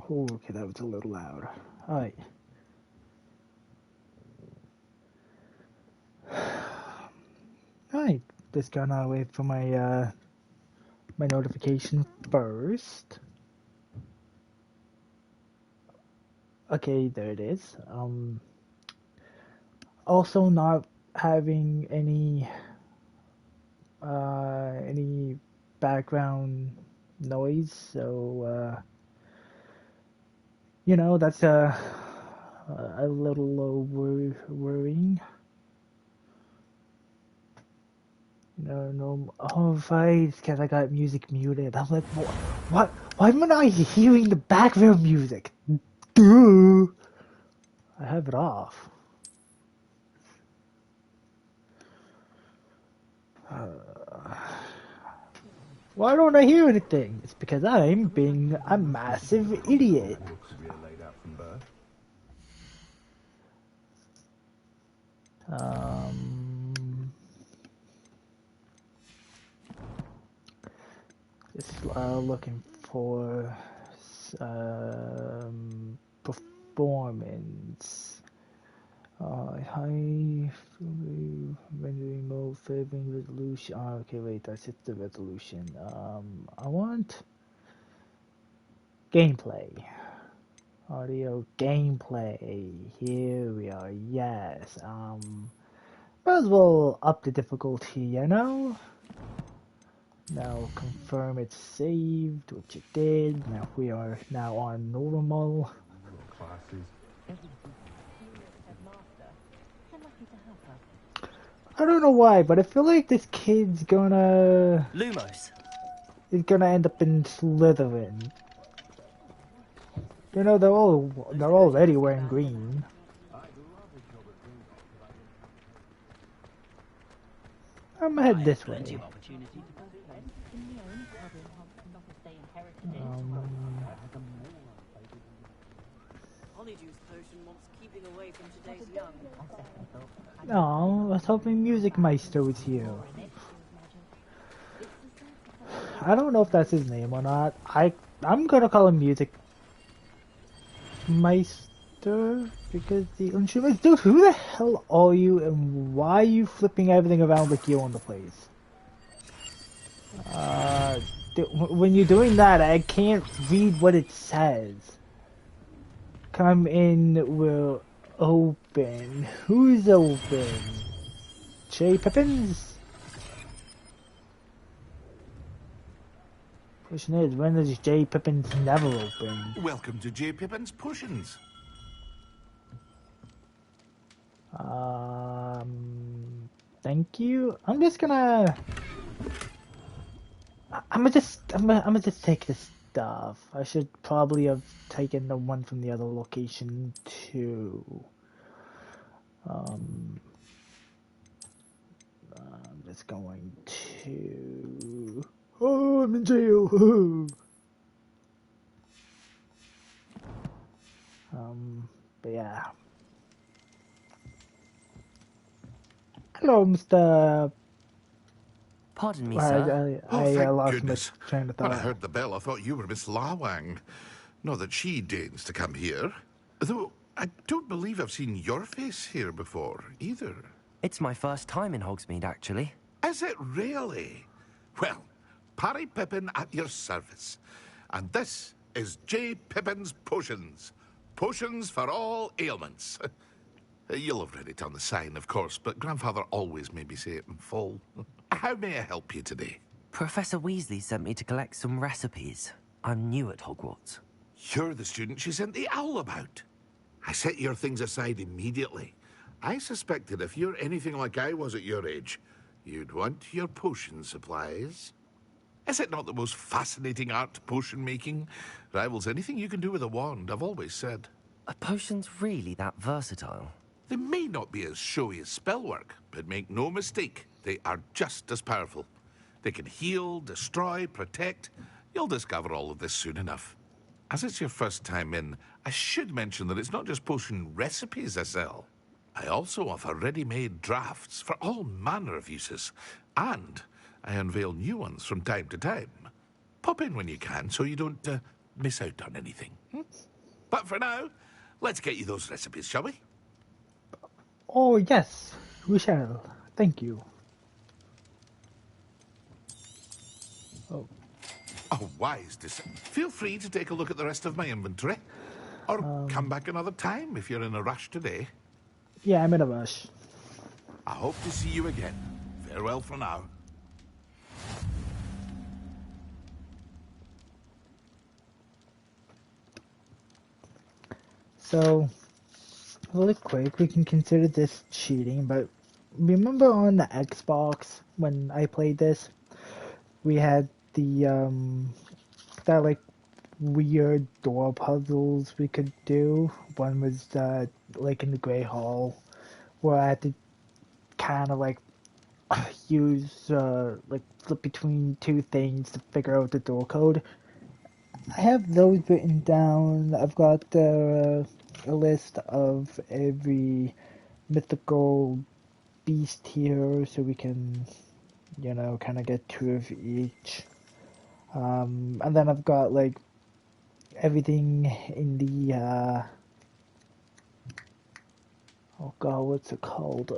Oh, okay, that was a little loud. Alright. Alright, just gonna wait for my my notification first. Okay, there it is. Also not having any background noise, so you know that's a little worrying. No. Oh, right, because I got music muted. I'm like, what? Why am I not hearing the background music? Duh. I have it off. Why don't I hear anything? It's because I'm being a massive idiot. Looks to be laid out from birth. Just looking for performance. High rendering mode, favoring resolution. Oh, okay, wait, that's just the resolution. I want gameplay. Audio gameplay. Here we are. Yes. Might as well up the difficulty, you know? Now confirm it's saved, which it did. Now we are now on normal. Classes. I don't know why, but I feel like this kid's gonna Lumos. is gonna end up in Slytherin. You know, they're already wearing green. I'm gonna head this way. Honeydew potion wants keeping away from today's young. Oh, I was hoping Music Meister was here. I don't know if that's his name or not. I'm gonna call him Music Meister because the instruments. Dude, who the hell are you, and why are you flipping everything around like you own the place? Dude, when you're doing that, I can't read what it says. Come in, we're open. Who's open? J. Pippins? Question is, when is J. Pippins never open? Welcome to J. Pippin's Potions. Thank you. I'm gonna just take this stuff. I should probably have taken the one from the other location too. I'm just going to. Oh, I'm in jail. But yeah. Hello, Mr. Pardon me, sir. I lost goodness. my train of When thought. I heard the bell, I thought you were Miss Lawang. Not that she deigns to come here. Though I don't believe I've seen your face here before, either. It's my first time in Hogsmeade, actually. Is it really? Well, Parry Pippin at your service. And this is J. Pippin's Potions. Potions for all ailments. You'll have read it on the sign, of course, but Grandfather always made me say it in full. How may I help you today? Professor Weasley sent me to collect some recipes. I'm new at Hogwarts. You're the student she sent the owl about. I set your things aside immediately. I suspected if you're anything like I was at your age, you'd want your potion supplies. Is it not the most fascinating art, potion making? Rivals anything you can do with a wand, I've always said. Are potions really that versatile? They may not be as showy as spellwork, but make no mistake, they are just as powerful. They can heal, destroy, protect. You'll discover all of this soon enough. As it's your first time in, I should mention that it's not just potion recipes I sell. I also offer ready-made drafts for all manner of uses, and I unveil new ones from time to time. Pop in when you can so you don't miss out on anything. But for now, let's get you those recipes, shall we? Oh, yes, we shall. Thank you. Oh, Oh, wise decision. Feel free to take a look at the rest of my inventory. Or come back another time if you're in a rush today. yeah, I'm in a rush. I hope to see you again. Farewell for now. So, really quick, we can consider this cheating, but remember on the Xbox when I played this, we had that like weird door puzzles we could do. One was like in the Grey Hall, where I had to kind of like use like flip between two things to figure out the door code. I have those written down. I've got a list of every mythical beast here, so we can, kind of get two of each. And then I've got like everything in the oh god, what's it called?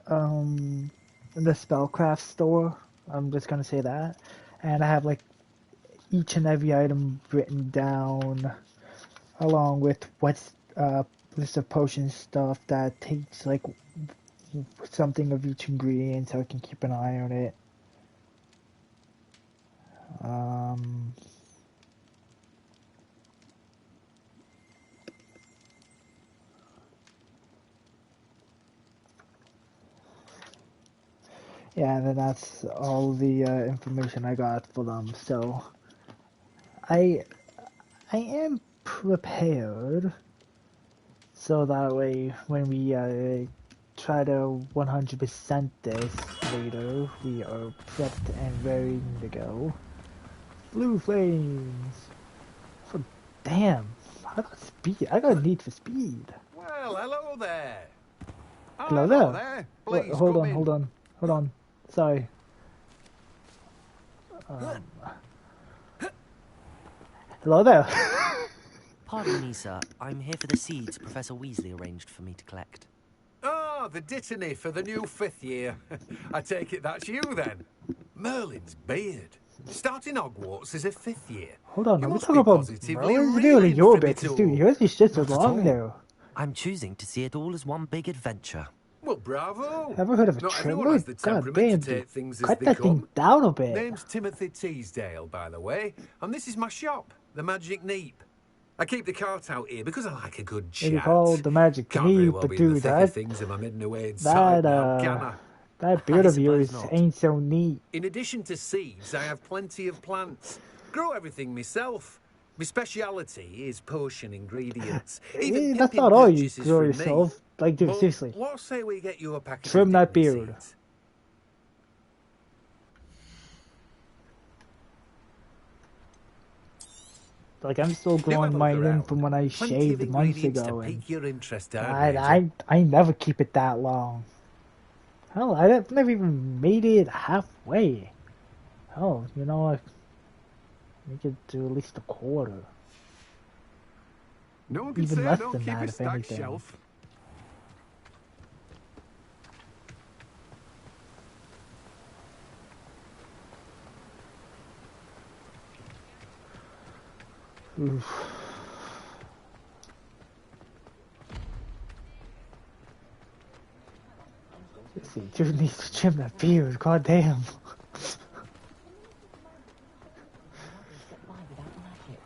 In the Spellcraft store. I'm just gonna say that, and I have like each and every item written down, along with what's list of potion stuff that takes like something of each ingredient, so I can keep an eye on it. Yeah, and then that's all the information I got for them. So I am prepared, so that way when we try to 100% this later, we are prepped and ready to go. Blue flames. For damn, I got speed. I got a need for speed. Well, hello there. Oh, Hello there. Please, Hold come on, in. hold on. Sorry. Hello there. Pardon me, sir. I'm here for the seeds Professor Weasley arranged for me to collect. Oh, the dittany for the new 5th year. I take it that's you then. Merlin's beard. Starting Hogwarts as a 5th year. Hold on, You I'm must talking be about positively Merlin's beard reeling and your from bit, it because dude, all. yours is just as Not at long all. there. I'm choosing to see it all as one big adventure. Well, bravo. Ever heard of a Not everyone trimmer? has the God temperament damn, to dude. take things as Cut they that come. thing down a bit. Name's Timothy Teasdale, by the way, and this is my shop, the Magic Neep. I keep the cart out here because I like a good chat. Maybe called the Magic Can't very Neep, well but be in the dude, thick of that things if I'm hidden away inside now, can I? that beard I of yours suppose not. ain't so neat. In addition to seeds, I have plenty of plants. Grow everything myself. My speciality is potion ingredients. Even That's pimping not all you purchases grow from yourself. Like, dude, Me. But seriously. what say we get you a packet Trim of that dignity beard. seeds? Like, I'm still Do have growing a mine look in around. from when I Plenty shaved of months ingredients ago, to and pique your interest, Major. I never keep it that long. Hell, I've never even made it halfway. Hell, I make it to at least a quarter. No one can Even say I less don't than keep that, a if stacked anything. shelf. Oof. See, dude needs to trim that beard, god damn.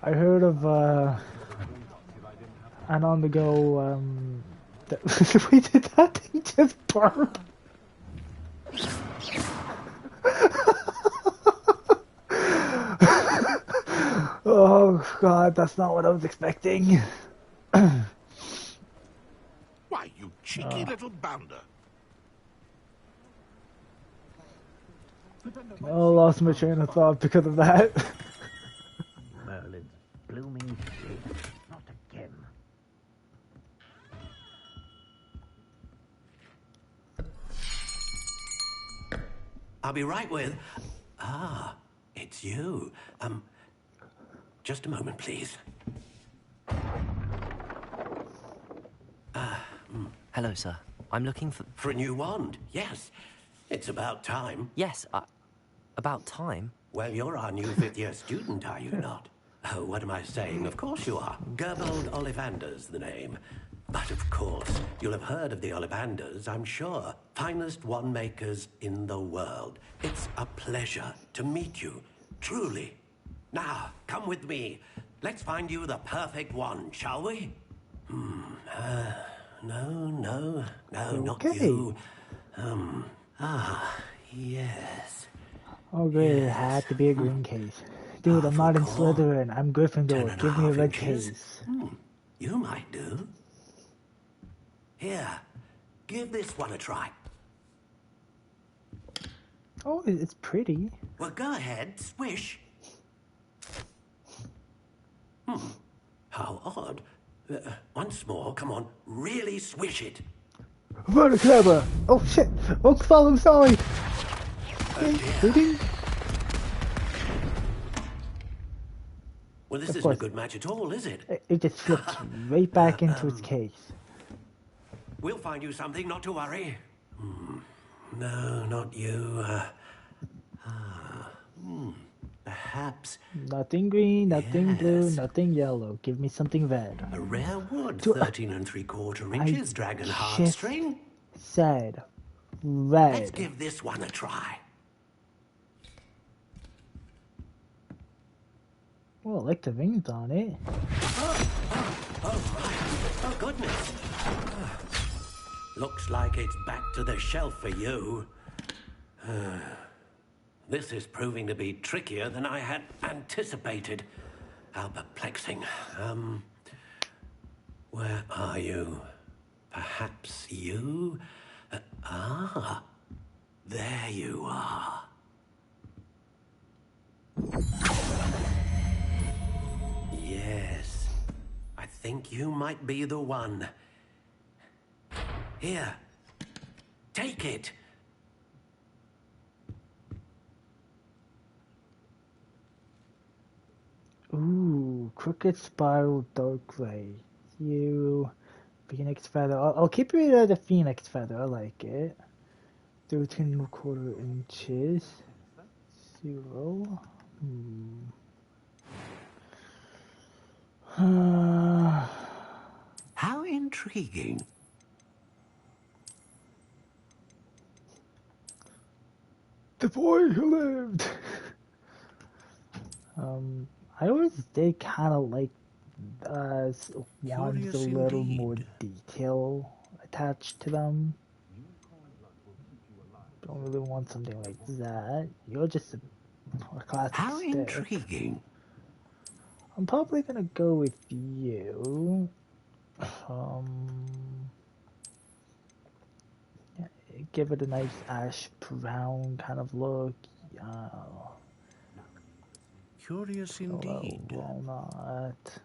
I heard of an on the go we did that thing just burn. Oh god, that's not what I was expecting. Why, you cheeky little bounder. I lost my train of thought because of that. Merlin's blooming beard. Not again. I'll be right with... Ah, it's you. Just a moment, please. Hello, sir. I'm looking for... For a new wand, yes. It's about time. Yes, about time. Well, you're our new fifth-year student, are you not? Oh, what am I saying? Of course you are. Gerbold Ollivander's the name. But of course, you'll have heard of the Ollivanders, I'm sure. Finest wand makers in the world. It's a pleasure to meet you, truly. Now, come with me. Let's find you the perfect wand, shall we? No, not Okay. you. Yes. Oh great, it had to be a green case. Dude, I'm not in Slytherin, I'm Gryffindor. Give me a red case. You might do. Here, give this one a try. Oh, it's pretty. Well, go ahead, swish. How odd. Once more, come on, really swish it. Very clever. Oh shit. Oh, I'm sorry. Pretty? Well, this Of isn't a course. good match at all, is it? It just flipped right back into its case. We'll find you something, not to worry. No, not you. Perhaps Nothing green, nothing blue, Yes. nothing yellow. Give me something red. a rare wood, Do- 13 3/4 inches, dragon heartstring. Said Let's red. give this one a try. Well, I like the rings on it. Oh, goodness. Looks like it's back to the shelf for you. This is proving to be trickier than I had anticipated. How perplexing. Where are you? Perhaps you? There you are. Yes, I think you might be the one. Here, take it. Ooh, crooked spiral dark gray. You, phoenix feather. I'll keep it the phoenix feather. I like it. 13 1/4 inches. 0. How intriguing. The boy who lived. I always did kind of like wands Curious a little indeed. more detail attached to them. Don't really want something like that. You're just a classic How stick. intriguing. I'm probably gonna go with you. Yeah, give it a nice ash brown kind of look. Curious Hello, indeed. walnut.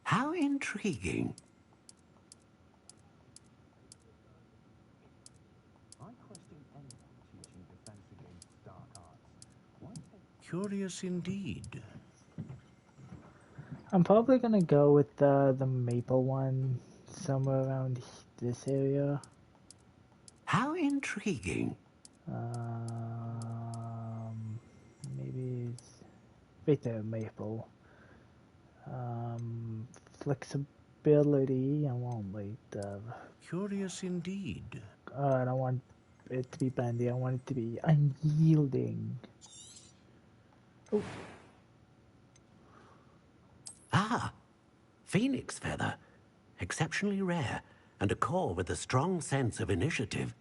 How intriguing. Curious indeed. I'm probably gonna go with the maple one, somewhere around this area. How intriguing. Maybe it's right there, maple. Flexibility. I want like the. Curious indeed. I don't want it to be bendy. I want it to be unyielding. Oh, Ah, phoenix feather. Exceptionally rare, and a core with a strong sense of initiative.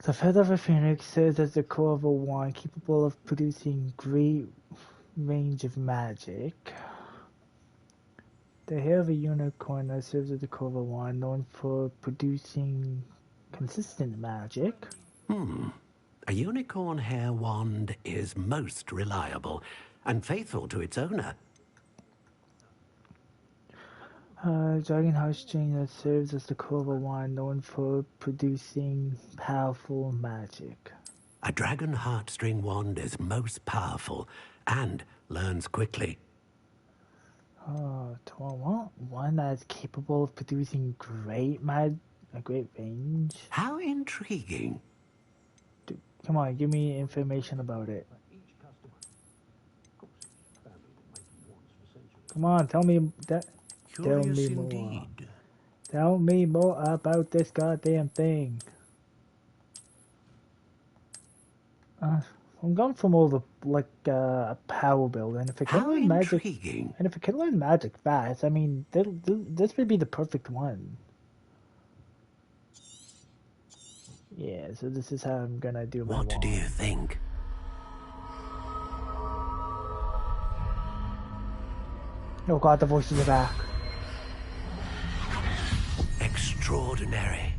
the feather of a phoenix serves as the core of a wand capable of producing great range of magic. The hair of a unicorn serves as the core of a wand known for producing consistent magic. A unicorn hair wand is most reliable and faithful to its owner. Dragon heartstring that serves as the core of a wand known for producing powerful magic. A dragon heartstring wand is most powerful and learns quickly. Oh, do I want one that's capable of producing a great range? How intriguing. Dude, come on, give me information about it. Come on, tell me that. Tell Curious me more. indeed. Tell me more about this goddamn thing. I'm going for more of a power build, and if it can How learn magic, intriguing. and if it can learn magic fast, I mean, this would be the perfect one. Yeah, so this is how I'm gonna do my What do you wand. think? Oh god, the voices are back. Extraordinary.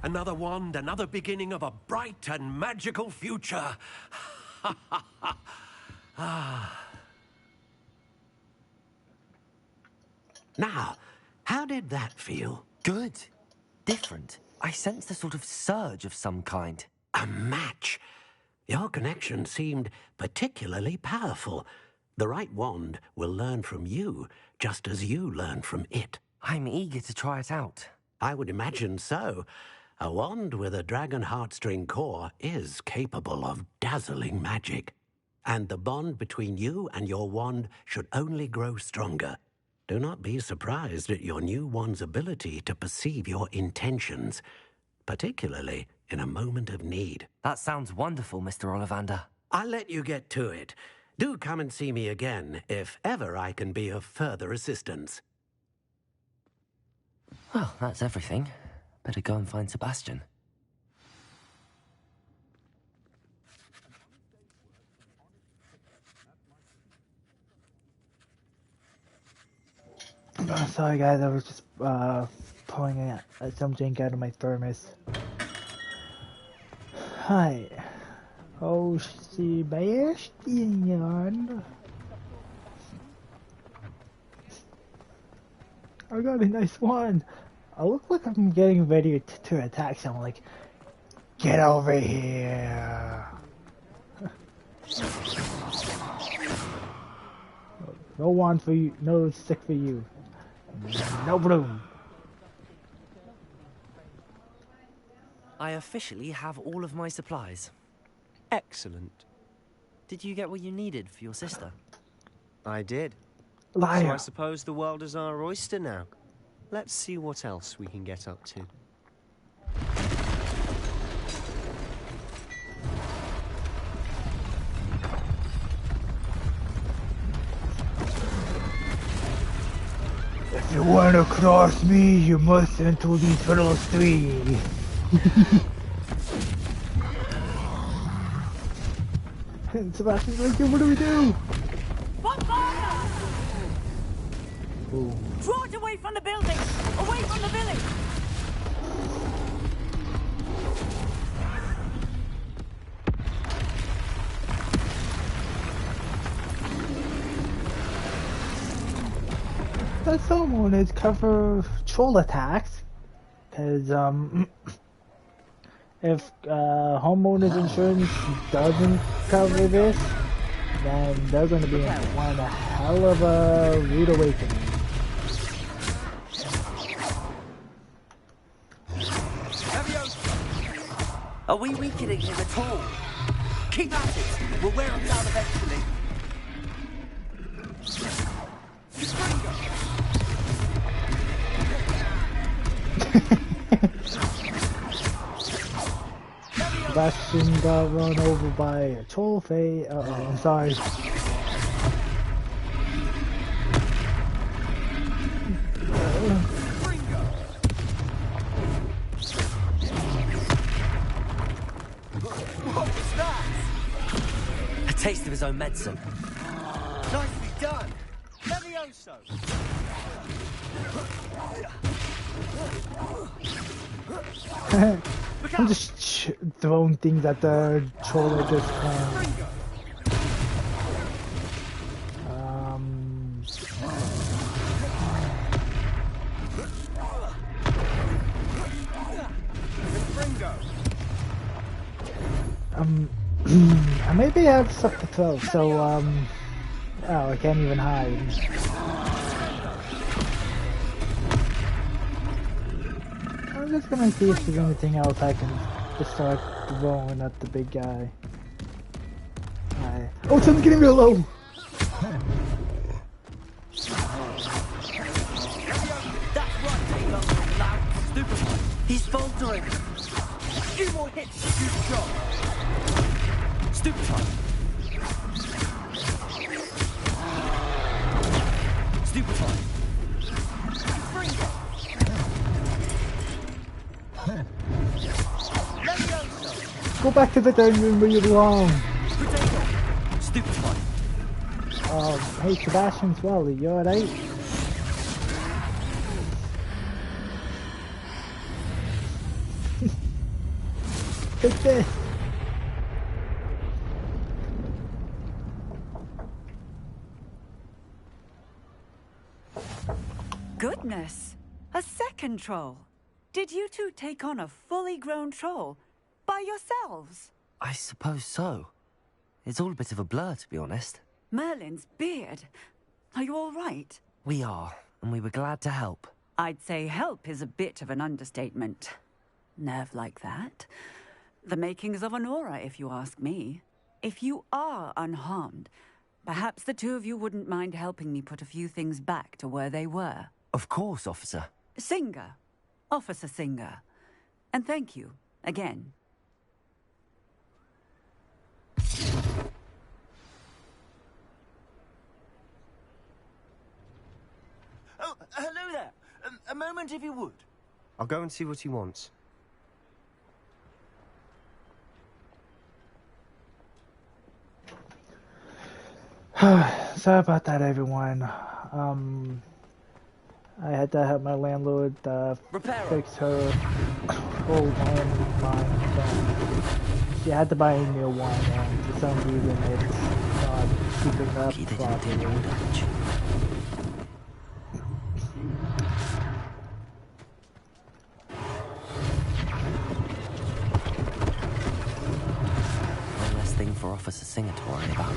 Another wand, another beginning of a bright and magical future. Now, how did that feel? Good. Different. I sensed a sort of surge of some kind. A match. Your connection seemed particularly powerful. The right wand will learn from you, just as you learn from it. I'm eager to try it out. I would imagine so. A wand with a dragon heartstring core is capable of dazzling magic. And the bond between you and your wand should only grow stronger. Do not be surprised at your new wand's ability to perceive your intentions, particularly in a moment of need. That sounds wonderful, Mr. Ollivander. I'll let you get to it. Do come and see me again if ever I can be of further assistance. Well, that's everything. Better go and find Sebastian. Oh, sorry guys, I was just pulling some drink out of my thermos. Hi. Oh, Sebastian. I got a nice one. I look like I'm getting ready to attack someone. Like, get over here. No wand for you. No stick for you. No bloom. I officially have all of my supplies. Excellent. Did you get what you needed for your sister? I did. Liar. So I suppose the world is our oyster now. Let's see what else we can get up to. If you want to cross me, you must enter these fellows three. And Sebastian's like, what do we do? Bombard! Ooh. Draw it away from the building! Away from the village! That someone is cover troll attacks, because if homeowners insurance doesn't cover this, then they're going to be in one hell of a rude awakening. Are we weakening him at all? Keep at it! We'll wear him down eventually. Sebastian got run over by a troll face. Uh-oh, I'm sorry. A taste of his own medicine. Nicely done! Levioso! I'm just throwing things at the troll at this point. I maybe have stuff to throw, so, oh, I can't even hide. I'm just gonna see if there's anything else I can just start throwing at the big guy. Oh, someone's getting real low! That's right, Taylor. Loud, stupid. He's faltering. Few more hits, shoot shot. Stupefy. Stupefy. Freeze. Go back to the dining room where you belong! Potato. Stupefy. Hey, Sebastian's well, you alright? Take this! Goodness! A second troll! Did you two take on a fully grown troll? By yourselves? I suppose so. It's all a bit of a blur, to be honest. Merlin's beard. Are you all right? We are, and we were glad to help. I'd say help is a bit of an understatement. Nerve like that. The makings of an aura, if you ask me. If you are unharmed, perhaps the two of you wouldn't mind helping me put a few things back to where they were. Of course, officer. Singer. Officer Singer. And thank you, again. Oh, hello there. A moment if you would. I'll go and see what he wants. Sorry about that, everyone. I had to help my landlord fix her old landline phone. She had to buy a new one, and for some reason it's not keeping up Lucky they didn't do any more properly. damage. One less thing for Officer Singer to worry about.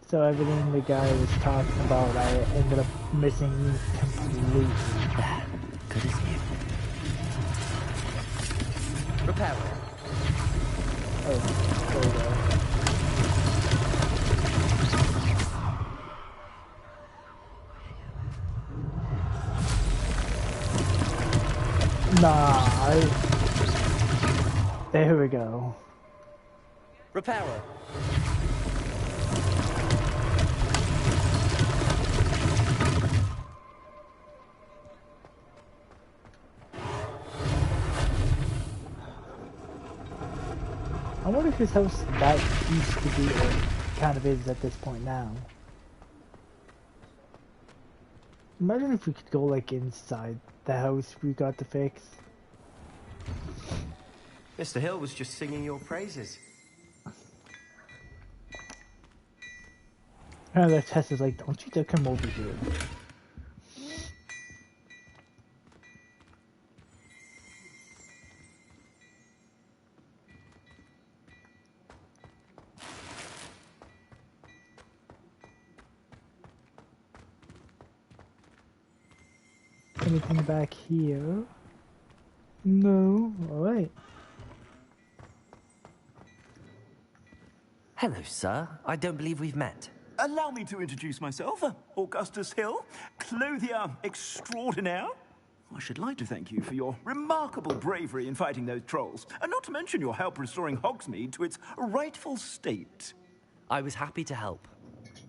So everything the guy was talking about, I ended up missing completely. There, good as new. Repair. Oh, there we go. There we go. Repairer. I wonder if his house that used to be or kind of is at this point now. Imagine if we could go like inside the house we got to fix. Mr. Hill was just singing your praises. And the test is like, don't you dare come over here. Anything back here? No. Alright. Hello, sir. I don't believe we've met. Allow me to introduce myself, Augustus Hill, clothier extraordinaire. I should like to thank you for your remarkable bravery in fighting those trolls, and not to mention your help restoring Hogsmeade to its rightful state. I was happy to help.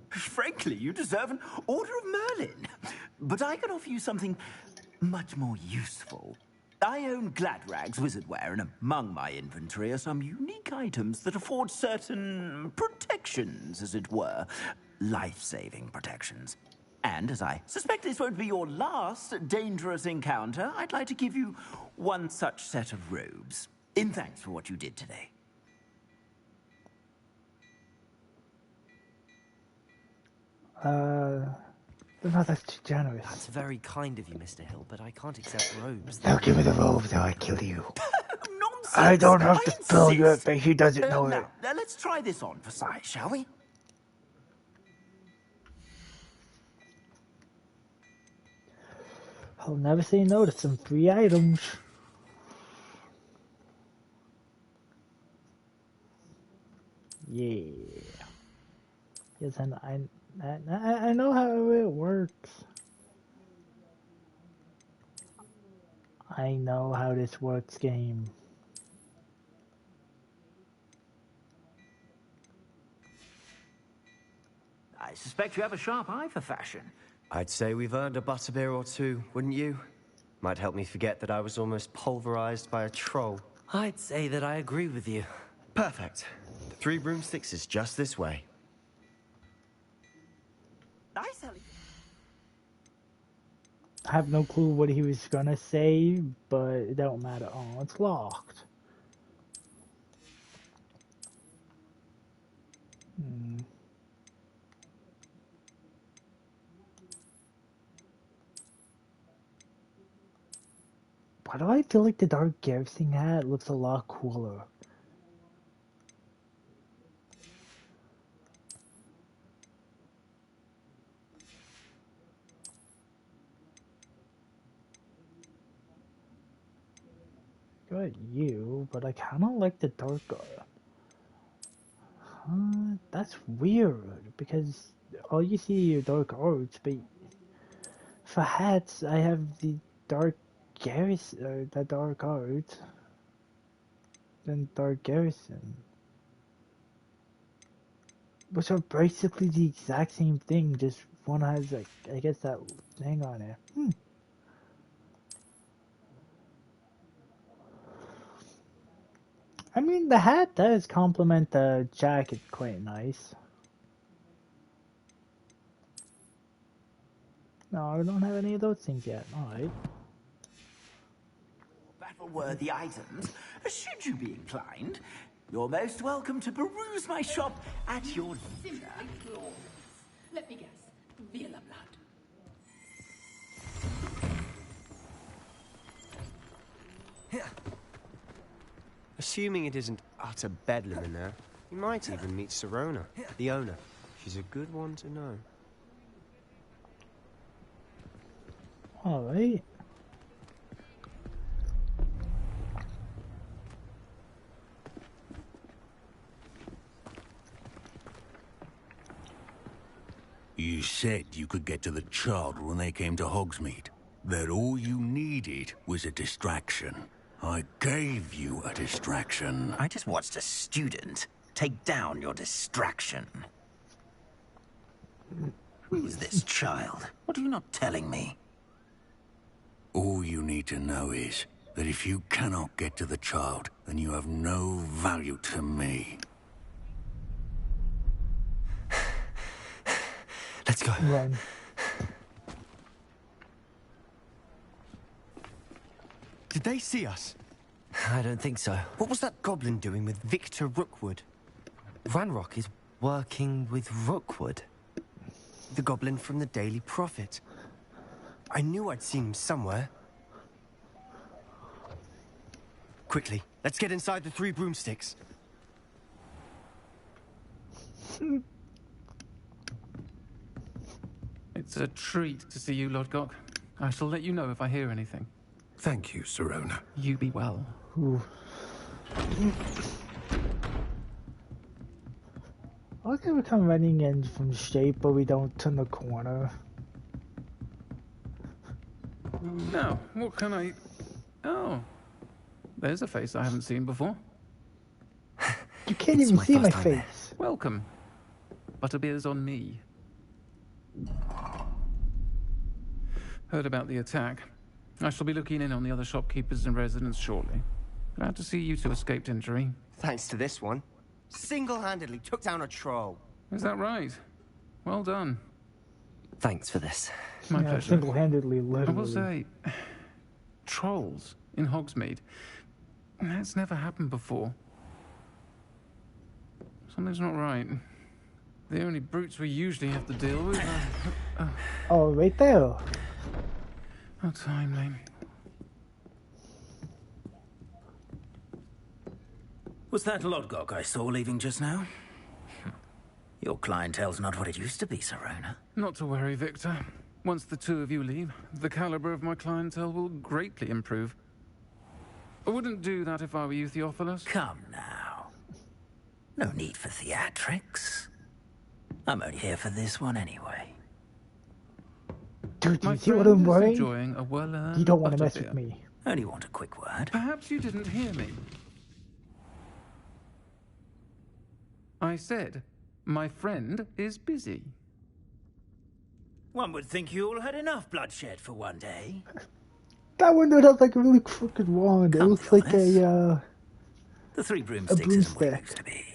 Frankly, you deserve an Order of Merlin. But I can offer you something much more useful. I own Gladrag's wizardware, and among my inventory are some unique items that afford certain protections, as it were. Life-saving protections. And as I suspect this won't be your last dangerous encounter, I'd like to give you one such set of robes, in thanks for what you did today. No, that's too generous. That's very kind of you, Mr. Hill, but I can't accept robes. Now give me the robes or I kill you. I don't have to I spell your insist. face. He doesn't know it. Now, let's try this on for size, shall we? I'll never say no to some free items. Yeah. Yes, and I know how it works. I know how this works, game. I suspect you have a sharp eye for fashion. I'd say we've earned a butterbeer or two, wouldn't you? Might help me forget that I was almost pulverized by a troll. I'd say that I agree with you. Perfect. The Three Broomsticks is just this way. Nice, Ellie. I have no clue what he was gonna say, but it don't matter. Oh, it's locked. Why do I feel like the Dark Garrison hat looks a lot cooler? Good you, but I kind of like the dark. That's weird because all you see are dark arts, but for hats I have the dark Garrison, the dark art, then dark Garrison, which are basically the exact same thing. Just one has like I guess that thing on it. I mean, the hat does complement the jacket quite nice. No, I don't have any of those things yet. Alright. Battle-worthy items, should you be inclined, you're most welcome to peruse my shop at your leisure. Let me guess. Villa blood. Assuming it isn't utter bedlam in there, you might even meet Sirona, the owner. She's a good one to know. Alright. You said you could get to the child when they came to Hogsmeade. That all you needed was a distraction. I gave you a distraction. I just watched a student take down your distraction. Who's this child? What are you not telling me? All you need to know is that if you cannot get to the child, then you have no value to me. Let's go. Run. Did they see us? I don't think so. What was that goblin doing with Victor Rookwood? Ranrock is working with Rookwood. The goblin from the Daily Prophet. I knew I'd seen him somewhere. Quickly, let's get inside the Three Broomsticks. It's a treat to see you, Lodgok. I shall let you know if I hear anything. Thank you, Sirona. You be well. Ooh. Okay, we come running in from straight, but we don't turn the corner. Now, what can I... Oh. There's a face I haven't seen before. You can't even see my face. Welcome. Butterbeer's on me. Heard about the attack. I shall be looking in on the other shopkeepers and residents shortly. Glad to see you two escaped injury. Thanks to this one. Single-handedly took down a troll. Is that right? Well done. Thanks for this. My Yeah, pleasure. single-handedly, I literally. will say, trolls in Hogsmeade. That's never happened before. Something's not right. The only brutes we usually have to deal with are... Oh, right there. How timely. Was that Lodgok I saw leaving just now? Your clientele's not what it used to be, Sirona. Not to worry, Victor. Once the two of you leave, the caliber of my clientele will greatly improve. I wouldn't do that if I were you, Theophilus. Come now. No need for theatrics. I'm only here for this one anyway. Dude, My you see what friend I'm is worrying? enjoying a well-earned You don't want to mess butterbeer. with me. Only want a quick word. Perhaps you didn't hear me. I said, my friend is busy. One would think you all had enough bloodshed for one day. That one does have like a really crooked wand. It looks like a The three broomsticks isn't what it broomstick. used to be.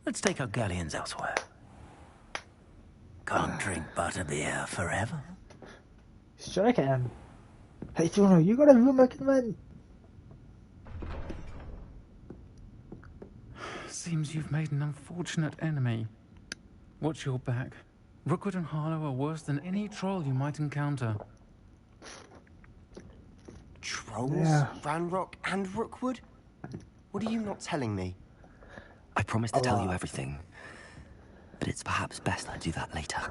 Let's take our galleons elsewhere. Can't drink butterbeer forever. Sure I can. Hey, Tono, you got a room recommend? Seems you've made an unfortunate enemy. Watch your back. Rookwood and Harlow are worse than any troll you might encounter. Trolls? Yeah. Ranrock and Rookwood? What are you not telling me? I promise to tell you everything, but it's perhaps best I do that later.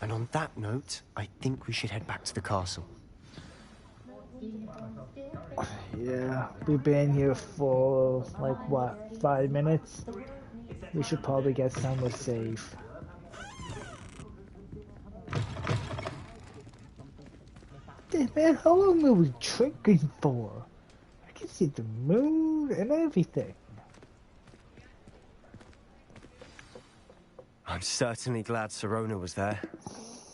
And on that note, I think we should head back to the castle. Yeah, we've been here for like what, 5 minutes? We should probably get somewhere safe. Hey, man, how long were we drinking for? I can see the moon and everything. I'm certainly glad Sirona was there.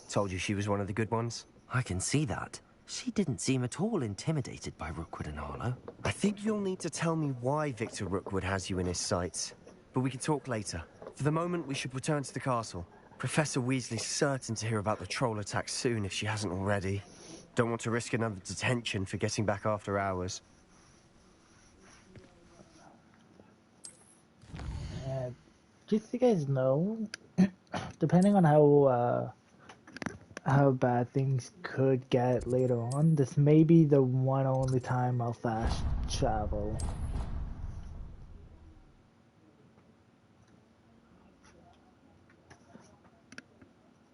Told you she was one of the good ones. I can see that. She didn't seem at all intimidated by Rookwood and Harlow. I think you'll need to tell me why Victor Rookwood has you in his sights. But we can talk later. For the moment, we should return to the castle. Professor Weasley's certain to hear about the troll attack soon if she hasn't already. Don't want to risk another detention for getting back after hours. Just so you guys know, depending on how bad things could get later on, this may be the one only time I'll fast travel.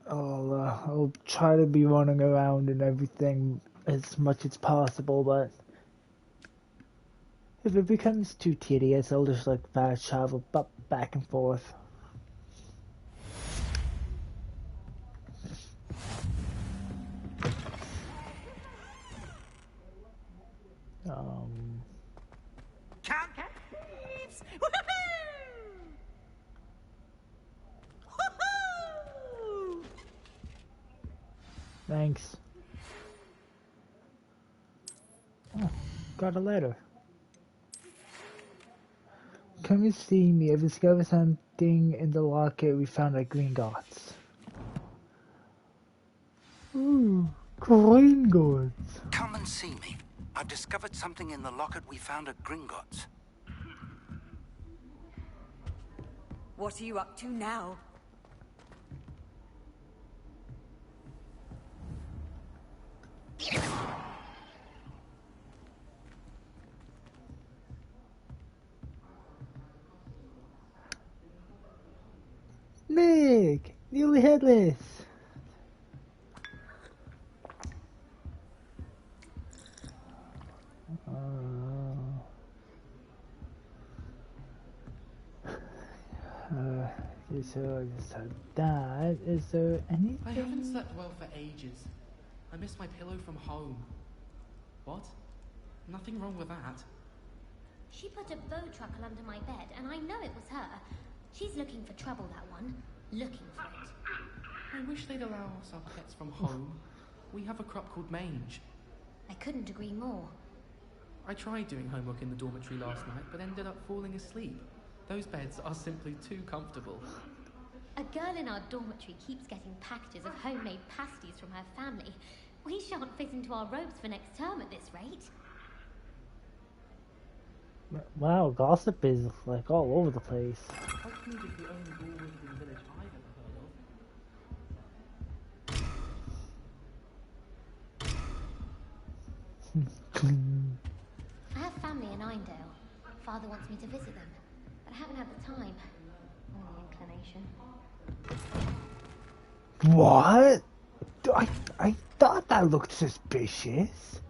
I'll try to be running around and everything as much as possible, but if it becomes too tedious, I'll just like fast travel back and forth. Count thieves! Thanks. Oh, got a letter. Come and see me. I've discovered something in the locket we found at Gringotts. Ooh, Gringotts. Come and see me. I've discovered something in the locket we found at Gringotts. What are you up to now? Nick! Nearly headless! So I just had that. Is there anything? I haven't slept well for ages. I miss my pillow from home. What? Nothing wrong with that. She put a bow truckle under my bed, and I know it was her. She's looking for trouble, that one. Looking for it. I wish they'd allow us our pets from home. We have a crop called Mange. I couldn't agree more. I tried doing homework in the dormitory last night, but ended up falling asleep. Those beds are simply too comfortable. A girl in our dormitory keeps getting packages of homemade pasties from her family. We shan't fit into our robes for next term at this rate. Wow, gossip is like all over the place. Hopefully it's the only ball wizarding village I've ever heard of. family in Eindale. Father wants me to visit them, but I haven't had the time or the inclination. What? I thought that looked suspicious.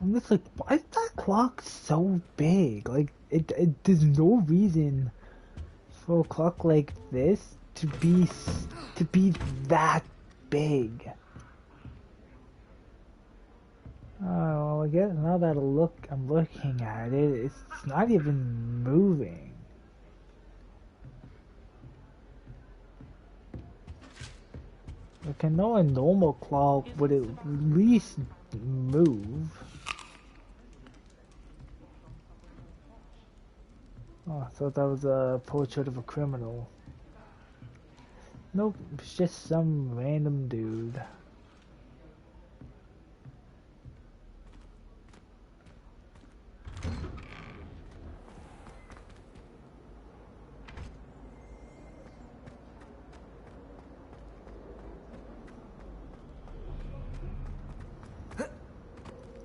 I'm just like, why is that clock so big? Like, there's no reason for a clock like this to be that big. Oh, well, I guess now that I'm looking at it, it's not even moving. Like, I know a normal clock would at least move. Oh, I thought that was a portrait of a criminal. Nope, it's just some random dude.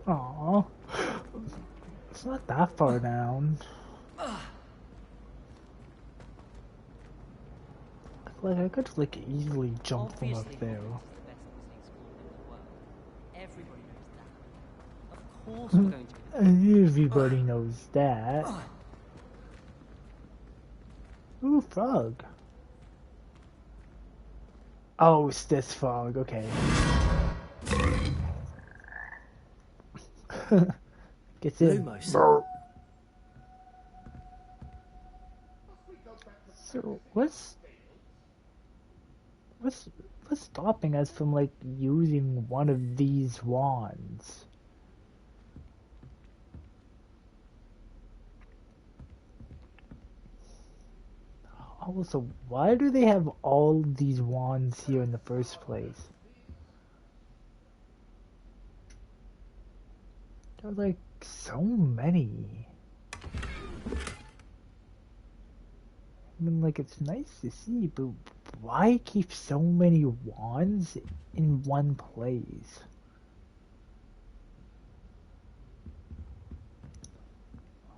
Aww. It's not that far down. Like, I could, like, easily jump from up there. Everybody knows that. Of course we're going to. Everybody knows that. Ooh, frog. Oh, it's this frog, okay. Gets in. So, what's stopping us from, like, using one of these wands? Also, why do they have all these wands here in the first place? There are, like, so many. I mean, like, it's nice to see, but why keep so many wands in one place?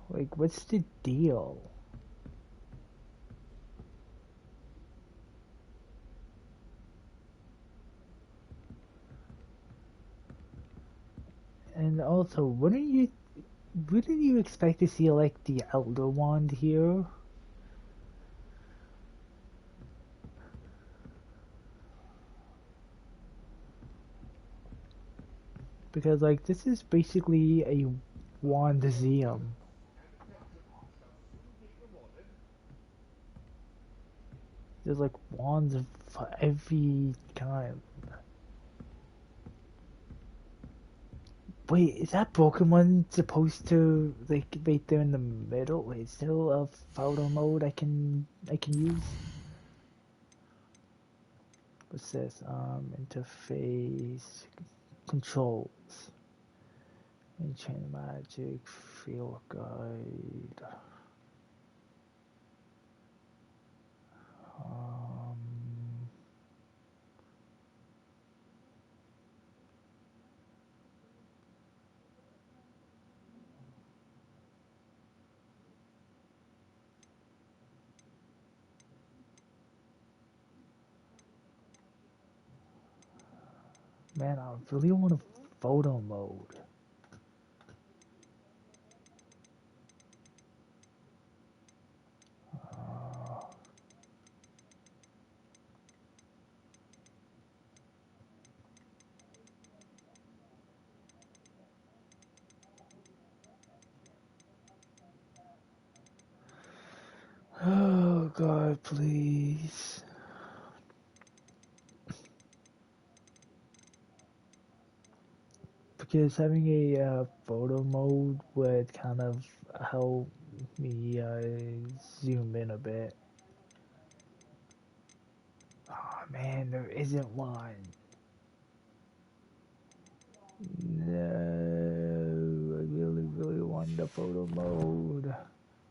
Like, what's the deal? And also, wouldn't you expect to see, like, the Elder Wand here? Because, like, this is basically a Wandaseum. There's, like, wands of every kind. Wait, is that Pokemon supposed to, like, right there in the middle? Wait, is there a photo mode I can use? What's this? Interface controls. Enchant magic, field guide. Man, I really want a photo mode. Oh God, please. Because having a photo mode would kind of help me zoom in a bit. Oh man, there isn't one. No, I really want the photo mode.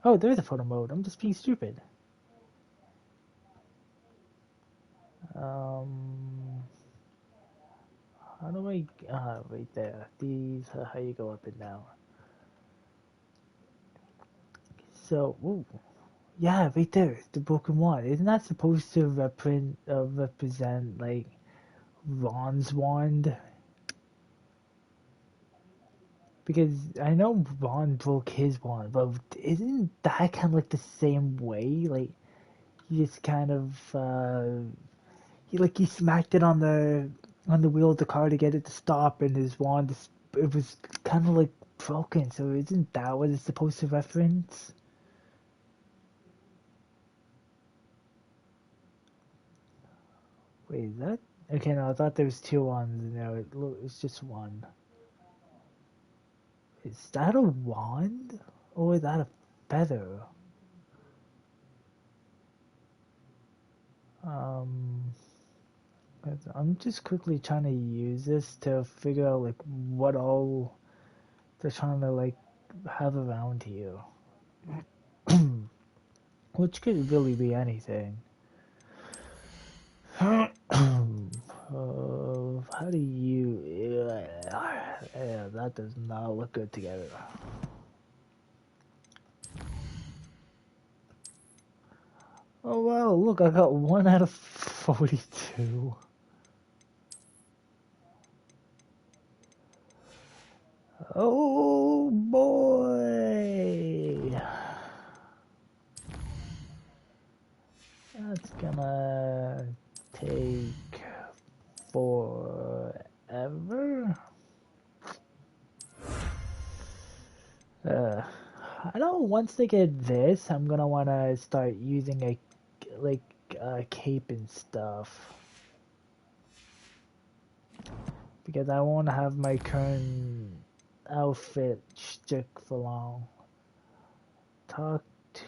Oh, there's a photo mode. I'm just being stupid. How do I, right there. These are how you go up and down. So, ooh. Yeah, right there, the broken wand. Isn't that supposed to represent, like, Ron's wand? Because I know Ron broke his wand, but isn't that kind of like the same way? Like, he just kind of, he smacked it on the wheel of the car to get it to stop, and his wand, it was kind of like broken. So isn't that what it's supposed to reference? Wait, is that? Okay, no, I thought there was two wands in there. It's just one. Is that a wand? Or is that a feather? I'm just quickly trying to use this to figure out, like, what all they're trying to, like, have around here. Which could really be anything. How do you... Yeah, that does not look good together. Oh wow, look, I got 1 out of 42. Oh boy! That's gonna take forever. I know once they get this, I'm gonna wanna start using a cape and stuff, because I won't have my current outfit stick for long. Talk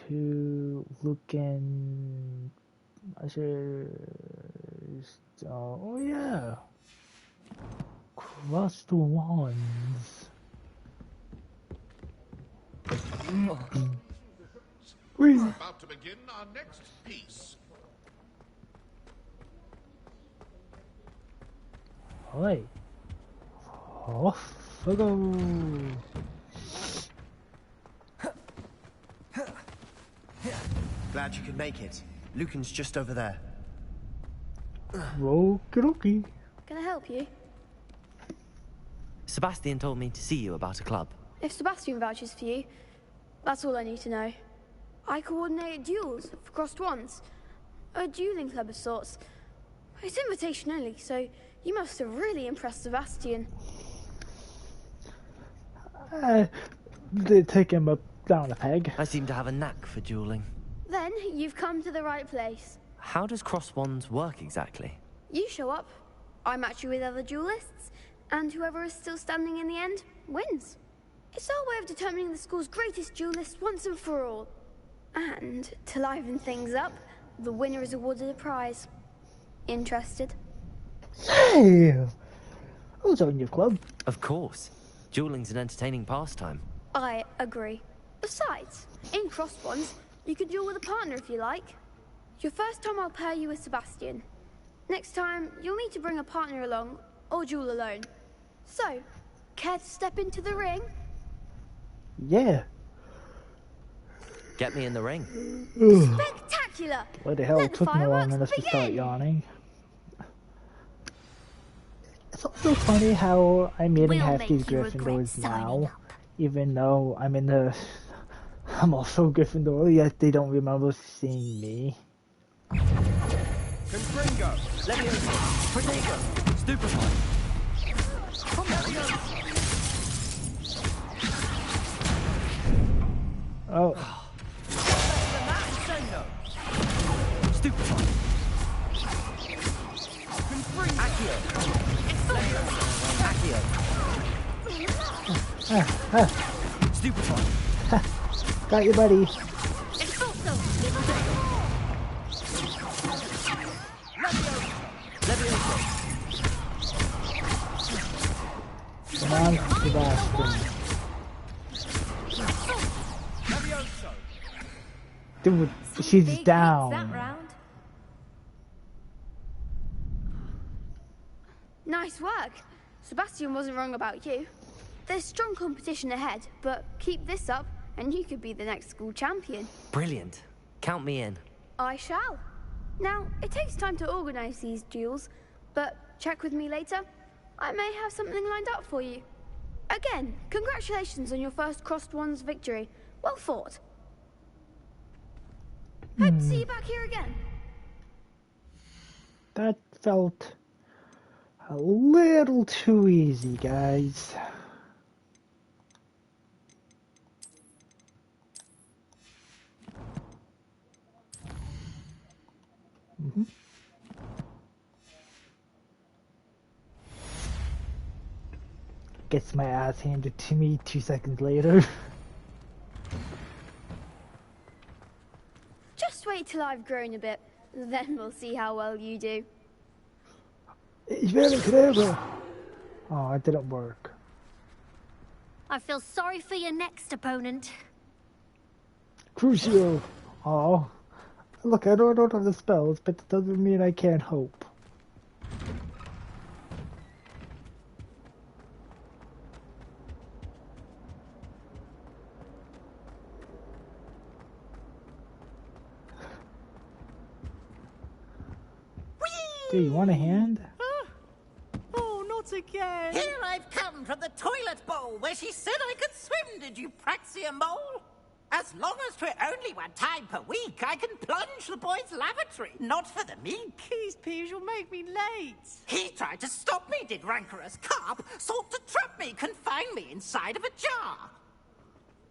to Lucan. Oh yeah, cross the wands. We're about to begin our next piece. Alright. Off we go. Glad you could make it. Lucan's just over there. Okie. Can I help you? Sebastian told me to see you about a club. If Sebastian vouches for you, that's all I need to know. I coordinate duels for crossed wands. A dueling club of sorts. It's invitation only, so you must have really impressed Sebastian. Did take him up down a peg. I seem to have a knack for dueling. Then you've come to the right place. How does cross wands work exactly? You show up, I match you with other duelists, and whoever is still standing in the end wins. It's our way of determining the school's greatest duelist once and for all. And to liven things up, the winner is awarded a prize. Interested? Hey! I'll join your club. Of course. Dueling's an entertaining pastime. I agree. Besides, in cross wands, you can duel with a partner if you like. Your first time I'll pair you with Sebastian. Next time, you'll need to bring a partner along, or duel alone. So, care to step into the ring? Yeah. Get me in the ring. Spectacular! What the hell, it took me long enough to start yawning. It's also funny how I'm meeting half these Gryffindors now, even though I'm also Gryffindor, yet they don't remember seeing me. Confringo, Leviosa, Protego, Stupefy. Oh. Stupefy. Confringo. Accio. Accio. Stupefy. Got you, buddy. Come on, Sebastian. Dude, she's down. Nice work. Sebastian wasn't wrong about you. There's strong competition ahead, but keep this up and you could be the next school champion. Brilliant. Count me in. I shall. Now, it takes time to organize these duels, but check with me later. I may have something lined up for you. Again, congratulations on your first Crossed Ones victory. Well fought. Hope to see you back here again. That felt a little too easy, guys. Gets my ass handed to me 2 seconds later. Just wait till I've grown a bit, then we'll see how well you do. Ich werde clever. Oh, it didn't work. I feel sorry for your next opponent. Crucio. Oh. Look, I don't have the spells, but that doesn't mean I can't hope. Do you want a hand? Oh, not again. Here I've come from the toilet bowl where she said I could swim, did you Praxia Mole? As long as 'twere only 1 time per week, I can plunge the boy's lavatory, not for the meek. These peas will make me late. He tried to stop me, did rancorous carp, sought to trap me, confine me inside of a jar.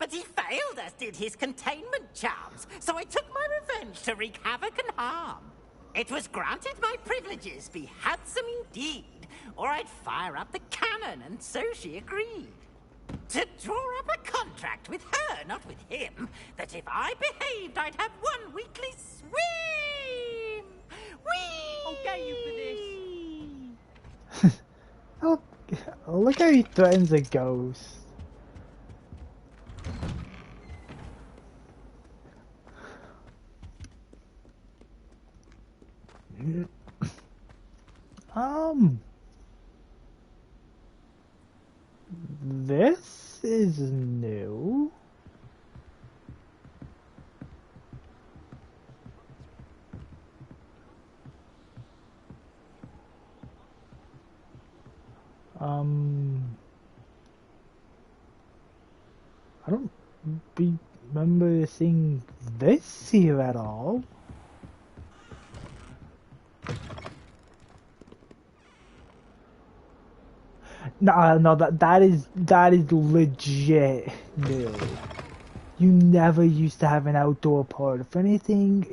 But he failed, as did his containment charms, so I took my revenge to wreak havoc and harm. It was granted my privileges be handsome indeed, or I'd fire up the cannon, and so she agreed. To draw up a contract with her, not with him, that if I behaved, I'd have 1 weekly swim! Whee! I'll get you for this. Oh, look how he threatens a ghost. This is new. I don't remember seeing this here at all. No, that is legit new. You never used to have an outdoor part. If anything,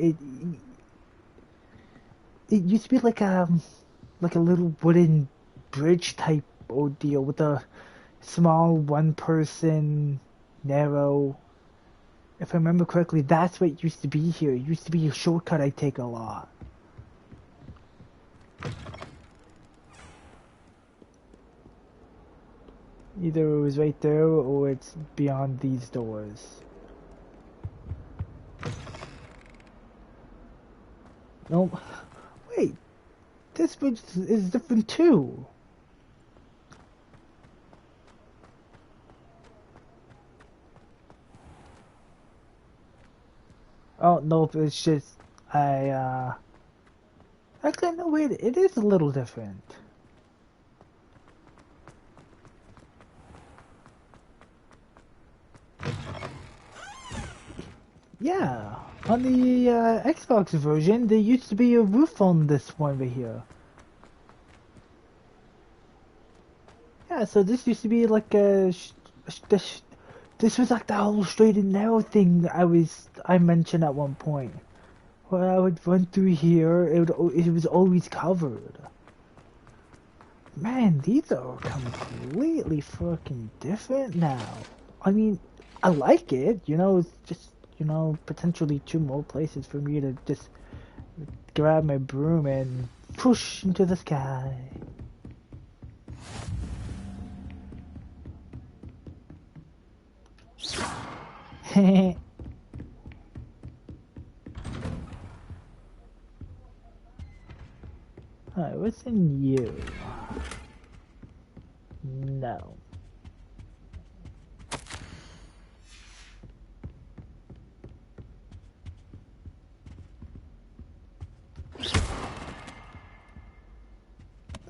it used to be like a little wooden bridge type ordeal with a small 1-person narrow. If I remember correctly, that's what it used to be here. It used to be a shortcut I take a lot. Either it was right there or it's beyond these doors. Nope. Wait, this bridge is different too. Oh, nope, it's just, actually, no, wait, it is a little different. Yeah, on the Xbox version, there used to be a roof on this one right here. Yeah, so this used to be like a, this was like the whole straight and narrow thing I mentioned at one point. Where I would run through here, it was always covered. Man, these are completely fucking different now. I mean, I like it, you know, it's just, you know, potentially 2 more places for me to just grab my broom and push into the sky. Alright, what's in you? No.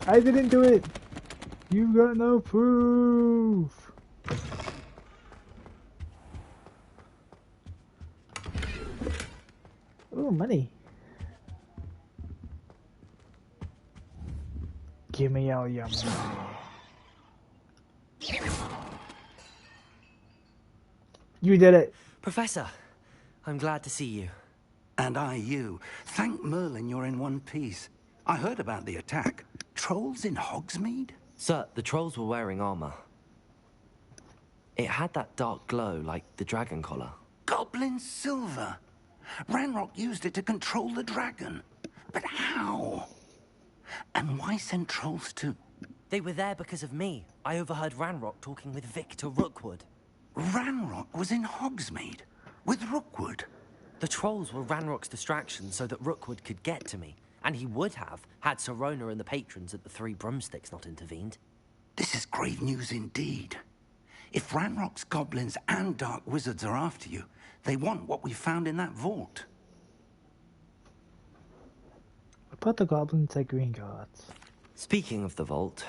I didn't do it! You got no proof! Ooh, money. Give me all your money. You did it. Professor, I'm glad to see you. And I you. Thank Merlin you're in one piece. I heard about the attack. Trolls in Hogsmeade? Sir, the trolls were wearing armor. It had that dark glow like the dragon collar. Goblin silver. Ranrock used it to control the dragon. But how? And why send trolls to... They were there because of me. I overheard Ranrock talking with Victor Rookwood. Ranrock was in Hogsmeade? With Rookwood? The trolls were Ranrock's distraction so that Rookwood could get to me. And he would have, had Sirona and the patrons at the Three Broomsticks not intervened. This is grave news indeed. If Ranrock's goblins and dark wizards are after you, they want what we found in that vault. What about the goblins at Gringotts? Speaking of the vault,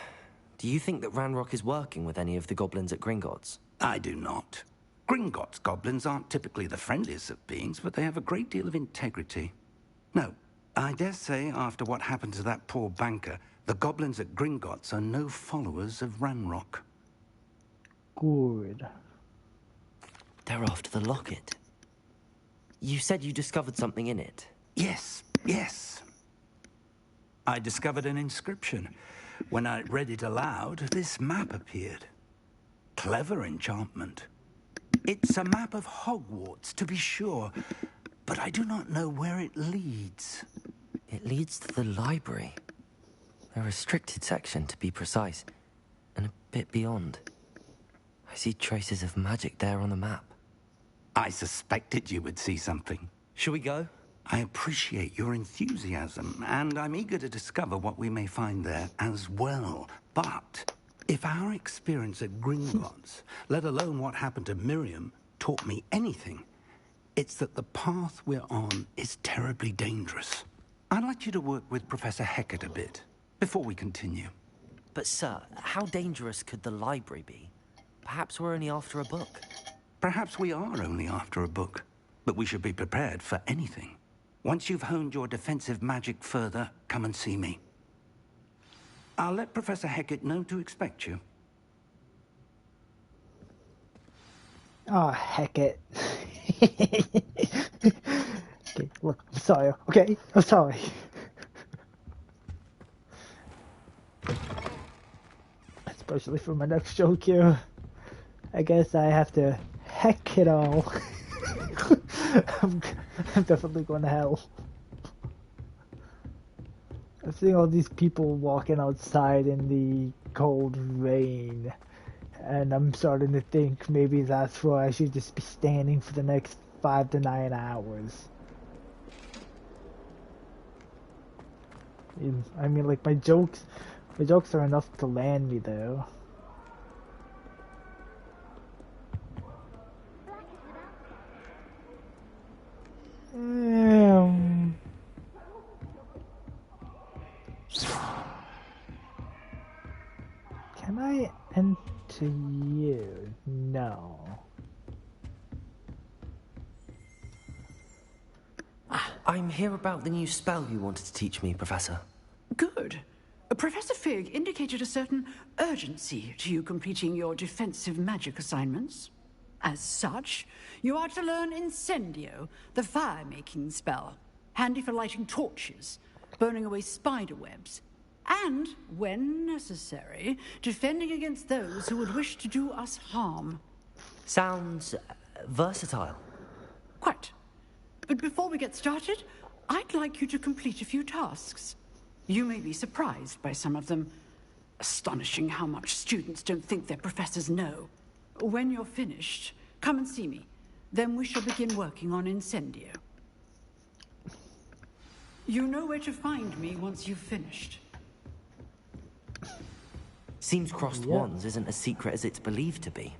do you think that Ranrock is working with any of the goblins at Gringotts? I do not. Gringotts goblins aren't typically the friendliest of beings, but they have a great deal of integrity. No, I dare say after what happened to that poor banker, the goblins at Gringotts are no followers of Ranrock. Good. They're after the locket. You said you discovered something in it. Yes, yes. I discovered an inscription. When I read it aloud, this map appeared. Clever enchantment. It's a map of Hogwarts, to be sure, but I do not know where it leads. It leads to the library. A restricted section, to be precise, and a bit beyond. I see traces of magic there on the map. I suspected you would see something. Shall we go? I appreciate your enthusiasm, and I'm eager to discover what we may find there as well. But if our experience at Gringotts, let alone what happened to Miriam, taught me anything, it's that the path we're on is terribly dangerous. I'd like you to work with Professor Hecat a bit, before we continue. But sir, how dangerous could the library be? Perhaps we're only after a book. Perhaps we are only after a book, but we should be prepared for anything. Once you've honed your defensive magic further, come and see me. I'll let Professor Hecat know to expect you. Oh, Hecat. Okay, look, I'm sorry, okay? I'm sorry. Especially for my next joke here. I guess I have to heck it all. I'm definitely going to hell. I'm seeing all these people walking outside in the cold rain, and I'm starting to think maybe that's where I should just be standing for the next 5 to 9 hours. I mean, like, my jokes are enough to land me though. Can I enter you? No. I'm here about the new spell you wanted to teach me, Professor. Good. Professor Fig indicated a certain urgency to you completing your defensive magic assignments. As such, you are to learn Incendio, the fire-making spell, handy for lighting torches, burning away spider webs, and, when necessary, defending against those who would wish to do us harm. Sounds versatile. Quite. But before we get started, I'd like you to complete a few tasks. You may be surprised by some of them. Astonishing how much students don't think their professors know. When you're finished, come and see me. Then we shall begin working on Incendio. You know where to find me once you've finished. Seems crossed wands isn't as secret as it's believed to be.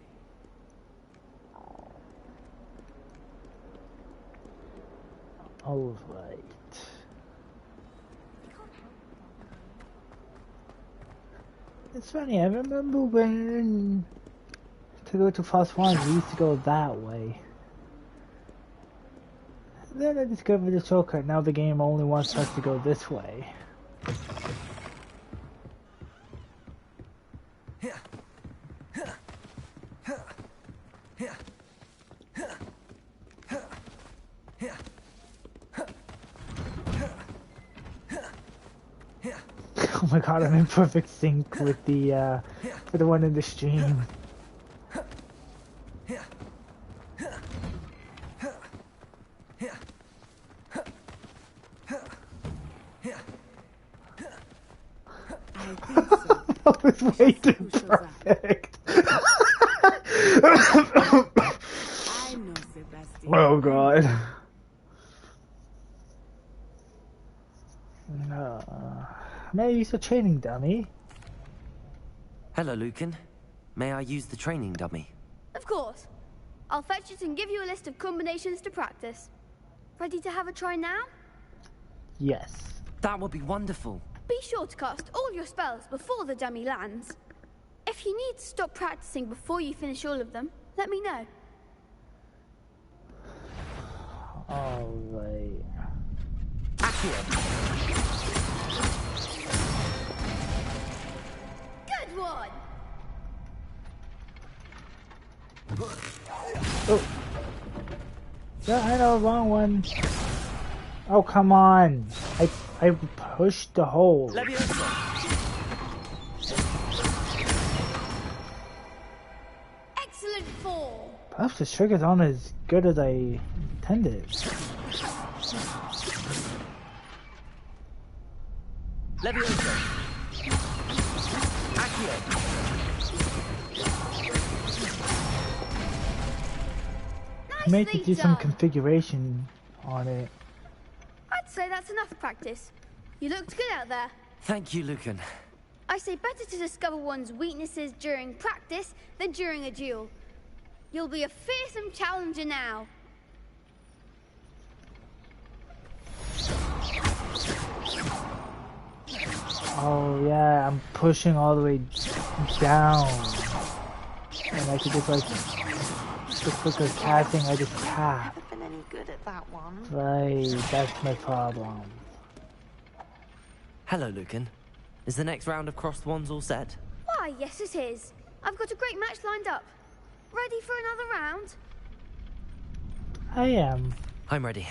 All right. It's funny, I remember when to go to Fast One, we used to go that way. Then I discovered the shortcut, now the game only wants us to go this way. Oh my god, I'm in perfect sync with the one in the stream. That was way too perfect. Oh god. May I use a training dummy? Hello, Lucan. May I use the training dummy? Of course. I'll fetch it and give you a list of combinations to practice. Ready to have a try now? Yes. That would be wonderful. Be sure to cast all your spells before the dummy lands. If you need to stop practicing before you finish all of them, let me know. Alright. Good one! Oh. Yeah, I know, wrong one. Oh, come on. I pushed the hole. Excellent form. Perhaps the trigger's aren't as good as I intended. I may have to do some configuration on it. I'd say that's enough practice. You looked good out there. Thank you, Lucan. I say better to discover one's weaknesses during practice than during a duel. You'll be a fearsome challenger now. Oh yeah, I'm pushing all the way down. And I could just like, just like a casting, I just tap. Never been any good at that one. Right, that's my problem. Hello, Lucan. Is the next round of crossed wands all set? Why, yes it is. I've got a great match lined up. Ready for another round? I am. I'm ready.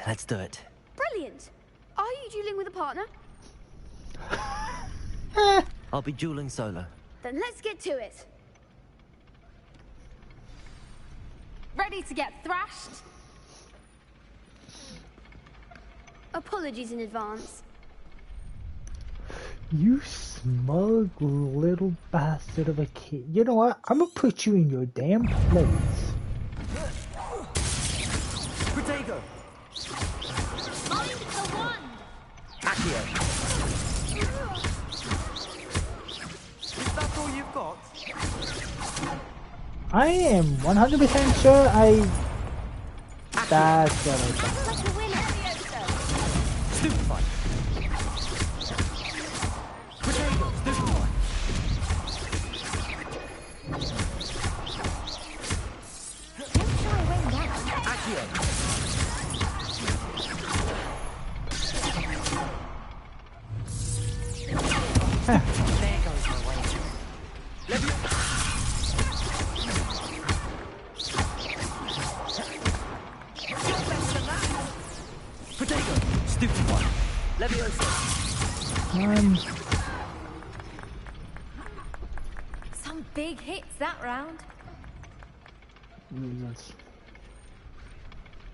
Let's do it. Brilliant. Are you dueling with a partner? I'll be dueling solo. Then let's get to it. Ready to get thrashed? Apologies in advance. You smug little bastard of a kid. You know what? I'm gonna put you in your damn place. Protego! Find the wand! Accio! Is that all you've got? I am 100% sure I... That's what I thought. Stupefy! Protego! Stupefy! Accio! There goes my way. Protego! Stupefy! Leviosa! Some big hits that round.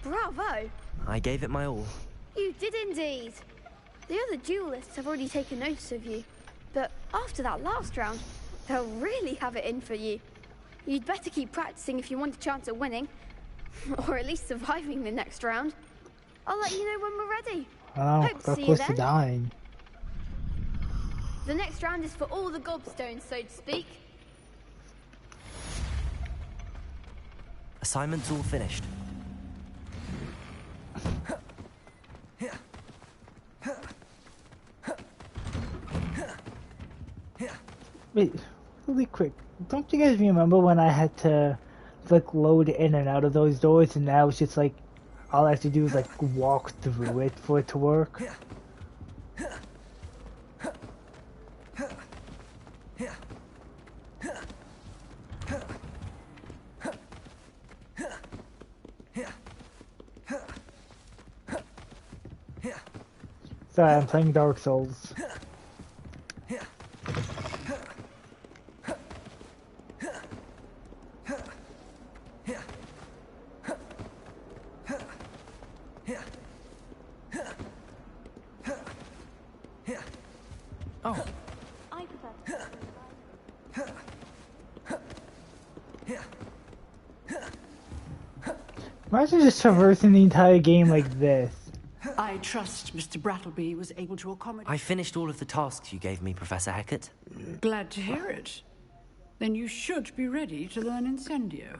Bravo! I gave it my all. You did indeed. The other duelists have already taken notice of you. But after that last round, they'll really have it in for you. You'd better keep practicing if you want a chance at winning. Or at least surviving the next round. I'll let you know when we're ready. Oh, Hope to got see you close to then. dying. The next round is for all the gobstones, so to speak. Assignment's all finished. Wait, really quick. Don't you guys remember when I had to like load in and out of those doors, and now it's just like all I have to do is like walk through it for it to work? Sorry, I'm playing Dark Souls. Oh. I prefer. Imagine just traversing the entire game like this. I trust Mr. Brattleby was able to accommodate... I finished all of the tasks you gave me, Professor Hecat. Glad to hear it. Then you should be ready to learn Incendio.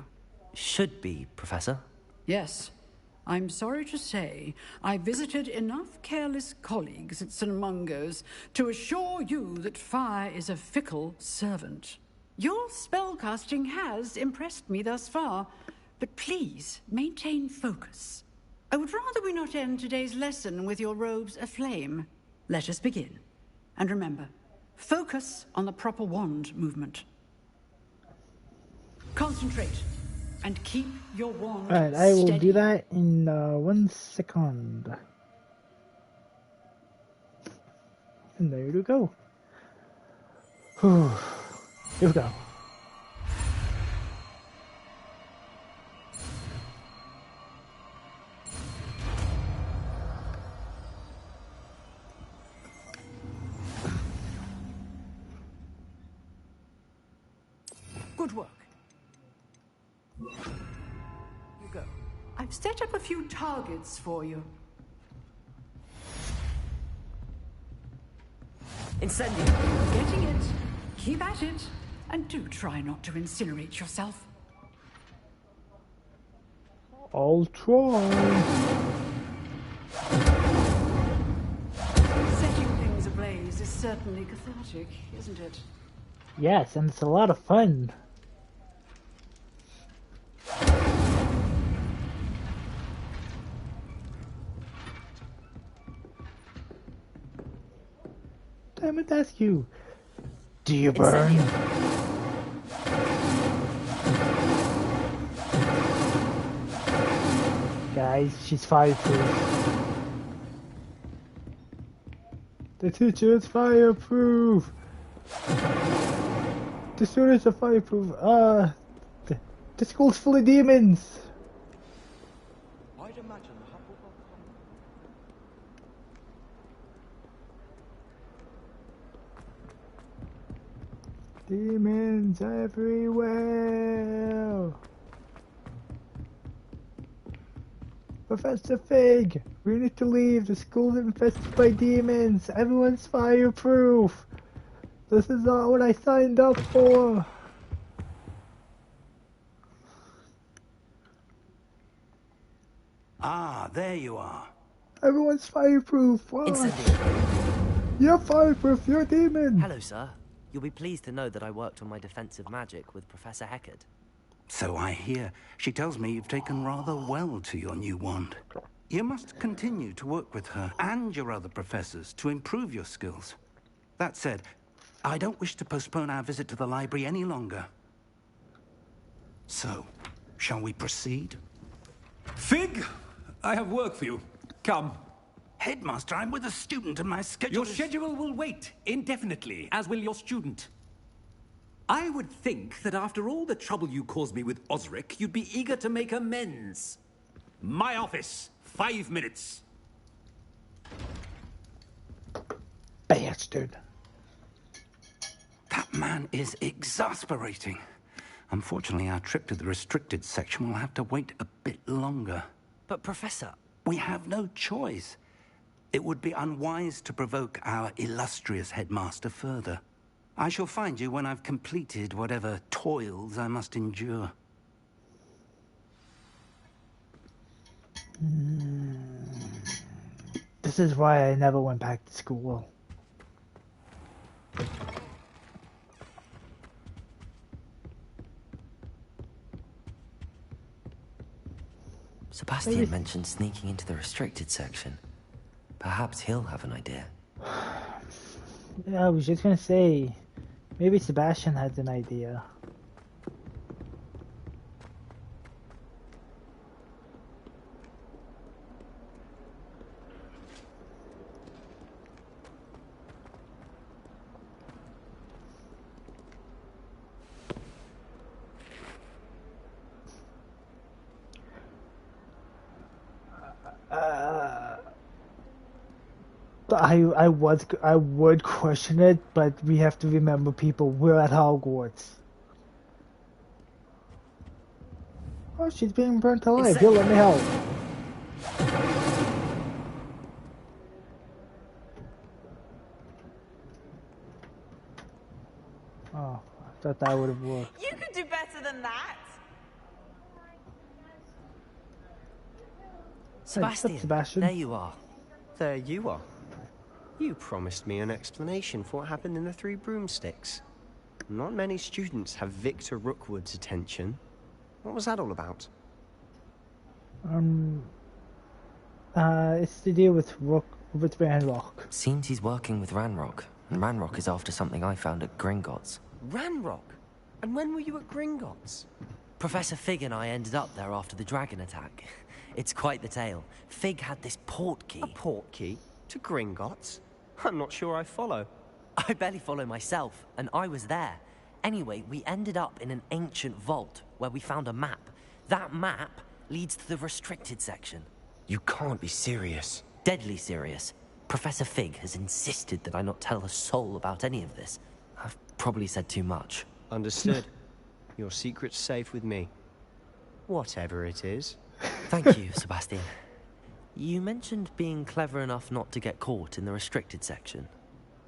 Should be, Professor. Yes. I'm sorry to say, I visited enough careless colleagues at St. Mungo's to assure you that fire is a fickle servant. Your spellcasting has impressed me thus far, but please maintain focus. I would rather we not end today's lesson with your robes aflame. Let us begin. And remember, focus on the proper wand movement. Concentrate, and keep your wand Alright, I will steady. do that in 1 second. And there we go. Whew. Here we go. Good work. You go. I've set up a few targets for you. Incendio. Getting it. Keep at it. And do try not to incinerate yourself. I'll try. Setting things ablaze is certainly cathartic, isn't it? Yes, and it's a lot of fun. Damn it, that's you. Do you burn? Guys, she's fireproof. The teacher is fireproof. The students are fireproof. The school's full of demons. I'd imagine Demons everywhere. Professor Fig, we need to leave. The school's infested by demons. Everyone's fireproof. This is not what I signed up for. Ah, there you are. Everyone's fireproof. What? You're fireproof. You're a demon. Hello, sir. You'll be pleased to know that I worked on my defensive magic with Professor Hecat. So I hear. She tells me you've taken rather well to your new wand. You must continue to work with her and your other professors to improve your skills. That said, I don't wish to postpone our visit to the library any longer. So, shall we proceed? Fig, I have work for you. Come. Headmaster, I'm with a student and my schedule Your schedule will wait indefinitely, as will your student. I would think that after all the trouble you caused me with Osric, you'd be eager to make amends. My office, 5 minutes. Bastard. That man is exasperating. Unfortunately, our trip to the restricted section will have to wait a bit longer. But, Professor... We have no choice. It would be unwise to provoke our illustrious headmaster further. I shall find you when I've completed whatever toils I must endure. This is why I never went back to school. Sebastian mentioned sneaking into the restricted section. Perhaps he'll have an idea. Yeah, I was just gonna say, maybe Sebastian has an idea. I would question it, but we have to remember, people, we're at Hogwarts. Oh, she's being burnt alive. Here, let me help. Oh, I thought that would have worked. You could do better than that. Sebastian, there you are. There you are. You promised me an explanation for what happened in the Three Broomsticks. Not many students have Victor Rookwood's attention. What was that all about? It's to do with Ranrock. Seems he's working with Ranrock, and Ranrock is after something I found at Gringotts. Ranrock? And when were you at Gringotts? Professor Fig and I ended up there after the dragon attack. It's quite the tale. Fig had this port key. A port key? To Gringotts? I'm not sure I follow. I barely follow myself, and I was there. Anyway, we ended up in an ancient vault where we found a map. That map leads to the restricted section. You can't be serious. Deadly serious. Professor Fig has insisted that I not tell a soul about any of this. I've probably said too much. Understood. Your secret's safe with me. Whatever it is. Thank you, Sebastian. You mentioned being clever enough not to get caught in the restricted section.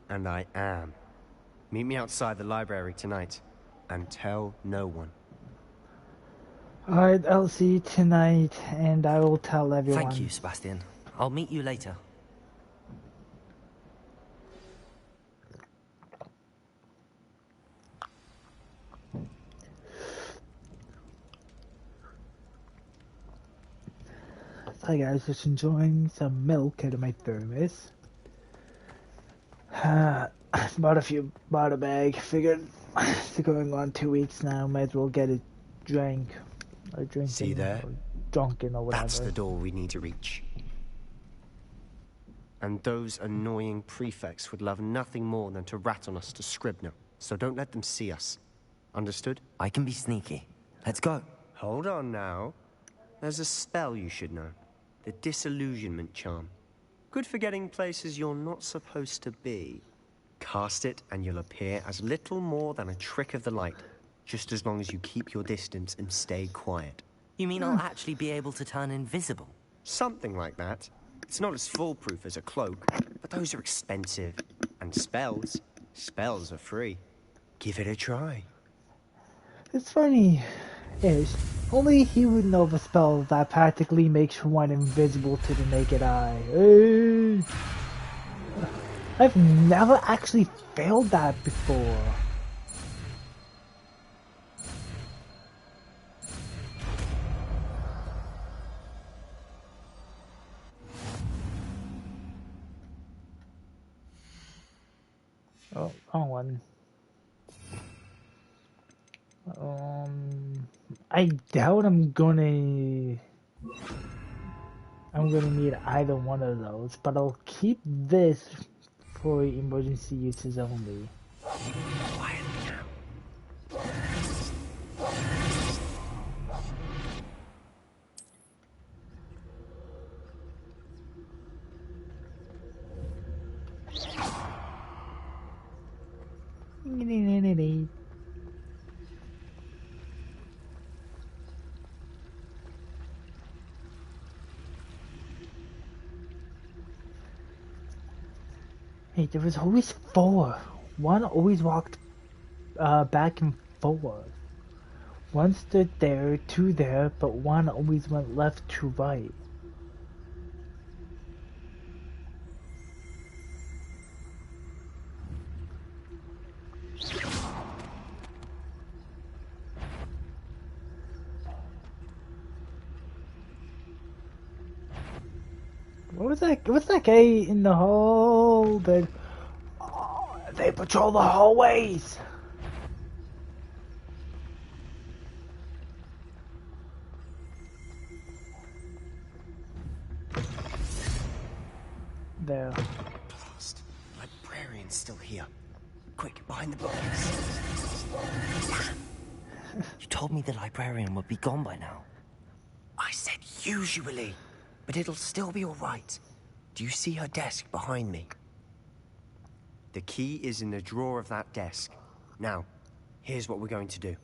And I am. Meet me outside the library tonight. And tell no one. Alright, I'll see you tonight, and I will tell everyone. Thank you, Sebastian. I'll meet you later. Hi guys, just enjoying some milk out of my thermos. Bought a bag, figured it's going on 2 weeks now, might as well get it drank. Or drinking. See there? Or drunken or whatever. That's the door we need to reach. And those annoying prefects would love nothing more than to rat on us to Scribner, so don't let them see us. Understood? I can be sneaky. Let's go. Hold on now. There's a spell you should know. The Disillusionment Charm. Good for getting places you're not supposed to be. Cast it and you'll appear as little more than a trick of the light, just as long as you keep your distance and stay quiet. You mean I'll actually be able to turn invisible? Something like that. It's not as foolproof as a cloak, but those are expensive. And spells are free. Give it a try. It's funny, only he would know of a spell that practically makes one invisible to the naked eye. Hey. I've never actually failed that before. Oh, wrong one. I doubt I'm gonna need either one of those, but I'll keep this for emergency uses only. Quiet now. Hey, there was always four. One always walked back and forth. One stood there, two there, but one always went left to right. What's that guy in the hall that... Oh, they patrol the hallways! There. Blast. Librarian's still here. Quick, behind the bookcase. You told me the librarian would be gone by now. I said usually, but it'll still be all right. Do you see her desk behind me? The key is in the drawer of that desk. Now, here's what we're going to do.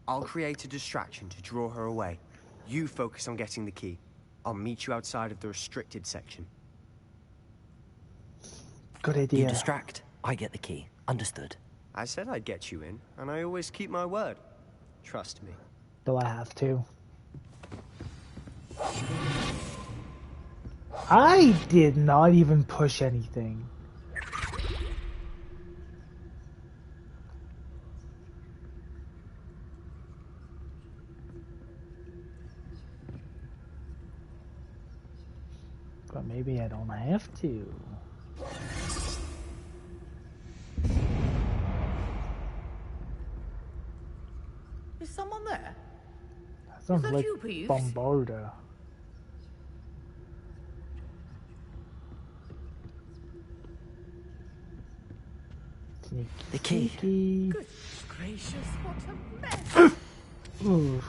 I'll create a distraction to draw her away. You focus on getting the key. I'll meet you outside of the restricted section. Good idea. You distract, I get the key. Understood. I said I'd get you in, and I always keep my word. Trust me. Do I have to? I did not even push anything. But maybe I don't have to. Is someone there? Sounds that like you, Peeves? Bombarda. Sneaky, the key. Sneaky. Good gracious, what a mess! Ooh,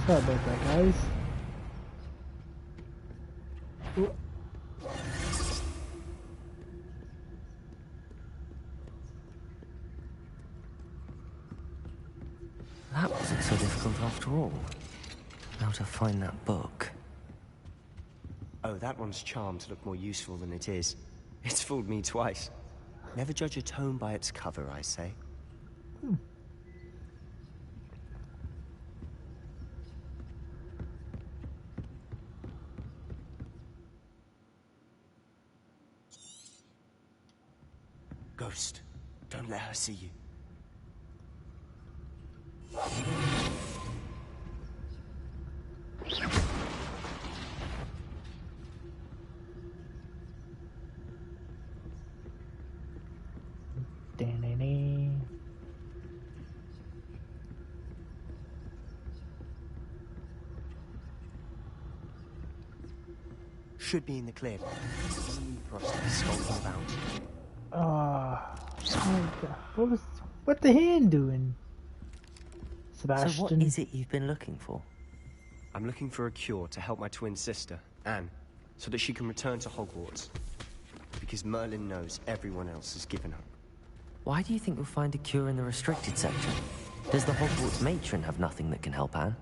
sorry about that, guys. Ooh. That wasn't so difficult after all. Now to find that book. Oh, that one's charmed to look more useful than it is. It's fooled me twice. Never judge a tome by its cover, I say. Ghost, don't let her see you. Should be in the clear. For us to be skulking about. What the hand doing? Sebastian. So what is it you've been looking for? I'm looking for a cure to help my twin sister, Anne, so that she can return to Hogwarts. Because Merlin knows everyone else has given up. Why do you think you'll find a cure in the restricted section? Does the Hogwarts matron have nothing that can help Anne?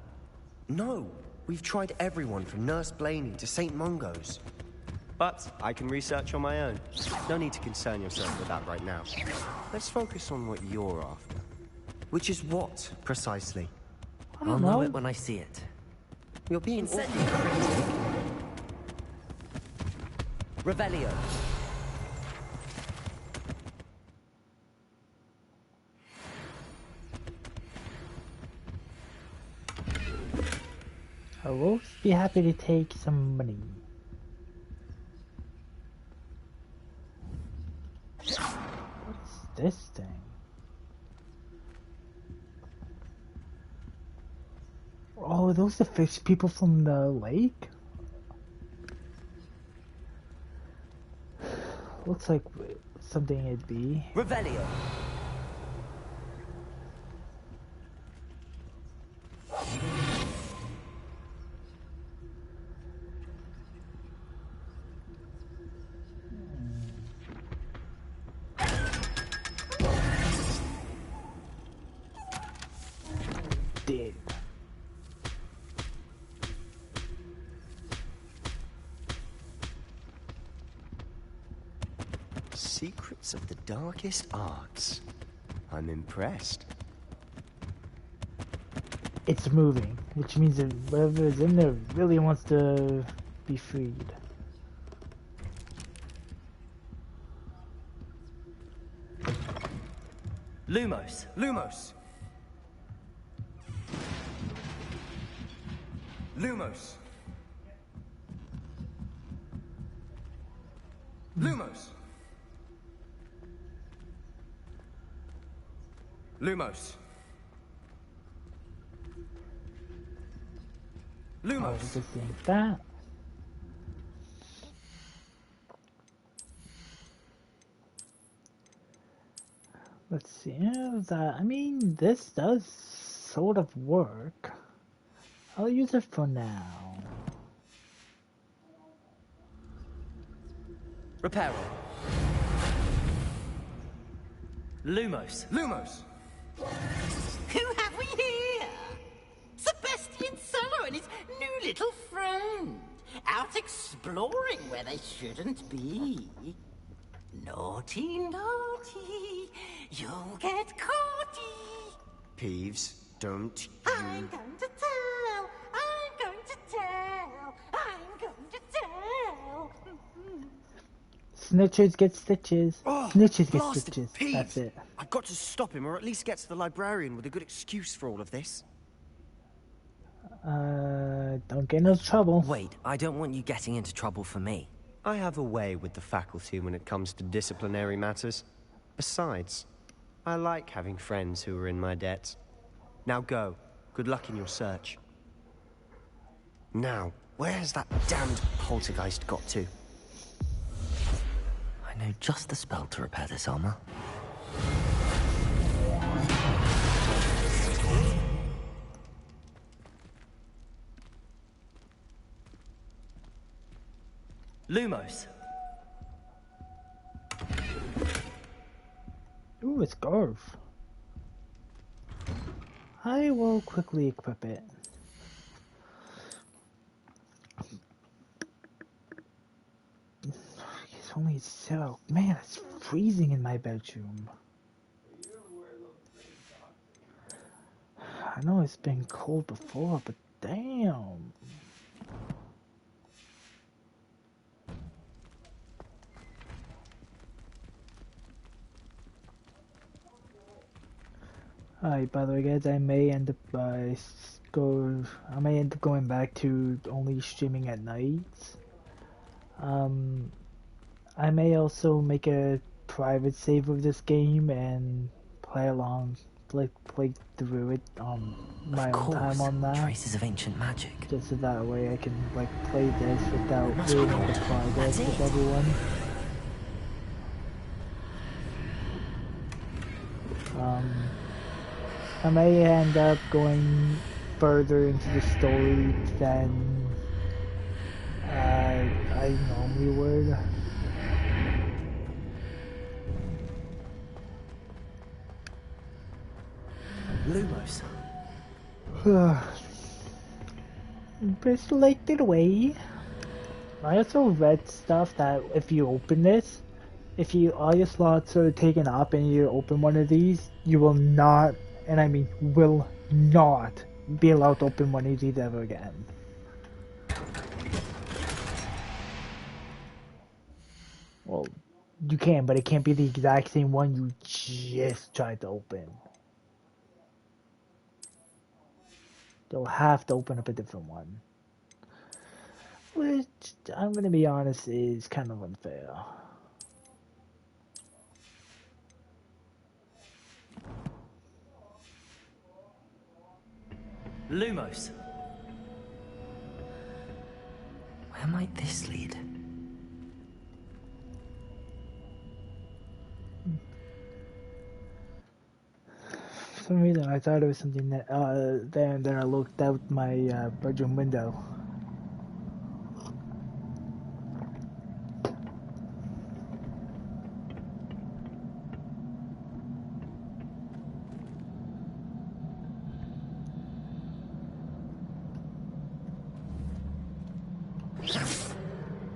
No! We've tried everyone from Nurse Blaney to St. Mungo's. But I can research on my own. No need to concern yourself with that right now. Let's focus on what you're after. Which is what, precisely? I'll know it when I see it. You're being Incendio. Revelio. I will be happy to take some money. What is this thing? Oh, are those the fish people from the lake? Looks like something it'd be. Revelio. Dead. secrets of the darkest arts. I'm impressed. It's moving, which means that whatever is in there really wants to be freed. Lumos! Lumos! Lumos! Lumos! Lumos! Lumos! Just like that. Let's see. I mean, this does sort of work. I'll use it for now. Reparo. Lumos. Lumos! Who have we here? Sebastian Solo and his new little friend. Out exploring where they shouldn't be. Naughty, naughty. You'll get caughty. Peeves, don't I'm going to tell. I'm going to tell. I'm going to tell. Snitches get stitches. Oh, Snitches get blasted stitches. Peeves. That's it. I've got to stop him, or at least get to the librarian with a good excuse for all of this. Don't get into trouble. Wait, I don't want you getting into trouble for me. I have a way with the faculty when it comes to disciplinary matters. Besides, I like having friends who are in my debt. Now go. Good luck in your search. Now, where has that damned poltergeist got to? I know just the spell to repair this armor. Lumos. Ooh, it's Garv. I will quickly equip it. It's only 0. Man, it's freezing in my bedroom. I know it's been cold before, but damn. Alright, by the way guys, I may end up going back to only streaming at nights. I may also make a private save of this game and play through it on my own time on that. Traces of ancient magic. Just so that way I can play this without ruining the progress with everyone. I may end up going further into the story than I normally would. Lumos. Just like it away. I also read stuff that if you open this, if all your slots are taken up and you open one of these, you will not, and I mean will not, be allowed to open one of these ever again. Well, you can, but it can't be the exact same one you just tried to open. You'll have to open up a different one. Which, I'm gonna be honest, is kind of unfair. Lumos. Where might this lead? For some reason, I thought it was something that, then I looked out my bedroom window.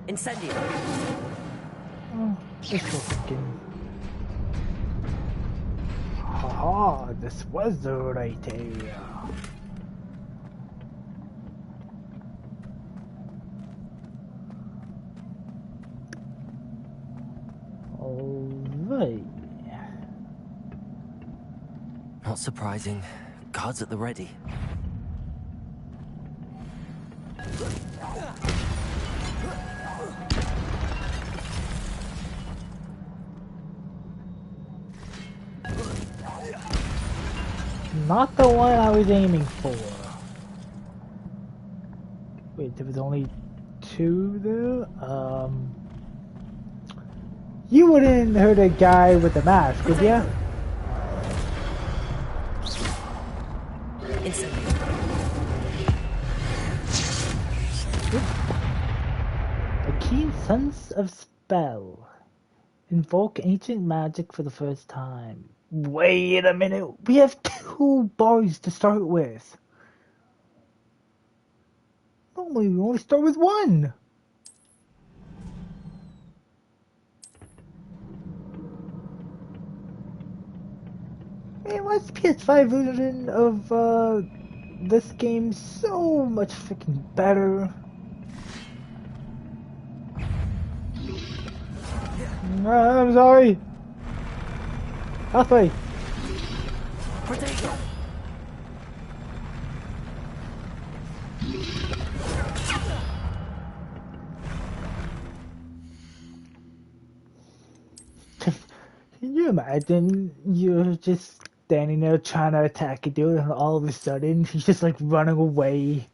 Incendio. Oh. This fucking... Haha, this was the right area. Alright. Not surprising. Guards at the ready. Not the one I was aiming for. Wait, there was only 2 there? You wouldn't hurt a guy with a mask, would ya? A keen sense of spell. Invoke ancient magic for the first time. Wait a minute, we have 2 bars to start with. Normally we only start with 1. Man, why is the PS5 version of this game so much freaking better? I'm sorry. Halfway. Can you imagine you're just standing there trying to attack a dude and all of a sudden he's just like running away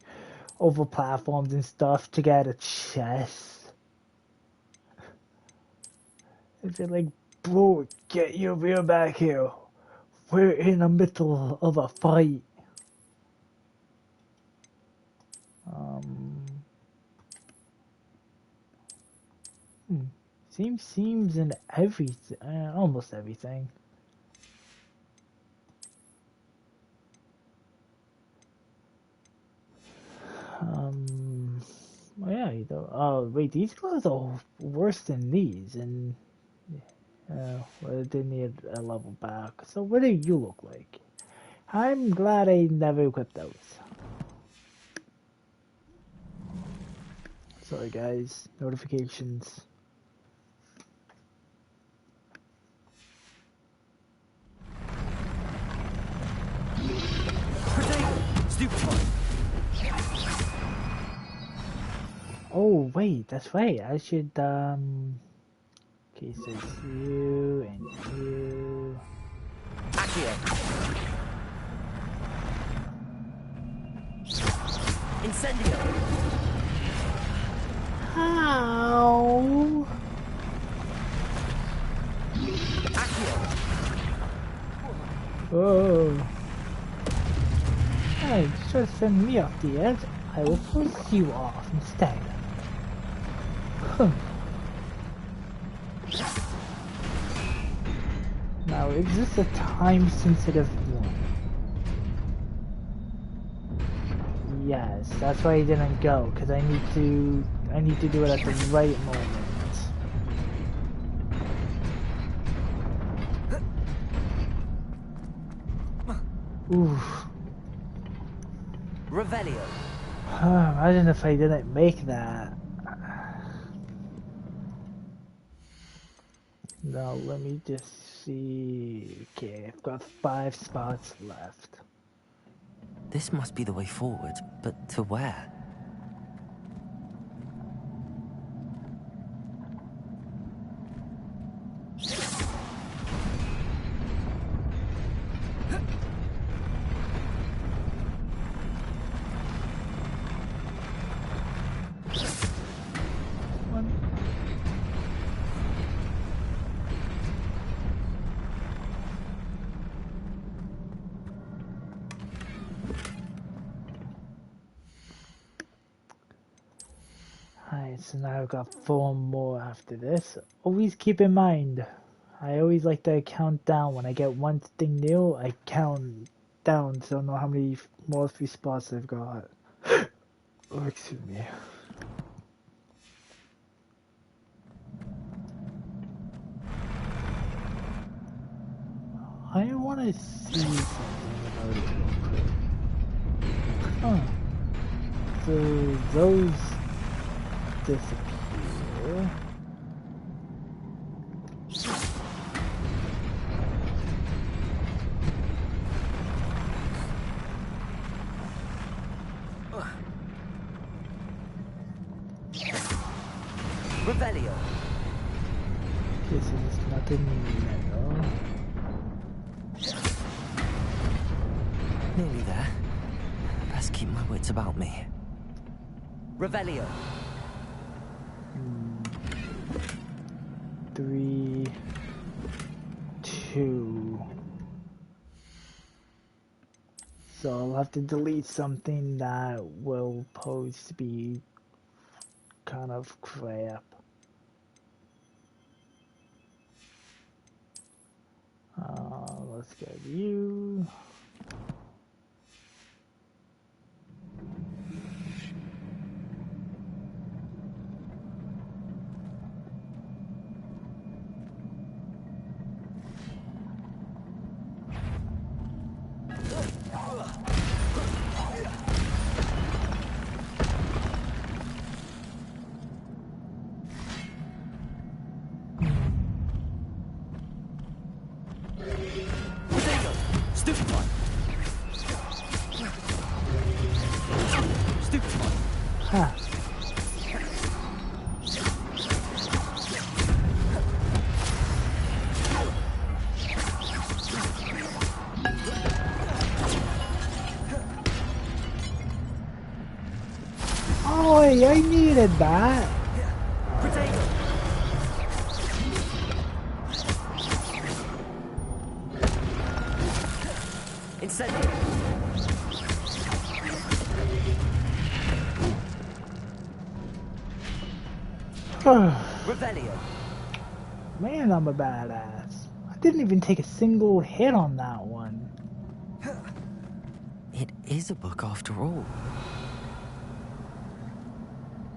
over platforms and stuff to get a chest? It's like, bro, get your rear back here. We're in the middle of a fight. Seems in everything, almost everything. Oh yeah, oh wait, these clothes are worse than these, and well, they need a level back. So what do you look like? I'm glad I never equipped those. Sorry guys, notifications. Oh wait, that's right. I should okay, so it's you and you. Accio. Incendio. How? Accio. Oh. Hey, just send me off the edge. I will force you off instead. Huh. Now, is this a time-sensitive one? Yes, that's why I didn't go, because I need to do it at the right moment. Oof. Revelio. Imagine if I didn't make that. Now let me just see. Okay, I've got 5 spots left. This must be the way forward, but to where? So now I've got 4 more after this. Always keep in mind, I always like to count down. When I get one thing new, I count down so I know how many more free spots I've got. Oh, excuse me. I want to see something about it real quick. Huh. So those disappear. Revelio. Okay, so there's nothing in the middle. Nearly there. Best keep my wits about me. Revelio. 3, 2. So I'll have to delete something that will pose to be kind of crap. Let's go to you. Stupid one. Stupid one. Huh. Oh, I needed that. Incendio. Revelio. Man, I'm a badass. I didn't even take a single hit on that one. It is a book after all.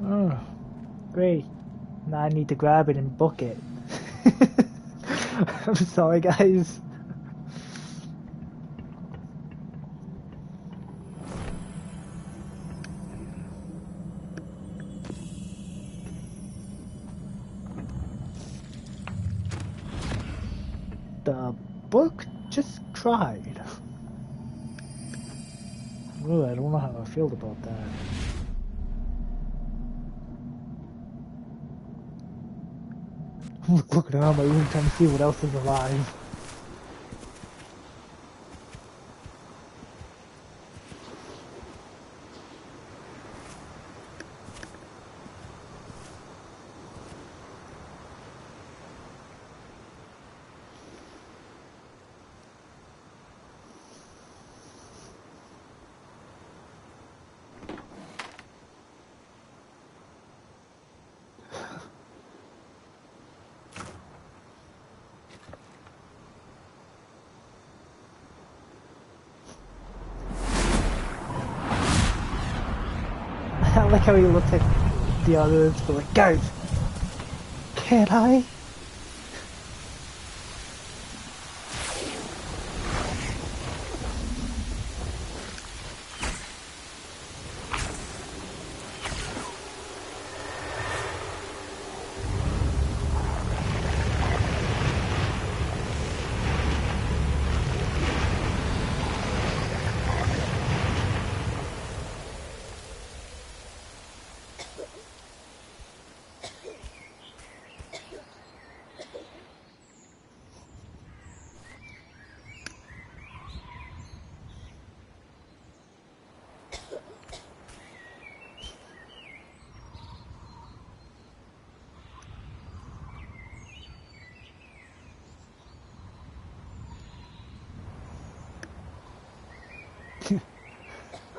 Oh, great. Now I need to grab it and book it. I'm sorry, guys. The book just cried. Ooh, I don't know how I feel about that. I'm looking around my room trying to see what else is alive. I like how he looked at the others, but like, guys, can't I?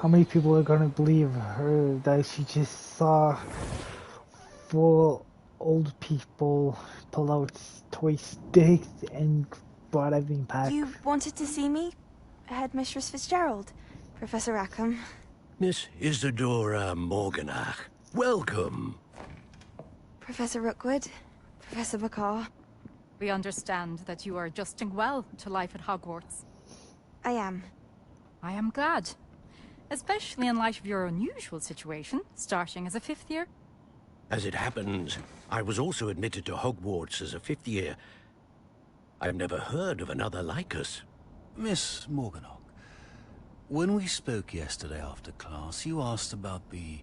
How many people are gonna believe her that she just saw 4 old people pull out toy sticks and brought everything back? You wanted to see me? Headmistress Fitzgerald, Professor Rackham. Miss Isadora Morganach, welcome. Professor Rookwood, Professor Bakar. We understand that you are adjusting well to life at Hogwarts. I am. I am glad. Especially in light of your unusual situation, starting as a 5th year. As it happens, I was also admitted to Hogwarts as a 5th year. I've never heard of another like us. Miss Morganach, when we spoke yesterday after class, you asked about the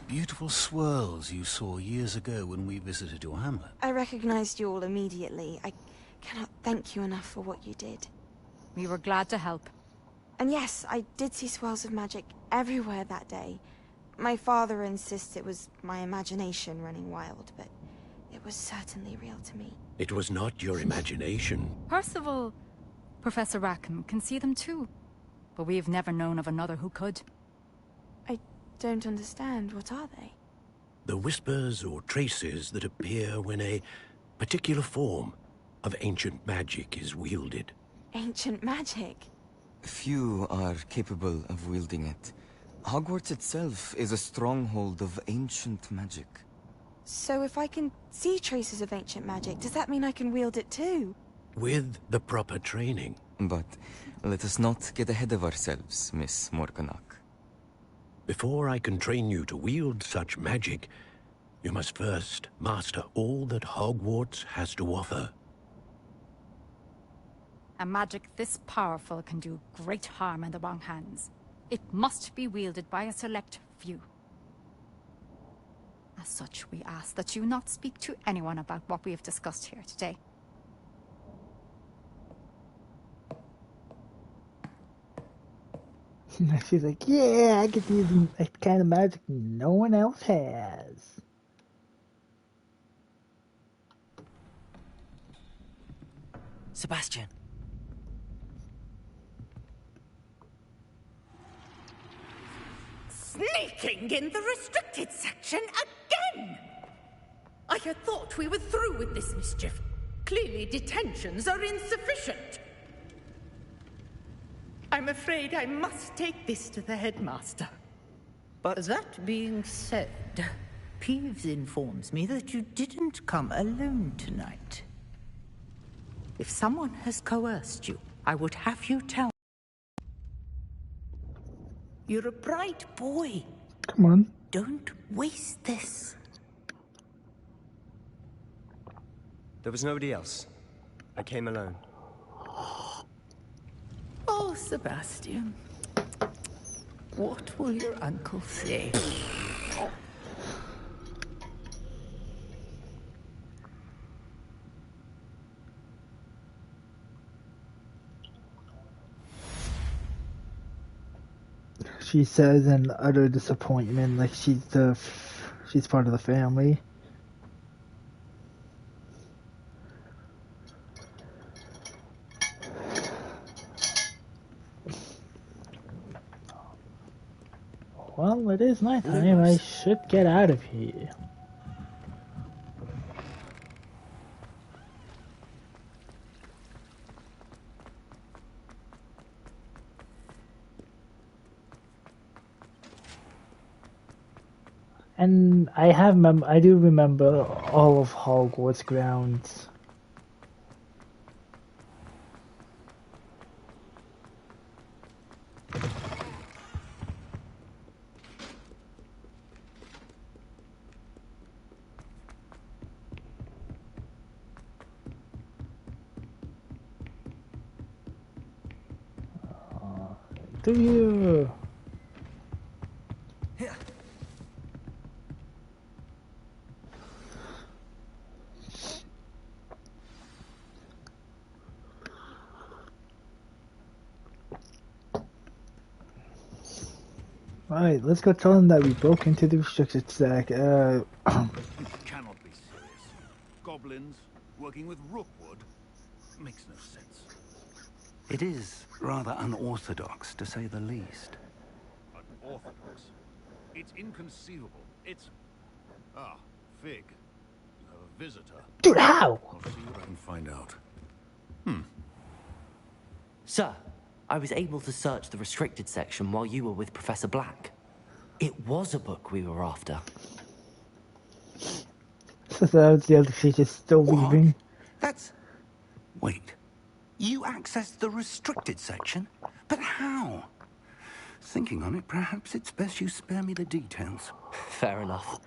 beautiful swirls you saw years ago when we visited your hamlet. I recognized you all immediately. I cannot thank you enough for what you did. We were glad to help. And yes, I did see swirls of magic everywhere that day. My father insists it was my imagination running wild, but it was certainly real to me. It was not your imagination. Percival, Professor Rackham can see them too. But we have never known of another who could. I don't understand. What are they? The whispers or traces that appear when a particular form of ancient magic is wielded. Ancient magic? Few are capable of wielding it. Hogwarts itself is a stronghold of ancient magic. So if I can see traces of ancient magic, does that mean I can wield it too? With the proper training. But let us not get ahead of ourselves, Miss Morganach. Before I can train you to wield such magic, you must first master all that Hogwarts has to offer. A magic this powerful can do great harm in the wrong hands. It must be wielded by a select few. As such, we ask that you not speak to anyone about what we have discussed here today. She's like, yeah, I get these kind of magic no one else has. Sebastian. Sneaking in the restricted section again! I had thought we were through with this mischief. Clearly detentions are insufficient. I'm afraid I must take this to the headmaster. But that being said, Peeves informs me that you didn't come alone tonight. If someone has coerced you, I would have you tell me. You're a bright boy. Come on. Don't waste this. There was nobody else. I came alone. Oh, Sebastian. What will your uncle say? She says in utter disappointment, like she's part of the family. Well, it is nighttime. I should get out of here. And I do remember all of Hogwarts grounds. Do you? Alright, let's go tell them that we broke into the restricted sack. You cannot be serious. Goblins working with Rookwood makes no sense. It is rather unorthodox, to say the least. Unorthodox? It's inconceivable. It's... Ah, Fig. You have a visitor. Dude, how? I'll see what I can find out. Sir, I was able to search the restricted section while you were with Professor Black. It was a book we were after. So that was the other teacher still leaving. That's Wait, you accessed the restricted section? But how? Thinking on it, perhaps it's best you spare me the details. Fair enough.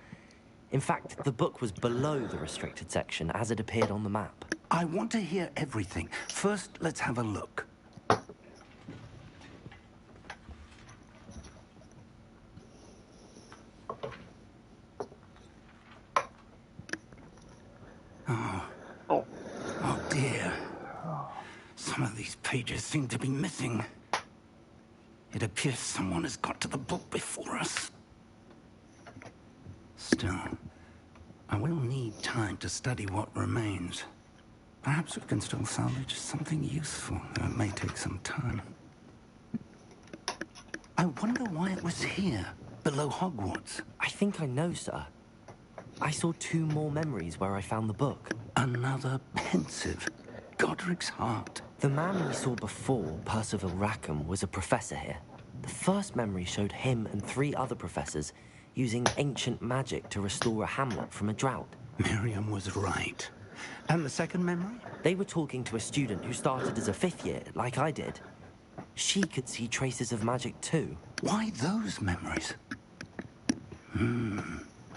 In fact, the book was below the restricted section as it appeared on the map. I want to hear everything. First, let's have a look. Oh dear. Some of these pages seem to be missing. It appears someone has got to the book before us. Still, I will need time to study what remains. Perhaps we can still salvage something useful, though it may take some time. I wonder why it was here, below Hogwarts. I think I know, sir. I saw 2 more memories where I found the book. Another pensive. Godric's heart. The man we saw before, Percival Rackham, was a professor here. The first memory showed him and 3 other professors using ancient magic to restore a hamlet from a drought. Miriam was right. And the second memory? They were talking to a student who started as a 5th year, like I did. She could see traces of magic too. Why those memories?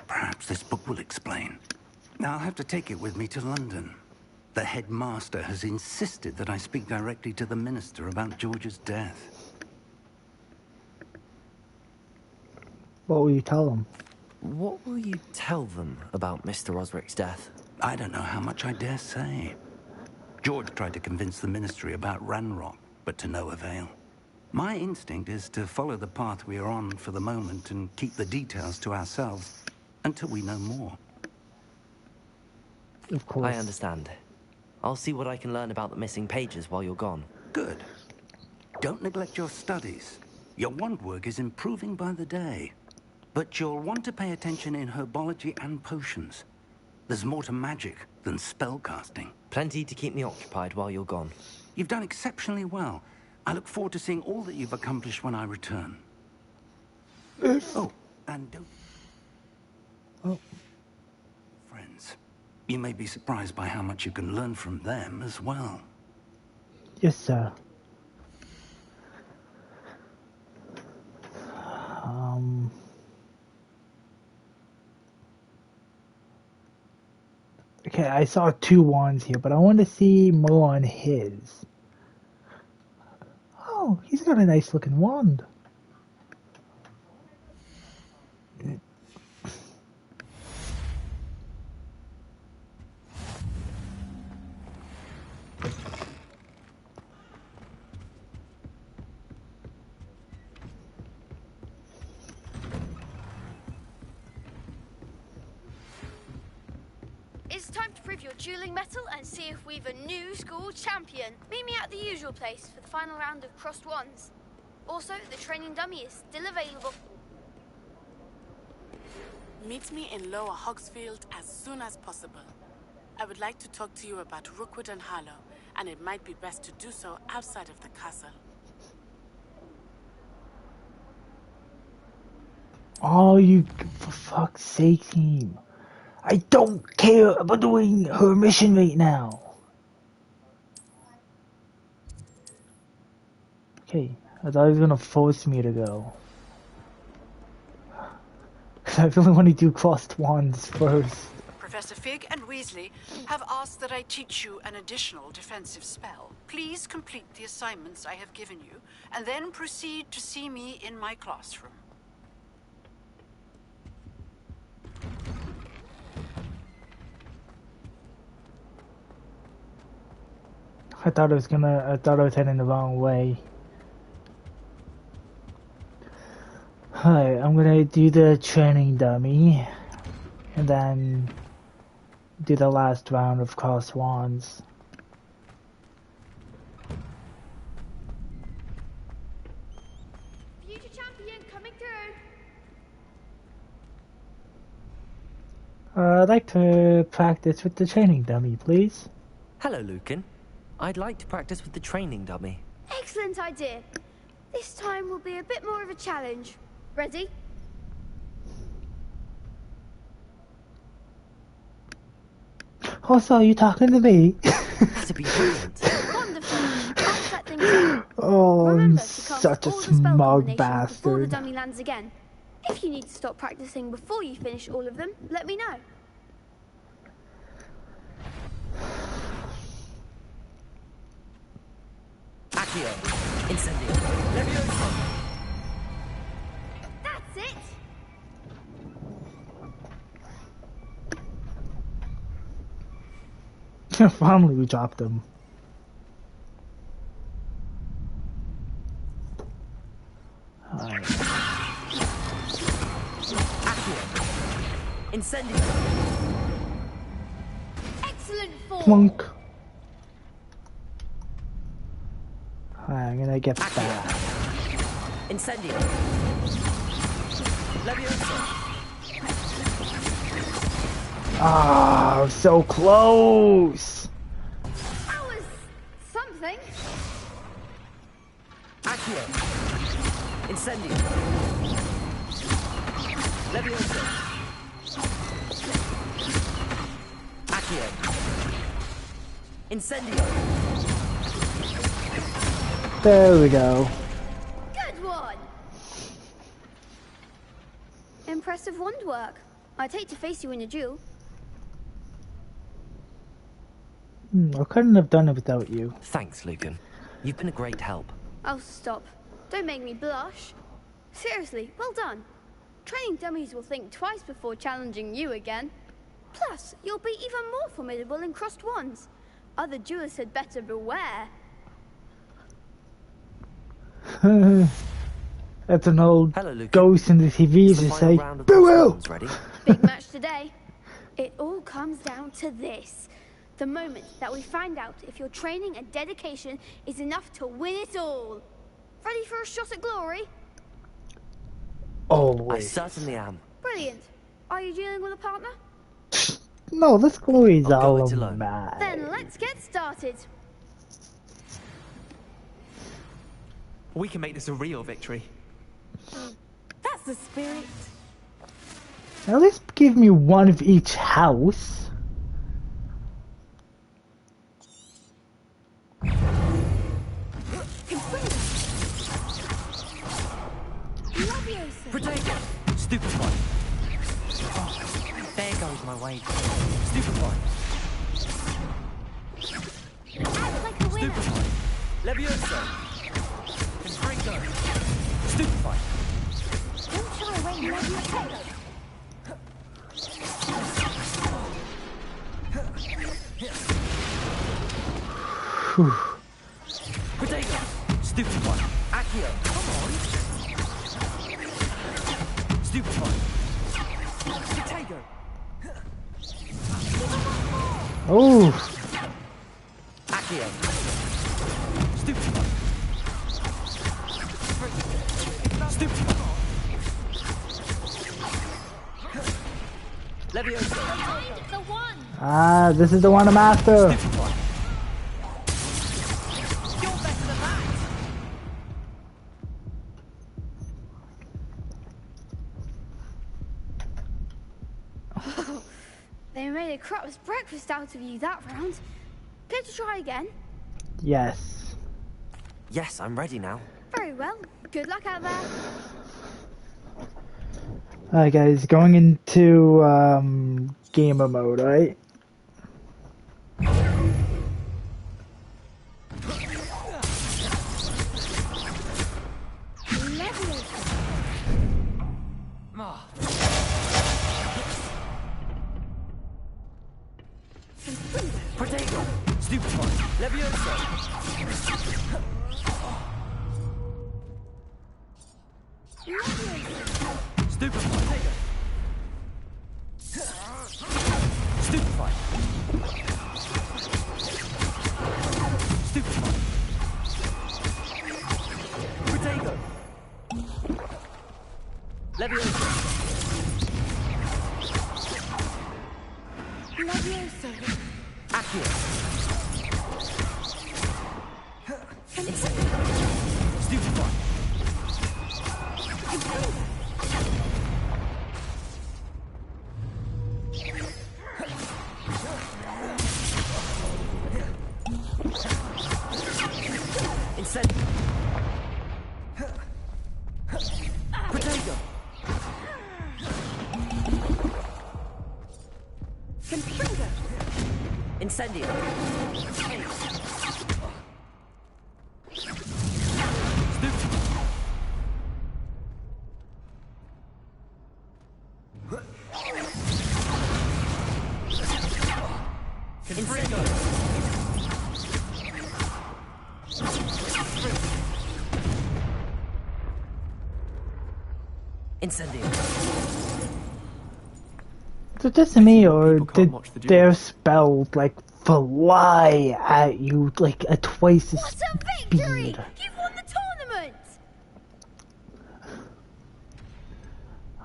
Perhaps this book will explain. Now I'll have to take it with me to London. The headmaster has insisted that I speak directly to the minister about George's death. What will you tell them? What will you tell them about Mr. Osric's death? I don't know how much I dare say. George tried to convince the ministry about Ranrock, but to no avail. My instinct is to follow the path we are on for the moment and keep the details to ourselves until we know more. Of course. I understand. I'll see what I can learn about the missing pages while you're gone. Good. Don't neglect your studies. Your wand work is improving by the day. But you'll want to pay attention in herbology and potions. There's more to magic than spellcasting. Plenty to keep me occupied while you're gone. You've done exceptionally well. I look forward to seeing all that you've accomplished when I return. Oh, and don't... Oh. Friends. You may be surprised by how much you can learn from them as well. Yes, sir. Okay, I saw 2 wands here, but I want to see more on his. Oh, he's got a nice looking wand. It's time to prove your dueling mettle and see if we've a new school champion. Meet me at the usual place for the final round of crossed wands. Also, the training dummy is still available. Meet me in Lower Hogsfield as soon as possible. I would like to talk to you about Rookwood and Harlow, and it might be best to do so outside of the castle. Oh, you, for fuck's sake, team. I don't care about doing her mission right now. Okay, I thought he was gonna force me to go. Cause I really want to do crossed wands first. Professor Fig and Weasley have asked that I teach you an additional defensive spell. Please complete the assignments I have given you, and then proceed to see me in my classroom. I thought I was heading the wrong way. Alright, I'm gonna do the training dummy, and then do the last round of cross wands. Future champion coming through. I'd like to practice with the training dummy, please. Hello, Lucan. I'd like to practice with the training dummy. Excellent idea. This time will be a bit more of a challenge. Ready? Also, are you talking to me? That'd be brilliant. Wonderful. I'll set things up. Oh, I'm Remember to cast such a all the spell smug combinations before the bastard. dummy lands again. If you need to stop practicing before you finish all of them, let me know. Accio. Incendio. Levioso. That's it! Finally, we dropped him. Alright. Incendio. Excellent form! Plunk. Alright, I'm gonna get that. Incendio. Levioso. Ah, so close. That was something. Accio. Incendio. Levioso. Accio. Incendio. There we go. Good one! Impressive wand work. I'd hate to face you in a duel. I couldn't have done it without you. Thanks, Lucan. You've been a great help. Oh, stop. Don't make me blush. Seriously, well done. Training dummies will think twice before challenging you again. Plus, you'll be even more formidable in crossed wands. Other duelists had better beware. That's an old Hello, Lucan. ghost in the TV to say, "Farewell." Ready? Big match today. It all comes down to this. The moment that we find out if your training and dedication is enough to win it all. Ready for a shot at glory? I Always. certainly am. Brilliant. Are you dealing with a partner? No, this glory's I'll go all it alone. mad. Then let's get started. We can make this a real victory. That's the spirit. At least give me one of each house. Protego. Stupefy. There goes my wage. Stupefy. Act like a winner. Stupefy. Levioso. Confringo. Stupefy. Don't shy away, Levioso. Whew. Protego. Stupefy. Accio. Come on. Stupefy. Protego. Oh, Accio. Stupefy. Stupefy. Levioso. The one. ah, this is the one I'm after. Stupefy. You're better than that. They made a crap's breakfast out of you that round. Care to try again? Yes. Yes, I'm ready now. Very well. Good luck out there. Alright guys, going into gamer mode, right? Protego. Stupefy. Levioso. Stupefy. Stupefy. Stupefy. Protego. Levioso. Levioso. Accio. Incendio. Stupefy. Incendio! Protego! Computer! Incendio! Incendio! Did this to me, or did their spells like fly at you like at twice the speed? You've won the tournament!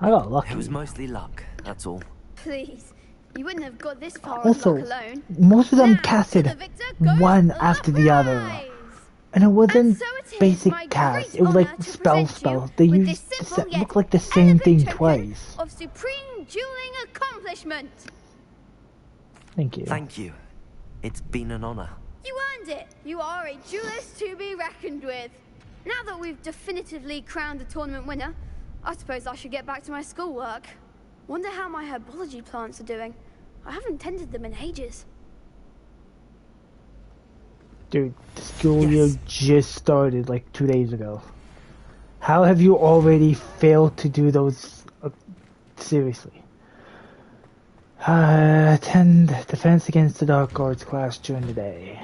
I got lucky. It was mostly luck, that's all. Please, you wouldn't have got this far Also, on luck alone. most of them casted one after the other, and it wasn't basic cast. It was like spell. They used looked like the same thing twice. Of supreme dueling accomplishment. Thank you. Thank you. It's been an honor. You earned it. You are a duelist to be reckoned with. Now that we've definitively crowned the tournament winner, I suppose I should get back to my schoolwork. Wonder how my herbology plants are doing. I haven't tended them in ages. Dude, the school year just started like 2 days ago. How have you already failed to do those? Seriously. Attend defense against the Dark Arts class during the day.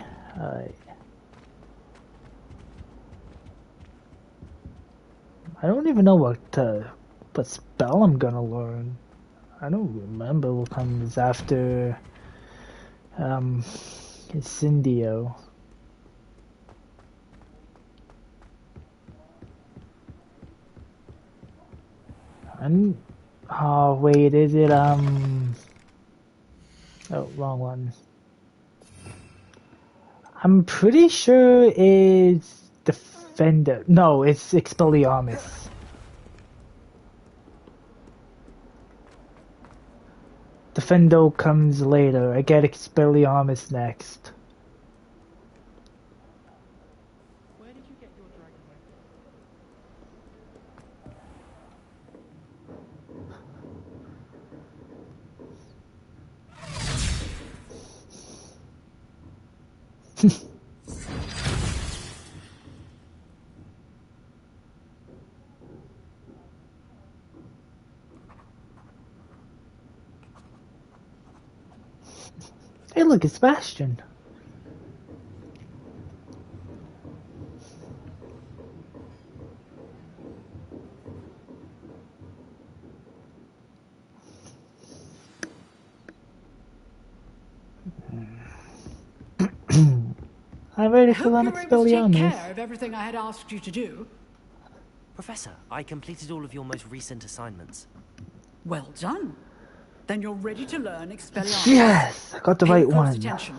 I don't even know what spell I'm gonna learn. I don't remember what comes after Incendio. Oh wait, is it oh, wrong one. I'm pretty sure it's Defender. No, it's Expelliarmus. Defendo comes later. I get Expelliarmus next. Where did you get your dragon Hey, look, it's Bastion. I'm ready for the next Take care Expelliarmus. of everything I had asked you to do. Professor, I completed all of your most recent assignments. Well done. Then you're ready to learn Expelliarmus. Yes, I got the Pay right close one. attention.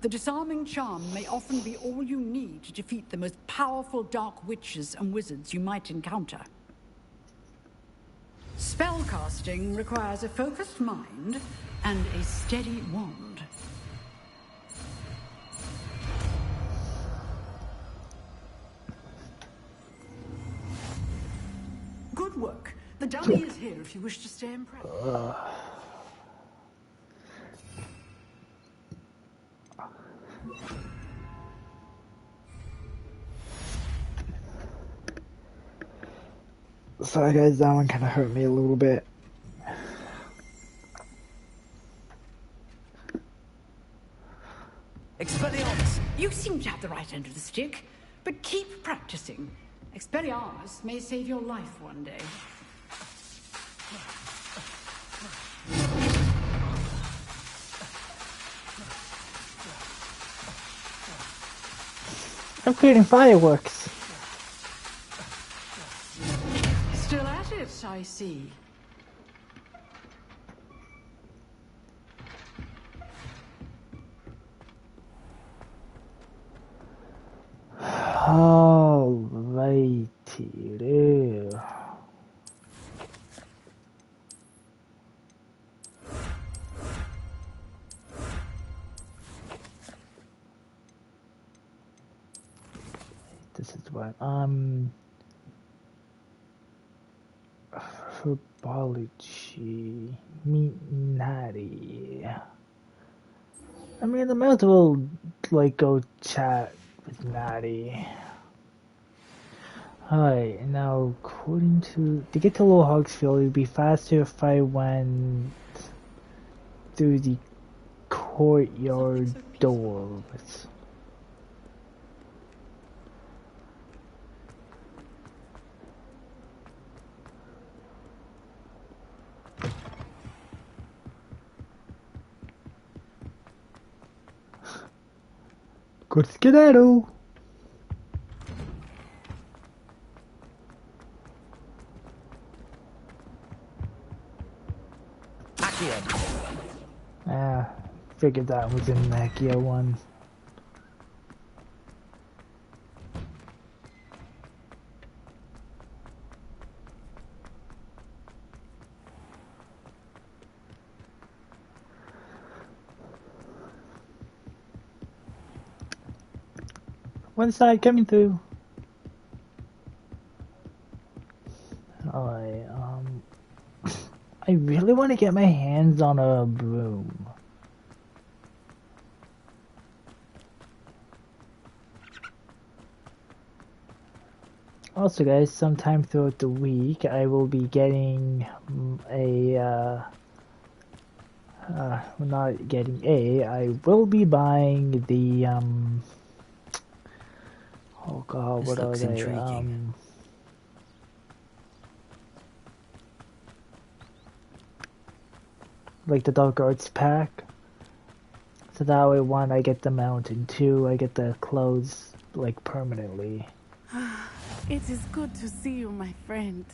The disarming charm may often be all you need to defeat the most powerful dark witches and wizards you might encounter. Spellcasting requires a focused mind and a steady wand. Good work. The dummy is here if you wish to stay impressed. Sorry guys, that one kind of hurt me a little bit. Expelliarmus! You seem to have the right end of the stick, but keep practicing. Expelliarmus may save your life one day. I'm creating fireworks. Still at it, I see. Alrighty. this is what herbology, meat natty. I mean, I might as well like go chat with Natty. Alright, now according to get to Lower Hogsfield, it'd be faster if I went through the courtyard door. Good skedaddle. Ah, figured that was in the Accio one. One side coming through. Alright, I really want to get my hands on a broom. Also guys, sometime throughout the week I will be getting I will be buying the oh god, what are they? Like the Dark Arts pack. So that way, one, I get the mount, and two, I get the clothes, like, permanently. It is good to see you, my friend.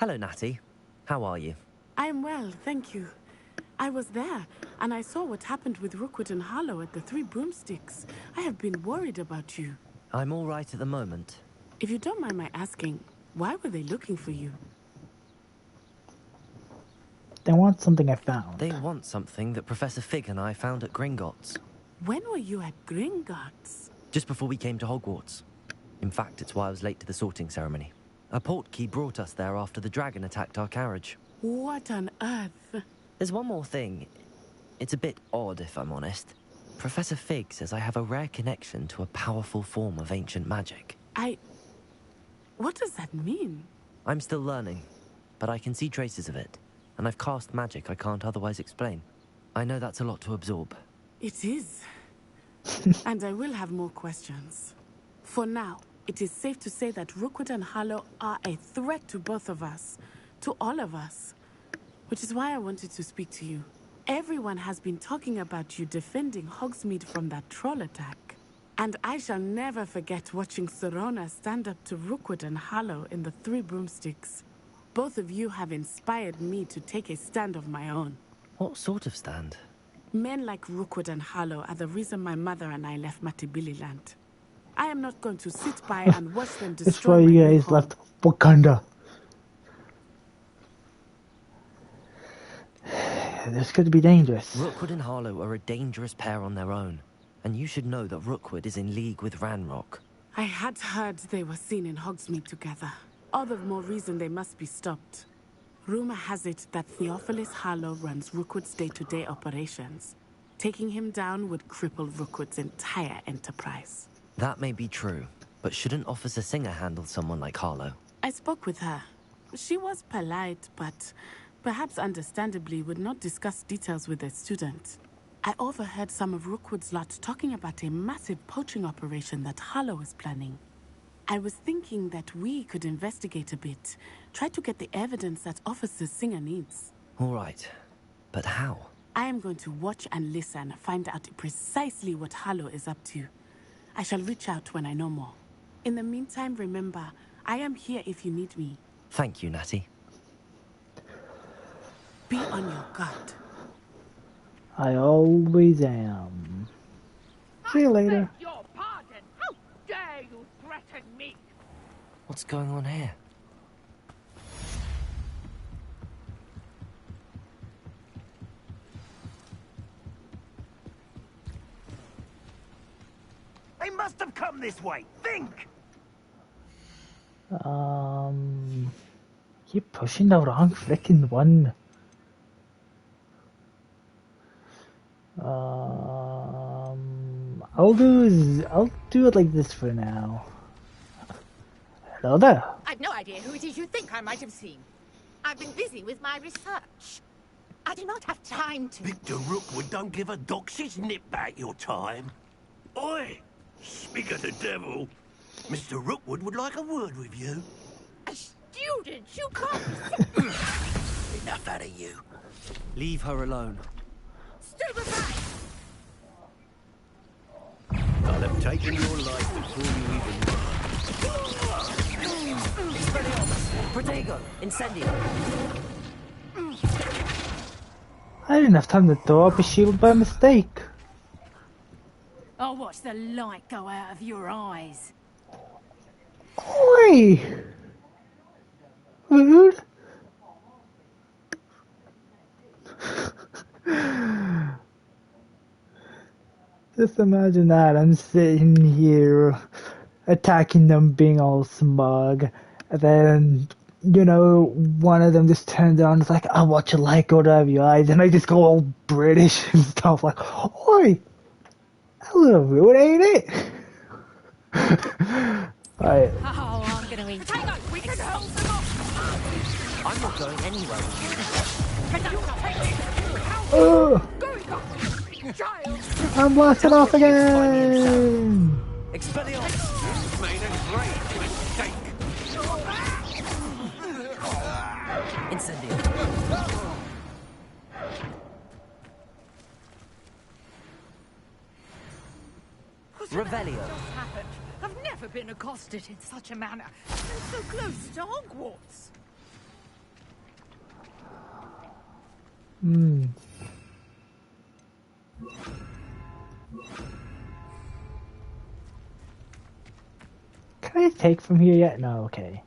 Hello, Natty. How are you? I'm well, thank you. I was there, and I saw what happened with Rookwood and Harlow at the Three Broomsticks. I have been worried about you. I'm all right at the moment. If you don't mind my asking, why were they looking for you? They want something I found. They want something that Professor Fig and I found at Gringotts. When were you at Gringotts? Just before we came to Hogwarts. In fact, it's why I was late to the sorting ceremony. A portkey brought us there after the dragon attacked our carriage. What on earth? There's one more thing. It's a bit odd, if I'm honest. Professor Fig says I have a rare connection to a powerful form of ancient magic. What does that mean? I'm still learning, but I can see traces of it. And I've cast magic I can't otherwise explain. I know that's a lot to absorb. It is. And I will have more questions. For now, it is safe to say that Rookwood and Harlow are a threat to both of us. To all of us. Which is why I wanted to speak to you. Everyone has been talking about you defending Hogsmeade from that troll attack. And I shall never forget watching Sirona stand up to Rookwood and Harlow in the Three Broomsticks. Both of you have inspired me to take a stand of my own. What sort of stand? Men like Rookwood and Harlow are the reason my mother and I left Matabeleland. I am not going to sit by and watch them destroy That's why you guys left Wakanda. This could be dangerous. Rookwood and Harlow are a dangerous pair on their own. And you should know that Rookwood is in league with Ranrock. I had heard they were seen in Hogsmeade together. All the more reason they must be stopped. Rumor has it that Theophilus Harlow runs Rookwood's day-to-day operations. Taking him down would cripple Rookwood's entire enterprise. That may be true, but shouldn't Officer Singer handle someone like Harlow? I spoke with her. She was polite, but perhaps understandably would not discuss details with a student. I overheard some of Rookwood's lot talking about a massive poaching operation that Harlow is planning. I was thinking that we could investigate a bit, try to get the evidence that Officer Singer needs. All right, but how? I am going to watch and listen, find out precisely what Harlow is up to. I shall reach out when I know more. In the meantime, remember, I am here if you need me. Thank you, Natty. Be on your guard. I always am. See you later. Your pardon. How dare you threaten me? What's going on here? I must have come this way. Think! Keep pushing the wrong freaking one. I'll do it like this for now. Hello there. I've no idea who it is you think I might have seen. I've been busy with my research. I do not have time to... Victor Rookwood don't give a doxy's nip back your time. Oi! Speak of the devil. Mr. Rookwood would like a word with you. A student? You can't... Enough out of you. Leave her alone. Stand aside! I'll have taken your life before you even... Protego! Incendio! I didn't have time to throw up a shield by mistake. I'll watch the light go out of your eyes. Oi! Rude. Just imagine that. I'm sitting here attacking them being all smug. And then, you know, one of them just turns around and is like, I'll watch a light go out of your eyes. And I just go all British and stuff like, oi! A little rude, ain't it? Right. Oh, I'm gonna eat. Protego, we can hold them off! I'm not going anywhere. Oh, Child! I'm blasting off again! Expelliarmus! Made a great mistake. Incendio! Revelio! Happened. I've never been accosted in such a manner. And so close to Hogwarts. Can I take from here yet? No, okay.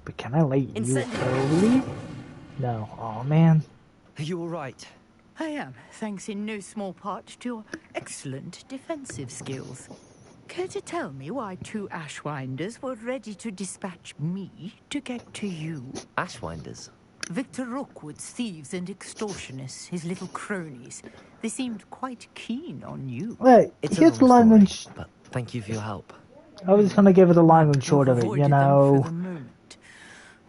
But can I light you early? No. Oh man. Are you alright? I am, thanks in no small part to your excellent defensive skills. Care to tell me why two Ashwinders were ready to dispatch me to get to you? Ashwinders? Victor Rookwood's thieves and extortionists, his little cronies. They seemed quite keen on you. Wait, here's the long and but thank you for your help. I was just gonna give it the long and short of it, you know.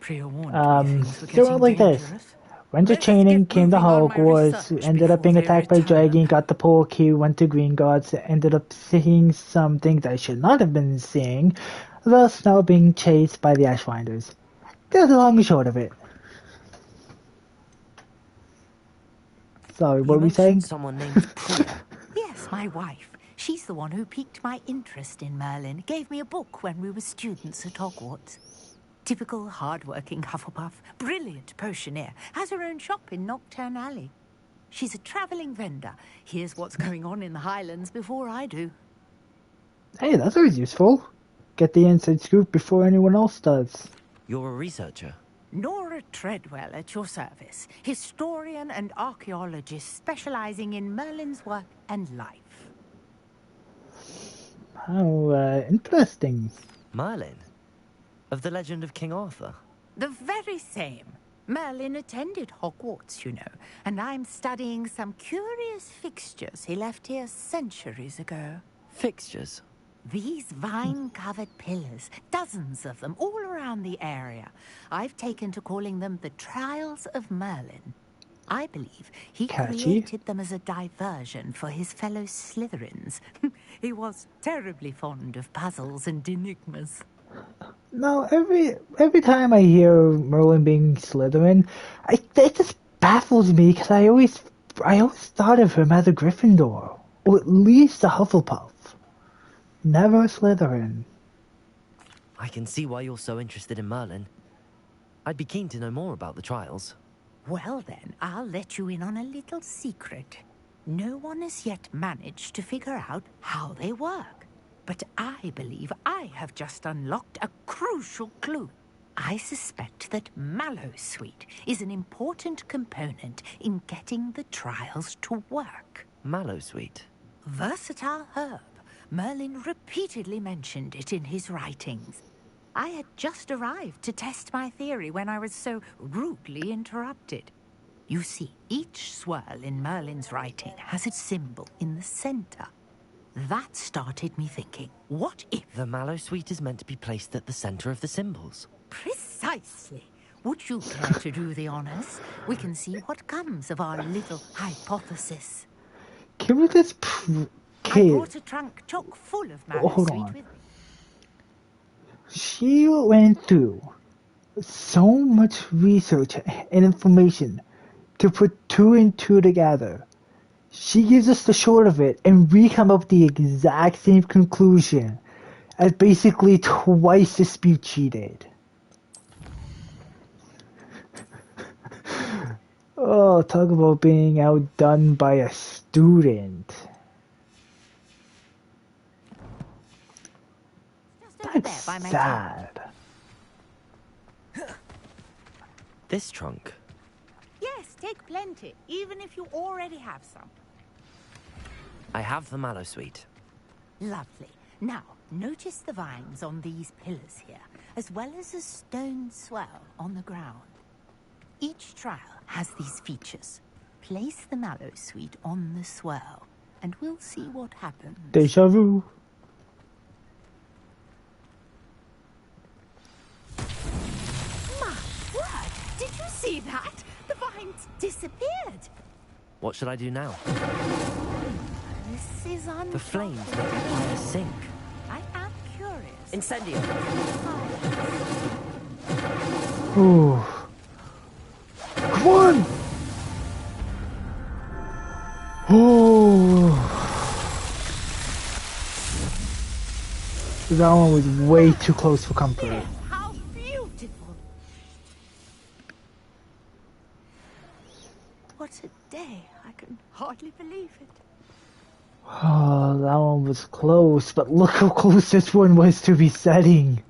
They were like this. Went to training, came to Hogwarts, ended up being attacked by a dragon, got the pool key, went to Gringotts, ended up seeing some things I should not have been seeing, thus now being chased by the Ashwinders. That's the long and short of it. Sorry, what were we saying? Someone named Priya. Yes, my wife. She's the one who piqued my interest in Merlin. Gave me a book when we were students at Hogwarts. Typical hard-working Hufflepuff, brilliant potioneer, has her own shop in Knockturn Alley. She's a travelling vendor. Hears what's going on in the Highlands before I do. Hey, that's always useful. Get the inside scoop before anyone else does. You're a researcher? Nora Treadwell at your service. Historian and archaeologist specialising in Merlin's work and life. How, interesting. Merlin? Of the legend of King Arthur? The very same. Merlin attended Hogwarts, you know, and I'm studying some curious fixtures he left here centuries ago. Fixtures? These vine-covered pillars, dozens of them, all around the area. I've taken to calling them the Trials of Merlin. I believe he created them as a diversion for his fellow Slytherins. He was terribly fond of puzzles and enigmas. No, every time I hear Merlin being Slytherin, it just baffles me because I always thought of him as a Gryffindor, or at least a Hufflepuff. Never a Slytherin. I can see why you're so interested in Merlin. I'd be keen to know more about the trials. Well then, I'll let you in on a little secret. No one has yet managed to figure out how they work. But I believe I have just unlocked a crucial clue. I suspect that Mallowsweet is an important component in getting the trials to work. Mallowsweet? Versatile herb. Merlin repeatedly mentioned it in his writings. I had just arrived to test my theory when I was so rudely interrupted. You see, each swirl in Merlin's writing has its symbol in the center. That started me thinking, what if... The Mallowsweet is meant to be placed at the center of the symbols. Precisely. Would you care to do the honors? We can see what comes of our little hypothesis. Can we just I brought a trunk chock full of hold Mallowsweet on. with me. She went through so much research and information to put 2 and 2 together. She gives us the short of it, and we come up with the exact same conclusion as basically twice the speed she did. Oh, talk about being outdone by a student. That's sad. This trunk. Yes, take plenty, even if you already have some. I have the Mallowsweet. Lovely. Now, notice the vines on these pillars here, as well as a stone swell on the ground. Each trial has these features. Place the Mallowsweet on the swell, and we'll see what happens. Deja vu. My word! Did you see that? The vines disappeared. What should I do now? This is unfortunate. The flames make the fire sink. I am curious. Incendio. Ooh. Come on! Oh. That one was way too close for comfort. How beautiful! What a day! I can hardly believe it. Oh, that one was close, but look how close this one was to resetting.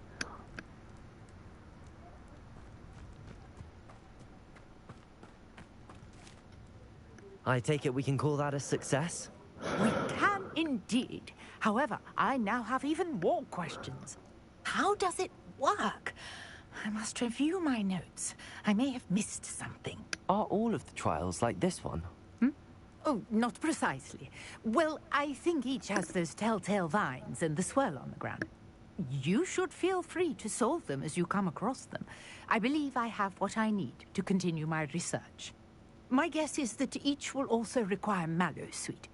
I take it we can call that a success? We can indeed. However, I now have even more questions. How does it work? I must review my notes. I may have missed something. Are all of the trials like this one? Oh, not precisely. Well, I think each has those telltale vines and the swirl on the ground. You should feel free to solve them as you come across them. I believe I have what I need to continue my research. My guess is that each will also require Mallowsweet,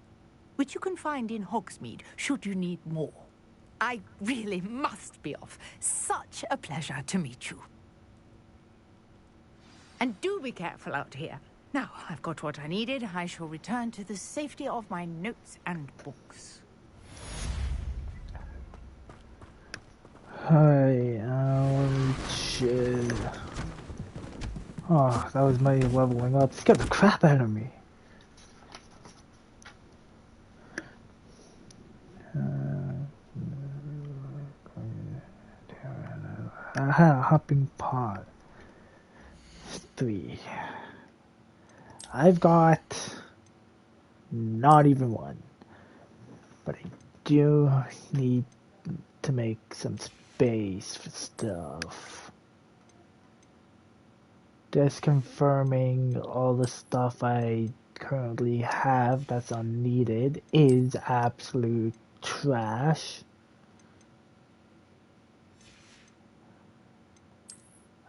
which you can find in Hogsmeade should you need more. I really must be off. Such a pleasure to meet you. And do be careful out here. Now, I've got what I needed. I shall return to the safety of my notes and books. Hi, shit. Oh, that was my leveling up. Scared the crap out of me. Hopping pod. 3. I've got not even 1, but I do need to make some space for stuff. Just confirming all the stuff I currently have that's unneeded is absolute trash.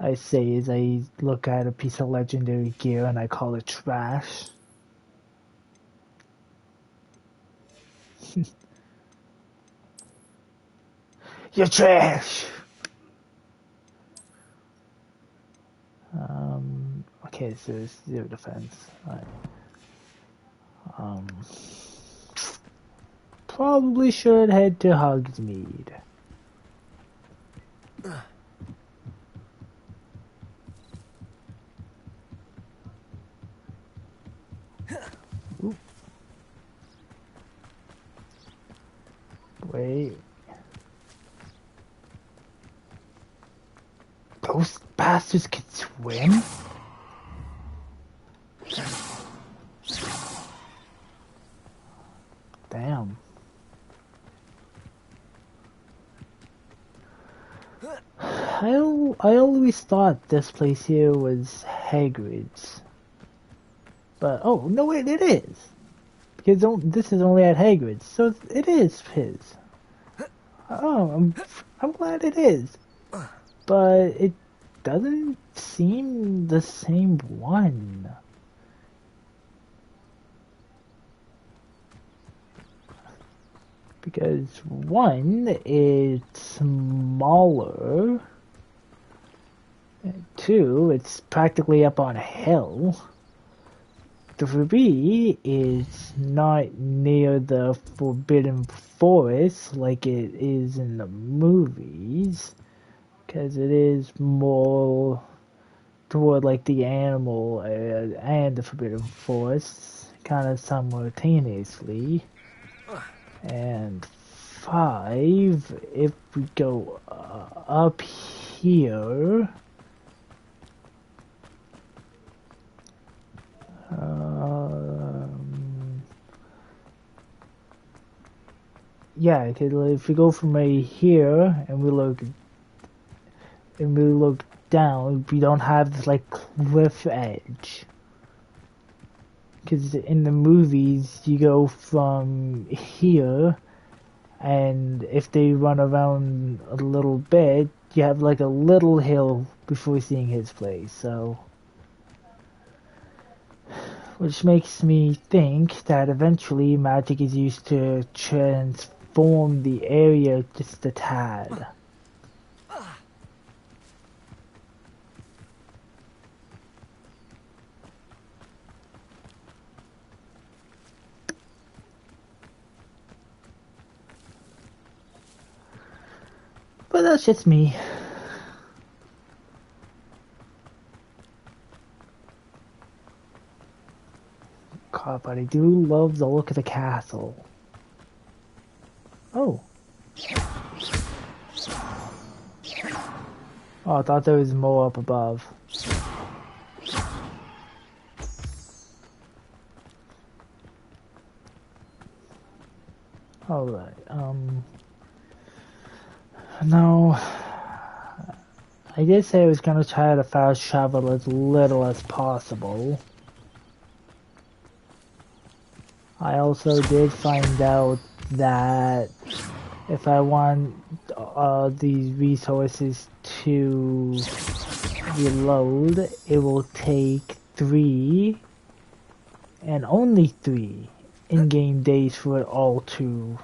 I say as I look at a piece of legendary gear and I call it trash. You're trash! Okay, so it's 0 defense. Right. Probably should head to Hogsmeade. Wait. Those bastards can swim? Damn. I always thought this place here was Hagrid's. But, oh, no wait, it is. Because this is only at Hagrid's, so it is his. Oh, I'm glad it is. But it doesn't seem the same one. Because one, it's smaller. And two, it's practically up on a hill. 3 is not near the Forbidden Forest like it is in the movies. Because it is more toward like the animal and the Forbidden Forest kind of simultaneously. And 5, if we go up here, yeah, if we go from right here and we look down, we don't have this like cliff edge. Because in the movies, you go from here, and if they run around a little bit, you have like a little hill before seeing his place, so... Which makes me think that eventually magic is used to transform the area just a tad. But that's just me. God, but I do love the look of the castle. Oh. Oh, I thought there was more up above. Alright, no, I did say I was gonna try to fast travel as little as possible. I also did find out that if I want these resources to reload, it will take 3 and only 3 in-game days for it all to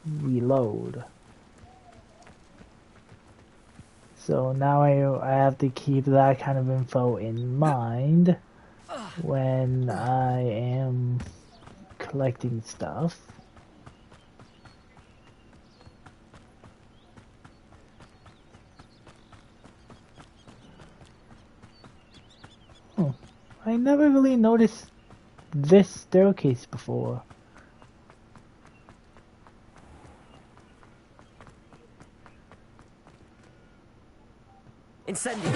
reload. So now I have to keep that kind of info in mind when I am collecting stuff. Oh, I never really noticed this staircase before. Incendio!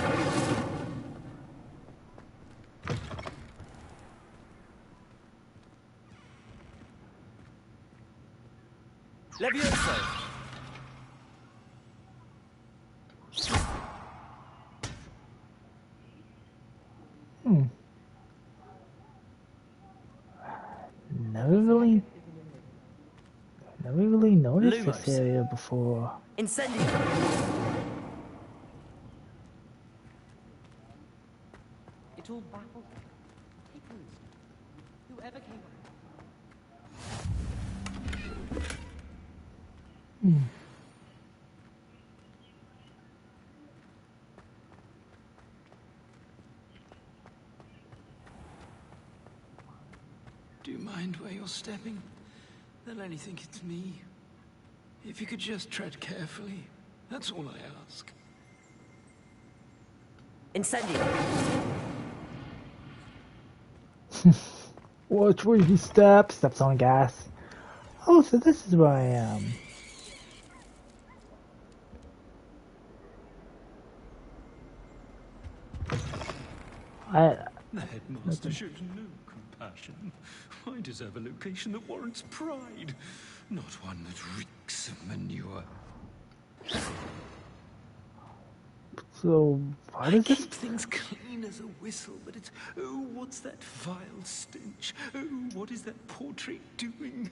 Levioso! Never really noticed Lumos. This area before. Incendio! It all baffled me. Whoever came up. Do you mind where you're stepping? They'll only think it's me. If you could just tread carefully, that's all I ask. Incendio! Watch where he steps on gas. Oh, so this is where I am. The headmaster showed no compassion. I deserve a location that warrants pride, not one that reeks of manure. So, why does keep things clean as a whistle, but it's, oh, what's that vile stench? Oh, what is that portrait doing?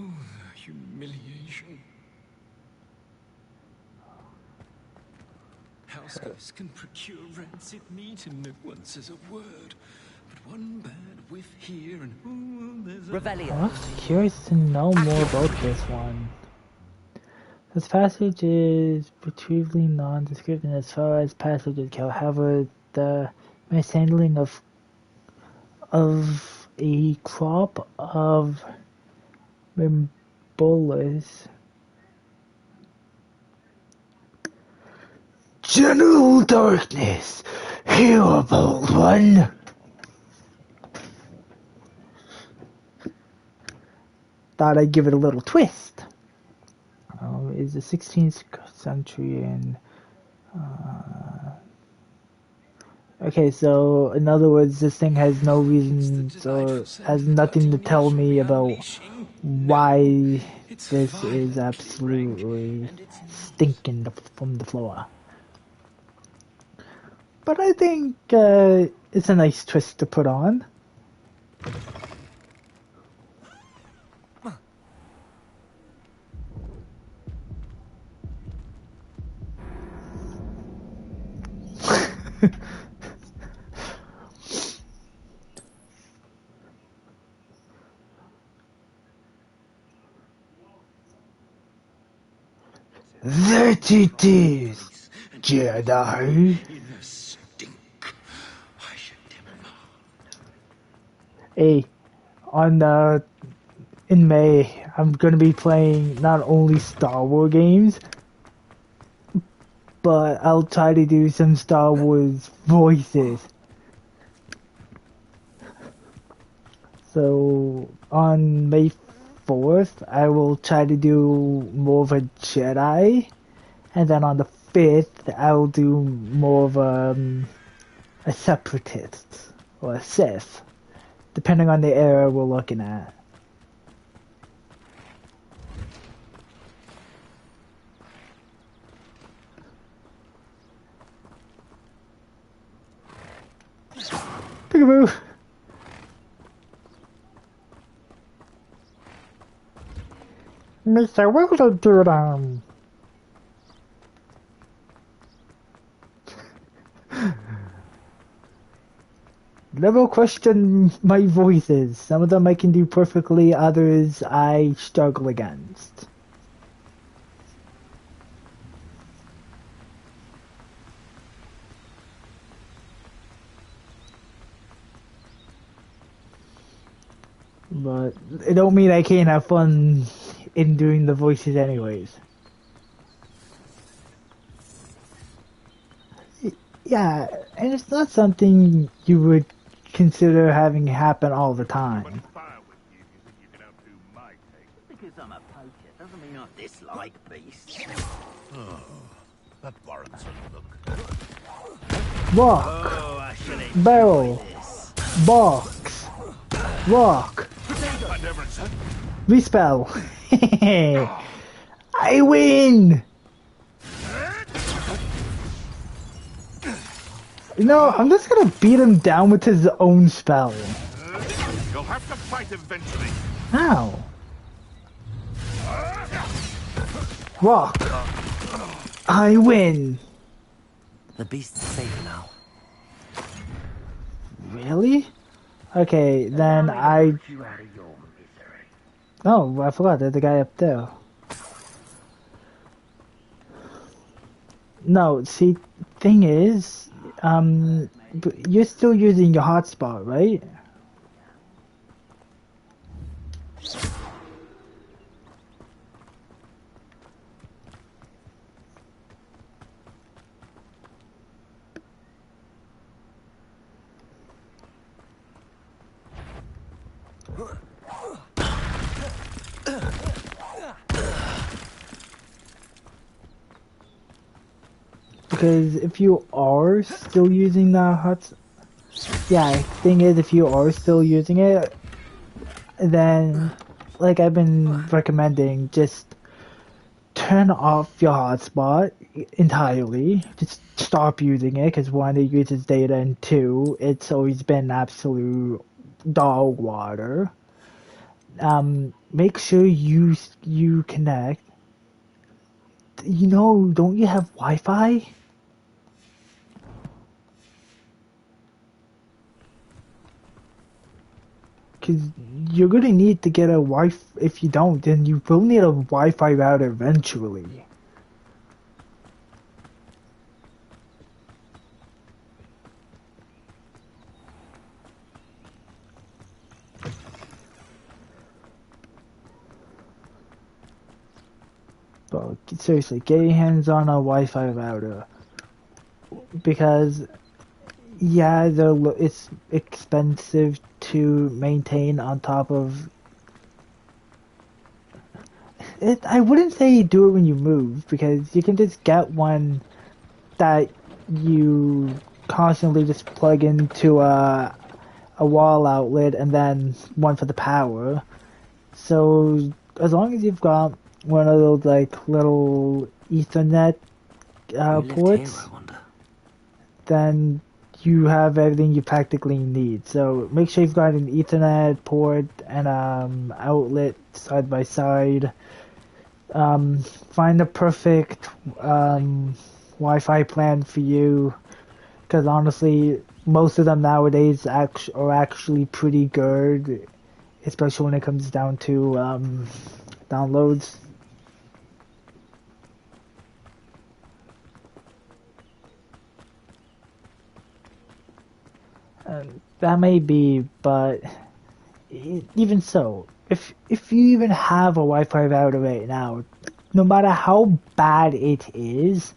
Oh, the humiliation. House ghosts can procure rancid meat and no one says a word. But one bad whiff here and oh, there's a... I'm actually curious to know more about this one. This passage is retrievably nondescript in as far as passages go. However, the mishandling of a crop of Mimbolas. General darkness, here, bold one. Thought I'd give it a little twist. Is the 16th century and okay, so in other words, this thing has no reason or has nothing to tell me about why this is absolutely stinking from the floor. But I think it's a nice twist to put on. That it is, Jedi. Hey, in May, I'm gonna be playing not only Star Wars games, but I'll try to do some Star Wars voices. So on May 4th, I will try to do more of a Jedi, and then on the 5th, I will do more of a Separatist or a Sith, depending on the era we're looking at. Peekaboo! Mr. Wilder-Durham! Never question my voices. Some of them I can do perfectly, others I struggle against. But it don't mean I can't have fun in doing the voices anyways. Yeah, and it's not something you would consider having happen all the time. Because I'm a poacher doesn't mean I dislike beasts. Oh, that warrants a look. Walk, barrel, box, walk, respell. I win! You know, I'm just gonna beat him down with his own spell. You'll have to fight eventually. How? Walk. I win. The beast's safe now. Really? Okay, then I... Oh, I forgot, there's the guy up there. No, see, thing is, you're still using your hotspot, right? Because if you are still using the hotspot... Yeah, thing is, if you are still using it, then, like I've been recommending, just turn off your hotspot entirely. Just stop using it, because one, it uses data, and two, it's always been absolute dog water. Make sure you connect. You know, don't you have Wi-Fi? Because you're gonna need to get a Wi-Fi. If you don't, then you will need a Wi-Fi router eventually. But seriously, get your hands on a Wi-Fi router. Because, yeah, it's expensive to maintain on top of it. I wouldn't say do it when you move, because you can just get one that you constantly just plug into a wall outlet and then one for the power. So as long as you've got one of those like little Ethernet ports, then you have everything you practically need. So make sure you've got an Ethernet port and outlet side by side. Find the perfect Wi-Fi plan for you, because honestly, most of them nowadays are actually pretty good, especially when it comes down to downloads. That may be, but even so, if you even have a Wi-Fi router right now, no matter how bad it is,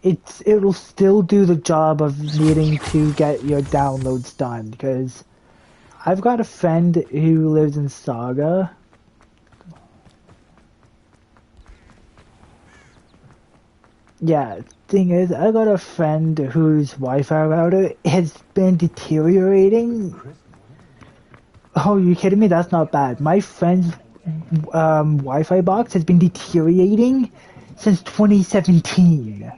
it'll still do the job of needing to get your downloads done. Because I've got a friend who lives in Saga. Yeah, thing is, I got a friend whose Wi-Fi router has been deteriorating. Oh, you kidding me? That's not bad. My friend's Wi-Fi box has been deteriorating since 2017.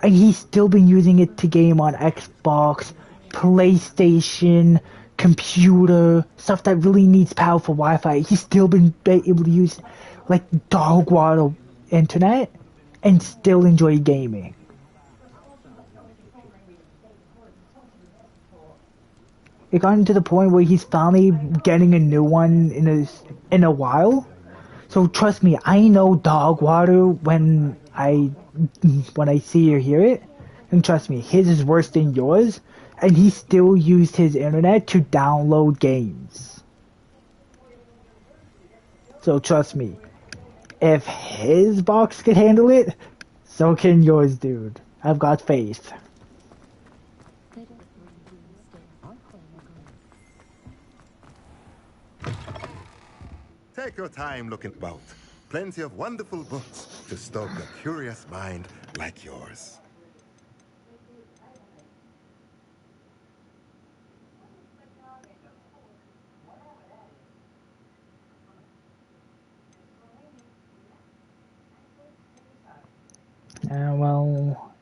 And he's still been using it to game on Xbox, PlayStation, computer, stuff that really needs powerful Wi-Fi. He's still been able to use like dog water internet and still enjoy gaming. It got to the point where he's finally getting a new one in a while. So trust me, I know dog water when I see or hear it. And trust me, his is worse than yours. And he still used his internet to download games. So trust me, if his box could handle it, so can yours, dude. I've got faith. Take your time looking about. Plenty of wonderful books to stoke a curious mind like yours. Well,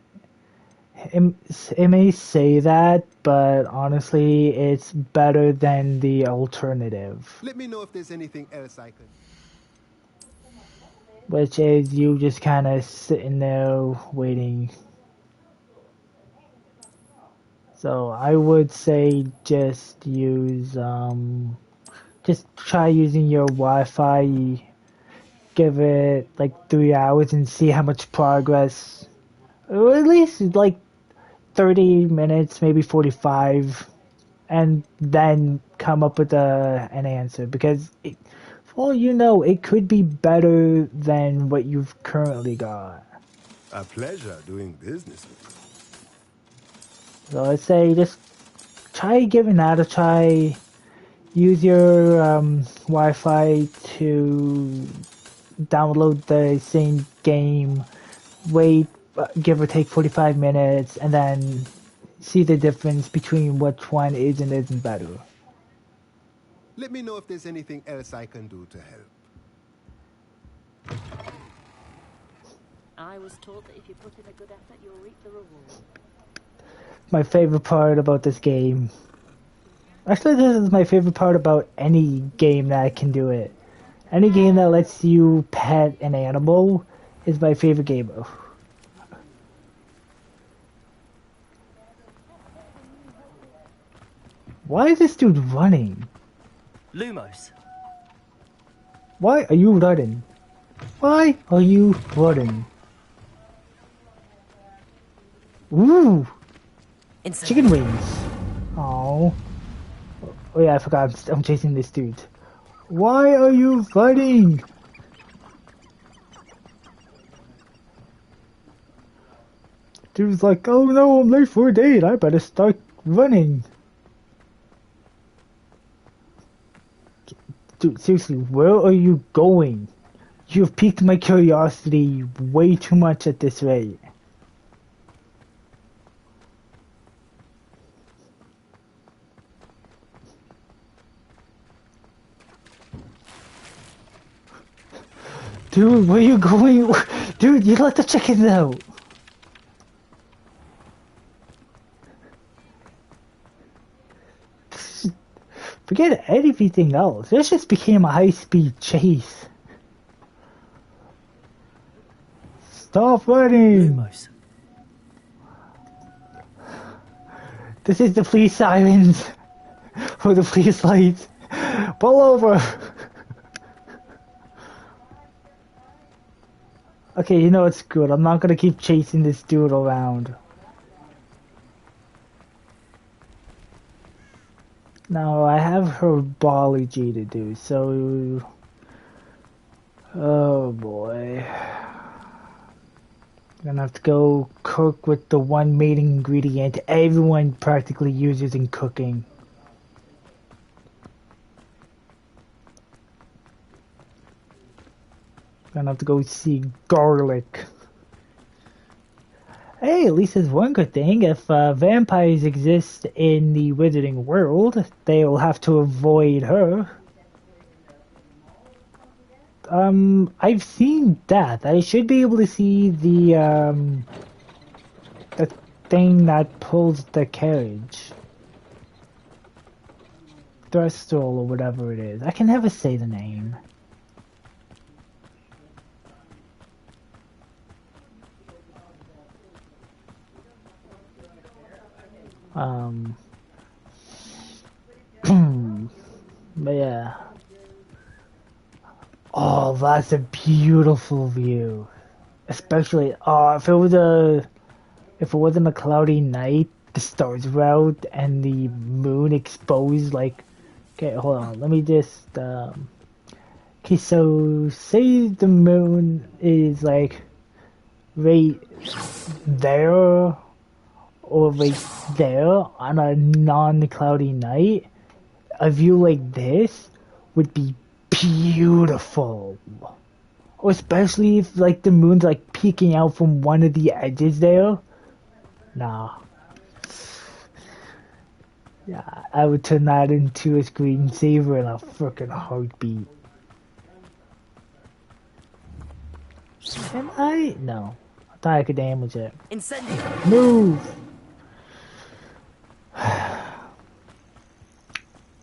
it may say that, but honestly, it's better than the alternative. Let me know if there's anything else I could. Which is you just kind of sitting there waiting. So I would say just try using your Wi-Fi. Give it like 3 hours and see how much progress, or at least like 30 minutes, maybe 45, and then come up with an answer, because for all you know, it could be better than what you've currently got. A pleasure doing business with you. So I'd say just try giving that a try. Use your Wi-Fi to download the same game, wait, give or take 45 minutes, and then see the difference between which one is and isn't better. Let me know if there's anything else I can do to help. I was told that if you put in a good effort, you'll reap the reward. My favorite part about this game. Actually, this is my favorite part about any game that can do it. Any game that lets you pet an animal is my favorite game. Why is this dude running? Lumos. Why are you running? Why are you running? Ooh! Chicken wings. Oh. Oh yeah, I forgot. I'm chasing this dude. Why are you running? Dude's like, oh no, I'm late for a date. I better start running. Dude, seriously, where are you going? You've piqued my curiosity way too much at this rate. Dude, where are you going? Dude, you let the chickens out. Forget anything else. This just became a high-speed chase. Stop running! Lumos. This is the police sirens. Or the police lights. Pull over! Okay, you know it's good. I'm not gonna keep chasing this dude around. Now, I have herbology to do, so... Oh boy. I'm gonna have to go cook with the one main ingredient everyone practically uses in cooking. Gonna have to go see garlic. Hey, at least there's one good thing. If vampires exist in the wizarding world, they will have to avoid her. I've seen that. I should be able to see the thing that pulls the carriage. Threstal or whatever it is. I can never say the name. But yeah. Oh, that's a beautiful view. Especially, if it wasn't a cloudy night, the stars were out and the moon exposed, like, okay, hold on, let me just, okay, so, say the moon is, like, right there, or right there on a non-cloudy night, a view like this would be beautiful. Or especially if like the moon's like peeking out from one of the edges there. Nah. Yeah, I would turn that into a screensaver in a freaking heartbeat. Can I? No. I thought I could damage it. Incendio. Move!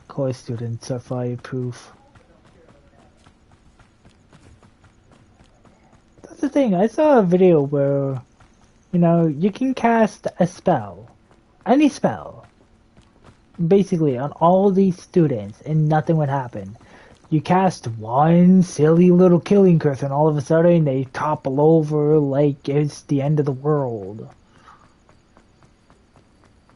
Core students are fireproof. That's the thing, I saw a video where, you know, you can cast a spell, any spell, basically on all these students and nothing would happen. You cast one silly little killing curse and all of a sudden they topple over like it's the end of the world.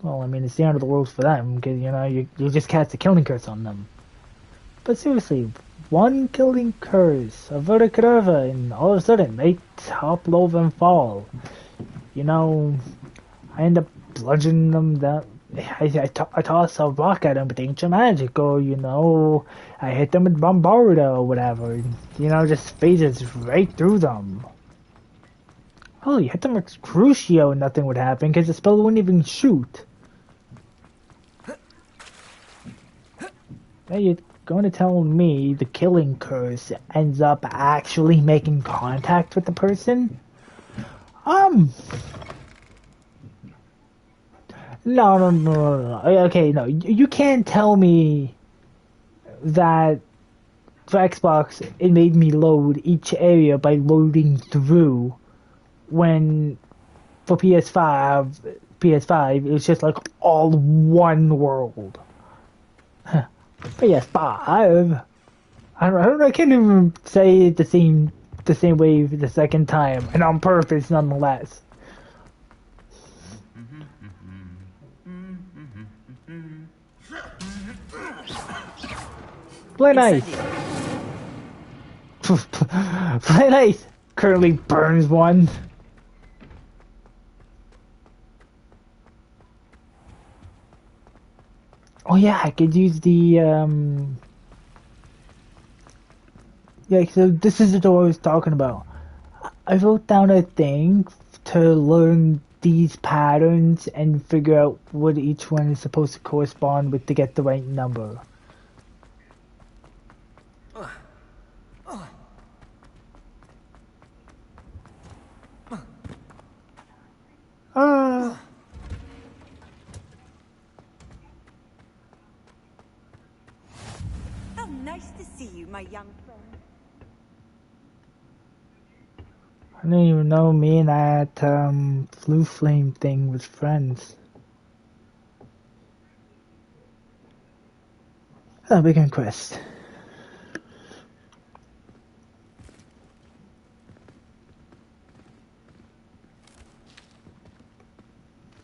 Well, I mean, it's the end of the world for them, because, you know, you just cast a killing curse on them. But seriously, one killing curse, a Verticurva, and all of a sudden, they topple over and fall. You know, I end up bludgeoning them down. I toss a rock at them with ancient magic, or, you know, I hit them with Bombarda or whatever. You know, just phases right through them. Oh, you hit them with Crucio and nothing would happen, because the spell wouldn't even shoot. Now you're going to tell me the killing curse ends up actually making contact with the person? No. Okay, no. You can't tell me that for Xbox it made me load each area by loading through, when for PS5 it was just like all one world. PS5, I can't even say it the same way the second time, and on purpose nonetheless. Play nice. Play nice. Currently burns one. Oh yeah, I could use the yeah, so this is the door I was talking about. I wrote down a thing to learn these patterns and figure out what each one is supposed to correspond with to get the right number. How nice to see you, my young friend. I didn't even know me and that Blue Flame thing was friends. Oh, begin quest.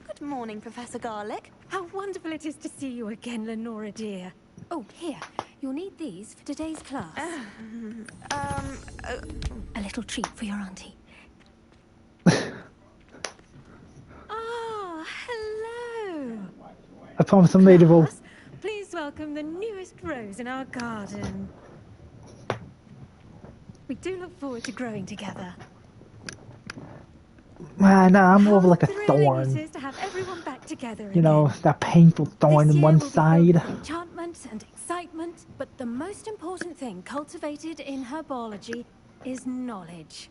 Good morning, Professor Garlick. How wonderful it is to see you again, Lenora dear. Oh, here. You'll need these for today's class. A little treat for your auntie. Oh, hello. I promise I'm readable. Please welcome the newest rose in our garden. We do look forward to growing together. Man, I'm more of like a Thrilling it thorn. is to have everyone back together You know, that painful thorn in one side. Enchantment and excitement, but the most important thing cultivated in herbology is knowledge.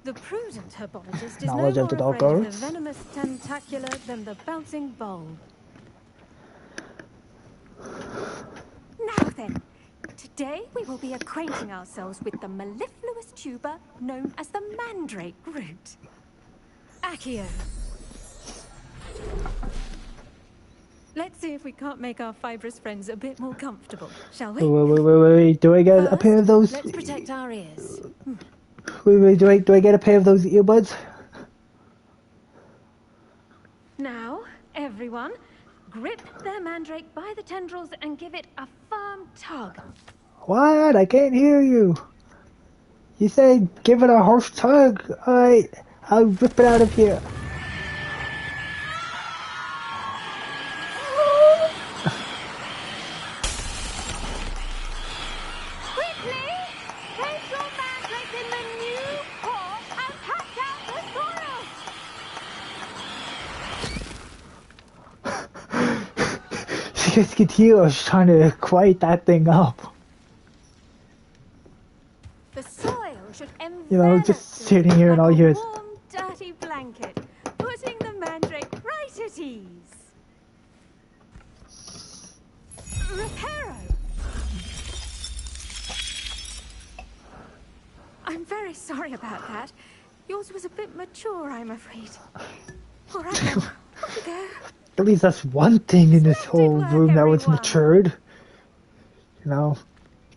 The prudent herbologist is Knowledge no of the more dark afraid of the arts. venomous tentacular than the bouncing bulb. Now then, today we will be acquainting ourselves with the mellifluous tuber known as the mandrake root. Accio. Let's see if we can't make our fibrous friends a bit more comfortable, shall we? Wait. Do I get a pair of those? Let's protect our ears. Wait. Do I get a pair of those earbuds? Now, everyone, grip their mandrake by the tendrils and give it a firm tug. What? I can't hear you. You said give it a harsh tug. Alright, I'll rip it out of here. Quickly, place your mandrake in the new pot and patch out the soil. You guys could hear us trying to quiet that thing up. The soil should You know, just sitting here and all you hear is... warm, dirty blanket, putting the mandrake right at ease. Reparo! I'm very sorry about that. Yours was a bit mature, I'm afraid. All right, then. Off you go. At least that's one thing in this whole room that was matured. You know,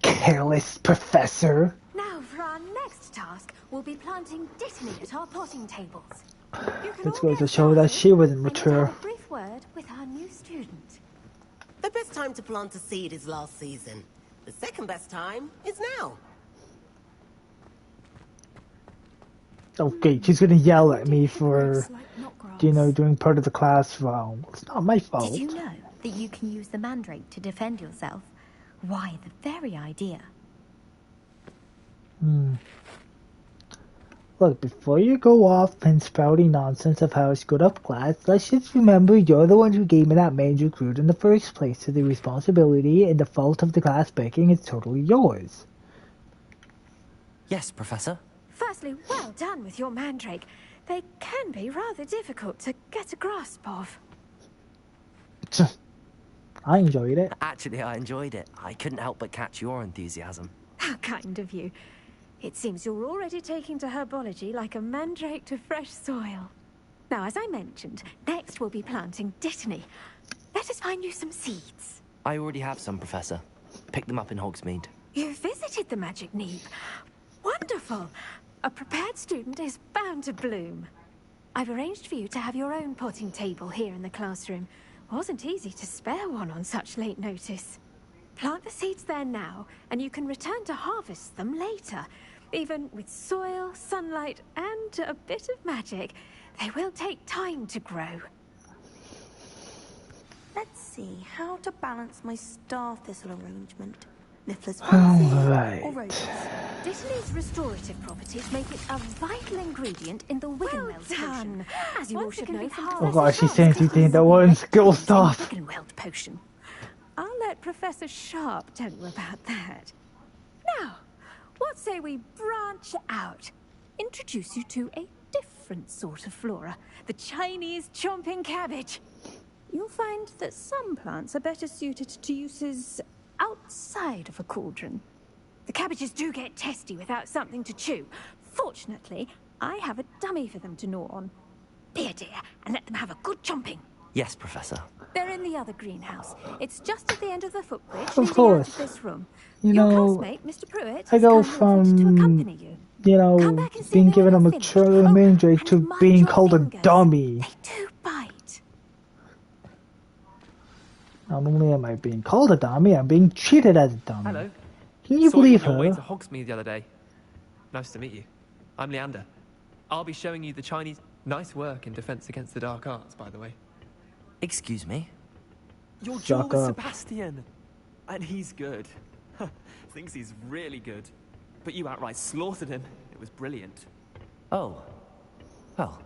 careless professor. Now, for our next task, we'll be planting Dittany at our potting tables. This goes to show that she wasn't mature. A brief word with our new student. The best time to plant a seed is last season. The second best time is now. Okay, she's gonna yell at me for, you know, doing part of the class wrong. It's not my fault. Did you know that you can use the mandrake to defend yourself? Why, the very idea. Look, before you go off and spouting nonsense of how it's good up class, let's just remember you're the one who gave me that mandrake root in the first place, so the responsibility and the fault of the class breaking is totally yours. Yes, Professor. Firstly, well done with your mandrake. They can be rather difficult to get a grasp of. I enjoyed it. Actually, I enjoyed it. I couldn't help but catch your enthusiasm. How kind of you. It seems you're already taking to herbology like a mandrake to fresh soil. Now, as I mentioned, next we'll be planting Dittany. Let us find you some seeds. I already have some, Professor. Picked them up in Hogsmeade. You visited the Magic Neep. Wonderful. A prepared student is bound to bloom. I've arranged for you to have your own potting table here in the classroom. Wasn't easy to spare one on such late notice. Plant the seeds there now, and you can return to harvest them later. Even with soil, sunlight, and a bit of magic, they will take time to grow. Let's see how to balance my star thistle arrangement. Niffler's Alright. or roses. Dittany's restorative properties make it a vital ingredient in the Wiggenweld potion. As you all should know from Oh gosh, she's saying two things at once. Girl stuff. Wiggenweld potion. I'll let Professor Sharp tell you about that. Now, what say we branch out? Introduce you to a different sort of flora, the Chinese chomping cabbage. You'll find that some plants are better suited to uses outside of a cauldron. The cabbages do get testy without something to chew. Fortunately, I have a dummy for them to gnaw on. Be a dear and let them have a good chomping. Yes, Professor. They're in the other greenhouse. It's just at the end of the footbridge, Of leading out course. of this room. You Your know, classmate, Mr. Pruitt, I has go kindly offered to accompany from, you. you know, being given a mature mandrake to being called a dummy. Not only am I being called a dummy, I'm being treated as a dummy. Hello. Can you Saw believe you on your way her? to Hogsmeade the other day. Nice to meet you. I'm Leander. I'll be showing you the Chinese... Nice work in Defense Against the Dark Arts, by the way. Excuse me? Your Shut duel with up. Sebastian. And he's good. Thinks he's really good. But you outright slaughtered him. It was brilliant. Oh. Well.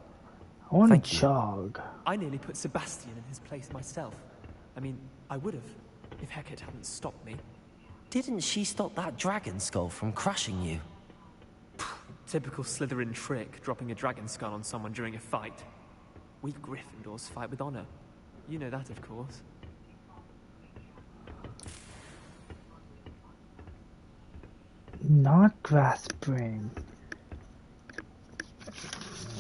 I want to jog. I nearly put Sebastian in his place myself. I mean, I would have, if Hecate hadn't stopped me. Didn't she stop that dragon skull from crushing you? Typical Slytherin trick, dropping a dragon skull on someone during a fight. We Gryffindors fight with honor. You know that, of course. Not grasping.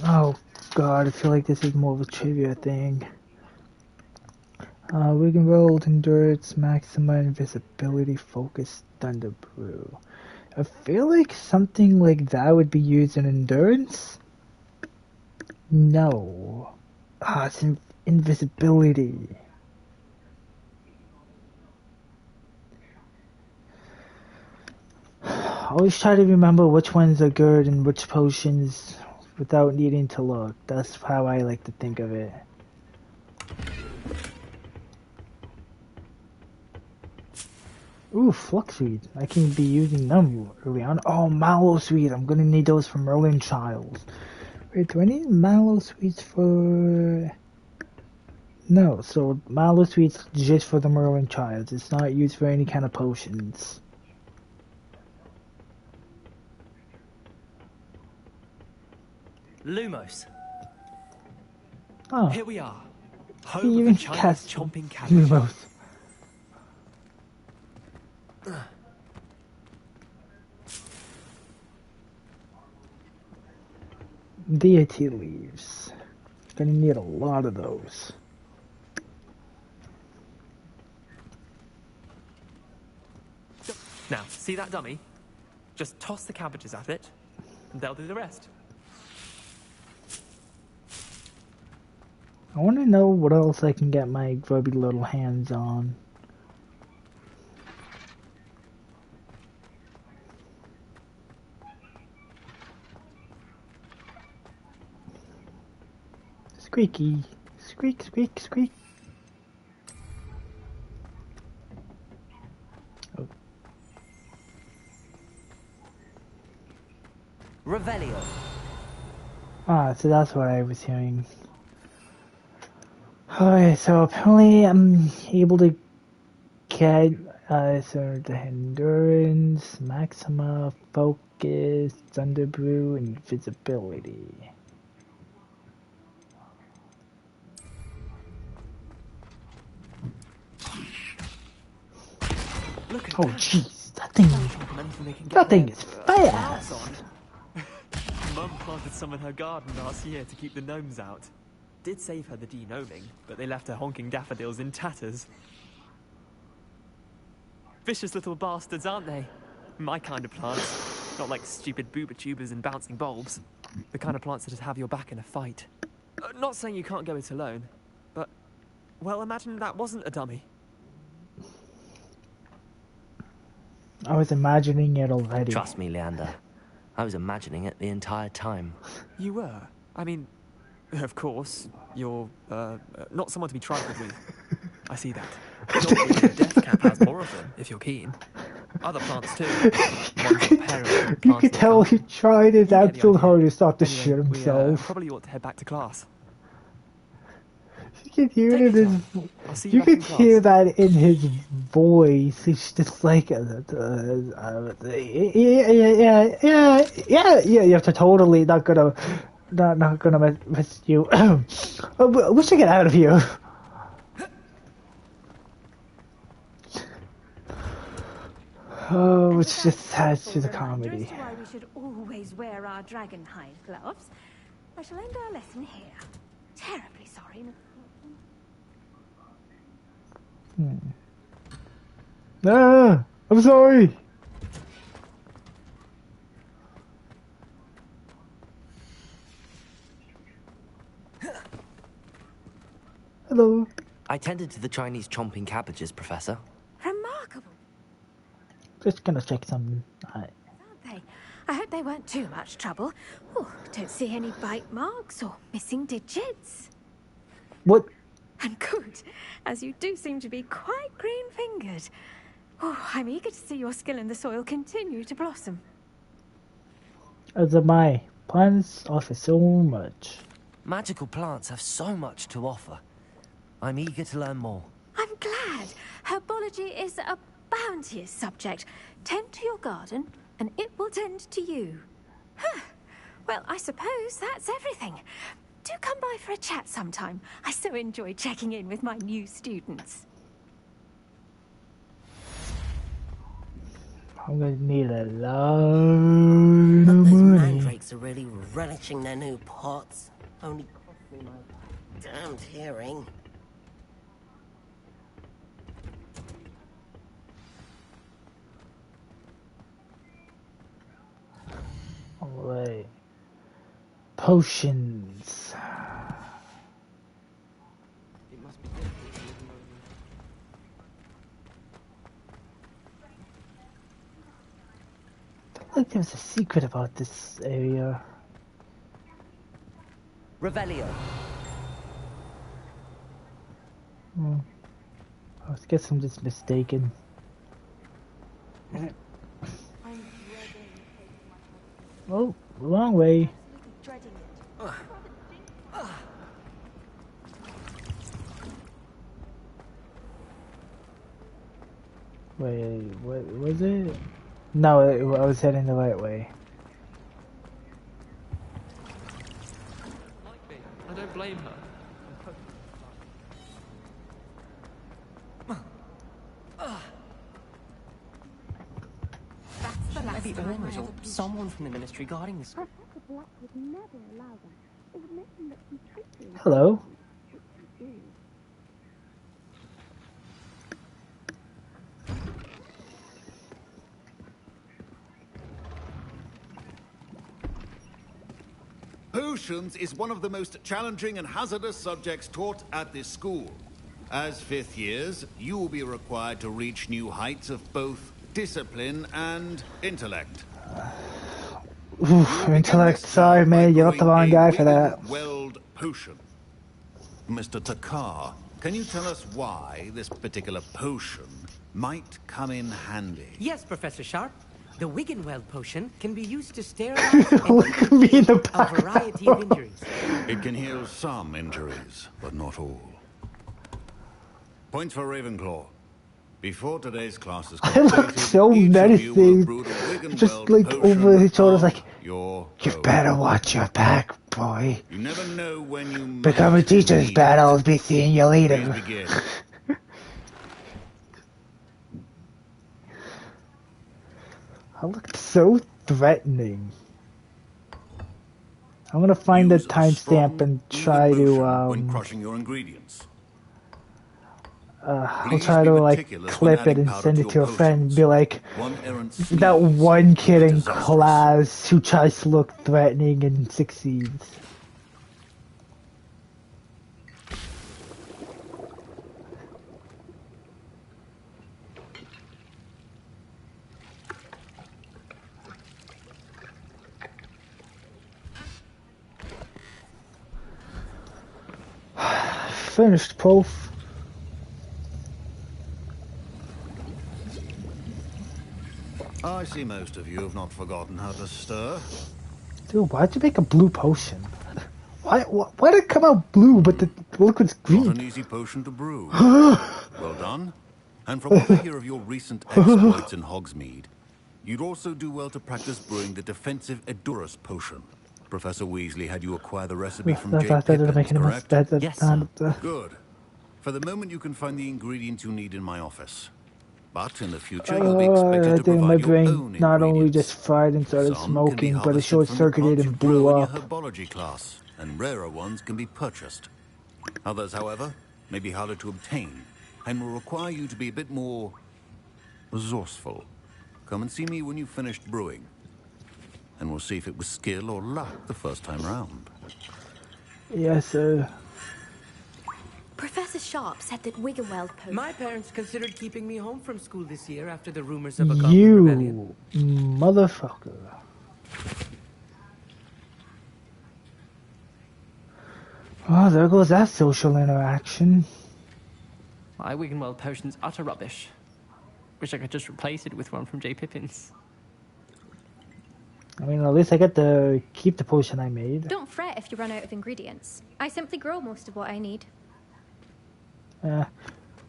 Oh god, I feel like this is more of a trivia thing. Wiggenweld, endurance, maxima, invisibility, focus, thunder brew. I feel like something like that would be used in endurance? No. It's invisibility. Always try to remember which ones are good and which potions without needing to look. That's how I like to think of it. Ooh, Fluxweed. I can be using them early on. Oh, Mallowsweet. I'm gonna need those for Merlin Childs. Wait, do I need Mallowsweets for... No, so Mallowsweet's just for the Merlin Childs. It's not used for any kind of potions. Lumos. Oh. Here we are. He Home of even the Chinese cast chomping cabbage. Lumos. Deity leaves. Gonna need a lot of those. Now, see that dummy? Just toss the cabbages at it, and they'll do the rest. I want to know what else I can get my grubby little hands on. Squeaky. Squeak, squeak, squeak. Oh. Revelio. Ah, so that's what I was hearing. Okay, so apparently I'm able to get so the endurance, maxima, focus, thunderbrew, and visibility. Oh jeez, that thing is fast. Mum planted some in her garden last year to keep the gnomes out. Did save her the de-gnoming, but they left her honking daffodils in tatters. Vicious little bastards, aren't they? My kind of plants. Not like stupid booba tubers and bouncing bulbs. The kind of plants that just have your back in a fight. Not saying you can't go it alone, but... well, imagine that wasn't a dummy. I was imagining it already. Trust me, Leander. I was imagining it the entire time. You were? I mean, of course, you're, not someone to be trifled with. I see that. Death Cap has more of them, if you're keen. Other plants, too. You could tell he tried his absolute hardest not to shit We himself. probably ought to head back to class. You can hear it in his. You can hear that in his voice. It's just like, yeah. You have to totally not gonna miss you. We should get out of here. Oh, it's just sad to the comedy. Just why we should always wear our dragon hide gloves. I shall end our lesson here. Terribly sorry. Ah, I'm sorry. Hello. I tended to the Chinese chomping cabbages, Professor. Remarkable, Just gonna check some. aren't they? I hope they weren't too much trouble. Oh, don't see any bite marks or missing digits. What? And good, as you do seem to be quite green-fingered. Oh, I'm eager to see your skill in the soil continue to blossom. As am I. Plants offer so much. Magical plants have so much to offer. I'm eager to learn more. I'm glad. Herbology is a bounteous subject. Tend to your garden, and it will tend to you. Huh. Well, I suppose that's everything. Do come by for a chat sometime. I so enjoy checking in with my new students. I'm gonna need a lot of Those money. mandrakes are really relishing their new pots. Only costing my damned hearing. Alright. Potions. I feel like there's a secret about this area. Revelio. I guess I'm just mistaken. Oh, wrong way. Wait, what was it? No, I was heading the right way. I don't blame her. Maybe Ormuz or someone from the ministry guarding this. Hello. Potions is one of the most challenging and hazardous subjects taught at this school. As fifth years, you will be required to reach new heights of both discipline and intellect. Oof, intellect, sorry man, you're not the wrong guy for that. Weld potion. Mr. Takar, can you tell us why this particular potion might come in handy? Yes, Professor Sharp. The Wiggenweld potion can be used to sterilize Look at me in the a back. variety of injuries. It can heal some injuries, but not all. Points for Ravenclaw. Before today's class is I completed, look so each of you will menacing. brew the Wiggenweld Just like potion over his shoulders, on like, your you own. better watch your back, boy. You never know when you Become a might teacher's need bad. I'll it. be seeing you later. Please begin. I look so threatening. I'm gonna find the timestamp and try to when crushing your ingredients. I'll Please try be to like meticulous when clip it adding and powder send to it to your a friend and be like, One errant that sneeze one kid is in disastrous. class who tries to look threatening and succeeds. Finished, Prof. I see most of you have not forgotten how to stir. Dude, why'd you make a blue potion? Why did it come out blue but the liquid's green? Not an easy potion to brew. Well done. And from what I hear of your recent exploits in Hogsmeade, you'd also do well to practice brewing the defensive Edurus potion. Professor Weasley had you acquire the recipe from Jake That doesn't make Pippins, any correct? sense. Yes, sir. Good. For the moment, you can find the ingredients you need in my office. But in the future, you'll be I expected to think my provide your brain own not only ingredients. just fried and started Some can be smoking, but it harvested short from the circuited plants and you blew grow in up. your herbology class, and rarer ones can be purchased. Others, however, may be harder to obtain, and will require you to be a bit more resourceful. Come and see me when you've finished brewing, and we'll see if it was skill or luck the first time round. Yes, sir. Professor Sharp said that Wiggenweld potion... My parents considered keeping me home from school this year after the rumors of a Goblin rebellion. You motherfucker. Oh, there goes that social interaction. My Wiggenweld potion's utter rubbish. Wish I could just replace it with one from J. Pippins. I mean, at least I get to keep the potion I made. Don't fret if you run out of ingredients. I simply grow most of what I need.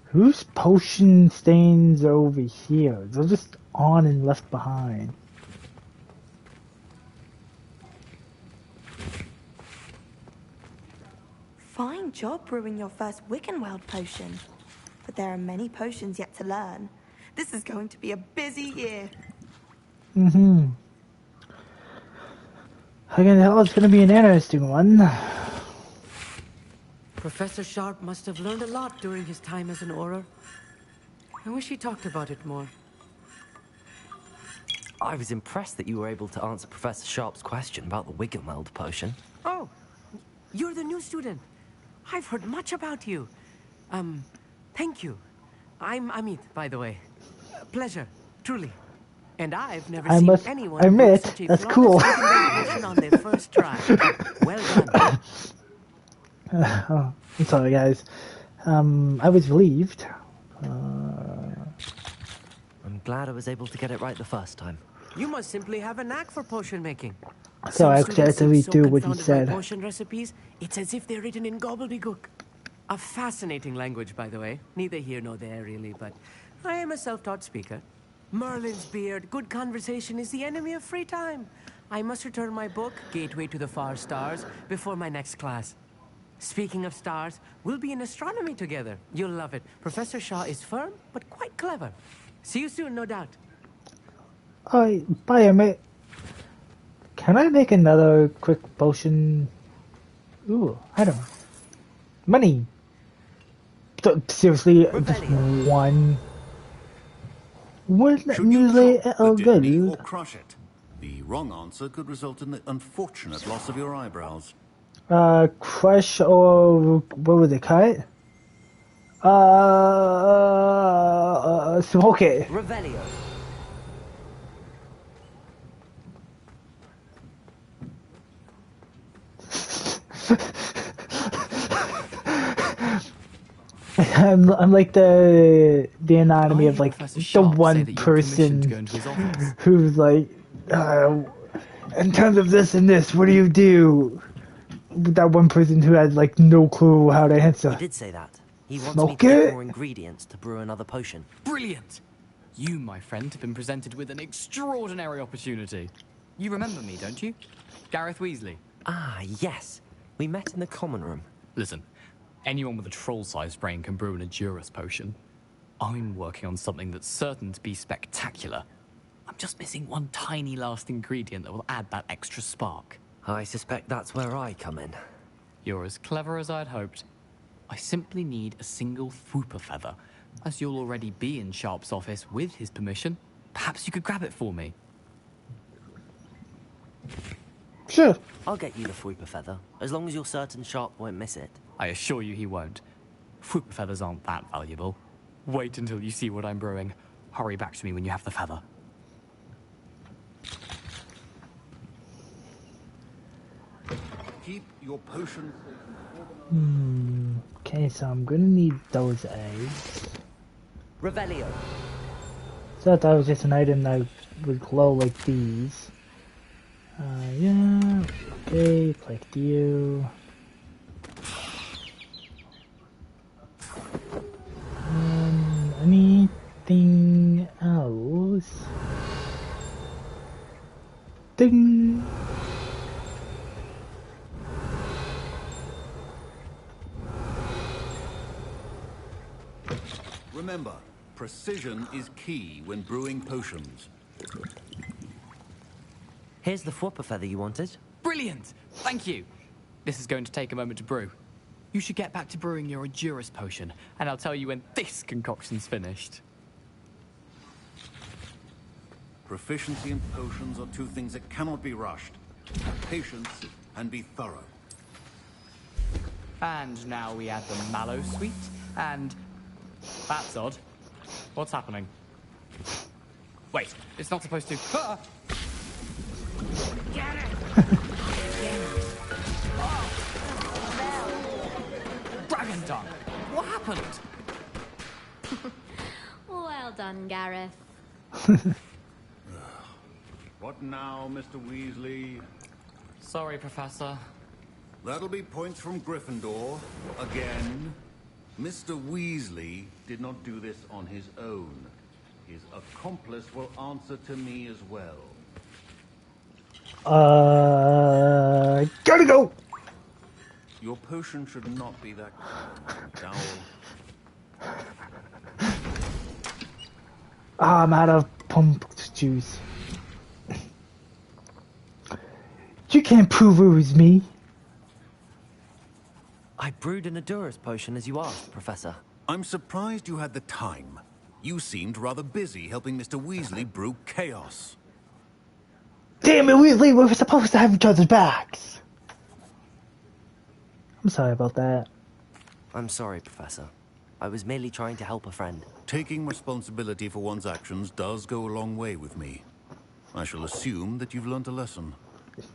Whose potion stains are over here? They're just on and left behind. Fine job brewing your first Wiggenweld potion. But there are many potions yet to learn. This is going to be a busy year. Mm-hmm. I can tell it's gonna be an interesting one. Professor Sharp must have learned a lot during his time as an Auror. I wish he talked about it more. I was impressed that you were able to answer Professor Sharp's question about the Wiggenweld potion. Oh, you're the new student. I've heard much about you. Thank you. I'm Amit, by the way. Pleasure, truly. And I've never I seen must anyone admit, do such a that's flawless cool. Wiggenweld potion on their first try. Well done. Oh, I'm sorry, guys. I was relieved. I'm glad I was able to get it right the first time. You must simply have a knack for potion making. So I Some students actually seem do what he confounded by said. Potion recipes, it's as if they're written in gobbledygook. A fascinating language, by the way. Neither here nor there, really, but I am a self-taught speaker. Merlin's beard, good conversation is the enemy of free time. I must return my book, Gateway to the Far Stars, before my next class. Speaking of stars, we'll be in astronomy together. You'll love it. Professor Shaw is firm, but quite clever. See you soon, no doubt. Bye, mate. Can I make another quick potion? Ooh, I don't know. Money. Seriously, just one. Wouldn't Should you usually chop oh the good. Disney or crush it? The wrong answer could result in the unfortunate loss of your eyebrows. Crush or what was it? Cut? Smoke it. Revelio. I'm like the anatomy of like the Sharp say one that you're commissioned to go person into his office? who's like, in terms of this and this, what do you do? That one person who had like no clue how to answer. He did say that. He wants Smoke me to it? get more ingredients to brew another potion. Brilliant! You, my friend, have been presented with an extraordinary opportunity. You remember me, don't you? Gareth Weasley. Ah, yes. We met in the common room. Listen, anyone with a troll-sized brain can brew an Edurus potion. I'm working on something that's certain to be spectacular. I'm just missing one tiny last ingredient that will add that extra spark. I suspect that's where I come in. You're as clever as I'd hoped. I simply need a single Fwooper feather. As you'll already be in Sharp's office with his permission, perhaps you could grab it for me. Sure. I'll get you the Fwooper feather, as long as you're certain Sharp won't miss it. I assure you he won't. Fwooper feathers aren't that valuable. Wait until you see what I'm brewing. Hurry back to me when you have the feather. Keep your potion. Okay, so I'm gonna need those eggs. Revelio. So I thought it was just an item that would glow like these. Yeah, okay, collect you. Anything else? Ding! Remember, precision is key when brewing potions. Here's the Fwooper feather you wanted. Brilliant! Thank you. This is going to take a moment to brew. You should get back to brewing your Edurus potion, and I'll tell you when this concoction's finished. Proficiency in potions are two things that cannot be rushed. Have patience and be thorough. And now we add the mallow sweet, and... That's odd. What's happening? Wait, it's not supposed to... Ah! Dragon Tongue! What happened? Well done, Gareth. What now, Mr. Weasley? Sorry, Professor. That'll be points from Gryffindor. Again. Mr. Weasley did not do this on his own. His accomplice will answer to me as well. Gotta go! Your potion should not be that down. I'm out of pump juice. You can't prove it was me. I brewed an Edurus potion as you asked, Professor. I'm surprised you had the time. You seemed rather busy helping Mr. Weasley brew chaos. Damn it, Weasley, we were supposed to have each other's backs. I'm sorry about that. I'm sorry, Professor. I was merely trying to help a friend. Taking responsibility for one's actions does go a long way with me. I shall assume that you've learnt a lesson.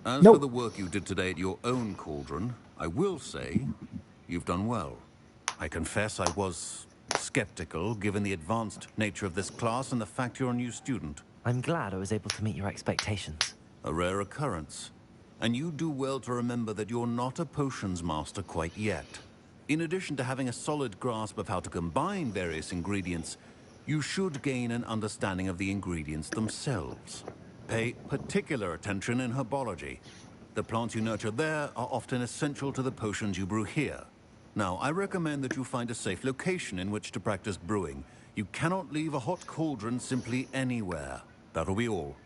As for the work you did today at your own cauldron, I will say you've done well. I confess I was skeptical given the advanced nature of this class and the fact you're a new student. I'm glad I was able to meet your expectations. A rare occurrence. And you do well to remember that you're not a potions master quite yet. In addition to having a solid grasp of how to combine various ingredients, you should gain an understanding of the ingredients themselves. Pay particular attention in herbology. The plants you nurture there are often essential to the potions you brew here. Now, I recommend that you find a safe location in which to practice brewing. You cannot leave a hot cauldron simply anywhere. That'll be all.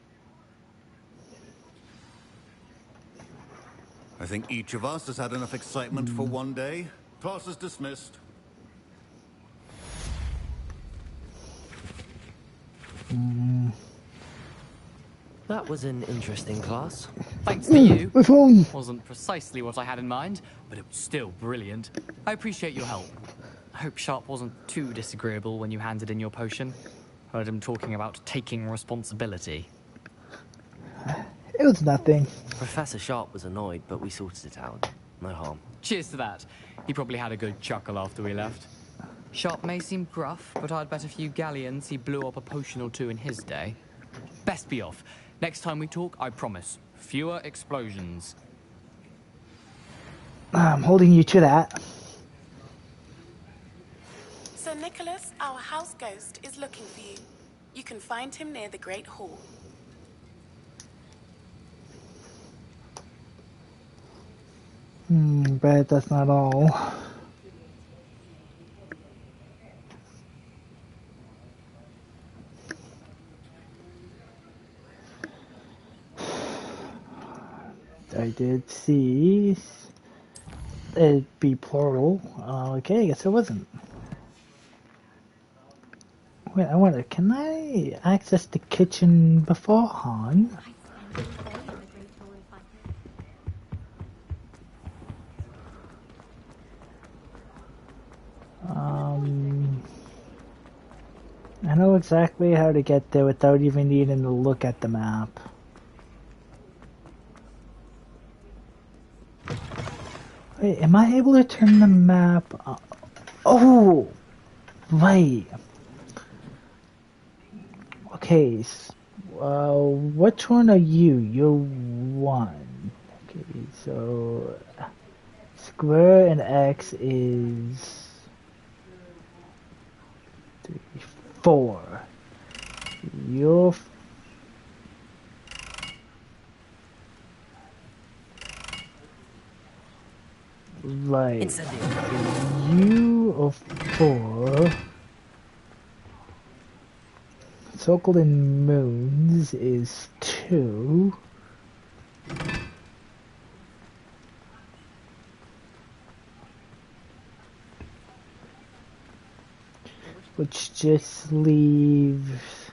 I think each of us has had enough excitement for one day. Class is dismissed. That was an interesting class. Thanks to you. My phone. Wasn't precisely what I had in mind, but it was still brilliant. I appreciate your help. I hope Sharp wasn't too disagreeable when you handed in your potion. Heard him talking about taking responsibility. It was nothing. Professor Sharp was annoyed, but we sorted it out. No harm. Cheers to that. He probably had a good chuckle after we left. Sharp may seem gruff, but I'd bet a few galleons he blew up a potion or two in his day. Best be off. Next time we talk, I promise. Fewer explosions. I'm holding you to that. Sir Nicholas, our house ghost, is looking for you. You can find him near the Great Hall. But that's not all. I did see it be plural. Okay, I guess it wasn't. Wait, I wonder, can I access the kitchen beforehand? I know exactly how to get there without even needing to look at the map. Wait, am I able to turn the map on? Oh! Right. Okay, which one are you? You're one. Okay, so square and X is 3, 4. You're right. So you are 4. Circled in moons is 2. Which just leaves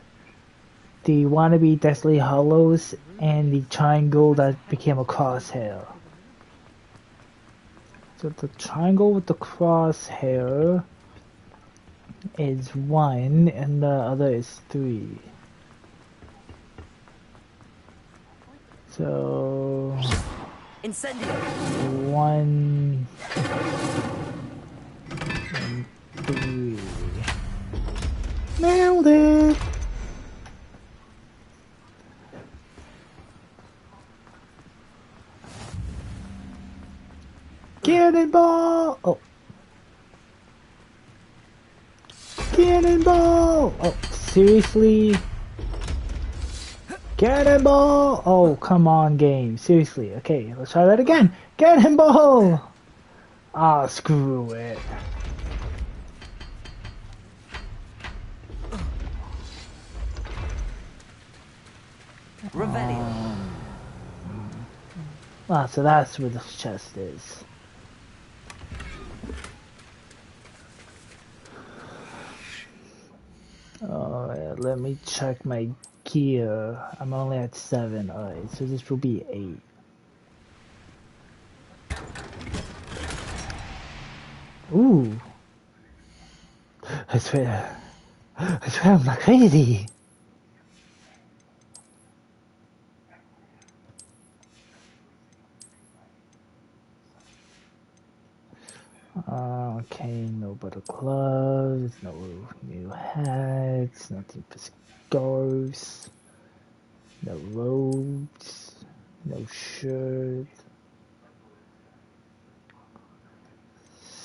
the wannabe Deathly Hollows and the triangle that became a crosshair. So the triangle with the crosshair is 1 and the other is 3. So Incendio. 1 and 3. Nailed it! Cannonball! Oh. Cannonball! Oh, seriously? Cannonball! Oh, come on, game. Seriously. Okay, let's try that again. Cannonball! Ah, screw it. Revelio. Ah, so that's where the chest is. Alright, let me check my gear. I'm only at 7. Alright, so this will be 8. Ooh. I swear I'm not crazy. Okay, no better gloves, no new hats, nothing for scarves, no robes, no shirt.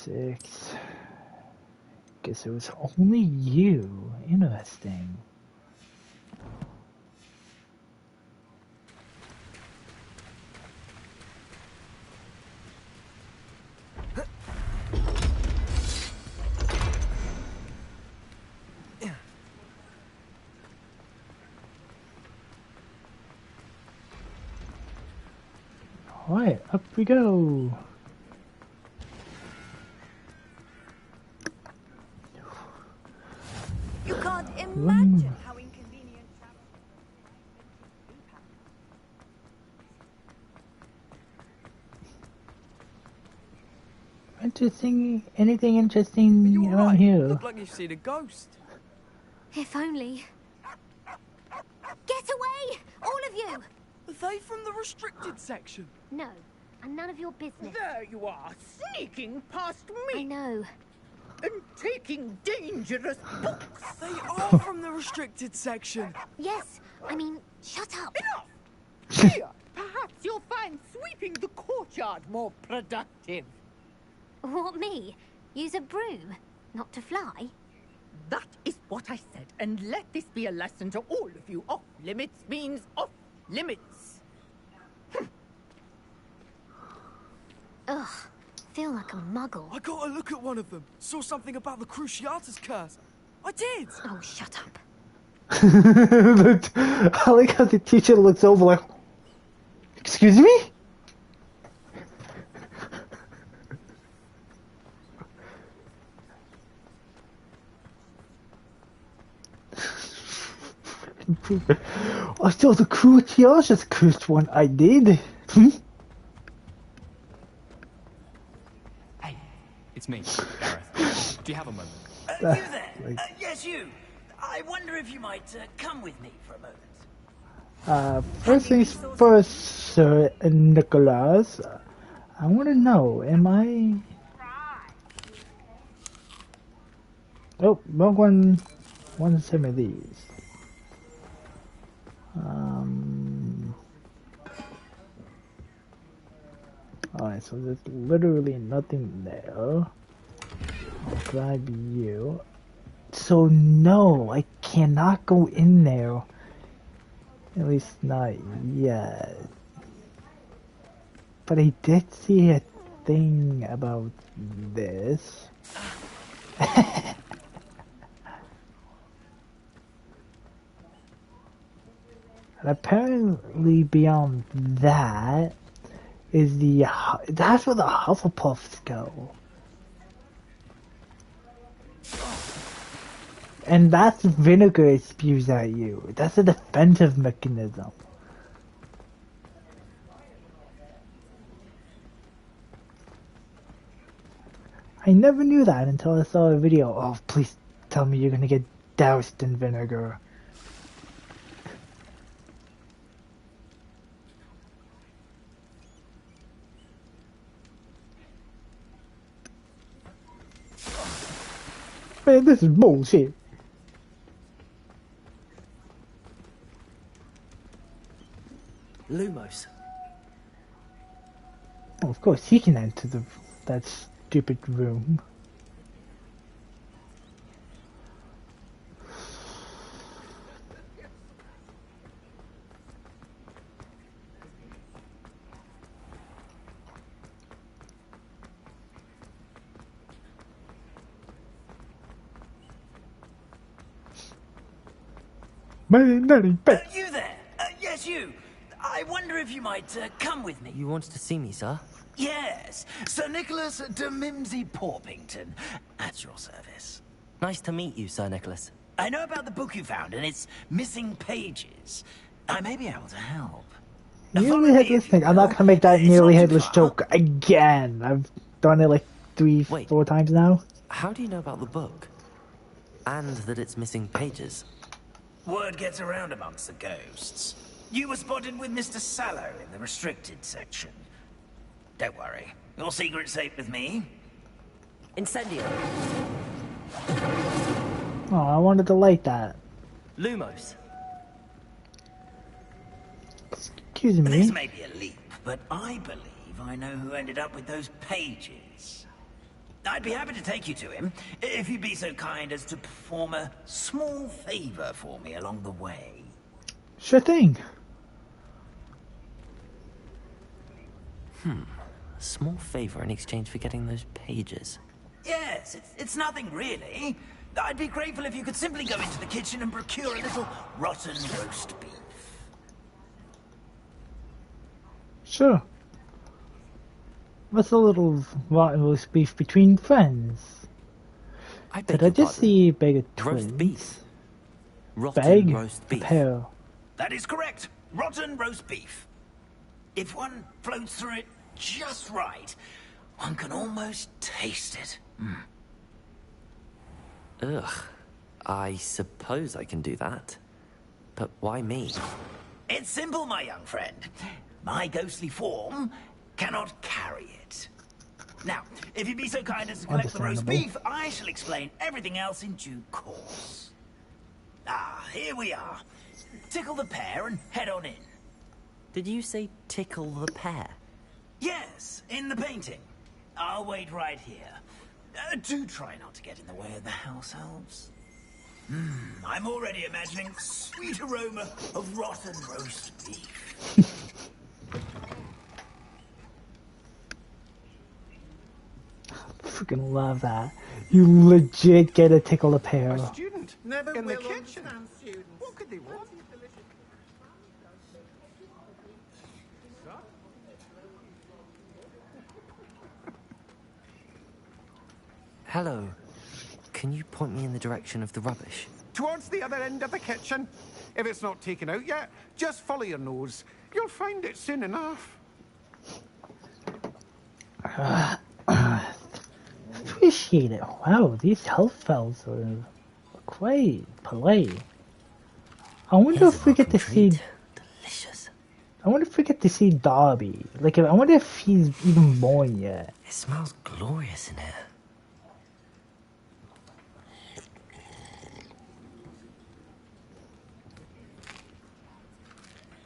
6. Guess it was only you. Interesting. Alright, up we go. You can't imagine how inconvenient Interesting, anything interesting around here? Look like you've seen a ghost. If only. Get away! All of you! Are they from the restricted section? No, and none of your business. There you are, sneaking past me. I know. and taking dangerous books. They are from the restricted section. Yes, I mean, shut up. Enough! Here, perhaps you'll find sweeping the courtyard more productive. What, me? Use a broom, not to fly? That is what I said, and let this be a lesson to all of you. Off limits means off limits. Ugh, feel like a muggle. I got a look at one of them. Saw something about the Cruciatus curse. I did. Oh, shut up. I like how the teacher looks over like, excuse me? I saw the Cruciatus cursed one, I did. Hey, it's me, Gareth. Do you have a moment? You there? Yes, you. I wonder if you might come with me for a moment. First things first, Sir Nicholas. I want to know, am I... Oh, wrong one. One some of these. Alright, so there's literally nothing there. I'll grab you. So no, I cannot go in there. At least not yet. But I did see a thing about this. And apparently beyond that is that's where the Hufflepuffs go. And that's vinegar it spews at you. That's a defensive mechanism. I never knew that until I saw a video. Oh, please tell me you're gonna get doused in vinegar. Man, this is bullshit. Lumos. Oh, of course he can enter that stupid room. You there? Yes, you. I wonder if you might come with me. You wanted to see me, sir? Yes, Sir Nicholas de Mimsy Porpington, at your service. Nice to meet you, Sir Nicholas. I know about the book you found and its missing pages. I may be able to help. Nearly headless thing. I'm not gonna make that nearly headless joke again. I've done it like 3-4 times now. How do you know about the book? And that it's missing pages? Word gets around amongst the ghosts. You were spotted with Mr. Sallow in the restricted section. Don't worry, your secret's safe with me. Incendio. Oh, I wanted to light that. Lumos. Excuse me. This may be a leap, but I believe I know who ended up with those pages. I'd be happy to take you to him, if you'd be so kind as to perform a small favor for me along the way. Sure thing. A small favor in exchange for getting those pages. Yes, it's nothing really. I'd be grateful if you could simply go into the kitchen and procure a little rotten roast beef. Sure. What's a little rotten roast beef between friends? Did I just see a bag of twins? Roast beef. Rotten roast beef. Pair. That is correct. Rotten roast beef. If one floats through it just right, one can almost taste it. Ugh. I suppose I can do that. But why me? It's simple, my young friend. My ghostly form cannot carry it. Now, if you'd be so kind as to collect the roast Understandable. beef, I shall explain everything else in due course. Ah, here we are. Tickle the pear and head on in. Did you say tickle the pear? Yes, in the painting. I'll wait right here. Do try not to get in the way of the house elves. I'm already imagining sweet aroma of rotten roast beef. Freaking love that. You legit get a tickle a pear. A student Never in the will kitchen. understand students. What could they want? Hello. Can you point me in the direction of the rubbish? Towards the other end of the kitchen. If it's not taken out yet, just follow your nose. You'll find it soon enough. Appreciate it. Wow, these health fells are quite polite. I wonder if we get to see. Delicious. I wonder if we get to see Darby. Like, I wonder if he's even born yet. It smells glorious in here.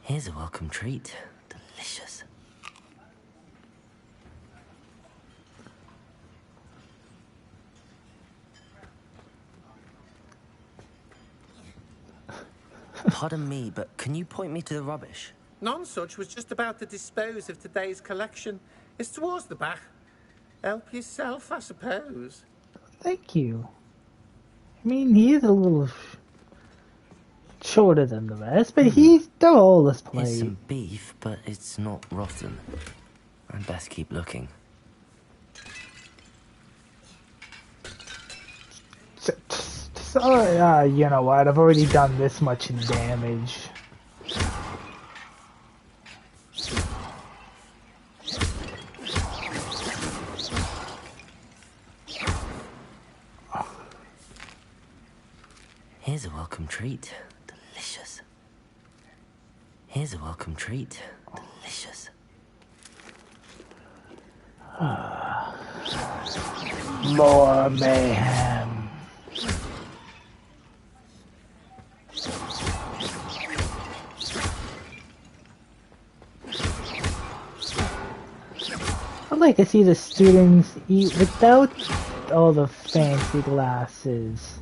Here's a welcome treat. Delicious. Pardon me, but can you point me to the rubbish? Nonsuch was just about to dispose of today's collection. It's towards the back. Help yourself, I suppose. Thank you. I mean, he is a little shorter than the rest, but he's still all this It's play. some beef, but it's not rotten. I'd best keep looking. So, you know what? I've already done this much in damage. Here's a welcome treat. Delicious. Here's a welcome treat. Delicious. More mayhem. I'd like to see the students eat without all the fancy glasses.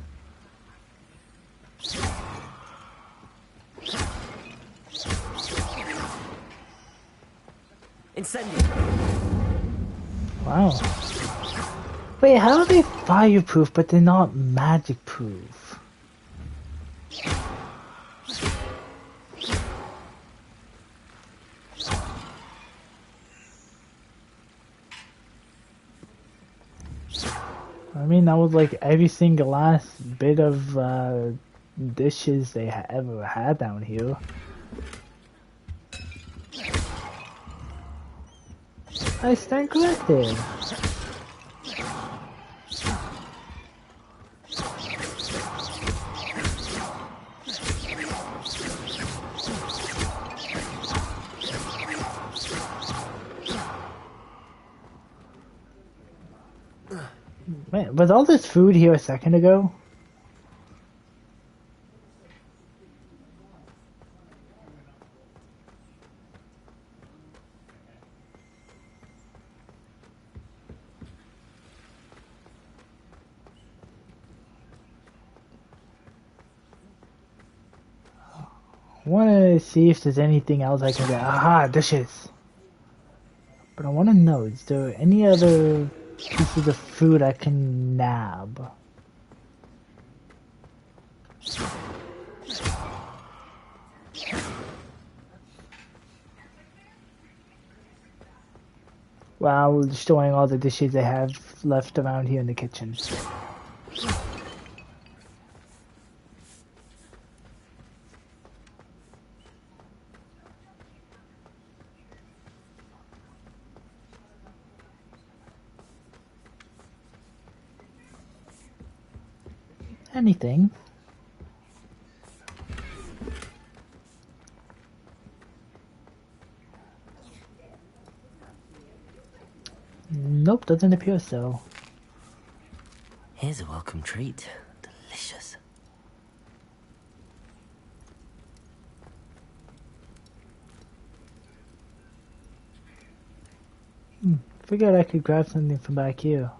Incendio. Wow. Wait, how are they fireproof but they're not magic proof? I mean, that was like every single last bit of dishes they ever had down here. I stand corrected. Man, was all this food here a second ago? I want to see if there's anything else I can get. Aha, dishes. But I want to know, is there any other pieces of food I can nab? While destroying all the dishes I have left around here in the kitchen. Anything. Nope, doesn't appear so. Here's a welcome treat. Delicious. Figured I could grab something from back here.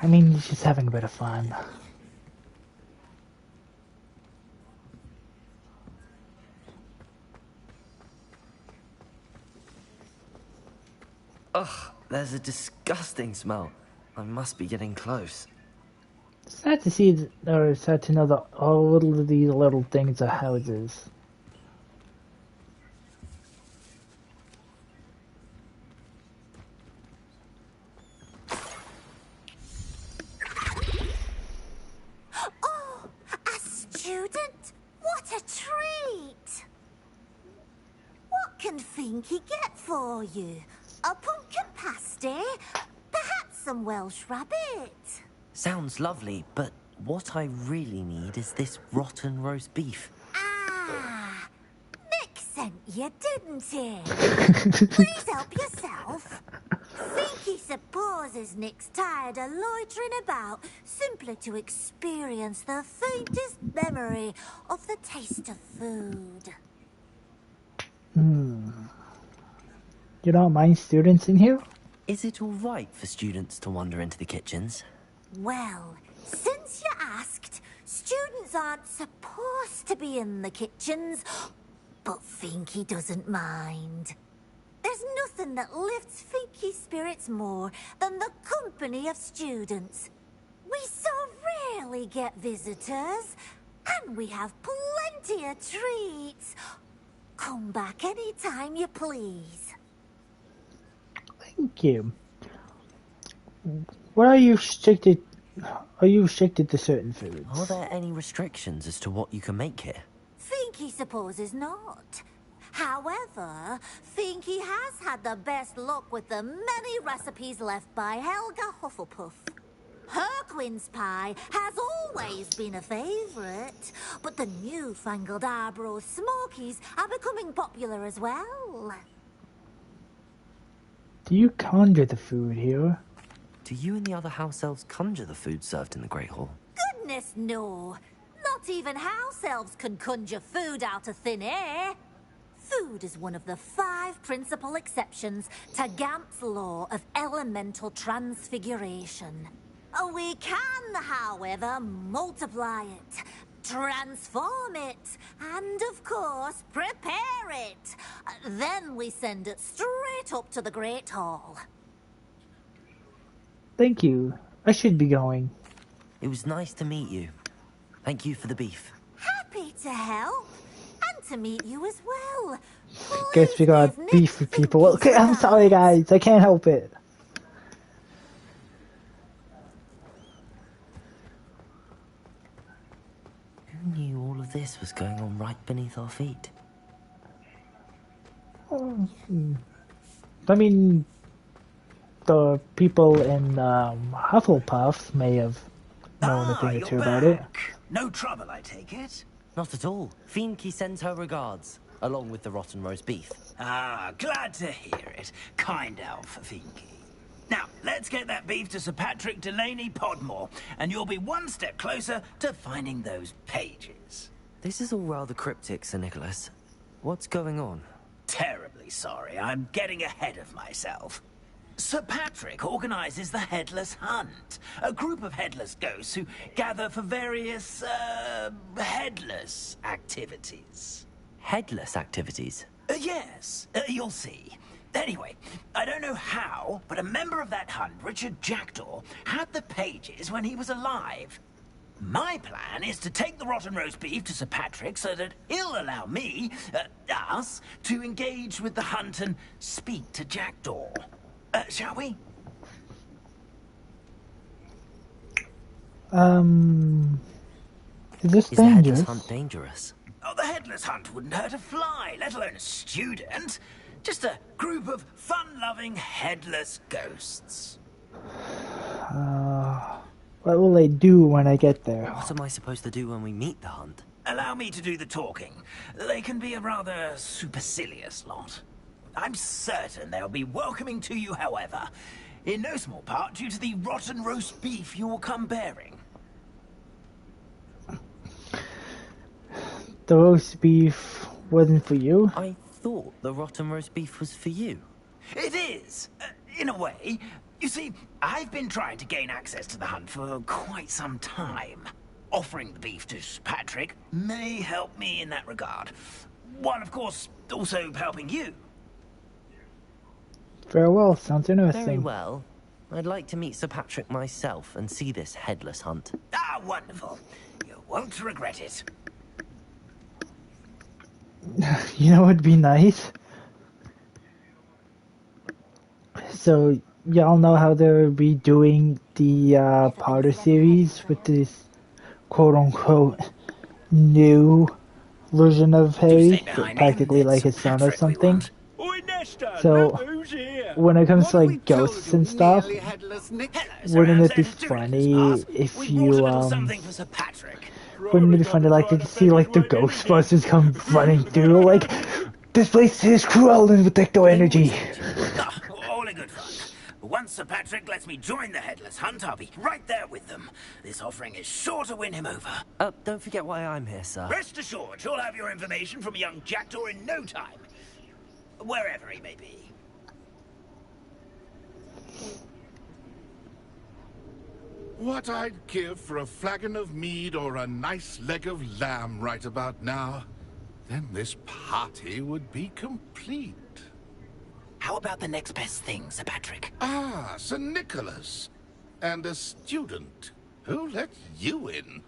I mean, he's just having a bit of fun. Ugh, there's a disgusting smell. I must be getting close. Sad to see, or sad to know that all little of these little things are houses. Oh, a student? What a treat! What can Finky get for you? A pumpkin pasty? Perhaps some Welsh rabbit? Sounds lovely, but what I really need is this rotten roast beef. Ah, Nick sent you, didn't he? Please help yourself. Finky supposes Nick's tired of loitering about simply to experience the faintest memory of the taste of food. You don't mind students in here? Is it all right for students to wander into the kitchens? Well, since you asked, students aren't supposed to be in the kitchens, but Finky doesn't mind. There's nothing that lifts Finky's spirits more than the company of students. We so rarely get visitors, and we have plenty of treats. Come back any time you please. Thank you. What are you restricted? Are you restricted to certain foods? Are there any restrictions as to what you can make here? Finky supposes not. However, Finky has had the best luck with the many recipes left by Helga Hufflepuff. Her quince pie has always been a favourite, but the newfangled Arbroath Smokies are becoming popular as well. Do you conjure the food here? Do you and the other house elves conjure the food served in the Great Hall? Goodness no! Not even house elves can conjure food out of thin air. Food is one of the 5 principal exceptions to Gamp's law of elemental transfiguration. We can, however, multiply it, transform it, and of course, prepare it. Then we send it straight up to the Great Hall. Thank you. I should be going. It was nice to meet you. Thank you for the beef. Happy to help, and to meet you as well. Guess we got beef with people. Okay, I'm sorry guys, I can't help it. Who knew all of this was going on right beneath our feet? I mean, the people in Hufflepuff may have known a thing or two about it. No trouble, I take it? Not at all. Finky sends her regards, along with the rotten roast beef. Ah, glad to hear it. Kind elf, Finky. Now, let's get that beef to Sir Patrick Delaney Podmore, and you'll be one step closer to finding those pages. This is all rather cryptic, Sir Nicholas. What's going on? Terribly sorry, I'm getting ahead of myself. Sir Patrick organizes the Headless Hunt, a group of headless ghosts who gather for various, headless activities. Headless activities? Yes, you'll see. Anyway, I don't know how, but a member of that hunt, Richard Jackdaw, had the pages when he was alive. My plan is to take the rotten roast beef to Sir Patrick so that he'll allow me, us, to engage with the hunt and speak to Jackdaw. Shall we? Is this dangerous? Is the dangerous? Headless Hunt dangerous? Oh, the Headless Hunt wouldn't hurt a fly, let alone a student. Just a group of fun-loving headless ghosts. What will I do when I get there? What am I supposed to do when we meet the hunt? Allow me to do the talking. They can be a rather supercilious lot. I'm certain they'll be welcoming to you, however, in no small part due to the rotten roast beef you'll come bearing. The roast beef wasn't for you? I thought the rotten roast beef was for you. It is, in a way. You see, I've been trying to gain access to the hunt for quite some time. Offering the beef to Sir Patrick may help me in that regard. While, of course, also helping you. Very well, sounds interesting. Very well. I'd like to meet Sir Patrick myself and see this headless hunt. Ah, wonderful. You won't regret it. You know what'd be nice? So, y'all know how they're redoing the Potter series with this quote-unquote new version of Harry, practically like his son or something. So, when it comes to like ghosts and stuff, wouldn't it be funny if you wouldn't it be funny like to see like the Ghostbusters come running through like this place is cruel and with ecto energy. All in good fun. Once Sir Patrick lets me join the Headless Hunt, I'll be right there with them. This offering is sure to win him over. Don't forget why I'm here, sir. Rest assured, you'll have your information from young Jackdaw in no time. Wherever he may be. What I'd give for a flagon of mead or a nice leg of lamb right about now. Then this party would be complete. How about the next best thing, Sir Patrick? Ah, Sir Nicholas. And a student. Who let you in?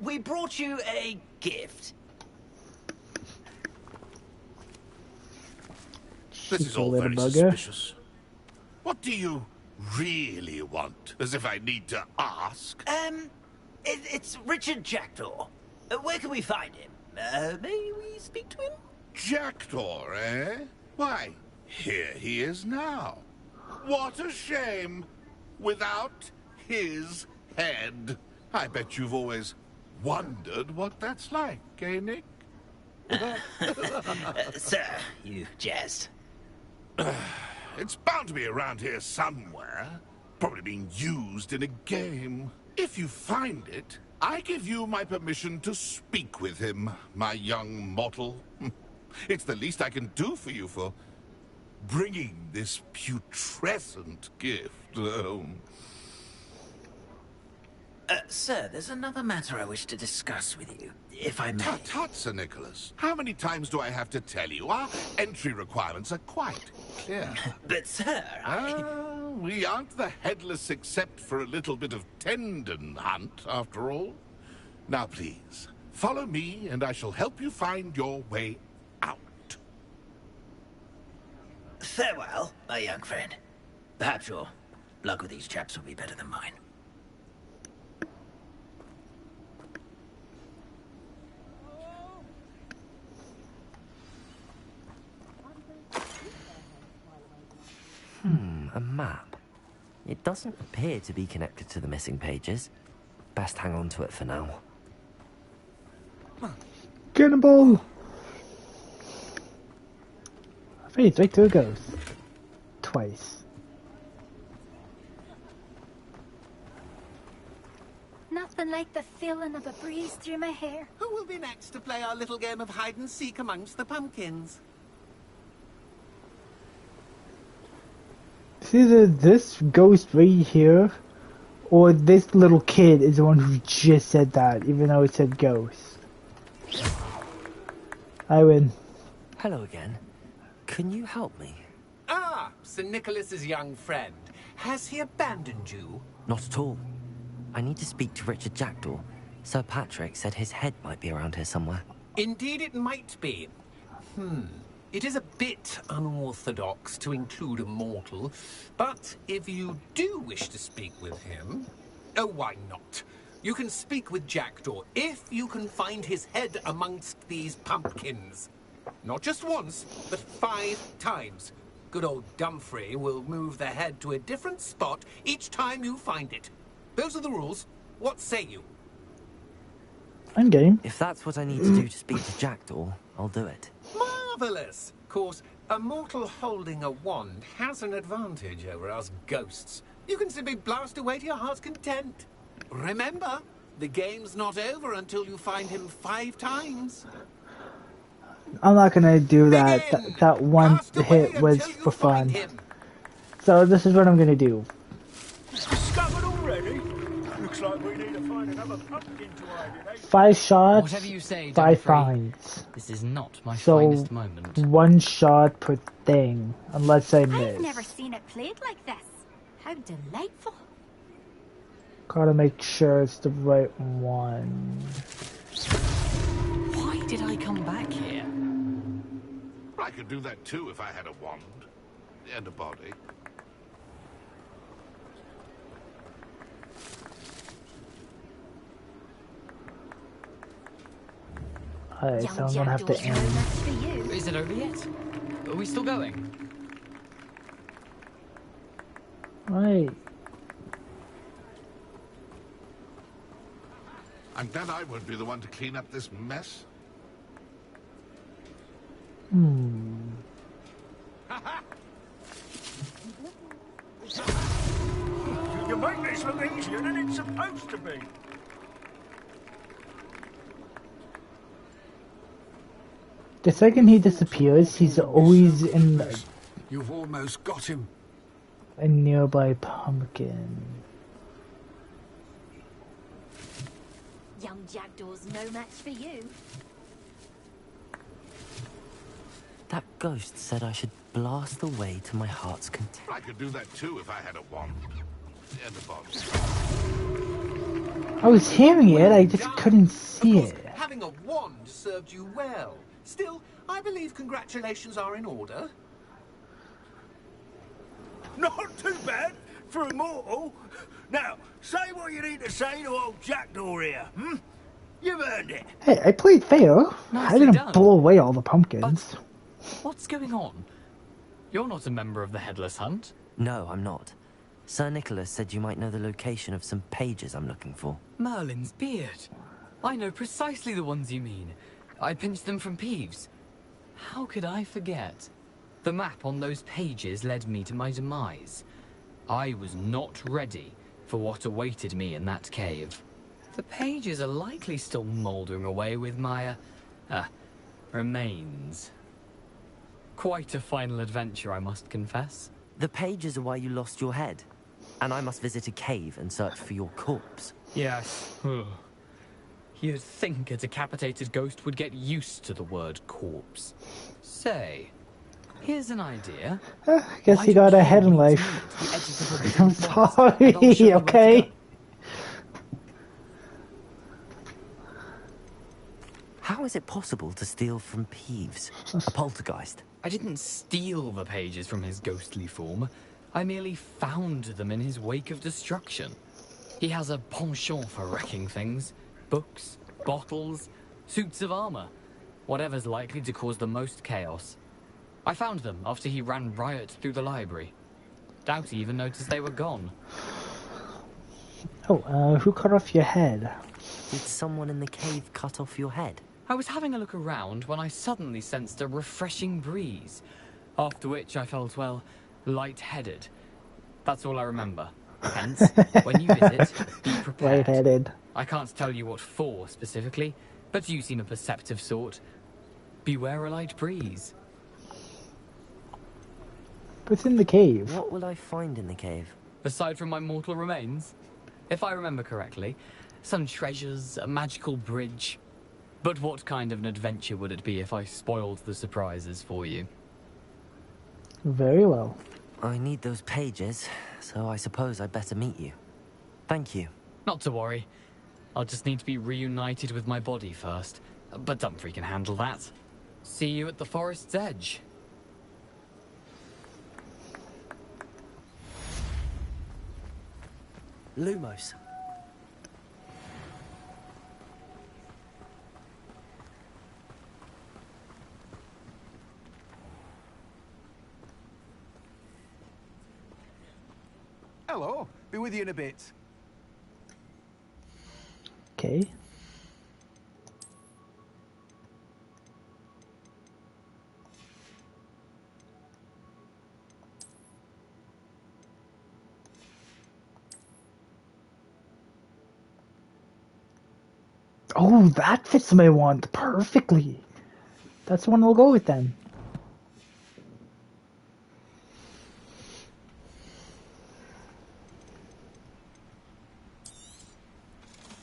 We brought you a gift. This is all very suspicious. What do you really want? As if I need to ask. It's Richard Jackdaw. Where can we find him? May we speak to him? Jackdaw, eh? Why, here he is now. What a shame. Without his head. I bet you've always wondered what that's like, eh, Nick? Sir, you jest. It's bound to be around here somewhere. Probably being used in a game. If you find it, I give you my permission to speak with him, my young mortal. It's the least I can do for you for bringing this putrescent gift home. Sir, there's another matter I wish to discuss with you, if I may. Tut, Sir Nicholas. How many times do I have to tell you? Our entry requirements are quite clear. But, sir, we aren't the Headless except for a little bit of tendon hunt, after all. Now, please, follow me, and I shall help you find your way out. Farewell, my young friend. Perhaps your luck with these chaps will be better than mine. A map. It doesn't appear to be connected to the missing pages. Best hang on to it for now. Cannonball! Hey, right there it goes. Twice. Nothing like the feeling of a breeze through my hair. Who will be next to play our little game of hide and seek amongst the pumpkins? It's either this ghost right here, or this little kid is the one who just said that, even though it said ghost. I win. Hello again. Can you help me? Ah, Sir Nicholas's young friend. Has he abandoned you? Not at all. I need to speak to Richard Jackdaw. Sir Patrick said his head might be around here somewhere. Indeed it might be. It is a bit unorthodox to include a mortal, but if you do wish to speak with him, oh, why not? You can speak with Jackdaw if you can find his head amongst these pumpkins. Not just once, but 5 times. Good old Dumfrey will move the head to a different spot each time you find it. Those are the rules. What say you? I'm game. If that's what I need to do to speak to Jackdaw, I'll do it. Marvellous! Of course, a mortal holding a wand has an advantage over us ghosts. You can simply blast away to your heart's content. Remember, the game's not over until you find him 5 times. I'm not gonna do that. That one hit was for fun. So this is what I'm gonna do. Discovered already? Looks like we need to find another pumpkin to hide in, eh? 5 shots, Whatever you say, 5 Dumfrey. finds. This is not my So finest moment. 1 shot per thing, unless I I've miss. never seen it played like this. How delightful. Gotta make sure it's the right one. Why did I come back here? I could do that too if I had a wand and a body. Alright, so I'm gonna have to aim. Is it over yet? Are we still going? Right. I'm glad I won't be the one to clean up this mess. You make this look easier than it's supposed to be. The second he disappears, he's always in You've almost got him. a nearby pumpkin. Young Jackdaw's no match for you. That ghost said I should blast the way to my heart's content. I could do that too if I had a wand and a body. I was hearing it, I just couldn't see it. Having a wand served you well. Still, I believe congratulations are in order. Not too bad for a mortal. Now, say what you need to say to old Jackdaw here, hmm? You've earned it. Hey, I played fair. I Nicely didn't done. blow away all the pumpkins. What's going on? You're not a member of the Headless Hunt. No, I'm not. Sir Nicholas said you might know the location of some pages I'm looking for. Merlin's beard. I know precisely the ones you mean. I pinched them from Peeves. How could I forget? The map on those pages led me to my demise. I was not ready for what awaited me in that cave. The pages are likely still mouldering away with my, remains. Quite a final adventure, I must confess. The pages are why you lost your head. And I must visit a cave and search for your corpse. Yes. You'd think a decapitated ghost would get used to the word corpse. Say, here's an idea. I guess he got ahead in life. I'm sorry, okay? How is it possible to steal from Peeves? A poltergeist? I didn't steal the pages from his ghostly form. I merely found them in his wake of destruction. He has a penchant for wrecking things. Books, bottles, suits of armor. Whatever's likely to cause the most chaos. I found them after he ran riot through the library. Doubt he even noticed they were gone. Oh, who cut off your head? Did someone in the cave cut off your head? I was having a look around when I suddenly sensed a refreshing breeze. After which I felt, well, lightheaded. That's all I remember. Hence, when you visit, be prepared. Lightheaded. I can't tell you what for specifically, but you seem a perceptive sort. Beware a light breeze. What's in the cave? What will I find in the cave? Aside from my mortal remains, if I remember correctly, some treasures, a magical bridge. But what kind of an adventure would it be if I spoiled the surprises for you? Very well. I need those pages, so I suppose I'd better meet you. Thank you. Not to worry. I'll just need to be reunited with my body first. But Dumfrey can handle that. See you at the forest's edge. Lumos. Hello. Be with you in a bit. Okay. Oh, that fits my wand perfectly. That's the one we'll go with then.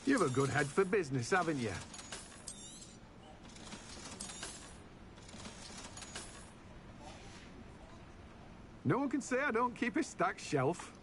You've a good head for business, haven't you? No one can say I don't keep a stacked shelf.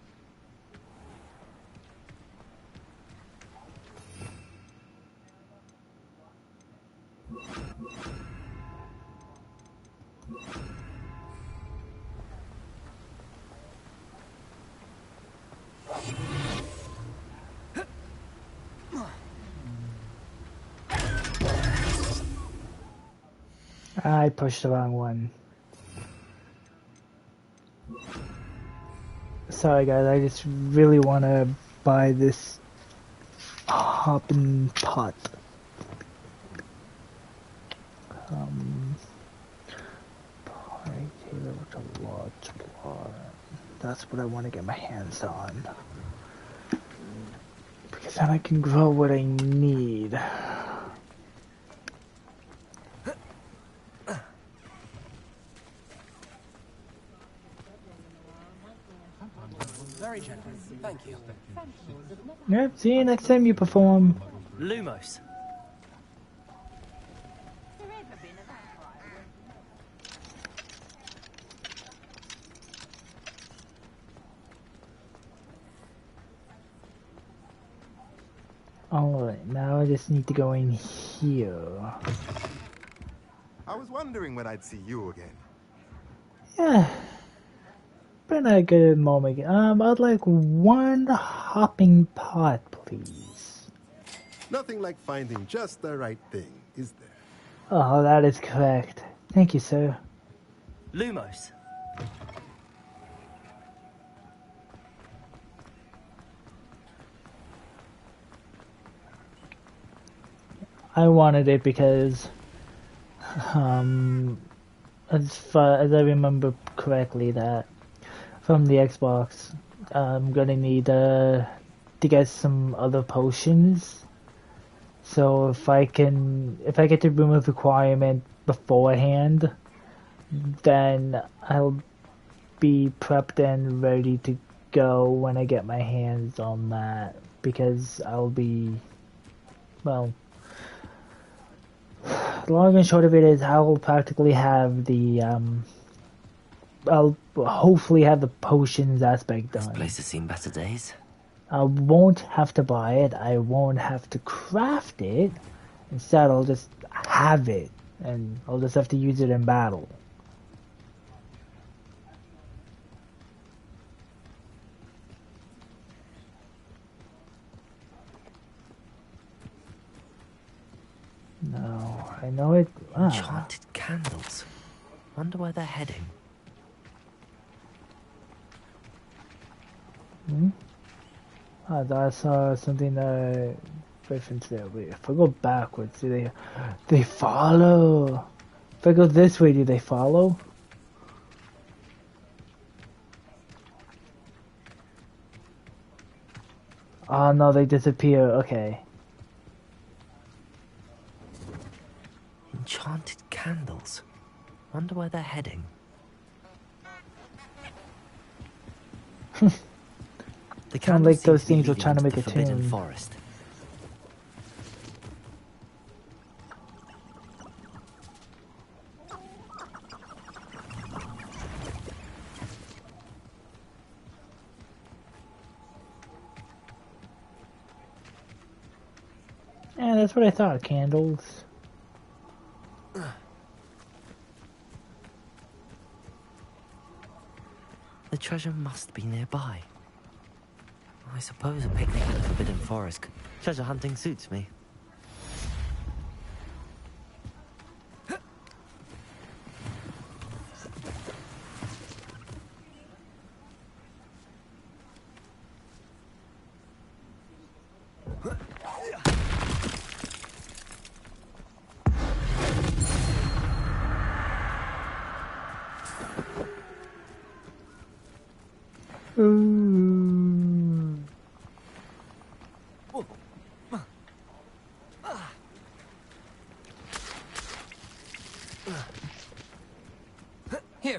I pushed the wrong one. Sorry guys, I just really want to buy this hopping pot. Pie tailor with a large plot. That's what I want to get my hands on. Because then I can grow what I need. Very gentle. Thank you. Yep, see you next time you perform. Lumos. Alright, now I just need to go in here. I was wondering when I'd see you again. Yeah. Been a good moment. I'd like one hopping pot, please. Nothing like finding just the right thing, is there? Oh, that is correct. Thank you, sir. Lumos. I wanted it because, as I remember correctly, that from the Xbox, I'm gonna need to get some other potions. So if I get the room of requirement beforehand, then I'll be prepped and ready to go when I get my hands on that, because I'll be, well, the long and short of it is I will practically have the, I'll hopefully have the potions aspect done. This place has seen better days. I won't have to buy it, I won't have to craft it, instead I'll just have it, and I'll just have to use it in battle. No, I know it. Enchanted candles. Wonder where they're heading. Hmm? I saw something reference there. Wait, if I go backwards, do they follow? If I go this way, do they follow? Oh no, they disappear. Okay. Enchanted candles. Wonder where they're heading. The Sound like seem those to be things are leading trying to into make the a Forbidden tune. Forest. Yeah, that's what I thought. Candles. The treasure must be nearby. I suppose a picnic in the Forbidden Forest. Treasure hunting suits me. Here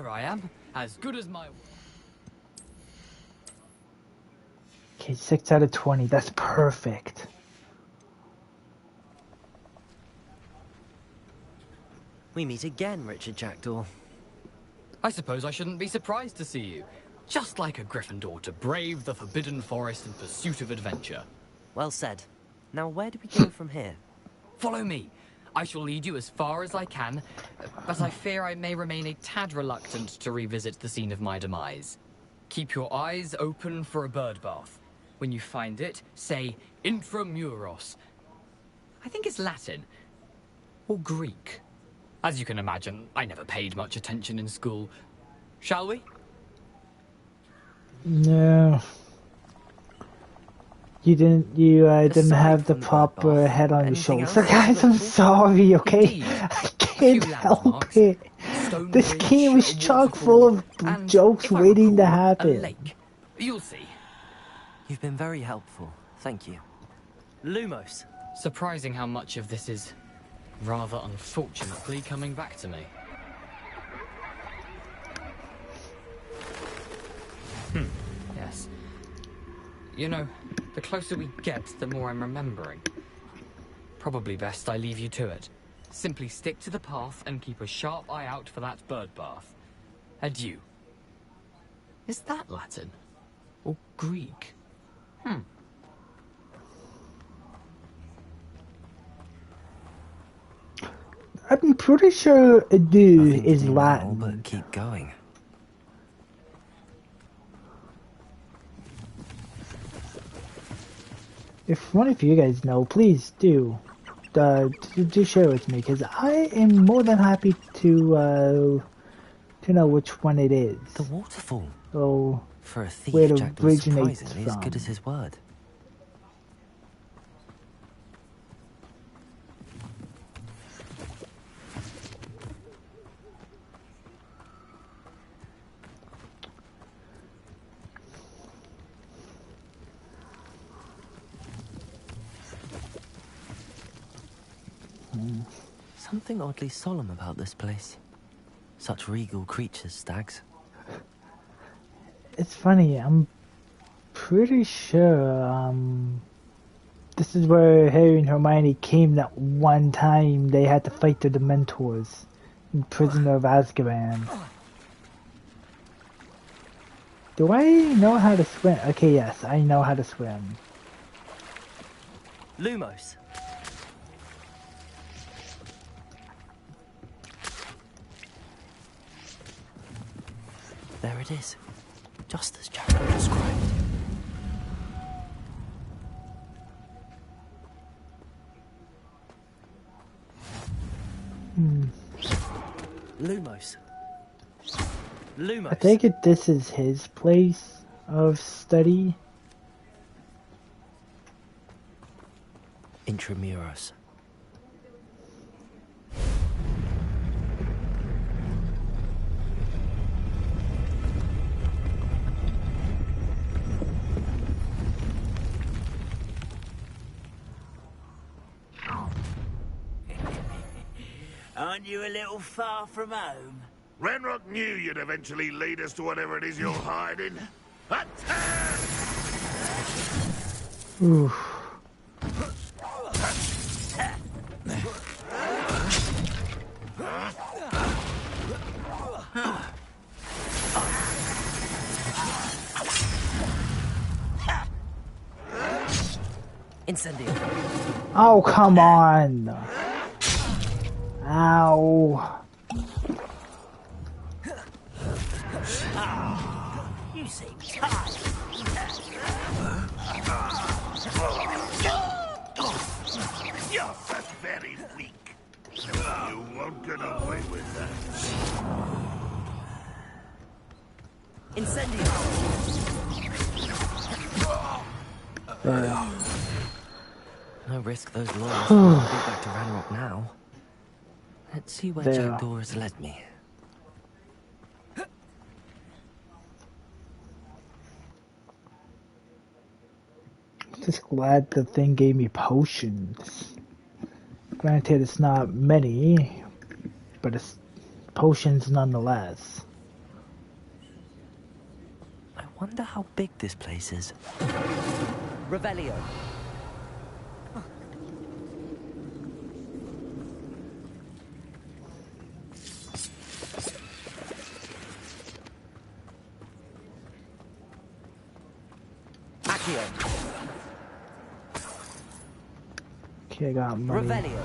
I am, as good as my... Okay, 6 out of 20. That's perfect. We meet again, Richard Jackdaw. I suppose I shouldn't be surprised to see you. Just like a Gryffindor to brave the Forbidden Forest in pursuit of adventure. Well said. Now where do we go from here? Follow me. I shall lead you as far as I can, but I fear I may remain a tad reluctant to revisit the scene of my demise. Keep your eyes open for a bird bath. When you find it, say Intramuros. I think it's Latin. Or Greek. As you can imagine, I never paid much attention in school. Shall we? No. You didn't have the proper head on your shoulders. So guys, I'm sorry, okay? I can't help it. This game is chock full of jokes waiting to happen. You'll see. You've been very helpful. Thank you. Lumos. Surprising how much of this is rather unfortunately coming back to me. Yes. You know, the closer we get, the more I'm remembering. Probably best I leave you to it. Simply stick to the path and keep a sharp eye out for that bird bath. Adieu. Is that Latin? Or Greek? I'm pretty sure adieu is Latin. But keep going. If one of you guys know, please do share with me, because I am more than happy to know which one it is. The waterfall. Oh, for a thief, where it Jack was originates surprisingly from. as good as his word. Something oddly solemn about this place. Such regal creatures, stags. It's funny, I'm pretty sure this is where Harry and Hermione came that one time they had to fight the Dementors in Prisoner of Azkaban. Do I know how to swim? Okay, yes, I know how to swim. Lumos. There it is, just as Jack described. Lumos. Lumos. I take it this is his place of study. Intramuros. Aren't you a little far from home? Ranrock knew you'd eventually lead us to whatever it is you're hiding. Attack! Oof. Incendio. Oh, come on. Ow. You seem tired. You're very weak. You won't get away with that. Incendio. There. No risk those lawyers will be back to Ranrock now. Let's see where There. Jackdaw has led me. Just glad the thing gave me potions. Granted, it's not many, but it's potions nonetheless. I wonder how big this place is. Revelio. Okay, I got money. Revelio.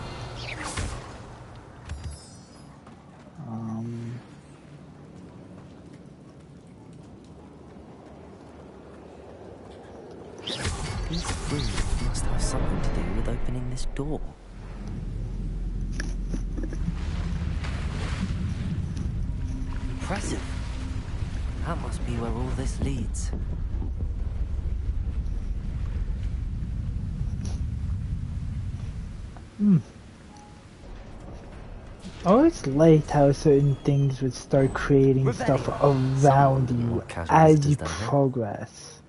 These rooms must have something to do with opening this door. Impressive. That must be where all this leads. I always liked how certain things would start creating stuff around you as you progress.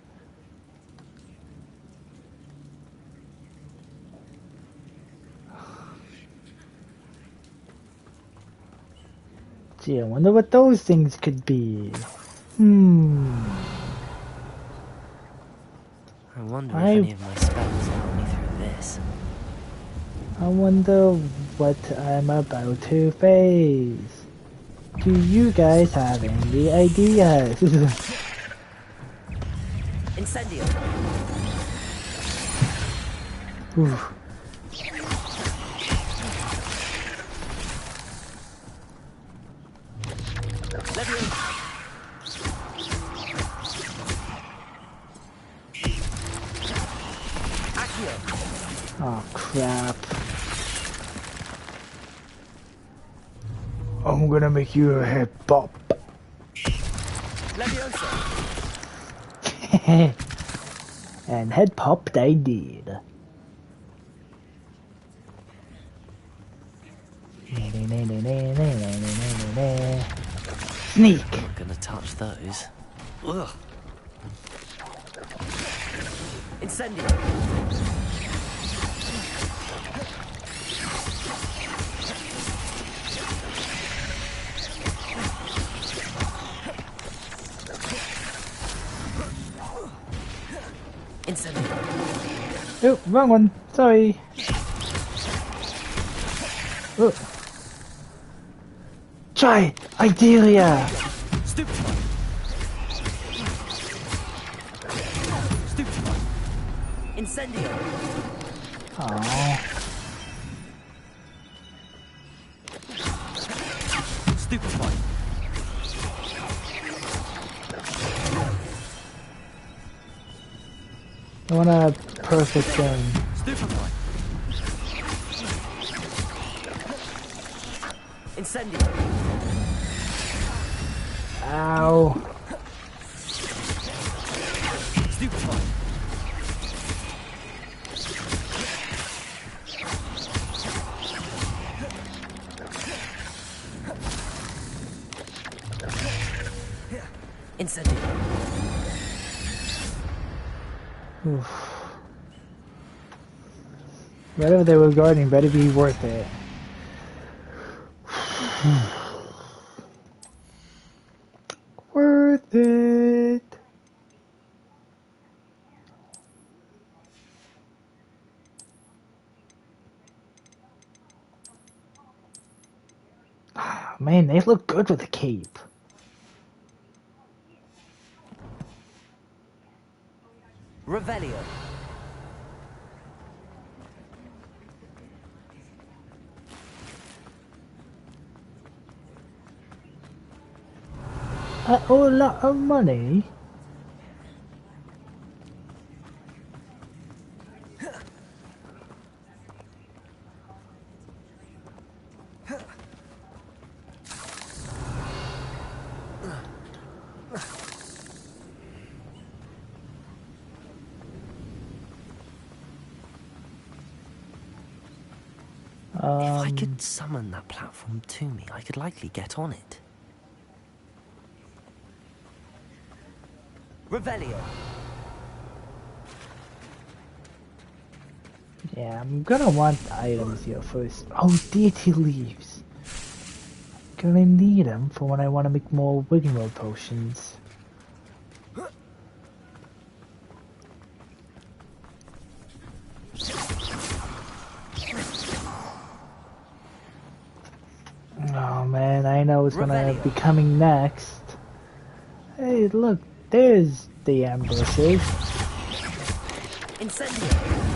Gee, I wonder what those things could be. I wonder if any of my spells help me through this. I wonder what I'm about to face. Do you guys have any ideas? Incendio. Oof. Oh crap. I'm gonna make you a head pop. And head popped I did. Sneak! I'm not gonna touch those. Ugh. Incendio. Oh, wrong one. Sorry. Oh. Try Idelia. Stupid. Incendio. Oh. Stupefy. I want a perfect thing. Stupefy. Incendio. Ow. Stupefy. Incendio. Oof. Whatever they were guarding better be worth it. Worth it. Man, they look good with the cape. Revelio. I owe a lot of money. If I could summon that platform to me, I could likely get on it. Revelio. Yeah, I'm gonna want items here first. Oh, deity leaves. Gonna need them for when I want to make more Wiggenweld potions. Oh man, I know it's gonna be coming next. Hey, look, there's the ambushes. Incendio.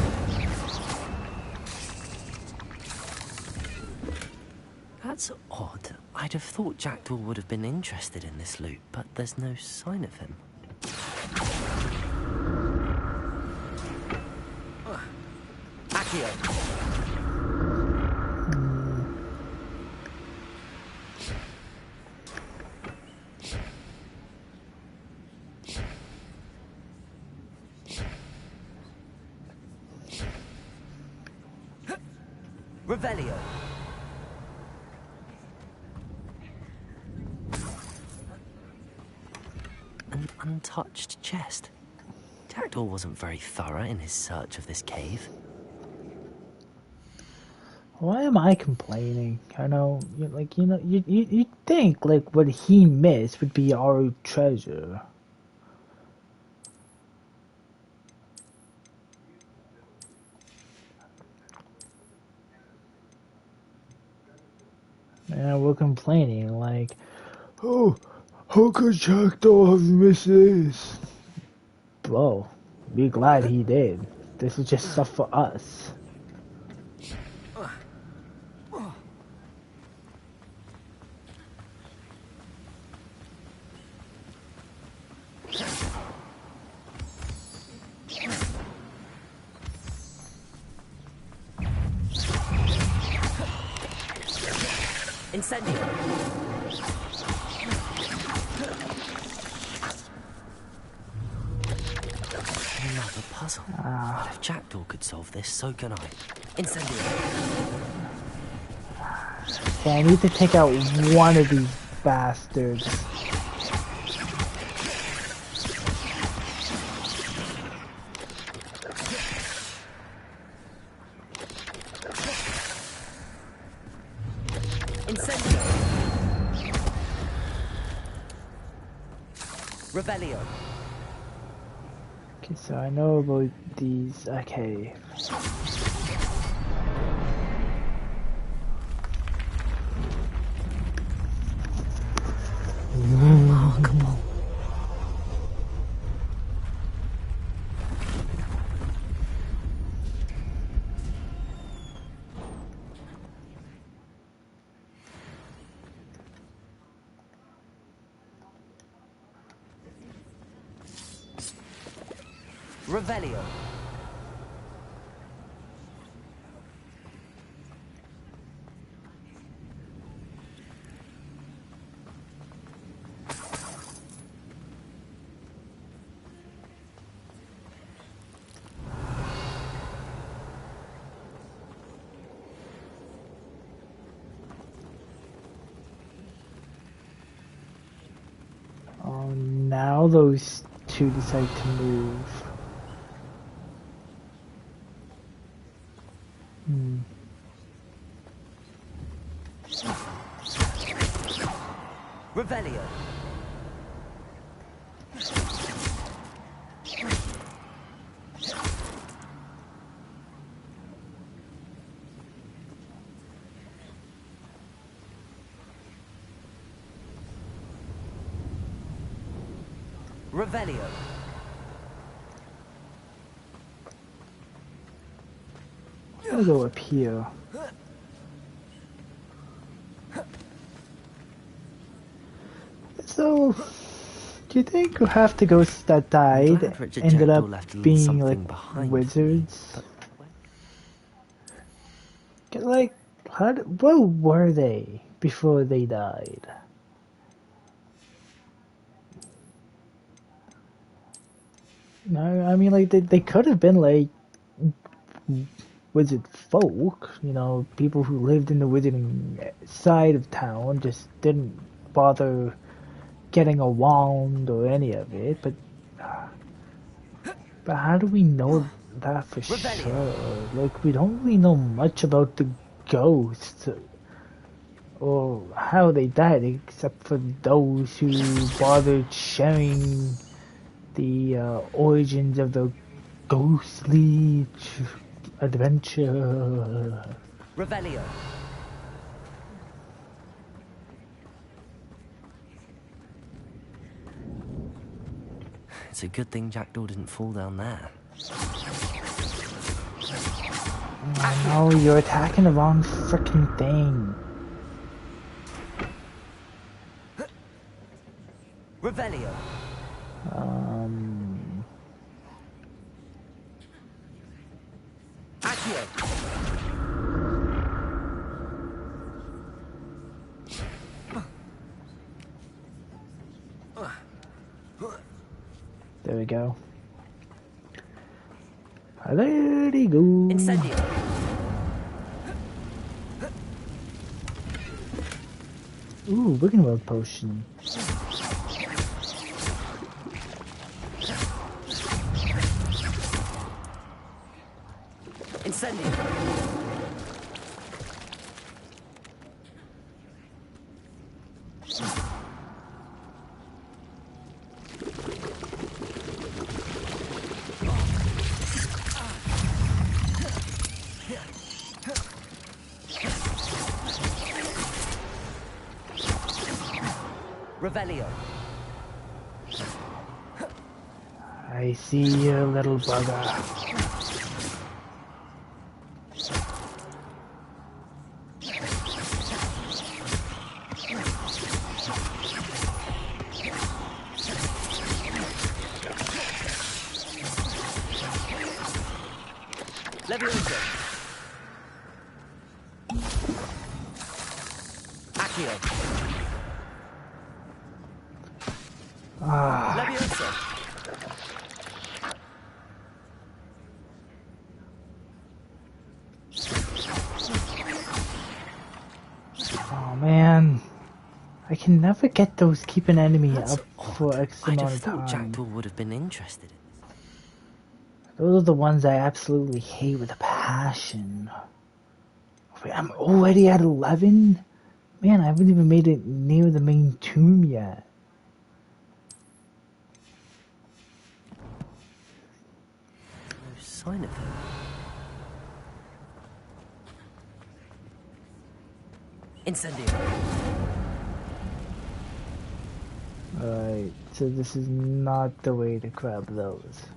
That's odd. I'd have thought Jackdaw would have been interested in this loot, but there's no sign of him. Accio. Revelio. An untouched chest. Jackdaw wasn't very thorough in his search of this cave. Why am I complaining? I know, you'd think like what he missed would be our treasure. And we're complaining like, oh, how could Jackdaw have missed this? Bro, be glad he did. This is just stuff for us. Incendio. Another puzzle. But if Jackdaw could solve this, so can I. Incendio. Okay, I need to take out one of these bastards. Revelio. Okay, so I know about these. Okay. Remarkable. Revelio. Oh, now those two decide to move. Revelio. Revelio. I'll go up here. So, do you think half the ghosts that died ended up being like wizards? Like, what were they before they died? No, I mean, like, they could have been like wizard folk, you know, people who lived in the wizarding side of town, just didn't bother getting a wand or any of it, but how do we know that for sure. Like, we don't really know much about the ghosts or how they died, except for those who bothered sharing the origins of the ghostly adventure. Revelio. It's a good thing Jackdaw didn't fall down there. I know, you're attacking the wrong frickin' thing. Revelio. Accio. There we go. There we go. Incendio. Ooh, Wicked World potion. Incendio. Revelio. I see you, little bugger. Levioso. Accio. Levioso. Oh man, I can never get those keep an enemy up for X amount of time. Jackdaw would have been interested in. Those are the ones I absolutely hate with a passion. Wait, I'm already at 11? Man, I haven't even made it near the main tomb yet. No sign of him. Incendio. Alright, so this is not the way to grab those.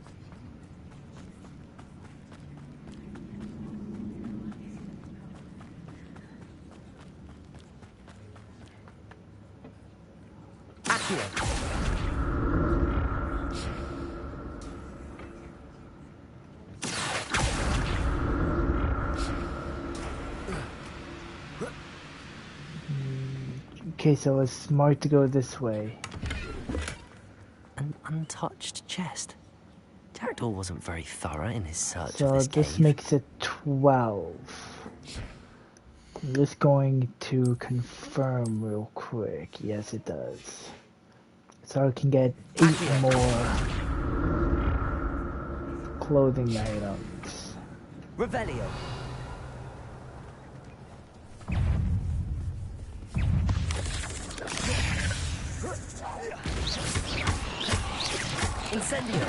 Okay, so it's smart to go this way. An untouched chest. Jackdaw wasn't very thorough in his search So of this this cave. makes it 12. I'm just going to confirm real quick. Yes, it does. So I can get 8 more clothing items. Revelio. Incendio.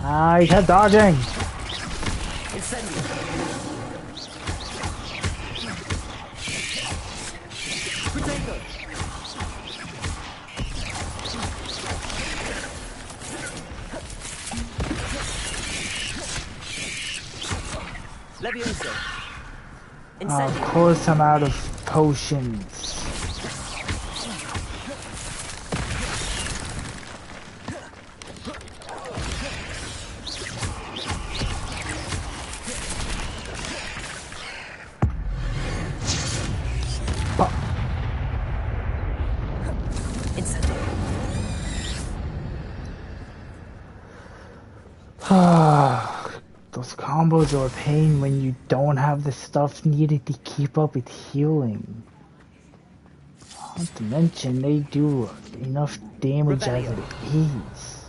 Ah, he kept dodging. Incendio. Protego. Levioso. Of course I'm out of potions. Those combos are a pain when you don't have the stuff needed to keep up with healing. Not to mention, they do enough damage as it is.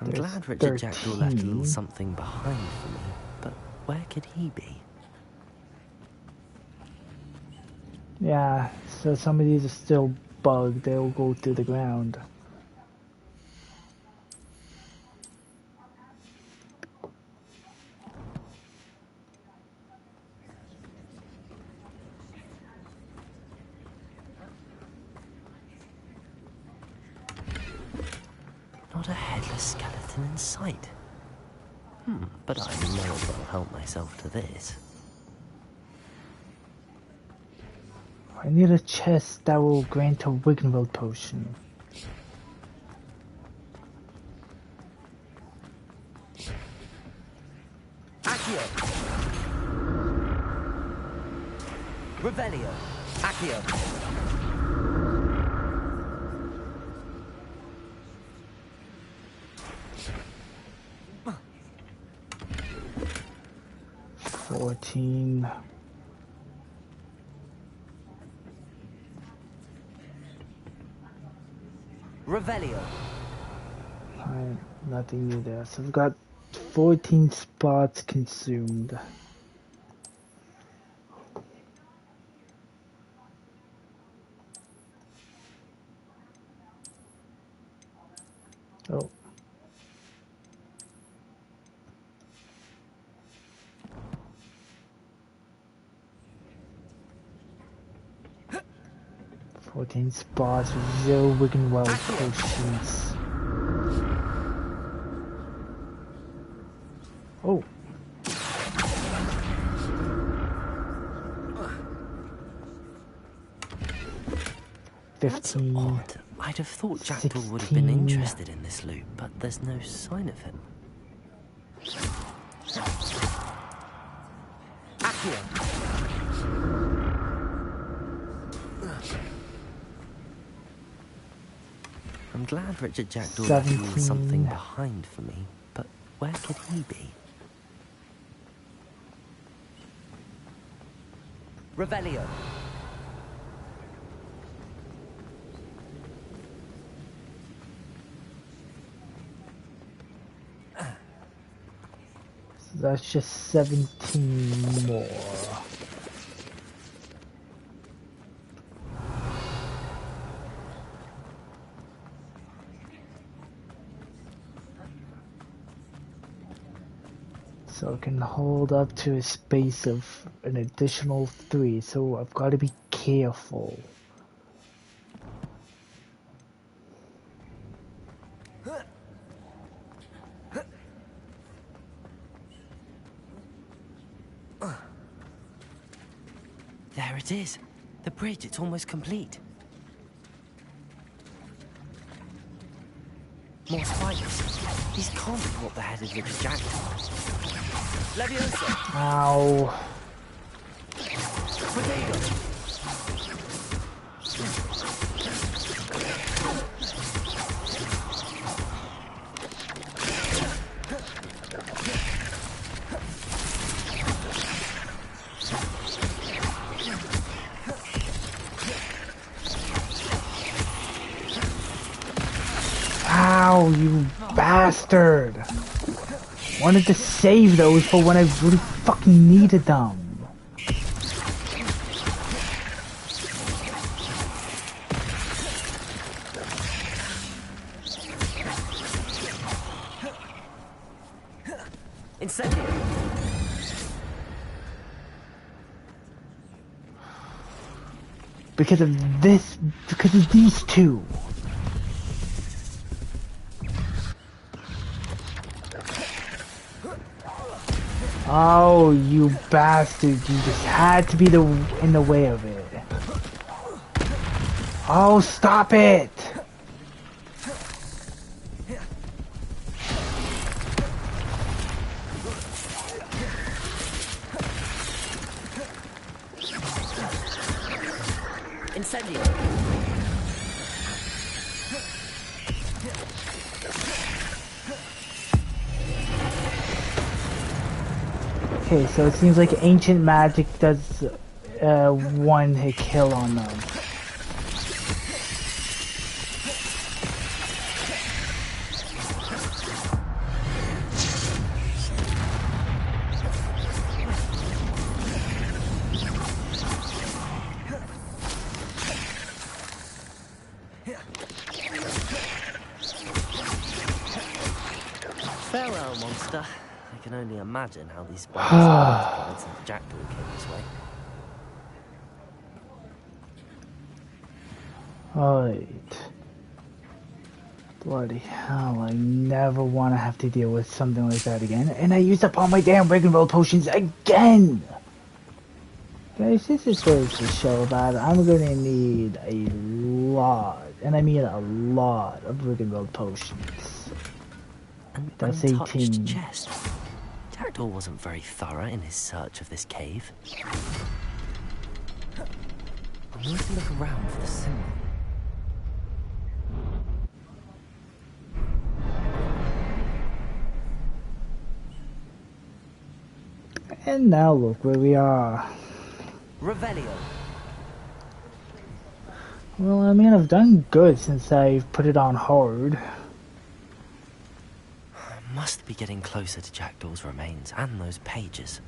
I'm glad Richard Jackdaw left a little something behind for me, but where could he be? Yeah, so some of these are still bugged. They'll go through the ground. Not a headless skeleton in sight. But I may as well help myself to this. I need a chest that will grant a Wiggenweld potion. Accio! Revelio! Accio! 14. Revelio. Fine, nothing new there. So we've got 14 spots consumed. Oh. Fourteen spots with 0 Wiggenweld potions. Oh. That's odd. I'd have thought Jackdaw would have been interested in this loot, but there's no sign of him. Accio! I'm glad Richard Jackdaw left a little something behind for me, but where could he be? Revelio. So that's just 17 more. So it can hold up to a space of an additional 3, so I've got to be careful. There it is. The bridge, it's almost complete. More spikes. These can't be what the headed Richard Jackdaw. Leviosa! Ow. Potato! Ow, you bastard! Wanted to save those for when I really fucking needed them. Incendio! Because of this, because of these two. Oh, you bastard, you just had to be in the way of it. Oh, stop it! Incendio! Okay, so it seems like ancient magic does one-hit kill on them. Farewell, monster. I can only imagine how these spiders and jackdaw came this way. Alright. Bloody hell, I never want to have to deal with something like that again. And I used up all my damn Riggenweld potions again! Guys, this is what it's a show about. I'm gonna need a lot, and I mean a lot of Riggenweld potions. That's 18. Chest. Jackdaw wasn't very thorough in his search of this cave. I need to look around for the symbol. And now look where we are. Revelio. Well, I mean, I've done good since I've put it on hard. Must be getting closer to Jackdaw's remains and those pages.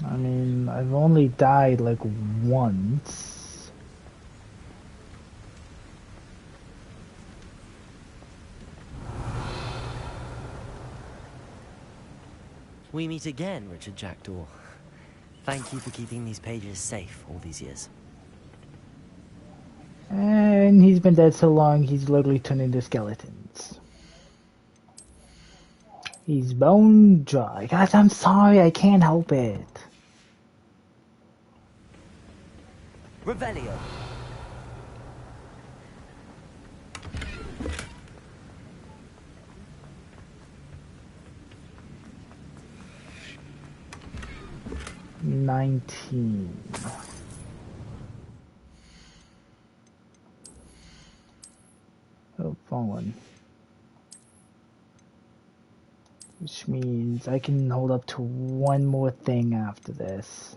I mean, I've only died like once. We meet again, Richard Jackdaw. Thank you for keeping these pages safe all these years. And he's been dead so long, he's literally turned into skeletons. He's bone dry. Guys, I'm sorry, I can't help it. Revelio. $19. Oh, wrong one. Which means I can hold up to one more thing after this.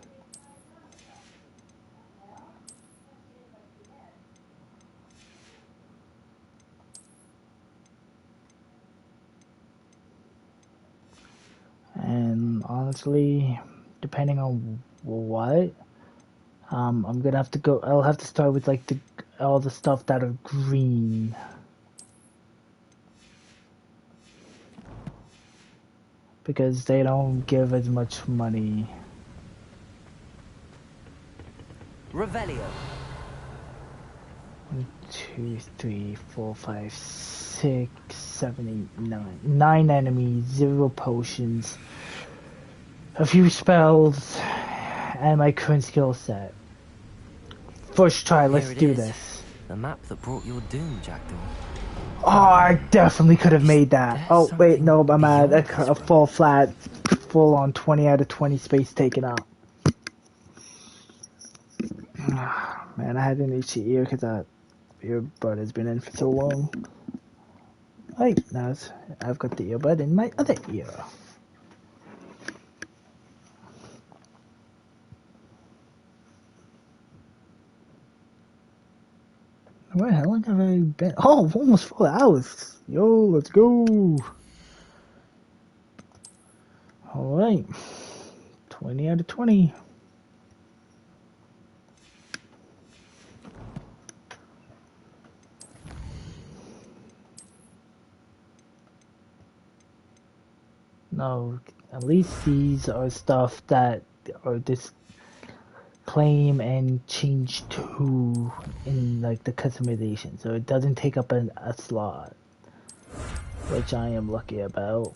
And honestly, depending on what, I'm gonna have to go. I'll have to start with like all the stuff that are green. Because they don't give as much money. Revelio. 1, 2, 3, 4, 5, 6, 7, 8, 9. 9 enemies, 0 potions, a few spells, and my current skill set. First try, let's do this. The map that brought your doom, Jackdaw. Oh, I definitely could have made that. Oh, wait, no, I'm at a full flat, full on 20 out of 20 space taken up. Man, I had an itchy ear because that earbud has been in for so long. Right, now I've got the earbud in my other ear. Where the hell have I been? Oh, almost 4 hours. Yo, let's go. Alright. 20 out of 20. No, at least these are stuff that are this claim and change to in like the customization, so it doesn't take up a slot, which I am lucky about.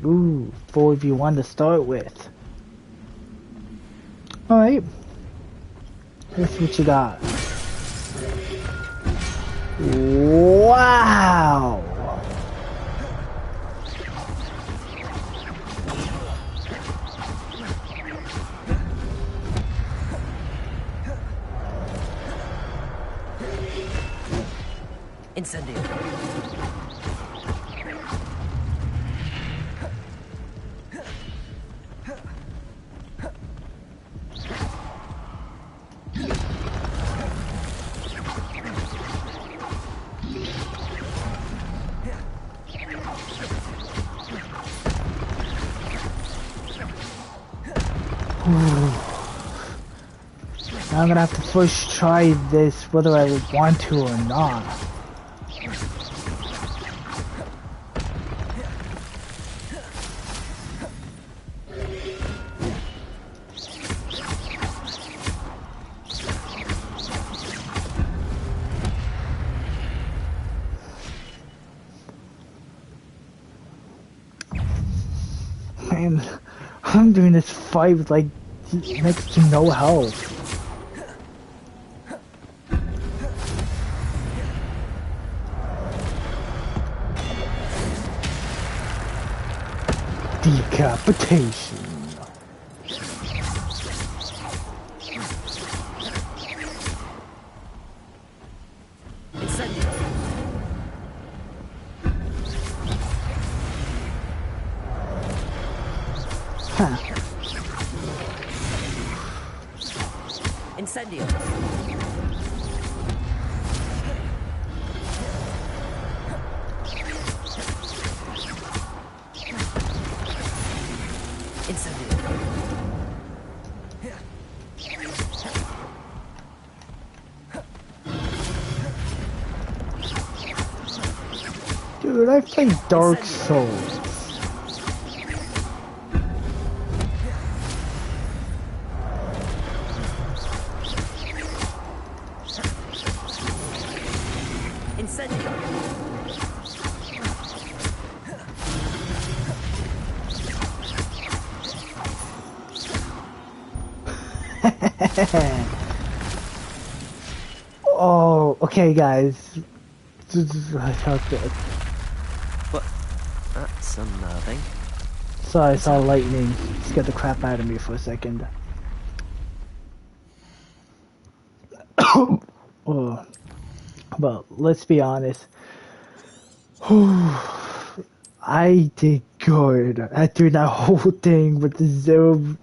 Ooh, 4v1 to start with. Alright. Let's see what you got. Wow! Incendio. I'm gonna have to first try this whether I want to or not. Man, I'm doing this fight with like next to no health. Decapitation. Huh. Incendio. Dude, I played Dark Souls. Oh, okay, guys. But that's unnerving. Sorry, I saw lightning. Scared the crap out of me for a second. Oh. Well, let's be honest. I did good at doing that whole thing with the zero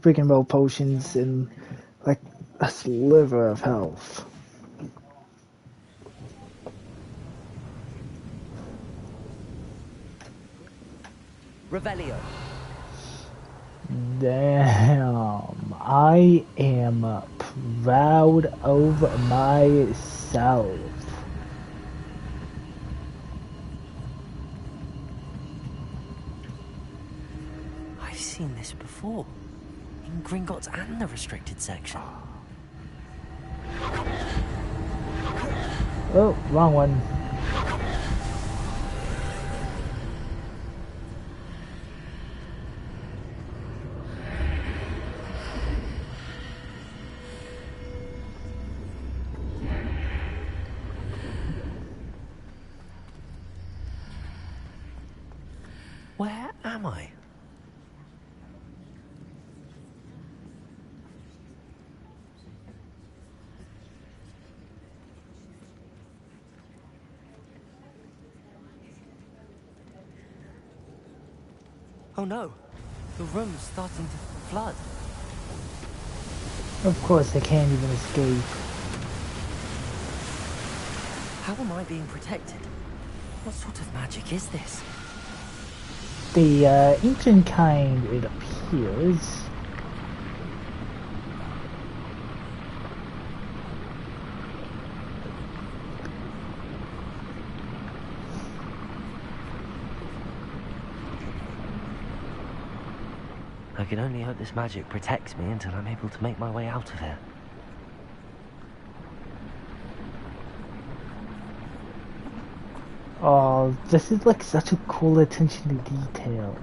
freaking roll potions and like a sliver of health. Revelio. Damn, I am proud of myself. I've seen this before. In Gringotts and the restricted section. Oh, wrong one. Where am I? Oh no, the room's starting to flood. Of course, I can't even escape. How am I being protected? What sort of magic is this? The ancient kind, it appears. I can only hope this magic protects me until I'm able to make my way out of here. Oh, this is like such a cool attention to detail.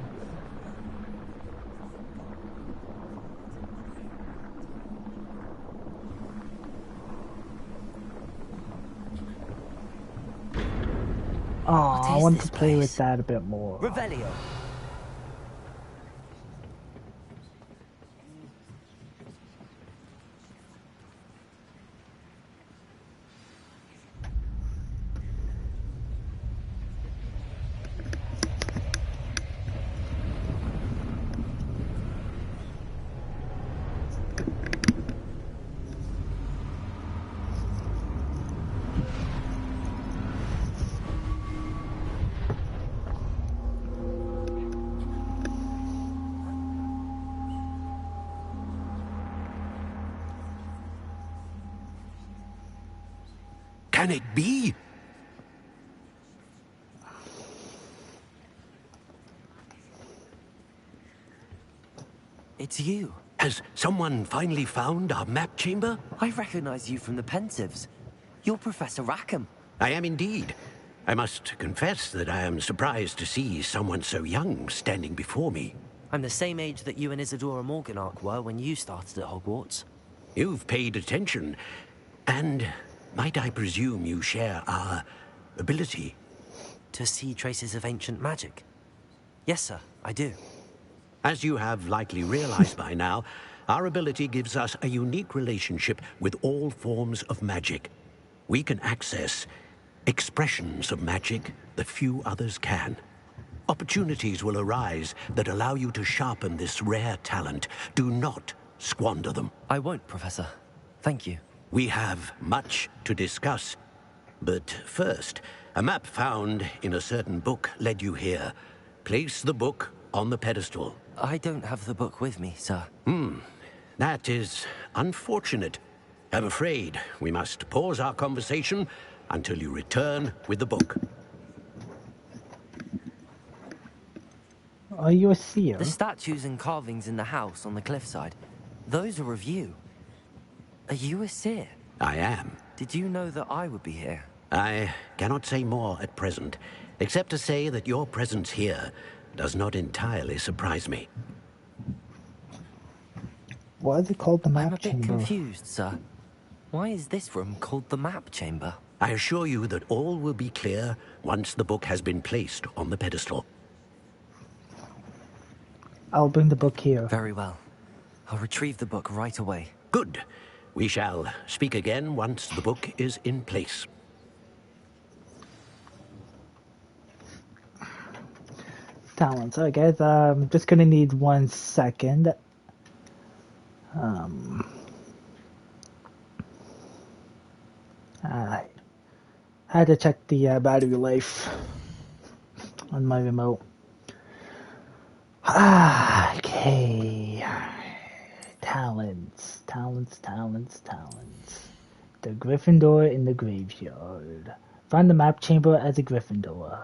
Oh, I want to play with that a bit more. Revelio. can it be? It's you. Has someone finally found our map chamber? I recognize you from the Pensives. You're Professor Rackham. I am indeed. I must confess that I am surprised to see someone so young standing before me. I'm the same age that you and Isadora Morganach were when you started at Hogwarts. You've paid attention. And might I presume you share our ability? To see traces of ancient magic? Yes, sir, I do. As you have likely realized by now, our ability gives us a unique relationship with all forms of magic. We can access expressions of magic that few others can. Opportunities will arise that allow you to sharpen this rare talent. Do not squander them. I won't, Professor. Thank you. We have much to discuss. But first, a map found in a certain book led you here. Place the book on the pedestal. I don't have the book with me, sir. That is unfortunate. I'm afraid we must pause our conversation until you return with the book. Are you a seer? The statues and carvings in the house on the cliffside, those are of you. Are you a seer? I am. Did you know that I would be here? I cannot say more at present, except to say that your presence here does not entirely surprise me. Why is it called the map I'm a chamber? bit confused, sir. Why is this room called the map chamber? I assure you that all will be clear once the book has been placed on the pedestal. I'll bring the book here. Very well. I'll retrieve the book right away. Good. We shall speak again once the book is in place. Talents. Alright guys, I'm just gonna need 1 second. I had to check the battery life on my remote. Okay. Talents. The Gryffindor in the graveyard. Find the map chamber as a Gryffindor.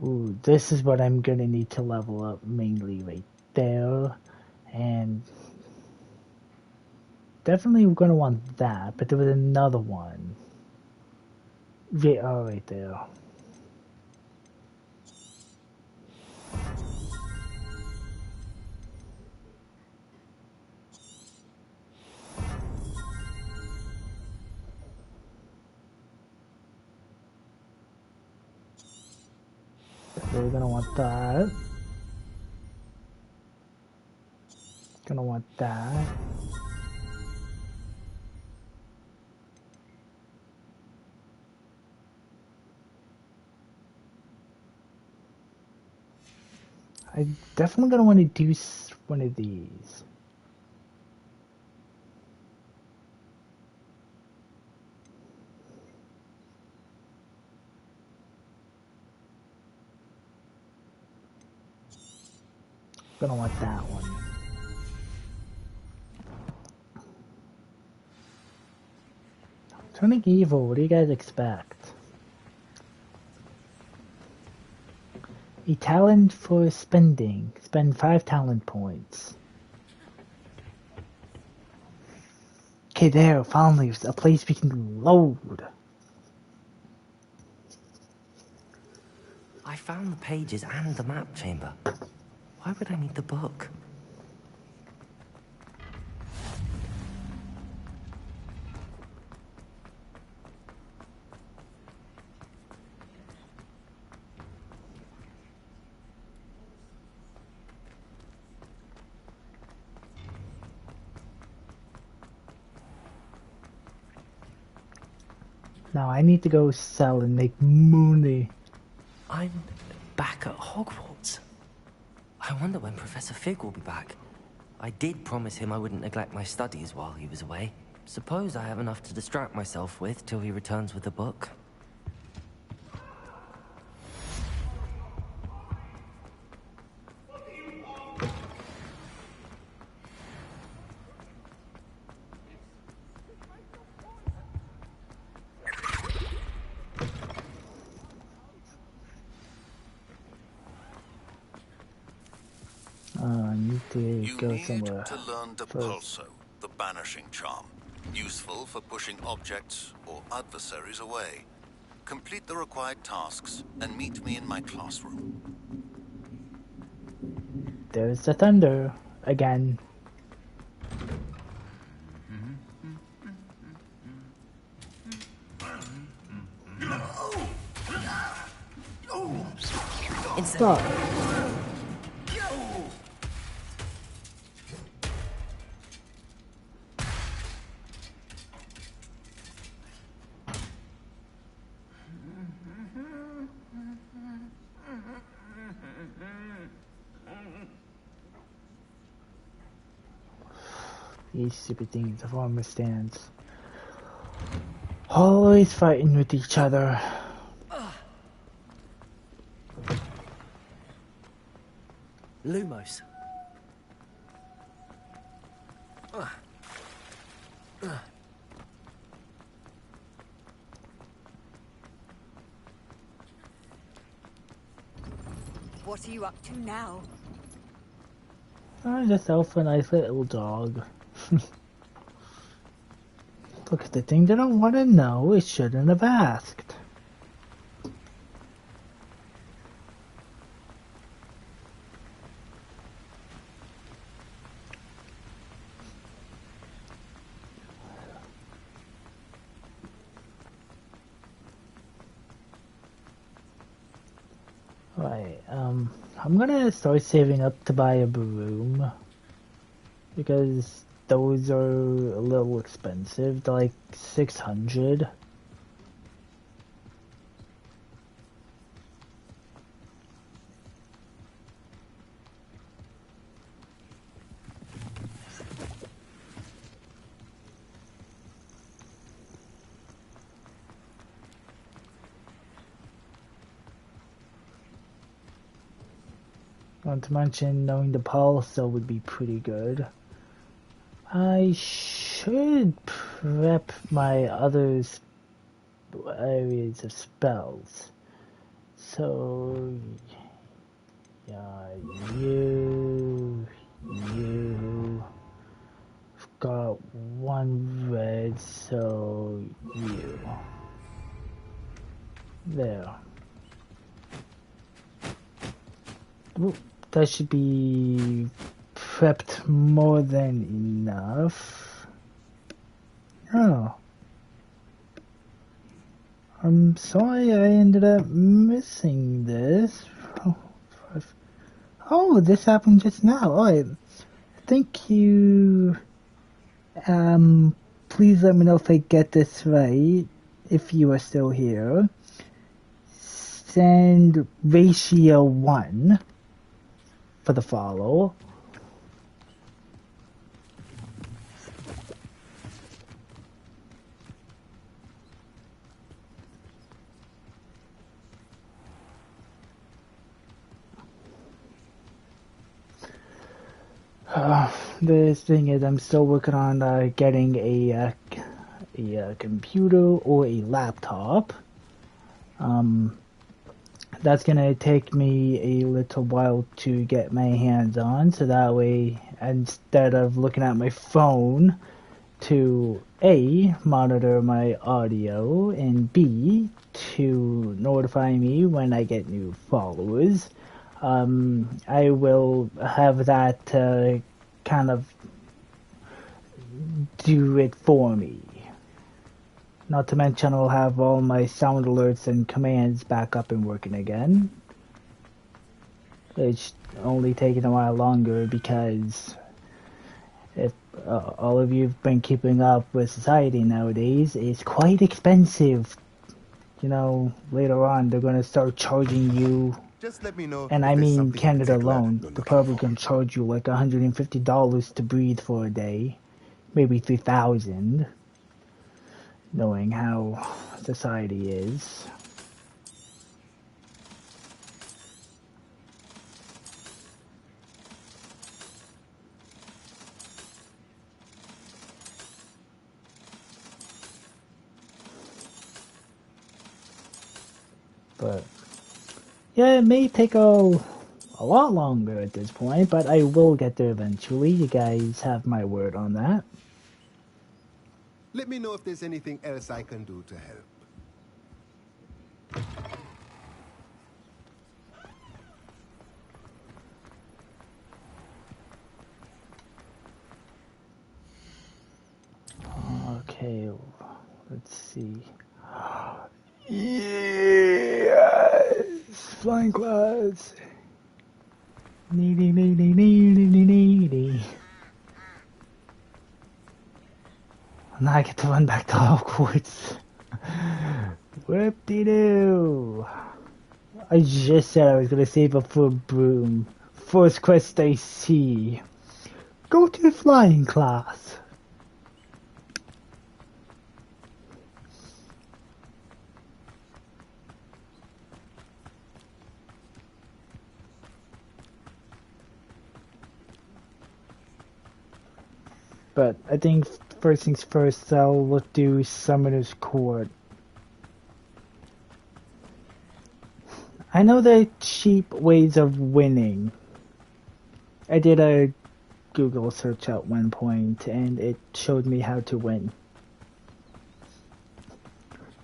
Ooh, this is what I'm gonna need to level up mainly right there. And definitely we're gonna want that, but there was another one. Right there. So we're gonna want that. Gonna want that. I'm definitely gonna want to do one of these. Gonna want that one. Turning evil, what do you guys expect? A talent for spending. Spend 5 talent points. Okay, there, finally, a place we can load. I found the pages and the map chamber. Why would I need the book? Now I need to go sell and make money. I'm back at Hogwarts. I wonder when Professor Fig will be back. I did promise him I wouldn't neglect my studies while he was away. Suppose I have enough to distract myself with till he returns with the book. me go somewhere to learn first. Depulso, the banishing charm. Useful for pushing objects or adversaries away. Complete the required tasks and meet me in my classroom. There's the thunder again. Stop. These stupid things, the farmer stands. Always fighting with each other. Lumos. What are you up to now? I just out for a nice little dog. Look at the thing they don't want to know. It shouldn't have asked. Right, I'm gonna start saving up to buy a broom, because those are a little expensive. They're like 600. Not to mention, knowing the pulse would be pretty good. I should prep my other areas of spells. So, yeah, you. I've got one red, so you. There. Ooh. That should be prepped more than enough. Oh. I'm sorry I ended up missing this. Oh, this happened just now. Alright. Thank you. Please let me know if I get this right. If you are still here. Send ratio 1. For the follow. This thing is, I'm still working on getting a computer or a laptop. That's gonna take me a little while to get my hands on, so that way, instead of looking at my phone to A, monitor my audio, and B, to notify me when I get new followers, I will have that kind of do it for me. Not to mention I'll have all my sound alerts and commands back up and working again. It's only taking a while longer because if all of you have been keeping up with society nowadays, it's quite expensive. You know, later on they're going to start charging you, just let me know, and I mean Canada alone, they're probably going to charge you like $150 to breathe for a day, maybe $3,000. Knowing how society is. But yeah, it may take a a lot longer at this point, but I will get there eventually. You guys have my word on that. Let me know if there's anything else I can do to help. Okay, let's see. Yes! Flying clouds. Needy. Now I get to run back to Hogwarts. Whoop-de-doo. I just said I was gonna save up for a broom. First quest I see. Go to the flying class. But I think first things first, I'll do Summoner's Court. I know there are cheap ways of winning. I did a Google search at one point and it showed me how to win.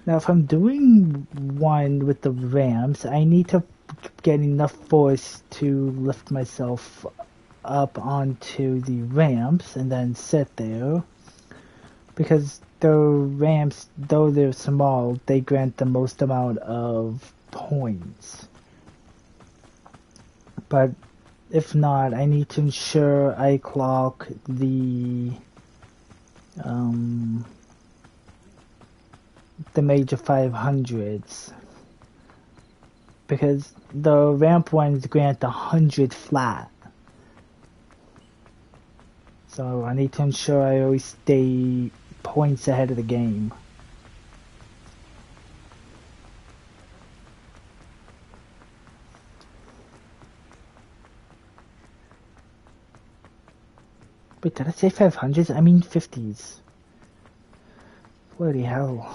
Now if I'm doing one with the ramps, I need to get enough force to lift myself up onto the ramps and then sit there, because the ramps, though they're small, they grant the most amount of points. But if not, I need to ensure I clock the major 500s, because the ramp ones grant 100 flat. So I need to ensure I always stay points ahead of the game. Wait, did I say 500s? I mean 50s. Bloody hell.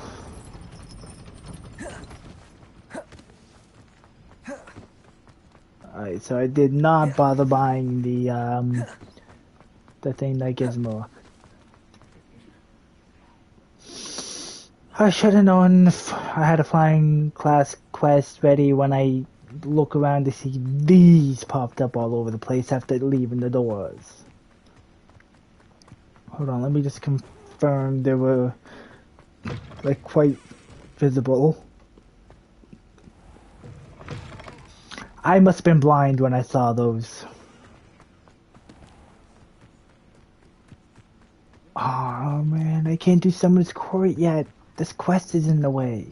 Alright, so I did not bother buying the thing that gives more. I should have known if I had a flying class quest ready when I look around to see these popped up all over the place after leaving the doors. Hold on, let me just confirm they were like quite visible. I must have been blind when I saw those. Oh man, I can't do Summoner's Court yet. This quest is in the way.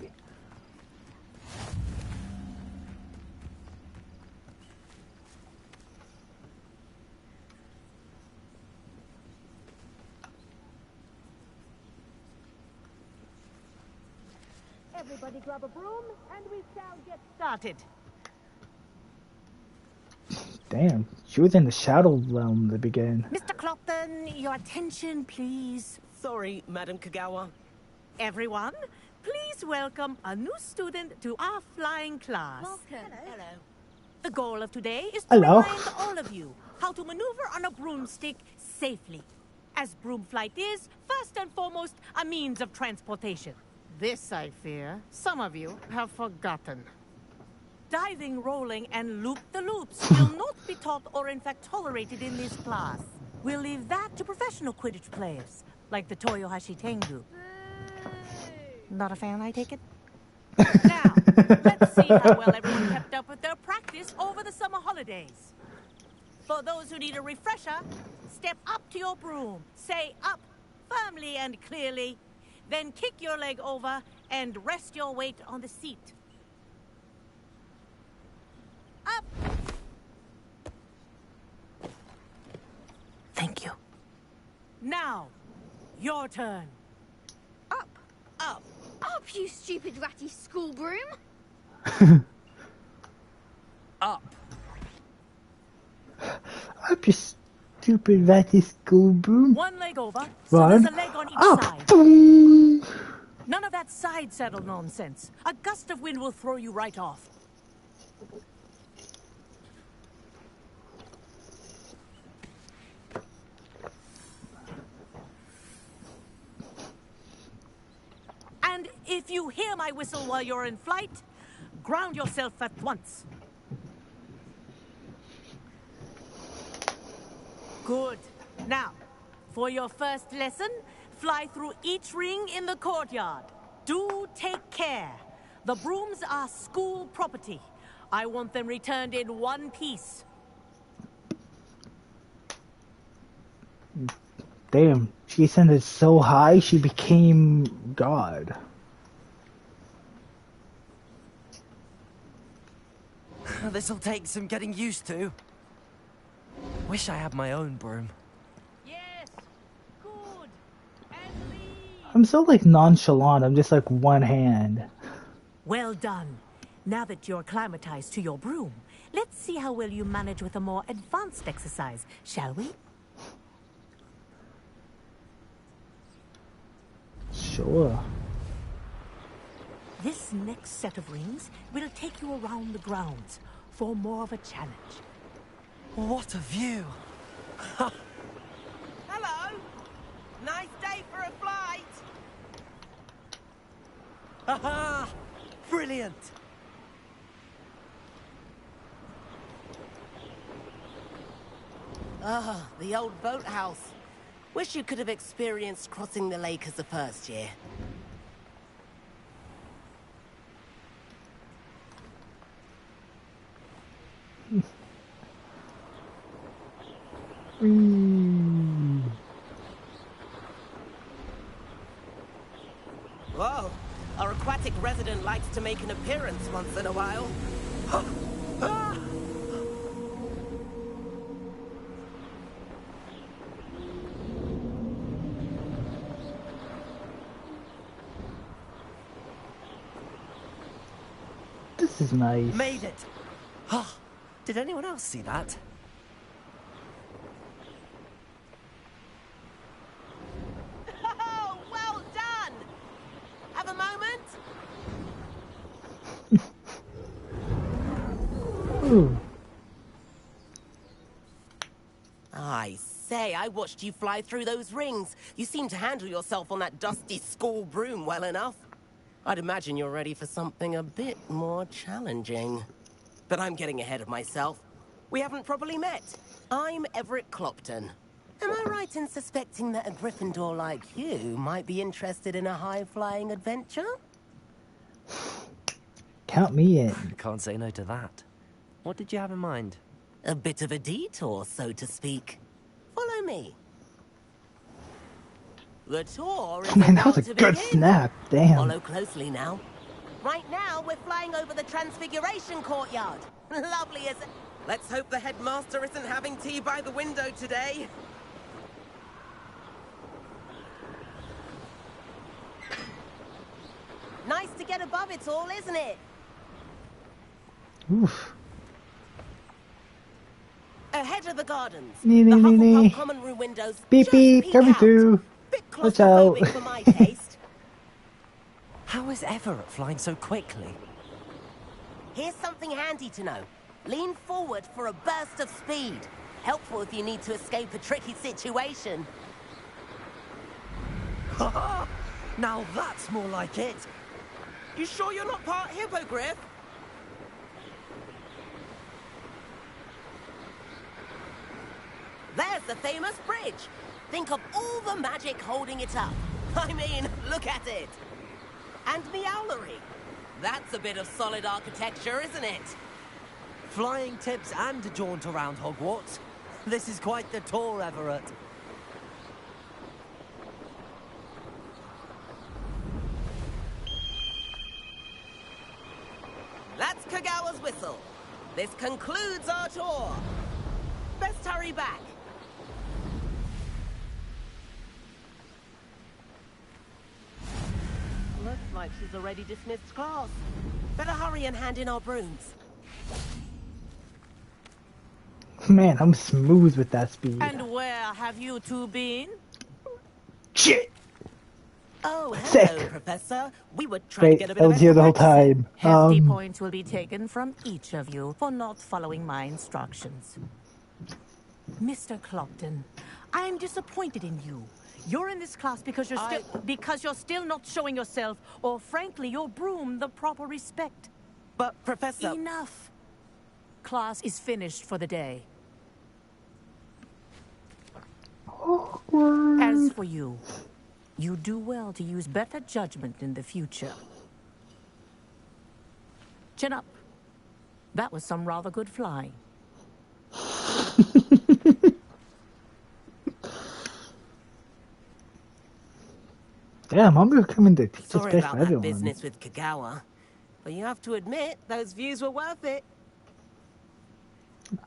Everybody grab a broom and we shall get started. Damn, she was in the Shadow Realm to begin. Mr. Clopton, your attention, please. Sorry, Madam Kagawa. Everyone, please welcome a new student to our flying class. Welcome. Hello. The goal of today is to Hello. remind all of you how to maneuver on a broomstick safely. As broom flight is, first and foremost, a means of transportation. This, I fear, some of you have forgotten. Diving, rolling, and loop-the-loops will not be taught or in fact tolerated in this class. We'll leave that to professional Quidditch players, like the Toyohashi Tengu. Not a fan, I take it? Now, let's see how well everyone kept up with their practice over the summer holidays. For those who need a refresher, step up to your broom, say up firmly and clearly, then kick your leg over and rest your weight on the seat. Up! Thank you. Now, your turn. Up. Up. Up, you stupid ratty school broom. Up. Up, you stupid ratty school broom. One leg over, so Run. there's a leg on each Up. side. Boom. None of that side saddle nonsense. A gust of wind will throw you right off. If you hear my whistle while you're in flight, ground yourself at once. Good. Now, for your first lesson, fly through each ring in the courtyard. Do take care. The brooms are school property. I want them returned in one piece. Damn, she ascended so high, she became God. This'll take some getting used to. Wish I had my own broom. Yes, good. I'm so like nonchalant, I'm just like one hand. Well done. Now that you're acclimatized to your broom, let's see how well you manage with a more advanced exercise, shall we? Sure. This next set of rings will take you around the grounds for more of a challenge. What a view! Hello! Nice day for a flight! Aha! Brilliant! Ah, the old boathouse. Wish you could have experienced crossing the lake as a first year. Whoa, our aquatic resident likes to make an appearance once in a while. This is nice. Made it! Oh, did anyone else see that? Oh, well done! Have a moment? Ooh. I say, I watched you fly through those rings. You seem to handle yourself on that dusty school broom well enough. I'd imagine you're ready for something a bit more challenging. But I'm getting ahead of myself. We haven't properly met. I'm Everett Clopton. Am I right in suspecting that a Gryffindor like you might be interested in a high-flying adventure? Count me in. Can't say no to that. What did you have in mind? A bit of a detour, so to speak. Follow me. The tour is Man, that was about a to good begin. snap. Damn. Follow closely now. Right now, we're flying over the Transfiguration Courtyard. Lovely as... Let's hope the headmaster isn't having tea by the window today. Nice to get above it all, isn't it? Oof. Ahead of the gardens. Nee, the nee, nee, Hufflepuff nee. common room windows. Beep just beep, peek coming out. through. Bit Watch out. claustrophobic for my taste. How is Everett flying so quickly? Here's something handy to know. Lean forward for a burst of speed. Helpful if you need to escape a tricky situation. Now that's more like it. You sure you're not part hippogriff? There's the famous bridge. Think of all the magic holding it up. I mean, look at it. And Meowlery. That's a bit of solid architecture, isn't it? Flying tips and a jaunt around Hogwarts. This is quite the tour, Everett. That's Kagawa's whistle. This concludes our tour. Best hurry back. Looks like she's already dismissed class. Better hurry and hand in our brooms. Man, I'm smooth with that speed. And where have you two been? Shit! Oh, hello, Sick. Professor. We were trying to Wait, get a bit I of was here the whole extra time. Hefty points will be taken from each of you for not following my instructions. Mr. Clopton, I'm disappointed in you. You're in this class because you're still not showing yourself, or frankly, your broom the proper respect. But, Professor... Enough. Class is finished for the day. Awkward. As for you, you do well to use better judgment in the future. Chin up. That was some rather good flying. Damn, I'm coming to teach Sorry this about for that everyone. business with Kagawa, but you have to admit, those views were worth it.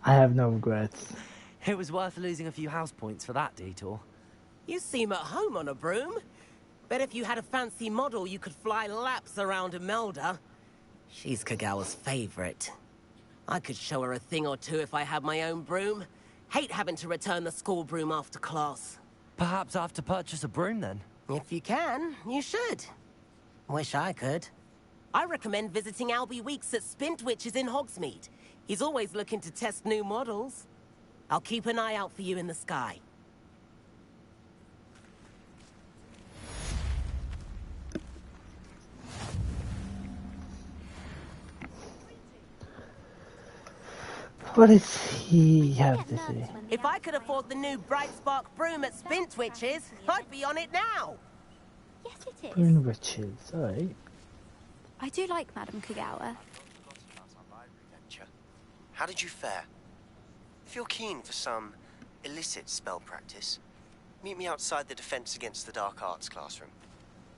I have no regrets. It was worth losing a few house points for that detour. You seem at home on a broom. Bet if you had a fancy model, you could fly laps around Imelda. She's Kagawa's favorite. I could show her a thing or two if I had my own broom. Hate having to return the school broom after class. Perhaps I have to purchase a broom then? If you can, you should. Wish I could. I recommend visiting Albie Weeks at Spintwitches in Hogsmeade. He's always looking to test new models. I'll keep an eye out for you in the sky. What does he have to say? If I could afford the new Bright Spark broom at Spintwitches, I'd be on it now. Yes, it is. Broom riches, alright. I do like Madame Kagawa. How did you fare? If you're keen for some illicit spell practice, meet me outside the Defense Against the Dark Arts classroom.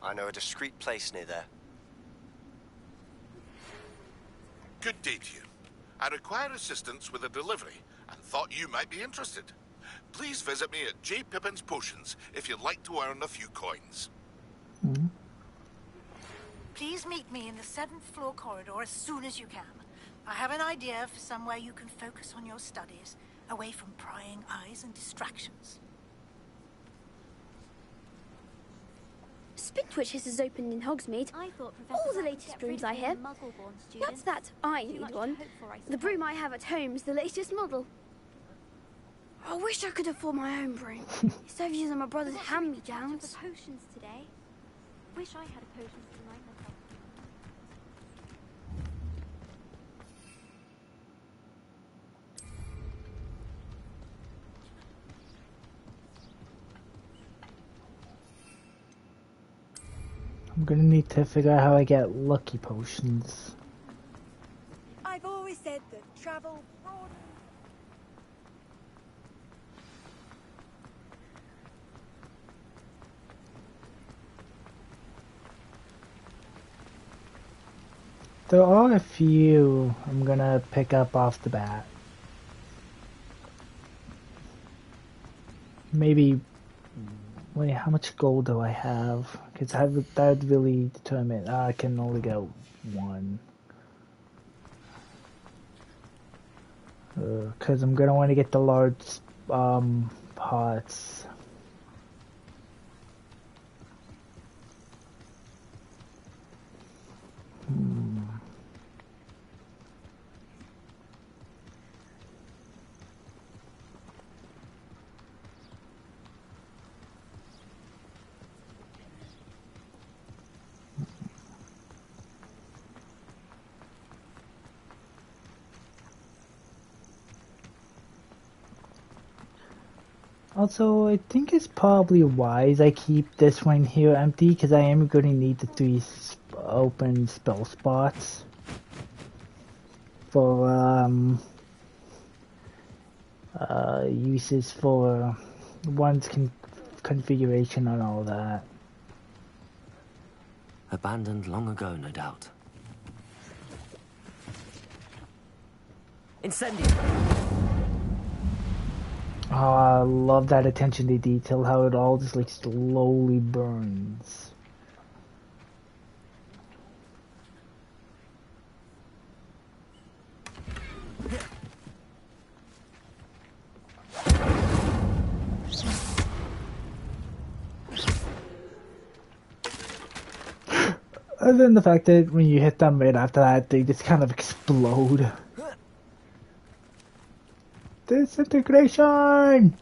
I know a discreet place near there. Good day to you. I require assistance with a delivery and thought you might be interested. Please visit me at J. Pippin's Potions if you'd like to earn a few coins. Please meet me in the 7th floor corridor as soon as you can. I have an idea for somewhere you can focus on your studies, away from prying eyes and distractions. Spintwitches is opened in Hogsmeade. All the latest brooms, I hear. What's that? I need one. The broom I have at home is the latest model. I wish I could afford my own broom. Instead of using my brother's hand-me-downs. Potions today. Wish I had a potion tonight myself. I'm gonna need to figure out how I get lucky potions. I've always said that travel broadens. There are a few I'm gonna pick up off the bat. Maybe. Wait, how much gold do I have? Because that would really determine. I can only get one. Because I'm gonna want to get the large pots. Also, I think it's probably wise I keep this one here empty, because I am going to need the 3 open spell spots for uses for one's configuration and all that. Abandoned long ago, no doubt. Incendio! Oh, I love that attention to detail, how it all just like slowly burns. Other than the fact that when you hit them right after that, they just kind of explode. Disintegration!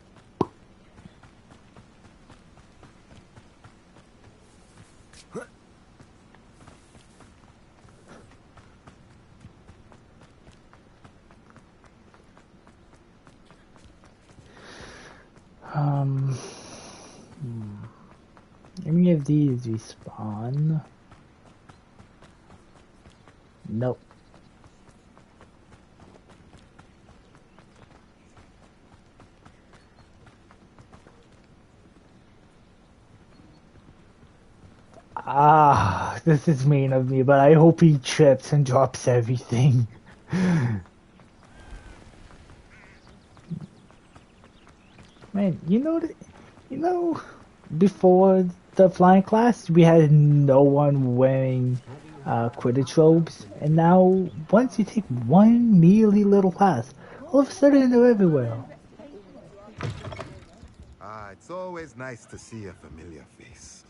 Any of these respawn? Nope. Ah, this is mean of me, but I hope he trips and drops everything. Man, you know, before the flying class, we had no one wearing Quidditch robes, and now once you take one mealy little class, all of a sudden they're everywhere. Ah, it's always nice to see a familiar face.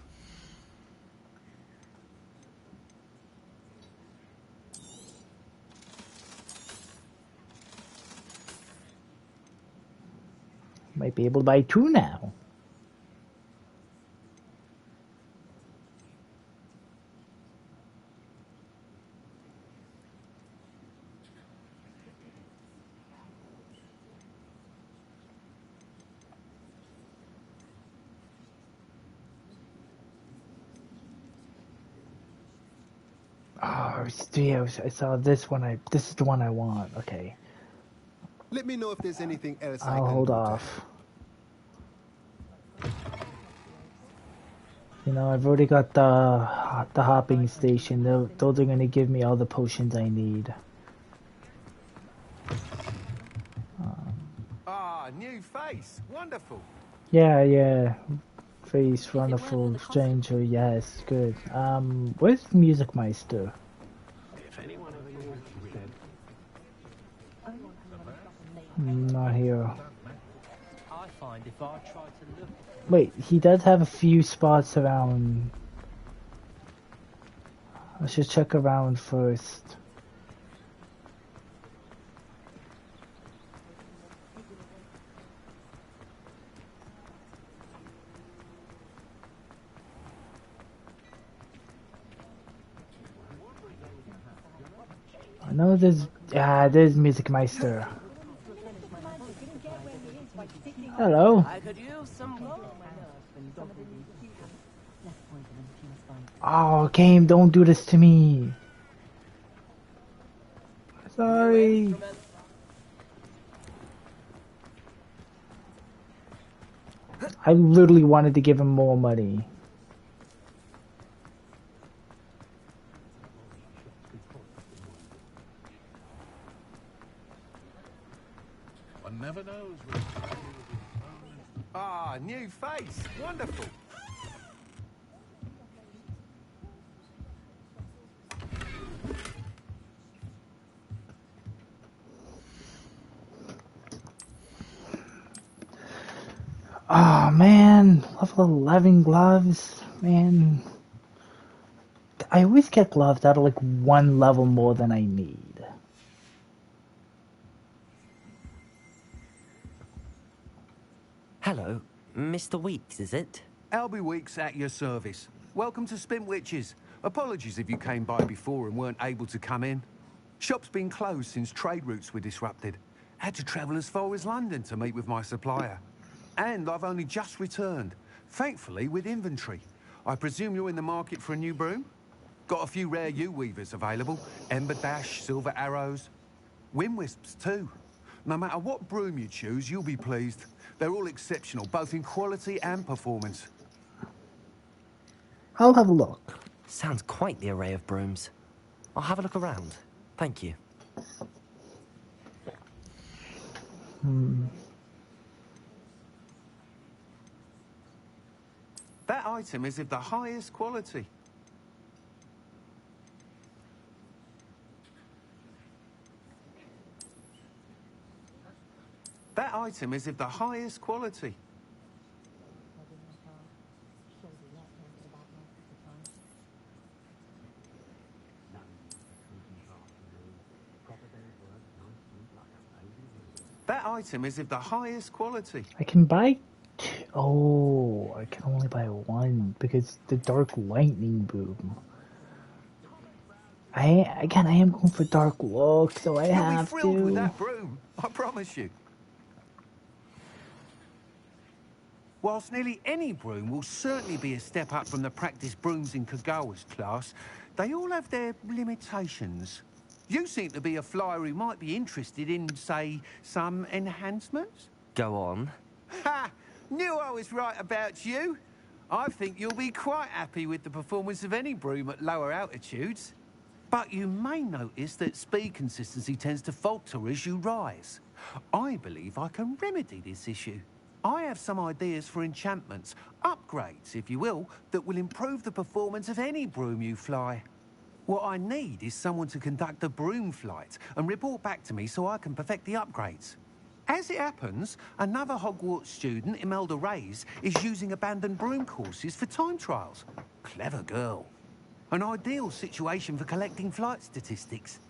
Might be able to buy 2 now. Oh, I saw this one. This is the one I want. Okay. Let me know if there's anything else I'll hold off. You know, I've already got the hopping station. Those are gonna give me all the potions I need. New face. Wonderful. Yeah. Face, wonderful, stranger, yes, good. Where's Music Meister? Not here. Wait, he does have a few spots around. I should check around first. I know there's Music Meister. Hello. Oh, game, don't do this to me. Sorry. I literally wanted to give him more money. One never knows. New face. Wonderful. Oh man, level 11 gloves, man. I always get gloves that are like 1 level more than I need. Hello, Mr. Weeks, is it? Albie Weeks at your service. Welcome to Spintwitches. Apologies if you came by before and weren't able to come in. Shop's been closed since trade routes were disrupted. Had to travel as far as London to meet with my supplier. And I've only just returned, thankfully with inventory. I presume you're in the market for a new broom? Got a few rare U-weavers available. Ember Dash, Silver Arrows. Wind-wisps too. No matter what broom you choose, you'll be pleased. They're all exceptional, both in quality and performance. I'll have a look. Sounds quite the array of brooms. I'll have a look around. Thank you. That item is of the highest quality. That item is of the highest quality. That item is of the highest quality. I can buy oh, I can only buy 1 because the Dark Lightning Boom. I am going for Dark Look, so I have to. You'll be thrilled with that broom, I promise you. Whilst nearly any broom will certainly be a step up from the practice brooms in Kagawa's class, they all have their limitations. You seem to be a flyer who might be interested in, say, some enhancements? Go on. Ha! Knew I was right about you. I think you'll be quite happy with the performance of any broom at lower altitudes. But you may notice that speed consistency tends to falter as you rise. I believe I can remedy this issue. I have some ideas for enchantments, upgrades, if you will, that will improve the performance of any broom you fly. What I need is someone to conduct a broom flight and report back to me so I can perfect the upgrades. As it happens, another Hogwarts student, Imelda Reyes, is using abandoned broom courses for time trials. Clever girl. An ideal situation for collecting flight statistics.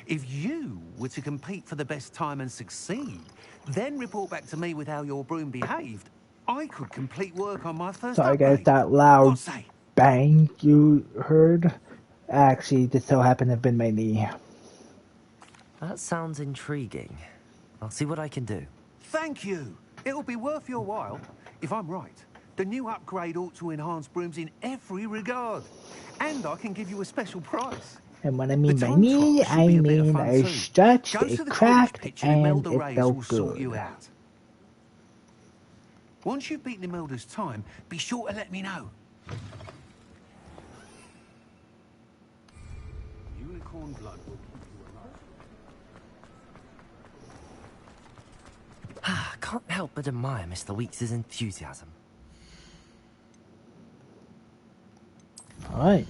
If you were to compete for the best time and succeed, then report back to me with how your broom behaved, I could complete work on my first Sorry guys, upgrade. that loud bang you heard actually just so happened to have been my knee. That sounds intriguing. I'll see what I can do. Thank you. It'll be worth your while. If I'm right, the new upgrade ought to enhance brooms in every regard. And I can give you a special price. And when I mean by knee, I mean I stretched, it cracked, and it felt good. Once you've beaten Imelda's time, be sure to let me know. Unicorn blood will keep you alive. Can't help but admire Mr. Weeks' enthusiasm. Alright.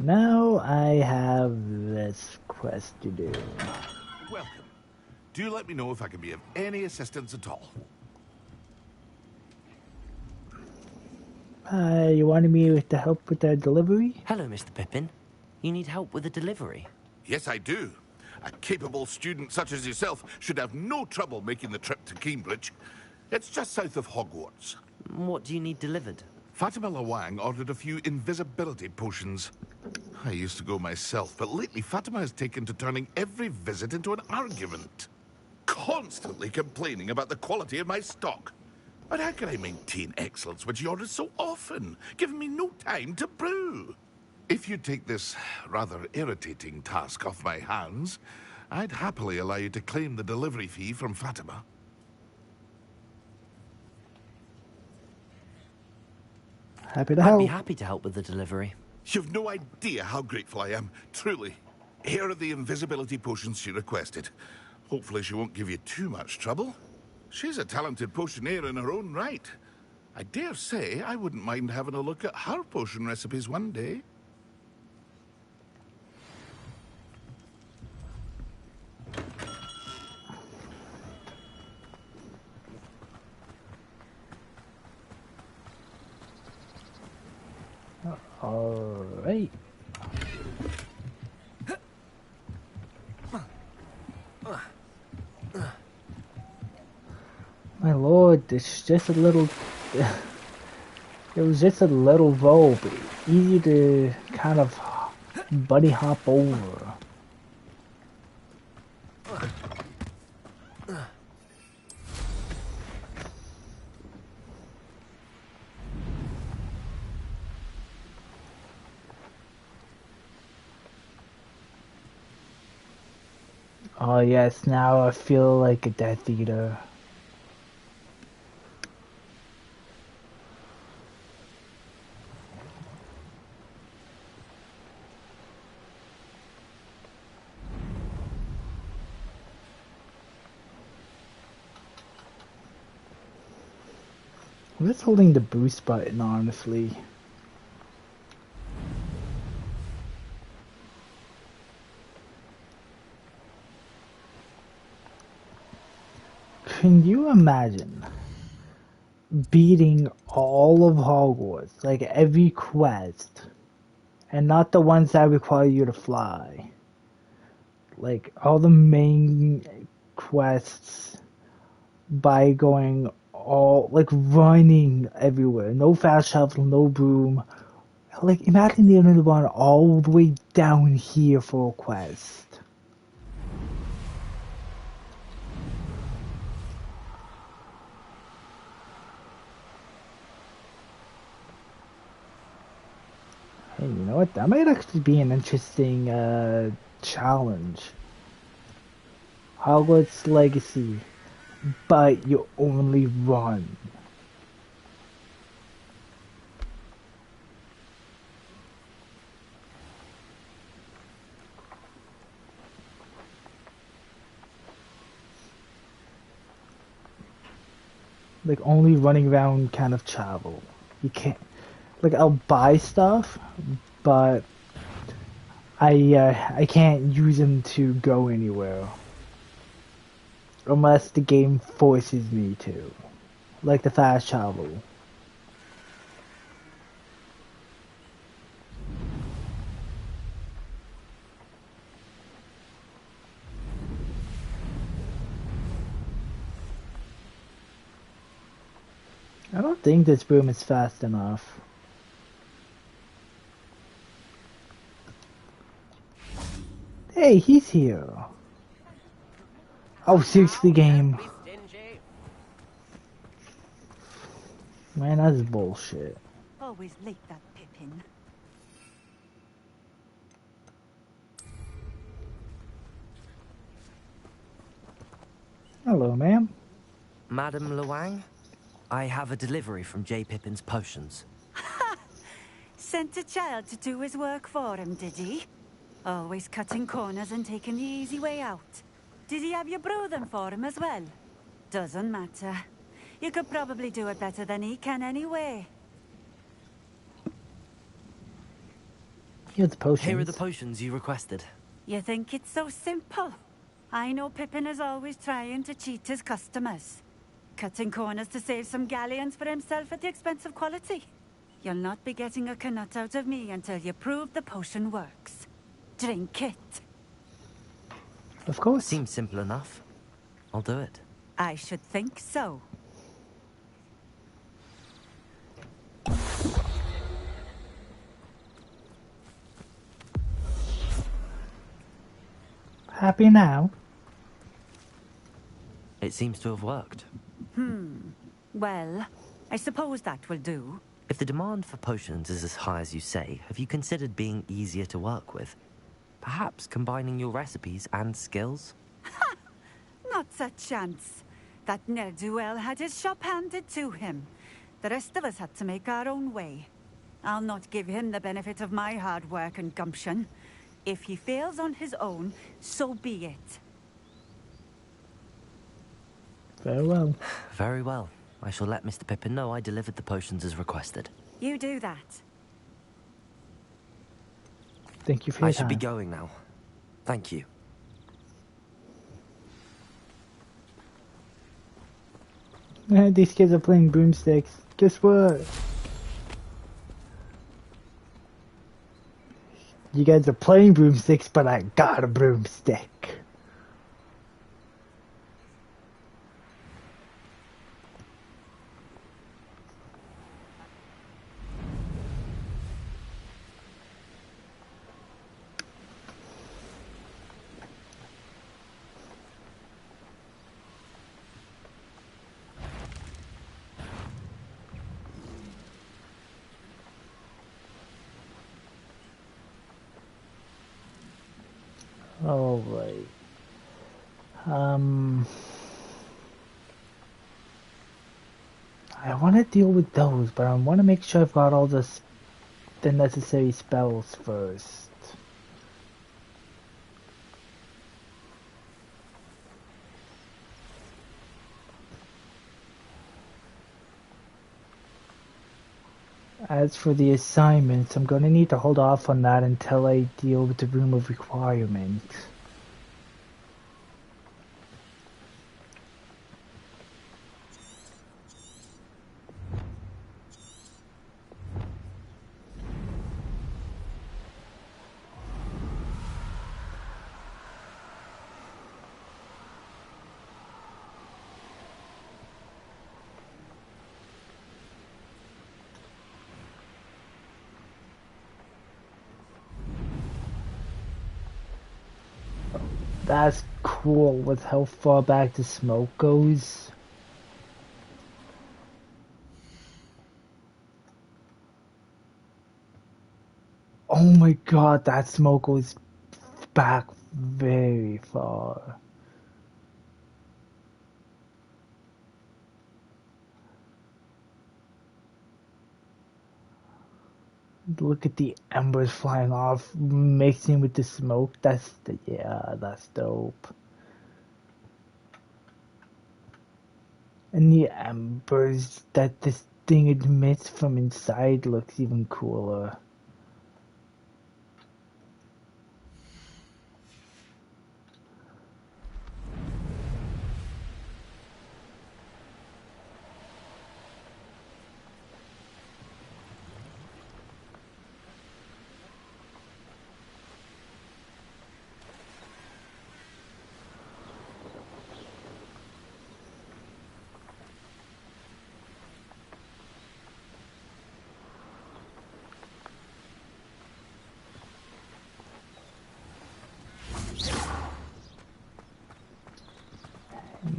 Now I have this quest to do. Welcome. Do let me know if I can be of any assistance at all. You wanted me to help with the delivery? Hello, Mr. Pippin. You need help with the delivery? Yes, I do. A capable student such as yourself should have no trouble making the trip to Cambridge. It's just south of Hogwarts. What do you need delivered? Fatima Lawang ordered a few invisibility potions. I used to go myself, but lately Fatima has taken to turning every visit into an argument. Constantly complaining about the quality of my stock. But how can I maintain excellence when she orders so often, giving me no time to brew? If you take this rather irritating task off my hands, I'd happily allow you to claim the delivery fee from Fatima. Happy to help. I'd be happy to help with the delivery. You've no idea how grateful I am, truly. Here are the invisibility potions she requested. Hopefully she won't give you too much trouble. She's a talented potioneer in her own right. I dare say I wouldn't mind having a look at her potion recipes one day. Alright. My lord, it's just a little... It was just a little rope, easy to kind of buddy hop over. Oh yes, now I feel like a Death Eater. I'm just holding the boost button, honestly. Can you imagine beating all of Hogwarts, like every quest, and not the ones that require you to fly? Like all the main quests by going all like running everywhere. No fast travel, no broom. Like imagine the only one all the way down here for a quest. Hey, you know what? That might actually be an interesting challenge. Hogwarts Legacy, but you only run. Like only running around kind of travel. You can't. Like I'll buy stuff, but I can't use them to go anywhere unless the game forces me to, like the fast travel. I don't think this broom is fast enough. Hey, he's here. Oh, seriously, game. Man, that's bullshit. Always late, that Pippin. Hello, ma'am. Madam Luang, I have a delivery from J. Pippin's potions. Sent a child to do his work for him, did he? Always cutting corners and taking the easy way out. Did he have you brew them for him as well? Doesn't matter. You could probably do it better than he can anyway. Here's the potions. Here are the potions you requested. You think it's so simple? I know Pippin is always trying to cheat his customers. Cutting corners to save some galleons for himself at the expense of quality. You'll not be getting a canut out of me until you prove the potion works. Drink it. Of course. Seems simple enough. I'll do it. I should think so. Happy now? It seems to have worked. Well, I suppose that will do. If the demand for potions is as high as you say, have you considered being easier to work with? Perhaps combining your recipes and skills? Not a chance. That ne'er-do-well had his shop handed to him. The rest of us had to make our own way. I'll not give him the benefit of my hard work and gumption. If he fails on his own, so be it. Very well. Very well. I shall let Mr. Pippin know I delivered the potions as requested. You do that. Thank you for your I time. should be going now. Thank you. These kids are playing broomsticks. Guess what? You guys are playing broomsticks, but I got a broomstick. Alright. I want to deal with those, but I want to make sure I've got all the necessary spells first. As for the assignments, I'm gonna need to hold off on that until I deal with the Room of Requirement. That's cool with how far back the smoke goes. Oh my god, that smoke goes back very far. Look at the embers flying off, mixing with the smoke. That's dope. And the embers that this thing emits from inside looks even cooler.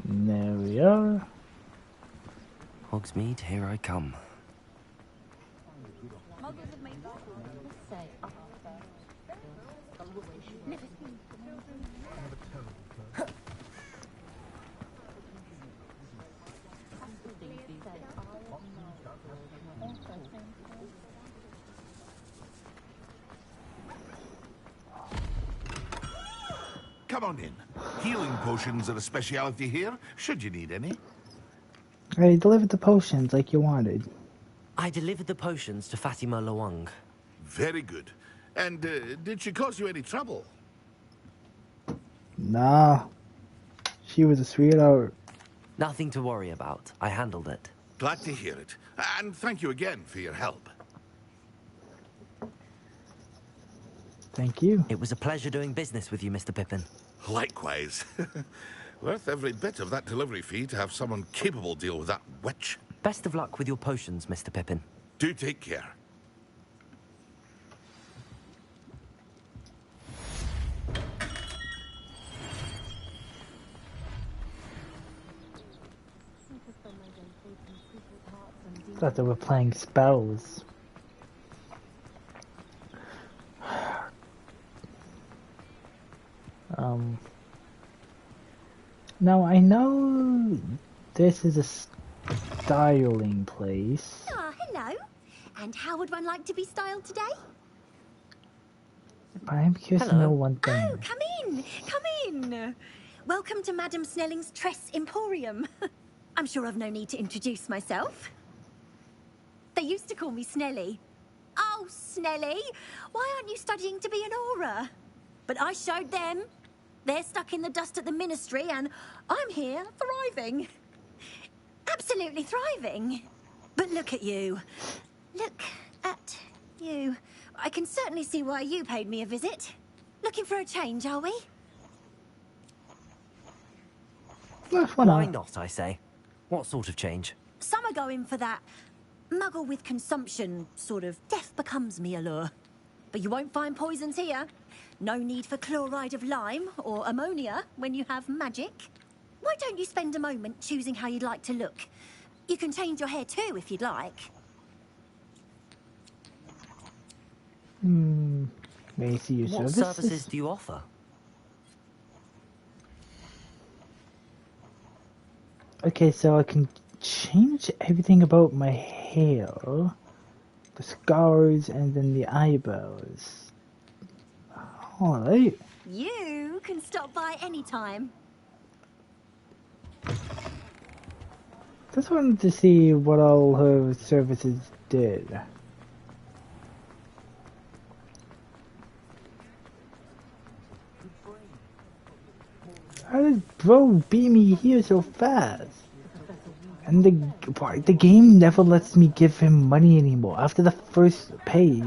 There we are. Hogsmeade, here I come. Come on in. Healing potions are a speciality here, should you need any. I delivered the potions like you wanted. I delivered the potions to Fatima Lawang. Very good. And did she cause you any trouble? Nah. She was a sweetheart. Nothing to worry about. I handled it. Glad to hear it. And thank you again for your help. Thank you. It was a pleasure doing business with you, Mr. Pippin. Likewise. Worth every bit of that delivery fee to have someone capable deal with that witch. Best of luck with your potions, Mr. Pippin. Do take care. Thought they were playing spells. Now I know this is a styling place. Ah, hello. And how would one like to be styled today? But I'm curious to know one thing. Oh, come in. Come in. Welcome to Madame Snelling's Tress Emporium. I'm sure I've no need to introduce myself. They used to call me Snelly. Oh, Snelly, why aren't you studying to be an aura? But I showed them. They're stuck in the dust at the ministry, and I'm here thriving. Absolutely thriving. But look at you. Look at you. I can certainly see why you paid me a visit. Looking for a change, are we? Why not, I say? What sort of change? Some are going for that muggle with consumption, sort of death becomes me allure. But you won't find poisons here. No need for chloride of lime or ammonia when you have magic. Why don't you spend a moment choosing how you'd like to look? You can change your hair too if you'd like. May I see your What services do you offer? Okay, so I can change everything about my hair, the scars, and then the eyebrows. Alright. You can stop by any time. Just wanted to see what all her services did. How did bro beat me here so fast? And the game never lets me give him money anymore after the first pay.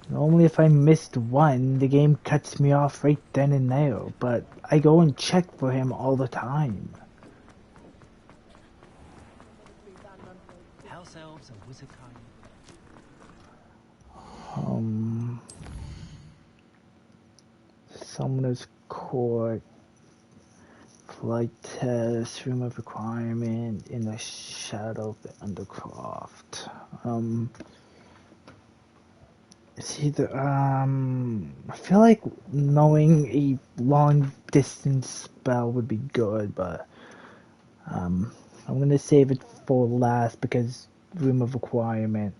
Normally if I missed one, the game cuts me off right then and there, but I go and check for him all the time. House elves and wizard kind. Summoner's Court, Flight Test, Room of Requirement, In the Shadow of the Undercroft. It's either, I feel like knowing a long distance spell would be good, but, I'm gonna save it for last because Room of Requirement.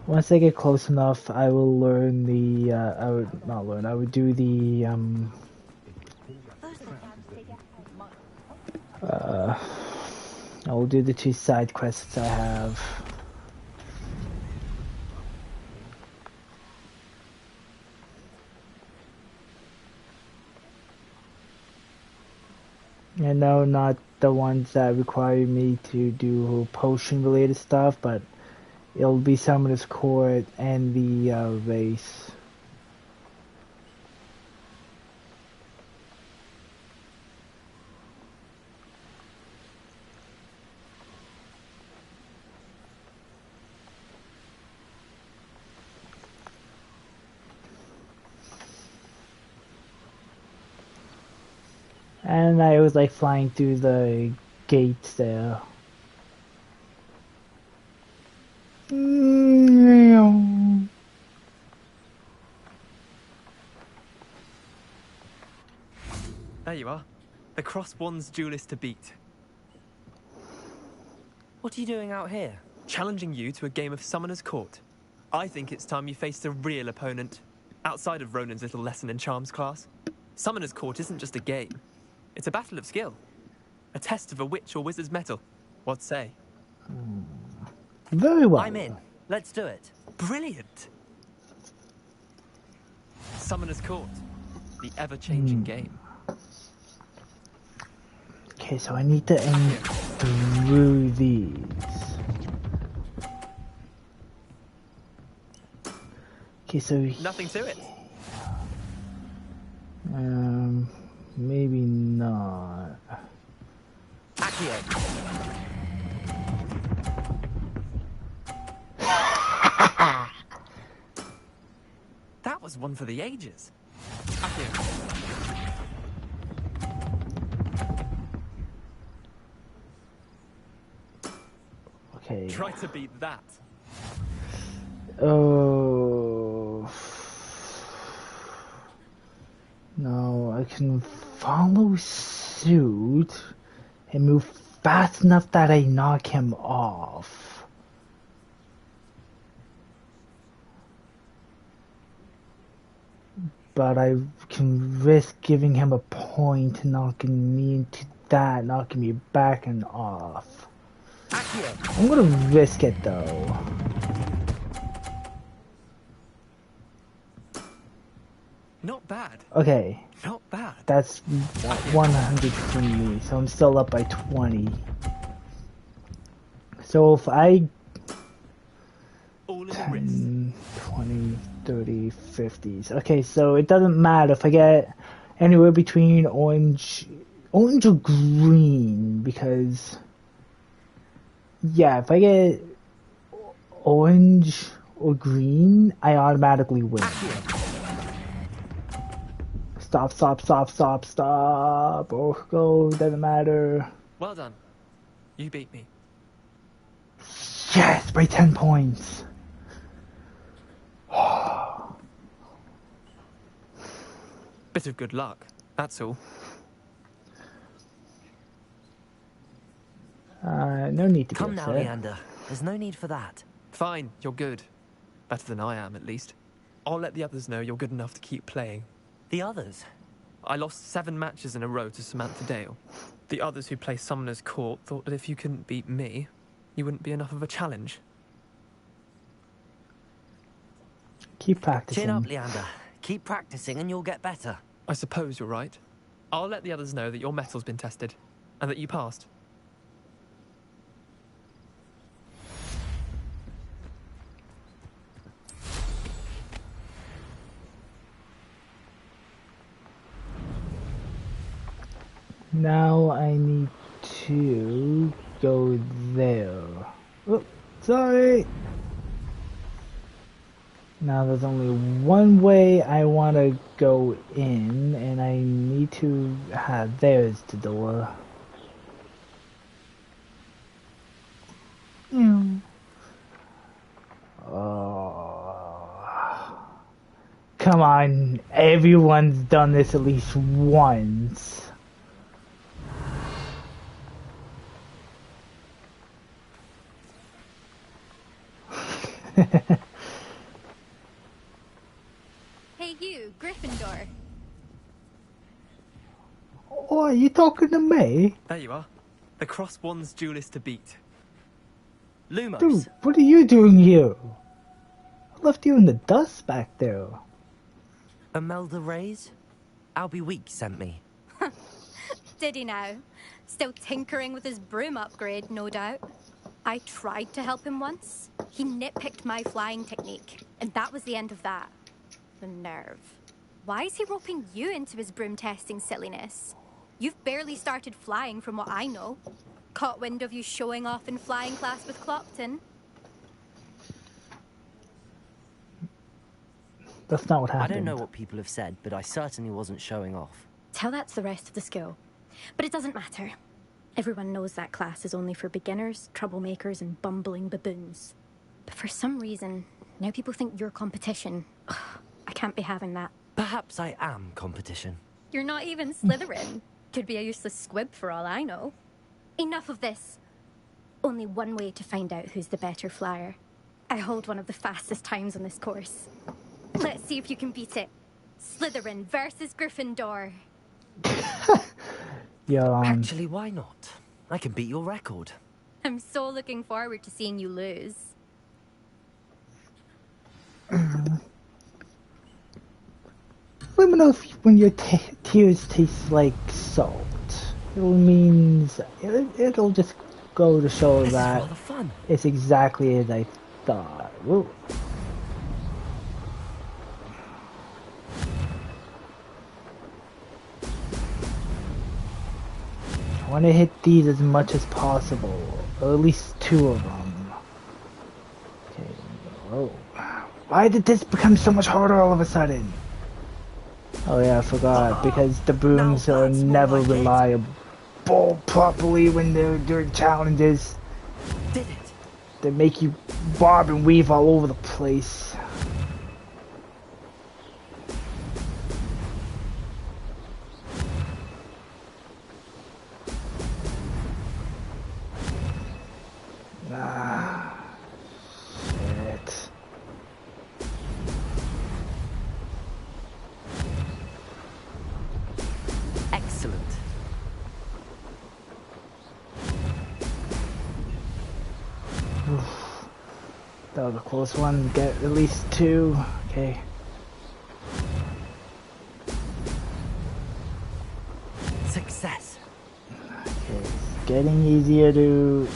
Once I get close enough, I will learn the, I would do the, I will do the 2 side quests I have. And no, not the ones that require me to do potion related stuff, but it'll be Summoner's Court and the race. And I always like flying through the gates there. There you are. The Crosswands duelist to beat. What are you doing out here? Challenging you to a game of Summoner's Court. I think it's time you faced a real opponent, outside of Ronan's little lesson in charms class. Summoner's Court isn't just a game. It's a battle of skill. A test of a witch or wizard's mettle. What say? Very well. I'm in. Let's do it. Brilliant. Summoner's Court. The ever-changing game. Okay, so I need to aim through these. Okay, so... Nothing to it. Maybe not. Accio. That was one for the ages. Accio. Okay. Try to beat that. Oh. No, I can follow suit and move fast enough that I knock him off. But I can risk giving him a point, knocking me into that, knocking me back and off. I'm gonna risk it though. Not bad. Okay. Not bad. That's 100 from me, so I'm still up by 20. So if I... 10, 20, 30, 50s. Okay, so it doesn't matter if I get anywhere between orange or green, because... Yeah, if I get orange or green, I automatically win. Stop, stop, stop, stop, stop. Or go, doesn't matter. Well done. You beat me. Yes, by 10 points. Bit of good luck, that's all. No need to Come be now, upset. Leander. There's no need for that. Fine, you're good. Better than I am, at least. I'll let the others know you're good enough to keep playing. The others? I lost 7 matches in a row to Samantha Dale. The others who play Summoner's Court thought that if you couldn't beat me, you wouldn't be enough of a challenge. Keep practicing. Chin up, Leander. Keep practicing and you'll get better. I suppose you're right. I'll let the others know that your metal's been tested, and that you passed. Now I need to go there. Oops. Sorry. Now there's only one way I want to go in, and I need to have... There's the door. Come on, everyone's done this at least once. Hey you, Gryffindor. Oh, are you talking to me? There you are. The Cross Wands duelist to beat. Lumos. Dude, what are you doing here? I left you in the dust back there. Imelda Reyes? Albie Weeks sent me. Did he now? Still tinkering with his broom upgrade, no doubt. I tried to help him once. He nitpicked my flying technique, and that was the end of that. The nerve. Why is he roping you into his broom testing silliness? You've barely started flying from what I know. Caught wind of you showing off in flying class with Clopton. That's not what happened. I don't know what people have said, but I certainly wasn't showing off. Tell that to the rest of the school. But it doesn't matter. Everyone knows that class is only for beginners, troublemakers, and bumbling baboons. But for some reason, now people think you're competition. Ugh, I can't be having that. Perhaps I am competition. You're not even Slytherin. Could be a useless squib for all I know. Enough of this. Only one way to find out who's the better flyer. I hold one of the fastest times on this course. Let's see if you can beat it. Slytherin versus Gryffindor. Yeah. Actually, why not? I can beat your record. I'm so looking forward to seeing you lose. Let me know if when your tears taste like salt. It means it'll just go to show that it's exactly as I thought. Whoa. I want to hit these as much as possible, or at least 2 of them. Okay. Whoa. Why did this become so much harder all of a sudden? Oh yeah, I forgot, because the brooms are never reliable properly when they're doing challenges. They make you bob and weave all over the place. Shit. Excellent. That was a close one. Get at least 2. Okay. Success. Okay. It's getting easier to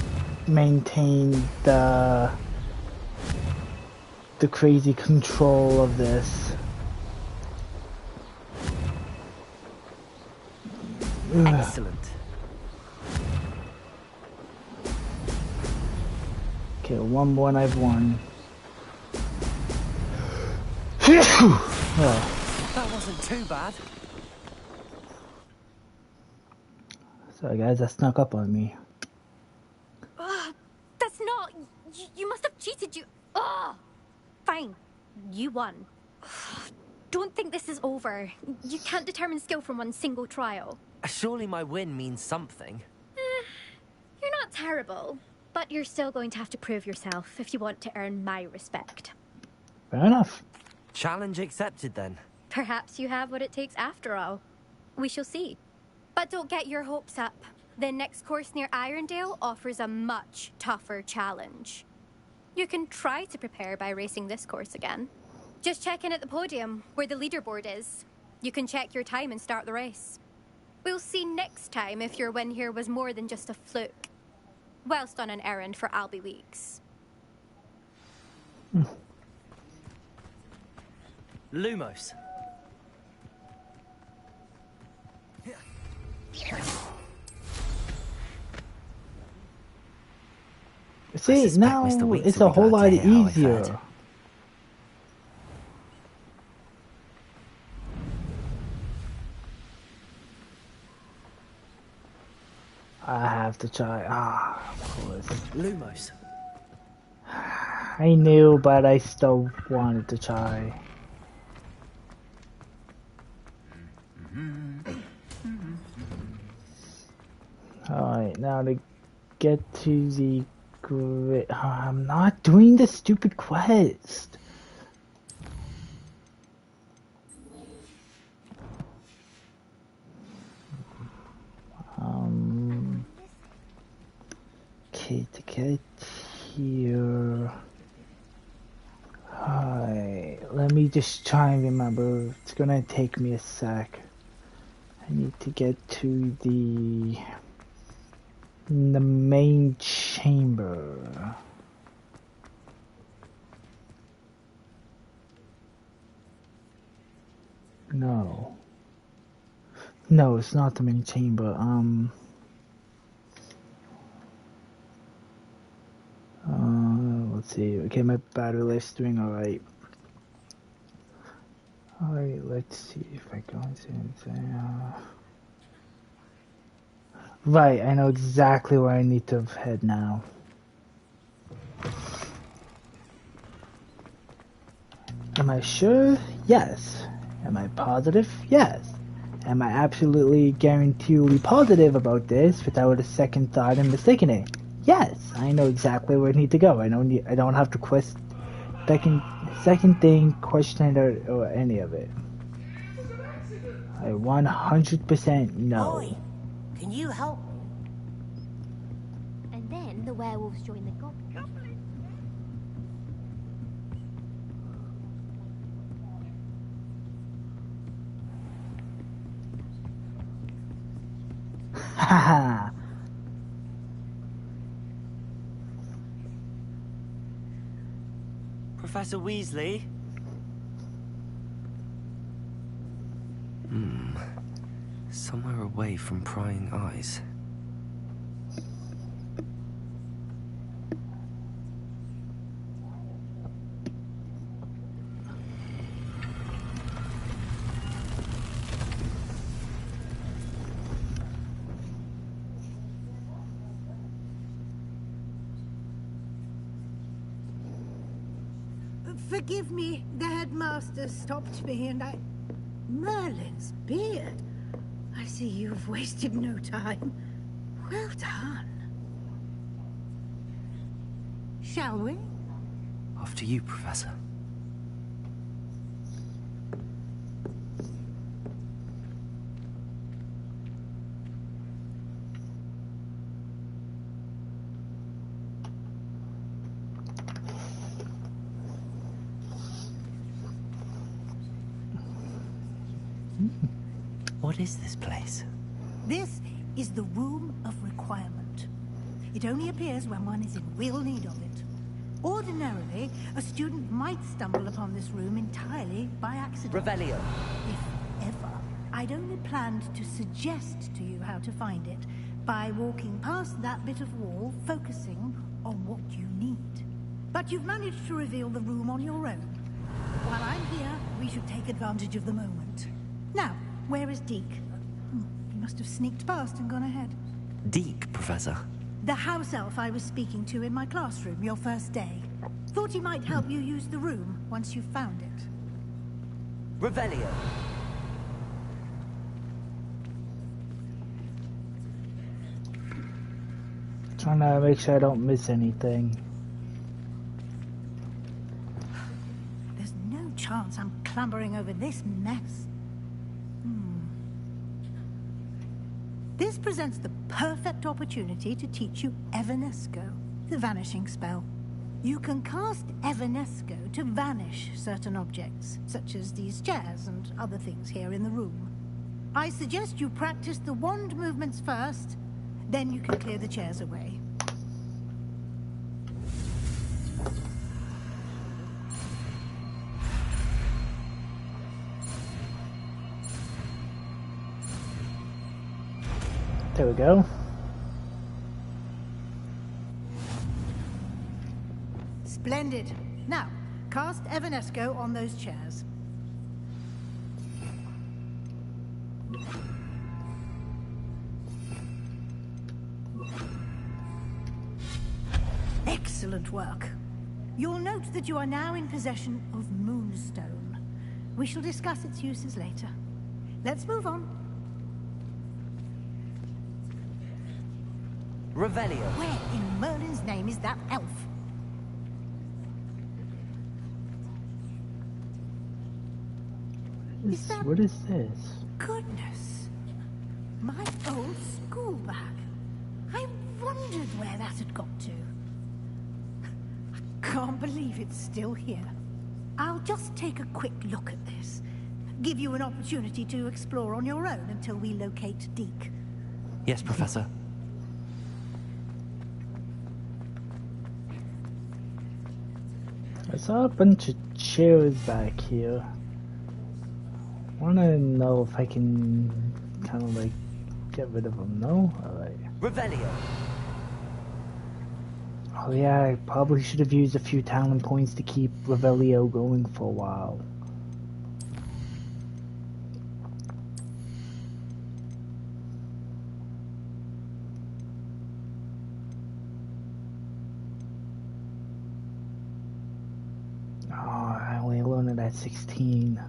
maintain the crazy control of this. Excellent. Okay, 1 more and I've won. Oh. That wasn't too bad. Sorry guys, that snuck up on me. That's not... You must have cheated, you... Ugh! Fine. You won. Don't think this is over. You can't determine skill from one single trial. Surely my win means something. You're not terrible, but you're still going to have to prove yourself if you want to earn my respect. Fair enough. Challenge accepted then. Perhaps you have what it takes after all. We shall see. But don't get your hopes up. The next course near Irondale offers a much tougher challenge. You can try to prepare by racing this course again. Just check in at the podium, where the leaderboard is. You can check your time and start the race. We'll see next time if your win here was more than just a fluke. Whilst on an errand for Albie Weeks. Lumos. This See, now it's a whole lot easier. I have to try. Ah, of course. Lumos. I knew, but I still wanted to try. Alright, now to get to the grid. Oh, I'm not doing the stupid quest. Okay, to get here. Alright, let me just try and remember. It's gonna take me a sec. I need to get to the main chamber. No. No, it's not the main chamber. Let's see. Okay, my battery life's doing alright. Alright, let's see if I go into anything. Right, I know exactly where I need to head now. Am I sure? Yes. Am I positive? Yes. Am I absolutely guaranteedly positive about this without a second thought and mistaking it? Yes. I know exactly where I need to go. I don't have to second thing, question it or any of it. I 100% know. Boy, can you help? And then the werewolves join the goblins. Haha. Professor Weasley? Somewhere away from prying eyes. Forgive me, the headmaster stopped me and I... Merlin's beard. I see you've wasted no time. Well done. Shall we? After you, Professor. What is this place? This is the Room of Requirement. It only appears when one is in real need of it. Ordinarily, a student might stumble upon this room entirely by accident. Revelio. If ever. I'd only planned to suggest to you how to find it by walking past that bit of wall, focusing on what you need. But you've managed to reveal the room on your own. While I'm here, we should take advantage of the moment. Now, where is Deke? He must have sneaked past and gone ahead. Deke, Professor. The house elf I was speaking to in my classroom your first day. Thought he might help you use the room once you found it. Revelio. Trying to make sure I don't miss anything. There's no chance I'm clambering over this mess. This presents the perfect opportunity to teach you Evanesco, the vanishing spell. You can cast Evanesco to vanish certain objects, such as these chairs and other things here in the room. I suggest you practice the wand movements first, then you can clear the chairs away. There we go. Splendid. Now, cast Evanesco on those chairs. Excellent work. You'll note that you are now in possession of Moonstone. We shall discuss its uses later. Let's move on. Revelio. Where in Merlin's name is that elf? What is this? Goodness. My old school bag. I wondered where that had got to. I can't believe it's still here. I'll just take a quick look at this. Give you an opportunity to explore on your own until we locate Deke. Yes, Professor. I saw a bunch of chairs back here. Wanna know if I can kind of like get rid of them, no? Alright. Revelio. Oh yeah, I probably should have used a few talent points to keep Revelio going for a while. Oh, I only learned it at 16.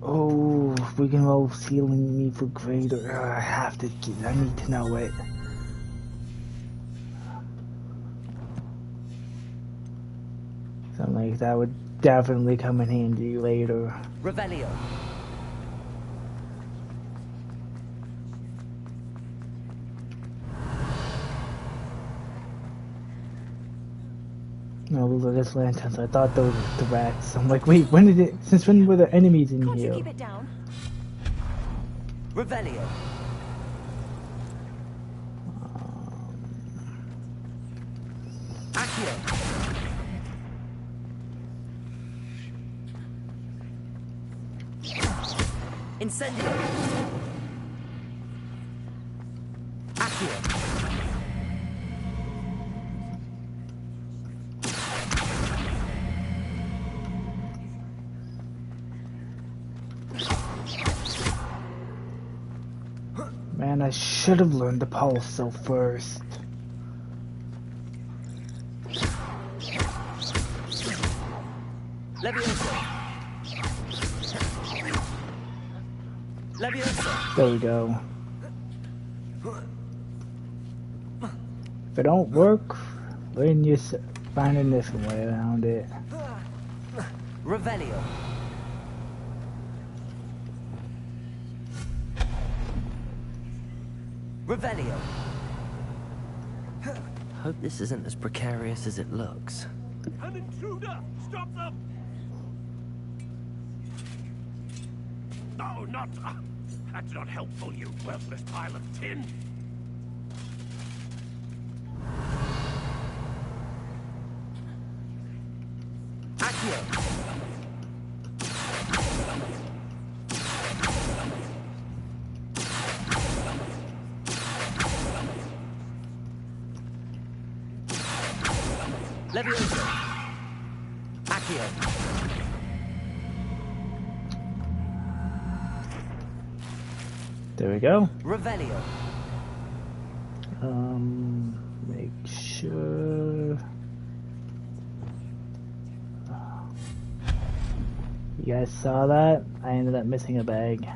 Oh, we can roll sealing me for greater. I have to get, I need to know it. Something like that would definitely come in handy later. Revelio. No, those are just lanterns. I thought those were the rats. I'm like, wait, when did it? Since when were there enemies in Can't here? you keep it down? Revelio. Accio. Incendio. Accio. Man, I should have learned the pulso first. Levioso. Levioso. There we go. If it don't work, then you find a different way around it. Revelio. Revelio. Hope this isn't as precarious as it looks. An intruder! Stop them! No, not... that's not helpful, you worthless pile of tin. Accio. Levioso. Accio. There we go. Revelio. Make sure. You guys saw that? I ended up missing a bag.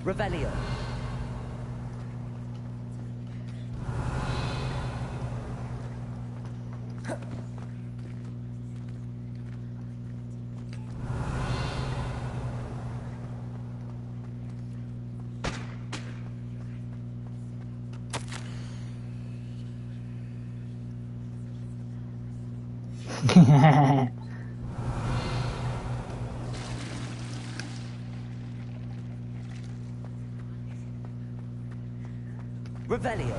Revelio. Revelio.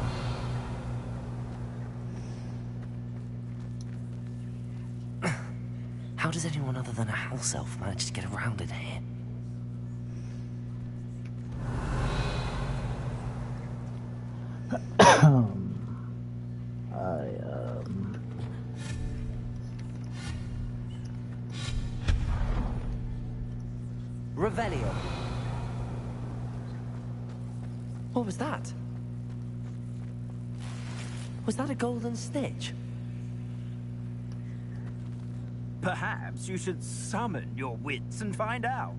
How does anyone other than a house elf manage to get around in here? Revelio. What was that? Was that a golden stitch? Perhaps you should summon your wits and find out.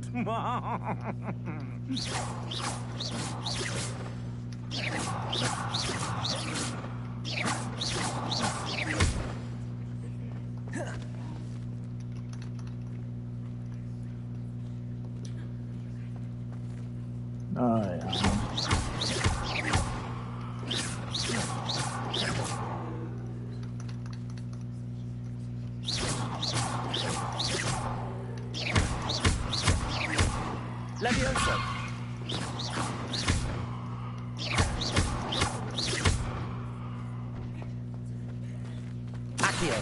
Levioso. Accio.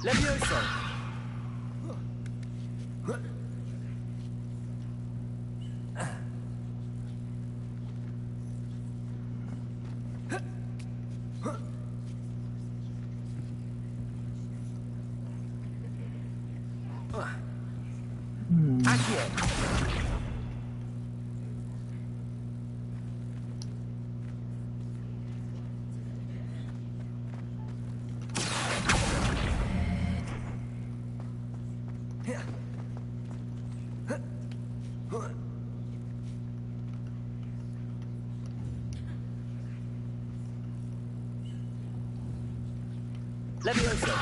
Levioso. Levioso.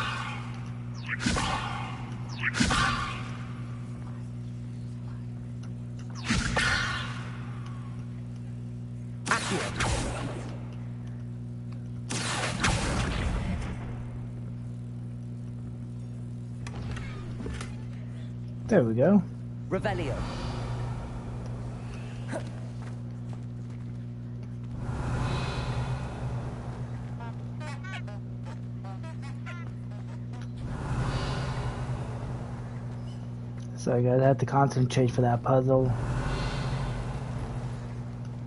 There we go. Revelio. So I gotta have to concentrate for that puzzle.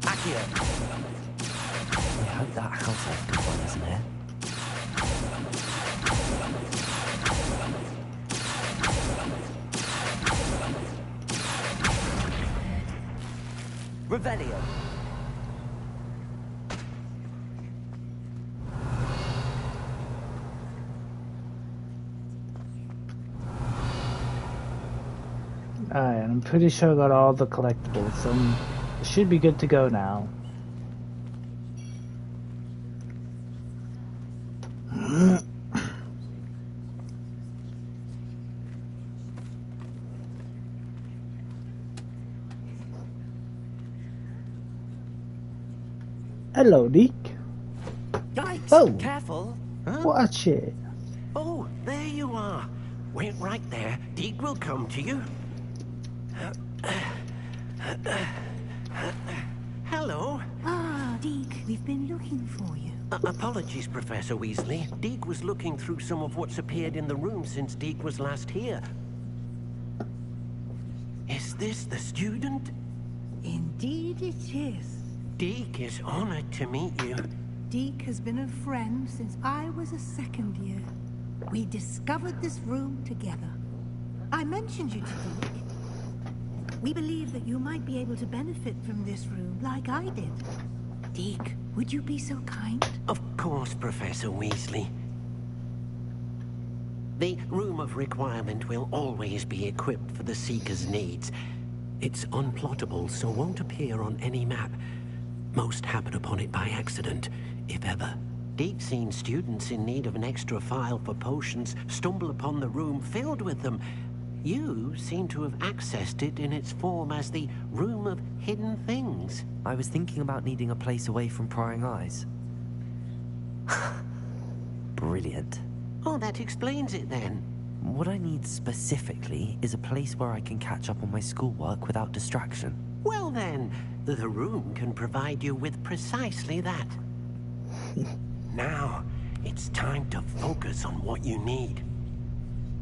Accio. I hope that house elf can find us in here. Revelio. Alright, I'm pretty sure I got all the collectibles, so I should be good to go now. Hello, Deke. Yikes! Oh. Careful! Huh? Watch it. Oh, there you are. Wait right there. Deke will come to you. Hello. Ah, Deke, we've been looking for you. Apologies, Professor Weasley. Deke was looking through some of what's appeared in the room since Deke was last here. Is this the student? Indeed it is. Deke is honored to meet you. Deke has been a friend since I was a second year. We discovered this room together. I mentioned you to Deke. We believe that you might be able to benefit from this room like I did. Deke, would you be so kind? Of course, Professor Weasley. The Room of Requirement will always be equipped for the Seeker's needs. It's unplottable, so won't appear on any map. Most happen upon it by accident, if ever. Deke's seen students in need of an extra file for potions stumble upon the room filled with them. You seem to have accessed it in its form as the Room of Hidden Things. I was thinking about needing a place away from prying eyes. Brilliant. Oh, that explains it then. What I need specifically is a place where I can catch up on my schoolwork without distraction. Well then, the room can provide you with precisely that. Now, it's time to focus on what you need.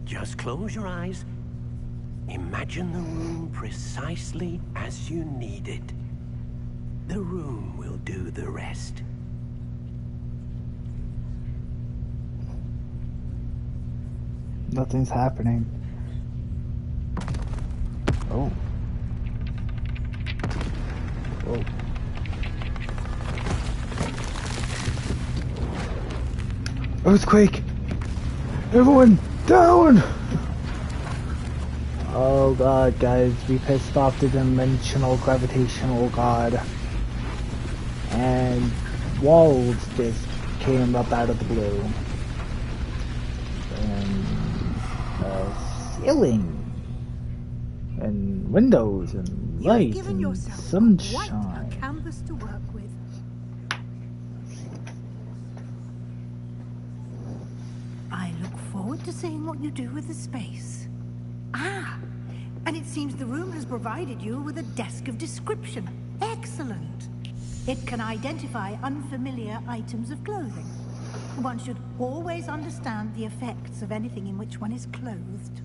Just close your eyes. Imagine the room precisely as you need it. The room will do the rest. Nothing's happening. Oh. Whoa. Earthquake! Everyone down! Oh god, guys, we pissed off the dimensional gravitational god. And walls just came up out of the blue. And ceiling. And windows and lights and sunshine. A canvas to work with. I look forward to seeing what you do with the space. Ah, and it seems the room has provided you with a desk of description. Excellent. It can identify unfamiliar items of clothing. One should always understand the effects of anything in which one is clothed.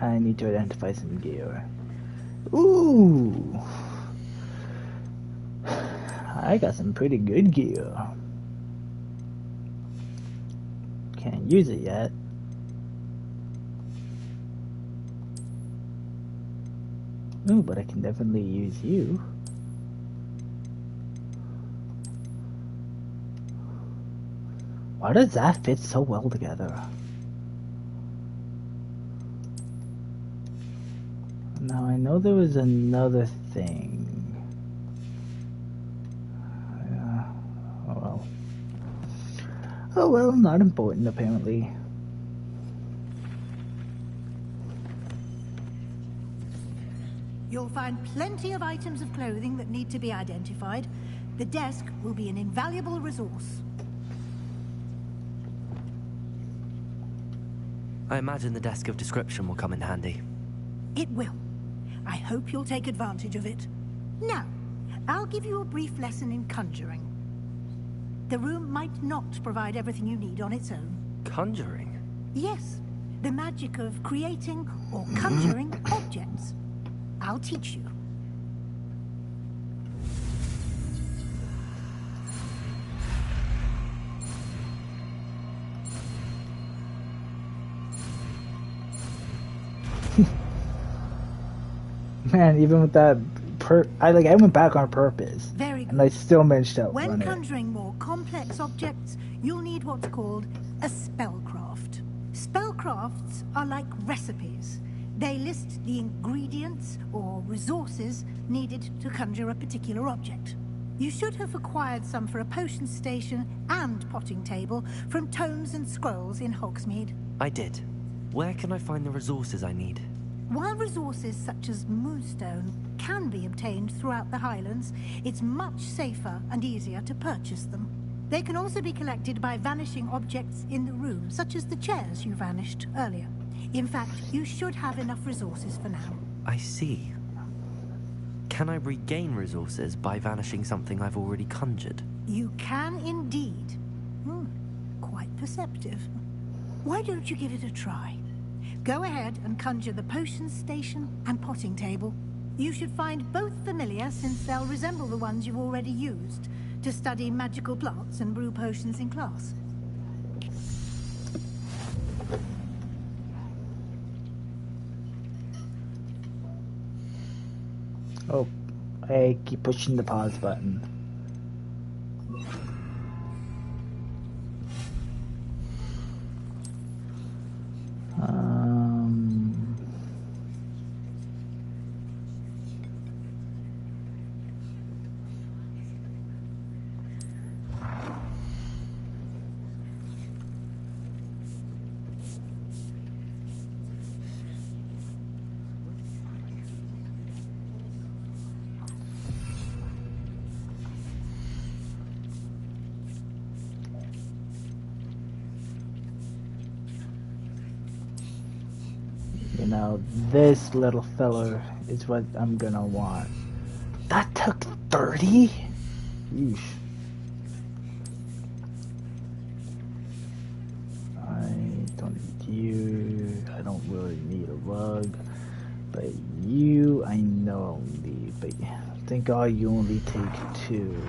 I need to identify some gear. Ooh! I got some pretty good gear. Can't use it yet. Ooh, but I can definitely use you. Why does that fit so well together? Now I know there was another thing. Oh well. Oh well, not important apparently. You'll find plenty of items of clothing that need to be identified. The desk will be an invaluable resource. I imagine the desk of description will come in handy. It will. I hope you'll take advantage of it. Now, I'll give you a brief lesson in conjuring. The room might not provide everything you need on its own. Conjuring? Yes, the magic of creating or conjuring objects. I'll teach you. Man, even with that, I went back on purpose. Very good. And I still managed to When outrun it. conjuring more complex objects, you'll need what's called a spellcraft. Spellcrafts are like recipes. They list the ingredients or resources needed to conjure a particular object. You should have acquired some for a potion station and potting table from tomes and scrolls in Hogsmeade. I did. Where can I find the resources I need? While resources such as moonstone can be obtained throughout the Highlands, it's much safer and easier to purchase them. They can also be collected by vanishing objects in the room, such as the chairs you vanished earlier. In fact, you should have enough resources for now. I see. Can I regain resources by vanishing something I've already conjured? You can indeed. Quite perceptive. Why don't you give it a try? Go ahead and conjure the potion station and potting table. You should find both familiar, since they'll resemble the ones you've already used to study magical plants and brew potions in class. Oh, I keep pushing the pause button. Now this little filler is what I'm gonna want. That took 30? Yeesh. I don't need you. I don't really need a rug. But you, I know I'll need. But thank God you only take 2.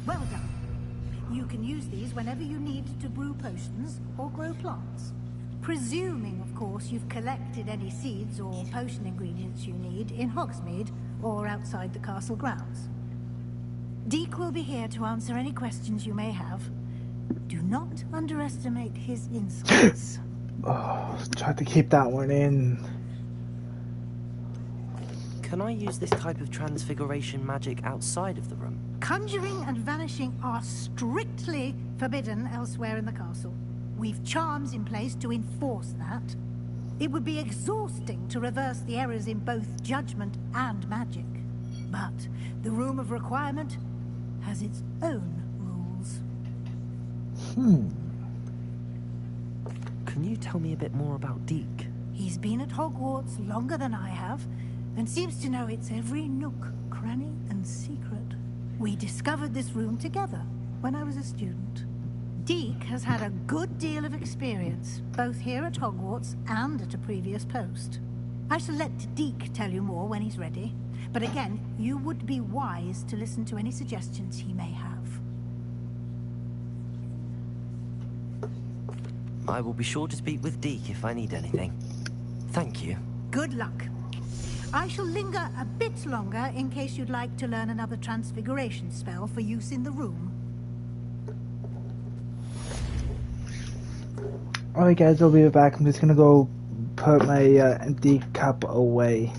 Well done. You can use these whenever you need to brew potions or grow plants. Presuming, of course, you've collected any seeds or potion ingredients you need in Hogsmeade or outside the castle grounds. Deek will be here to answer any questions you may have. Do not underestimate his insights. Oh, tried to keep that one in. Can I use this type of transfiguration magic outside of the room? Conjuring and vanishing are strictly forbidden elsewhere in the castle. We've charms in place to enforce that. It would be exhausting to reverse the errors in both judgment and magic. But the Room of Requirement has its own rules. Can you tell me a bit more about Deek? He's been at Hogwarts longer than I have, and seems to know its every nook, cranny, and secret. We discovered this room together when I was a student. Deek has had a good deal of experience, both here at Hogwarts and at a previous post. I shall let Deek tell you more when he's ready, but again, you would be wise to listen to any suggestions he may have. I will be sure to speak with Deek if I need anything. Thank you. Good luck. I shall linger a bit longer in case you'd like to learn another transfiguration spell for use in the room. Alright guys, I'll be back. I'm just gonna go put my empty cup away.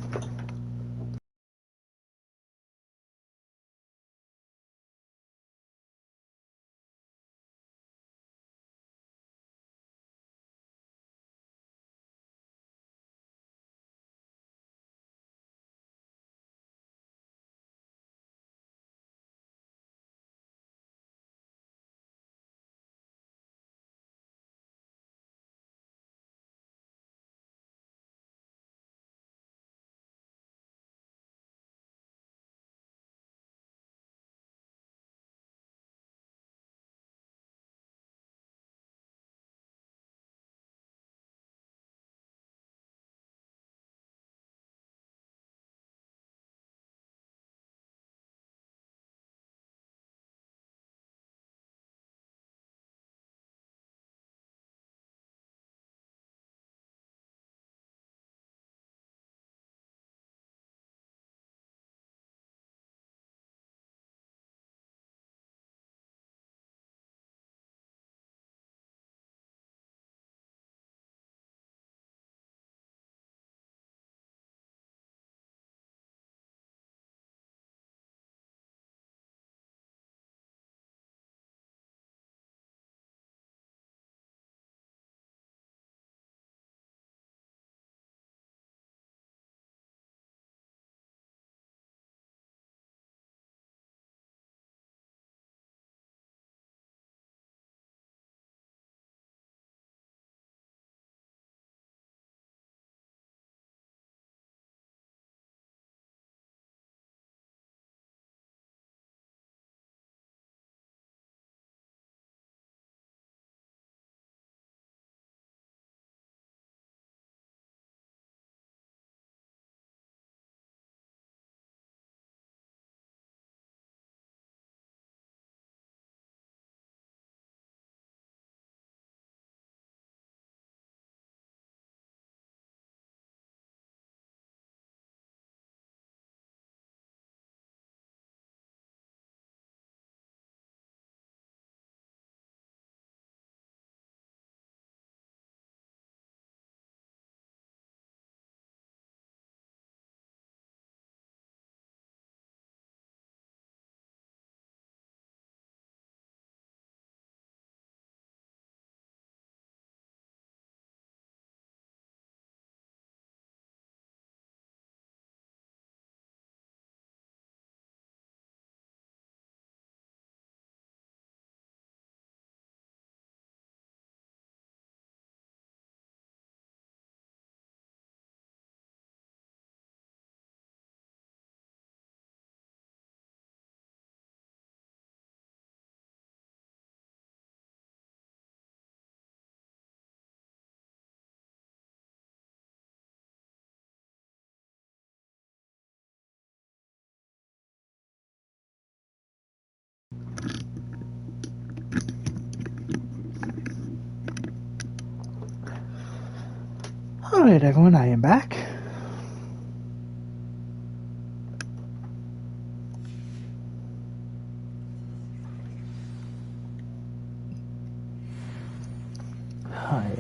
Alright everyone, I am back. Hi,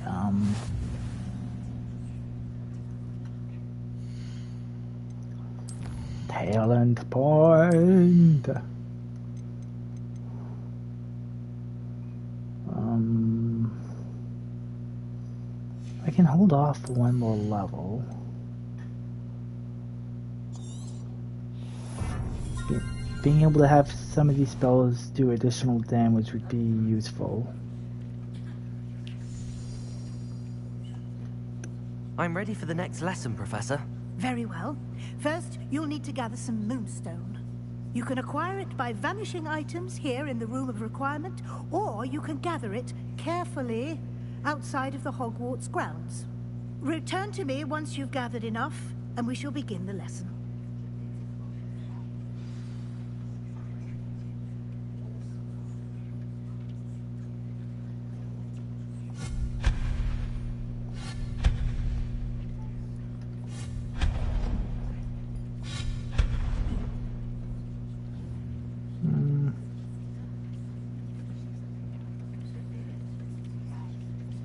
Talent Point. I can hold off for one more level. Being able to have some of these spells do additional damage would be useful. I'm ready for the next lesson, Professor. Very well. First, you'll need to gather some moonstone. You can acquire it by vanishing items here in the Room of Requirement, or you can gather it carefully outside of the Hogwarts grounds. Return to me once you've gathered enough, and we shall begin the lesson.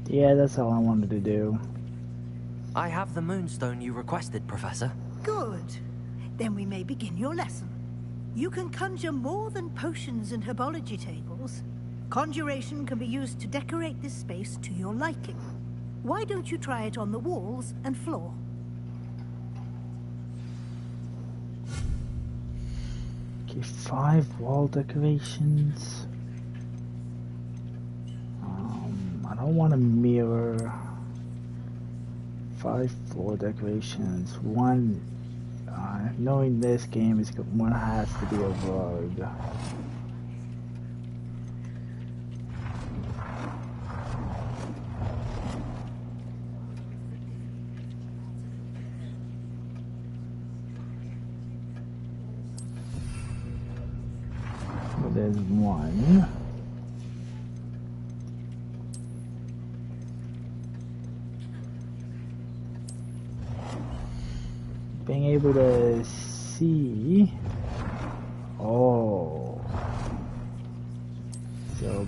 Yeah, that's all I wanted to do. I have the moonstone you requested, Professor. Good. Then we may begin your lesson. You can conjure more than potions and herbology tables. Conjuration can be used to decorate this space to your liking. Why don't you try it on the walls and floor? Okay, 5 wall decorations. I don't want to mirror 5 floor decorations. One, knowing this game, is one has to be a rug. So there's one. Being able to see. Oh. So,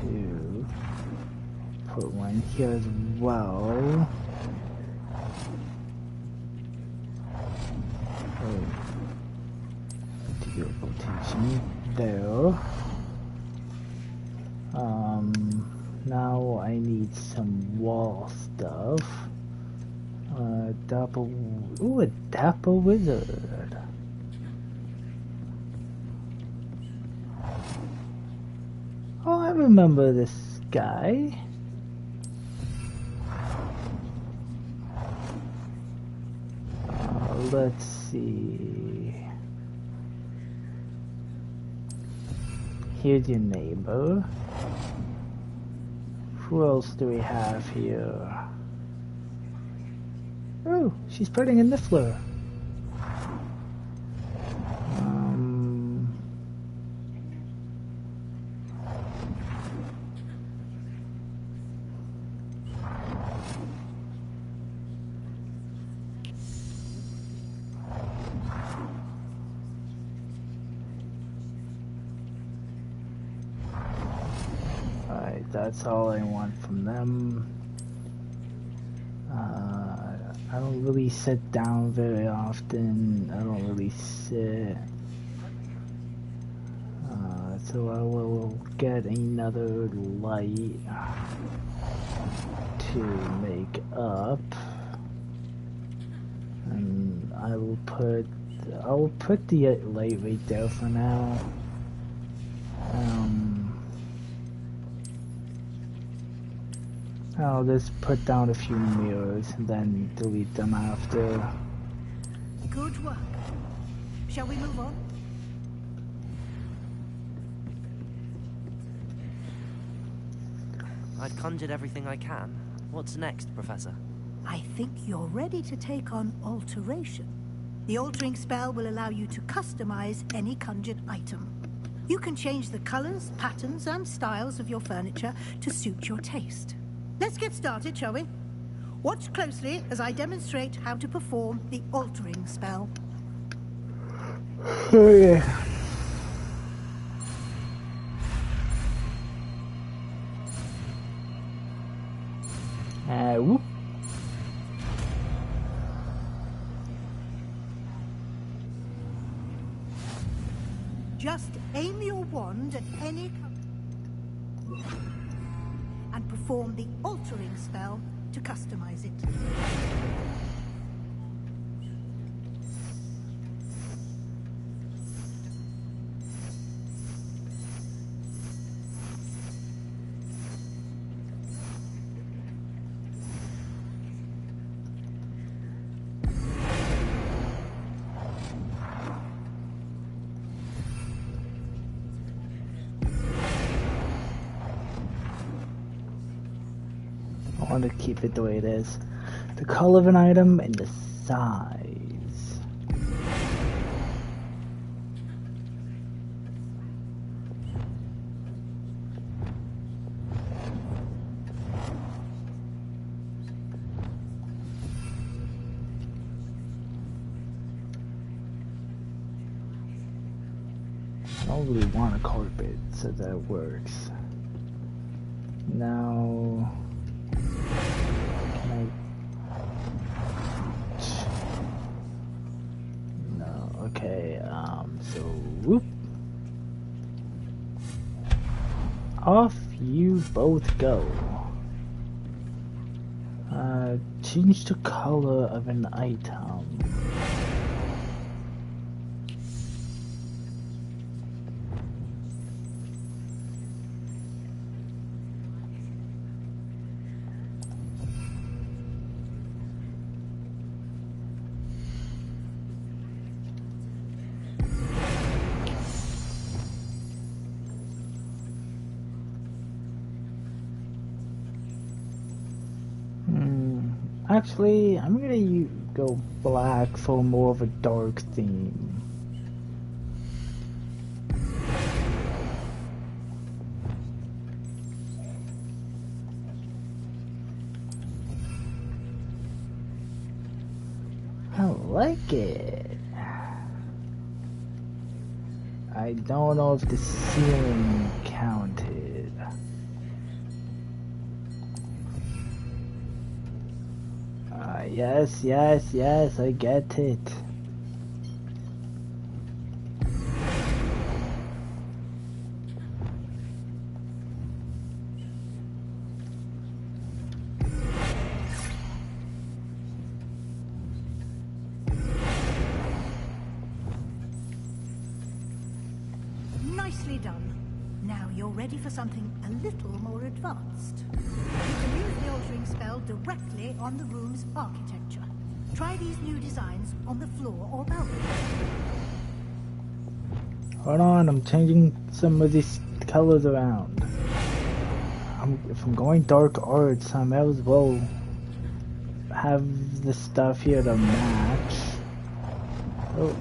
2. Put one here as well. To do a rotation there. Now I need some wall stuff. A dapper wizard. Oh, I remember this guy. Let's see. Here's your neighbor. Who else do we have here? Oh, she's putting in Niffler. Alright, that's all I want from them. I don't really sit down very often. I don't really sit. So I will get another light to make up. And I will put the light right there for now. I'll just put down a few mirrors and then delete them after. Good work. Shall we move on? I've conjured everything I can. What's next, Professor? I think you're ready to take on alteration. The altering spell will allow you to customize any conjured item. You can change the colors, patterns, and styles of your furniture to suit your taste. Let's get started, shall we? Watch closely as I demonstrate how to perform the altering spell. Oh yeah. Whoop. Just aim your wand at any and perform the altering spell to customize it. I want to keep it the way it is. The color of an item and the size. I don't really want a carpet so that it works. Now... Okay, so whoop. Off you both go. Change the color of an item. Actually, I'm gonna go black for more of a dark theme. I like it. I don't know if the ceiling counted. Yes, yes, yes, I get it. Nicely done. Now you're ready for something a little more advanced. You can use the altering spell directly on the room's architecture. Try these new designs on the floor or balcony. Hold on, I'm changing some of these colors around. If I'm going dark arts, I might as well have the stuff here to match. Oh.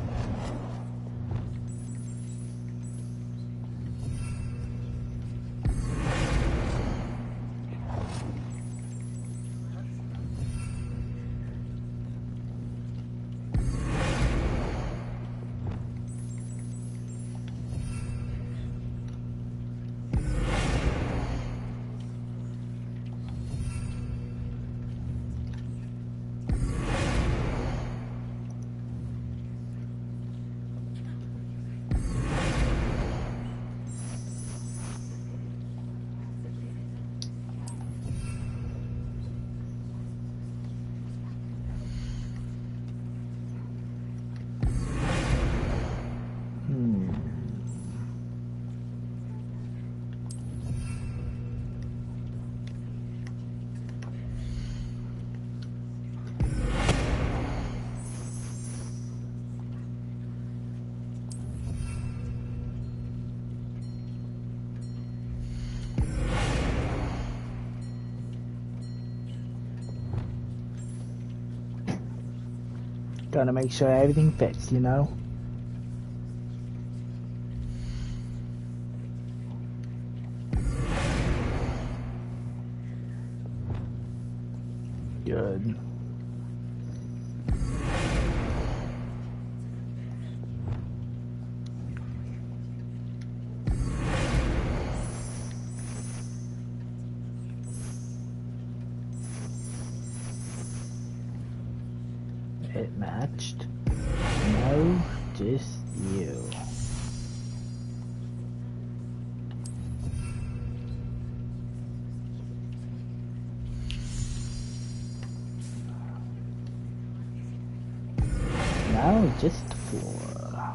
Gotta make sure everything fits, you know? Good. It matched. No, just you. Now just the floor.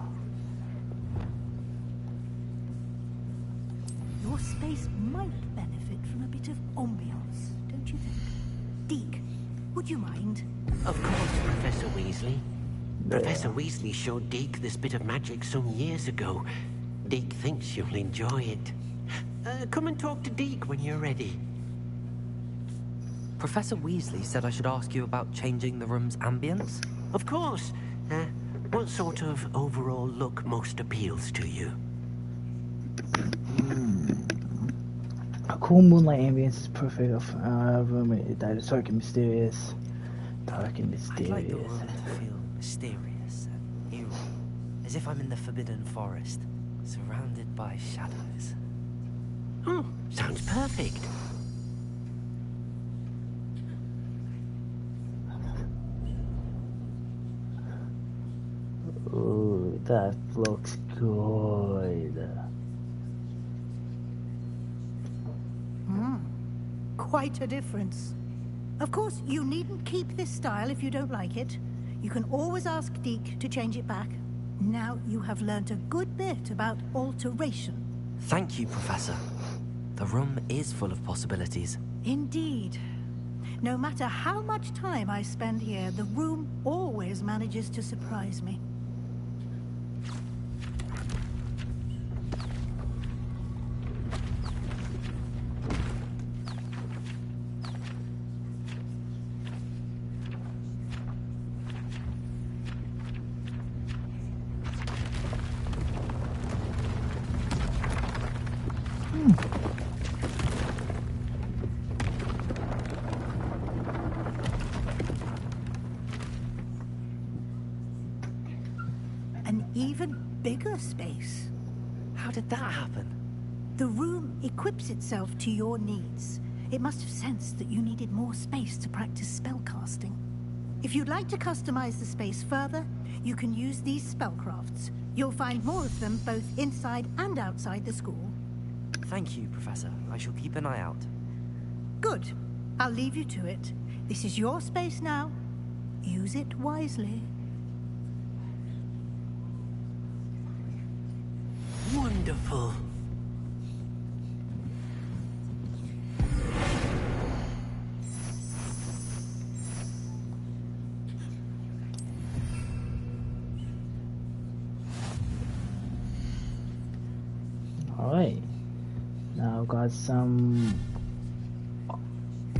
Your space might benefit from a bit of ambiance, don't you think? Deke, would you mind? Of course, Professor Weasley. Professor Weasley showed Deke this bit of magic some years ago. Deke thinks you'll enjoy it. Come and talk to Deke when you're ready. Professor Weasley said I should ask you about changing the room's ambience? Of course. What sort of overall look most appeals to you? A cool moonlight ambience is perfect. Room that is dark and mysterious. Dark and mysterious. I'd like the room to feel mysterious and eerie, as if I'm in the Forbidden Forest, surrounded by shadows. Oh, sounds perfect. Ooh, that looks good. Quite a difference. Of course, you needn't keep this style if you don't like it. You can always ask Deke to change it back. Now you have learnt a good bit about alteration. Thank you, Professor. The room is full of possibilities. Indeed. No matter how much time I spend here, the room always manages to surprise me. An even bigger space. How did that happen? The room equips itself to your needs. It must have sensed that you needed more space to practice spellcasting. If you'd like to customize the space further, you can use these spellcrafts. You'll find more of them both inside and outside the school. Thank you, Professor. I shall keep an eye out. Good. I'll leave you to it. This is your space now. Use it wisely. Wonderful. Alright. Now I've got some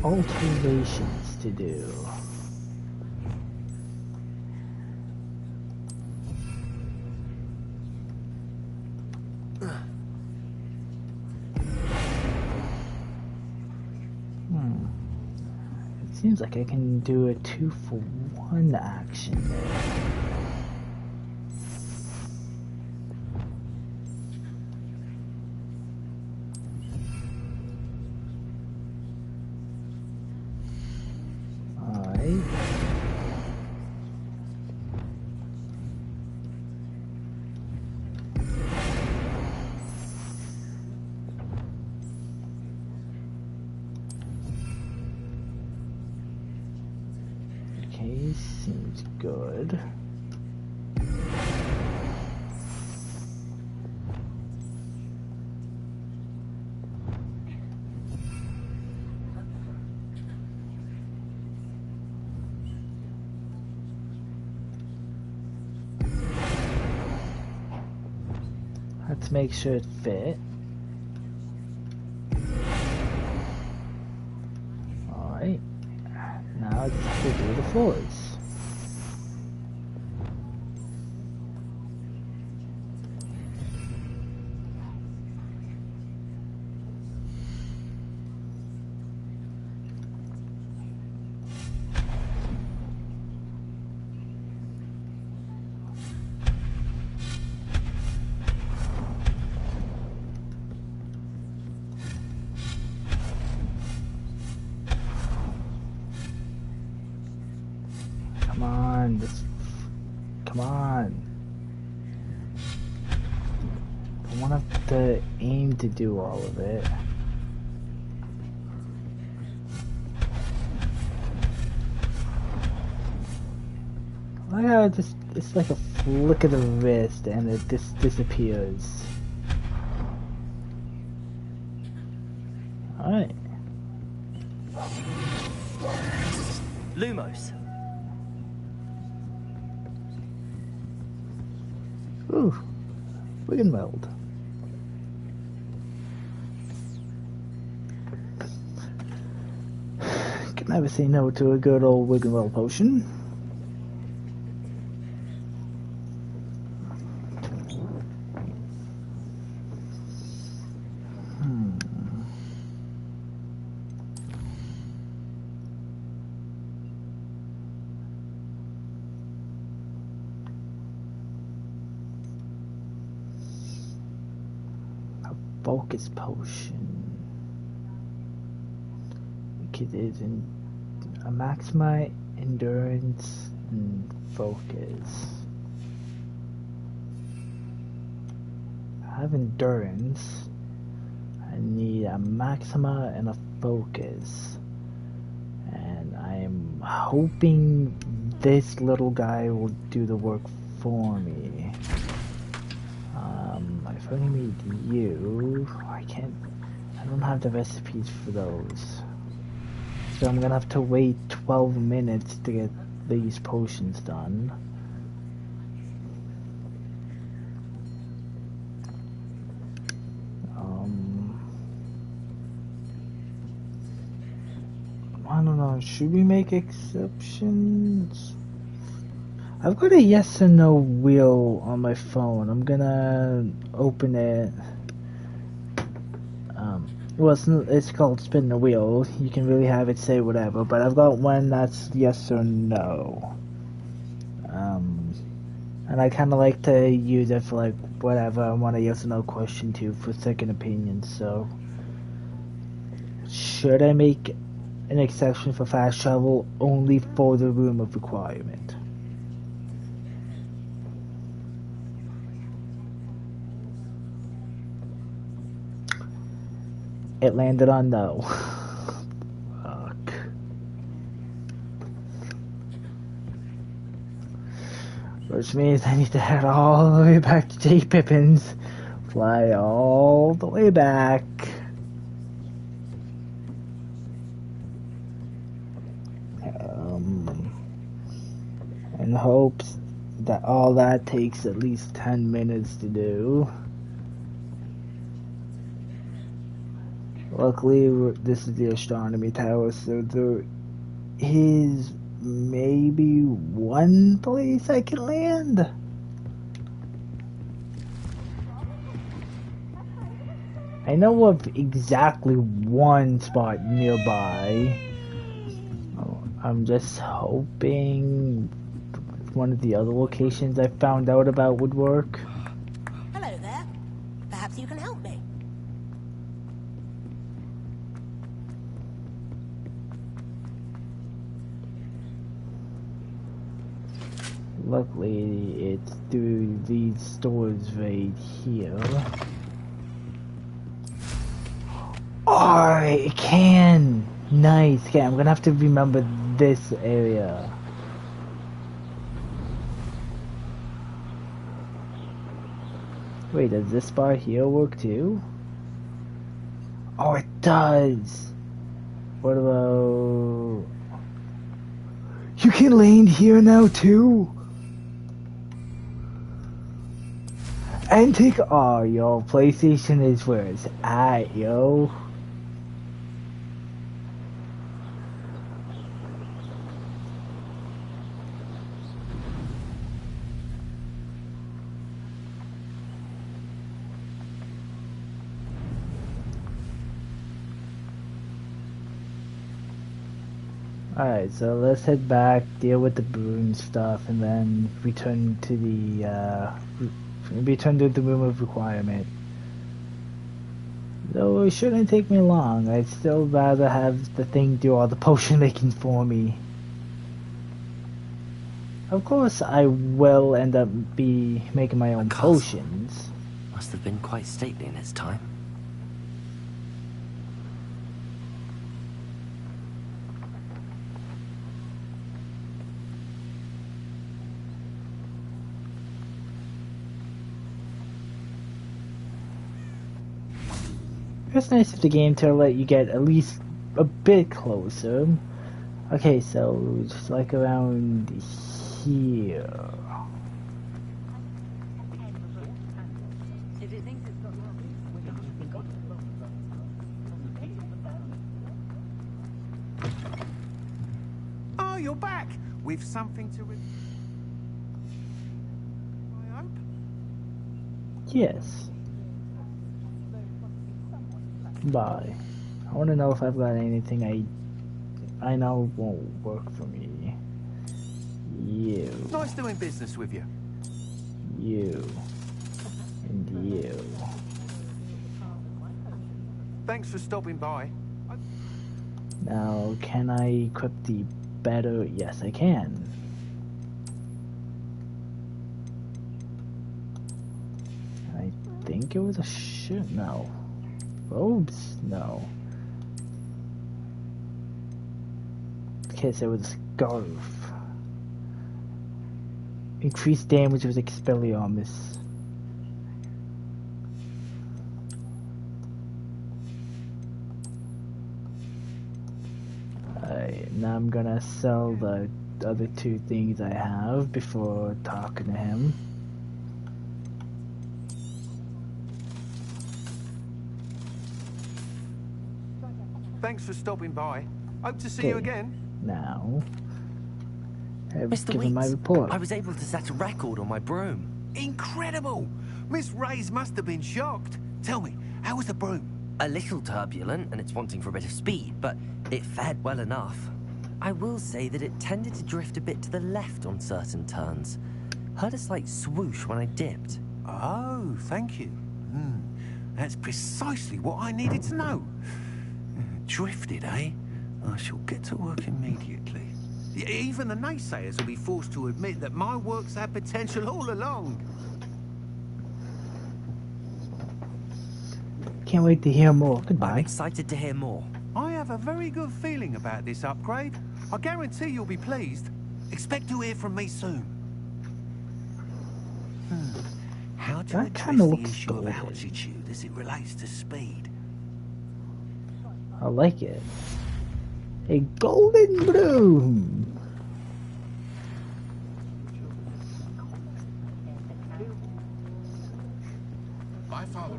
alterations to do. It seems like I can do a 2-for-1 action there. Okay, seems good. Let's make sure it fit. Alright. Now I just have to do the floors. I won't have to aim to do all of it. Look how it's like a flick of the wrist and it just disappears. Alright. Lumos. Ooh, Wiggenweld. Can never say no to a good old Wiggenweld potion. Focus potion. It is in a maximize endurance and focus. I have endurance. I need a maxima and a focus. And I am hoping this little guy will do the work for me. If I only need you, I don't have the recipes for those. So I'm gonna have to wait 12 minutes to get these potions done. I don't know, should we make exceptions? I've got a yes or no wheel on my phone. I'm gonna open it. Well, it's called spin the wheel. You can really have it say whatever, but I've got one that's yes or no. And I kind of like to use it for like whatever I want a yes or no question to for second opinions. So, should I make an exception for fast travel only for the room of requirement? It landed on no. Fuck. Which means I need to head all the way back to J. Pippin's. Fly all the way back. In hopes that all that takes at least 10 minutes to do. Luckily, this is the astronomy tower, so there is maybe one place I can land. I know of exactly one spot nearby. I'm just hoping one of the other locations I found out about would work. Hello there. Perhaps you can help me. Luckily, it's through these stores right here. Oh, it can! Nice, okay, I'm gonna have to remember this area. Wait, does this bar here work too? Oh, it does! What about... You can land here now too? And take... Oh, yo, PlayStation is where it's at, yo. Alright, so let's head back, deal with the broom stuff, and then return to the, the room of requirement. Though it shouldn't take me long, I'd still rather have the thing do all the potion making for me. Of course, I will end up making my own potions. Must have been quite stately in its time. It's nice of the game to let you get at least a bit closer. Okay, so just like around here. Oh, you're back with something to I hope. Yes. Bye. I want to know if I've got anything I know won't work for me. You. Nice doing business with you. You. And you. Thanks for stopping by. Now, can I equip the better? Yes, I can. I think it was a shirt. No. Robes? No. Okay, so it was a scarf. Increased damage with Expelliarmus. Alright, now I'm gonna sell the other two things I have before talking to him. Thanks for stopping by. Hope to see you again. Now, I've Mr. given my Weeks, report. I was able to set a record on my broom. Incredible! Miss Reyes must have been shocked. Tell me, how was the broom? A little turbulent, and it's wanting for a bit of speed, but it fared well enough. I will say that it tended to drift a bit to the left on certain turns. Heard a slight swoosh when I dipped. Oh, thank you. That's precisely what I needed to know. Drifted, eh? I shall get to work immediately. Even the naysayers will be forced to admit that my work's had potential all along. Can't wait to hear more. Goodbye. I'm excited to hear more. I have a very good feeling about this upgrade. I guarantee you'll be pleased. Expect to hear from me soon. How to address the issue of altitude as it relates to speed? I like it. A golden broom. My father.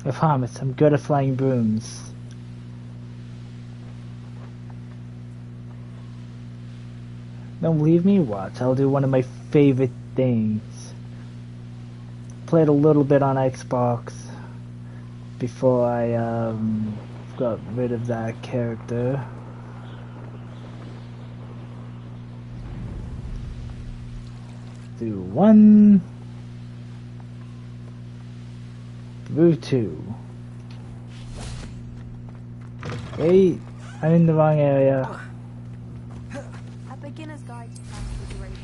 I promise, I'm good at flying brooms. Don't believe me? Watch. I'll do one of my favorite things. Played a little bit on Xbox before I got rid of that character. Do one. Through two. Wait, I'm in the wrong area. A beginner's guide to configuration.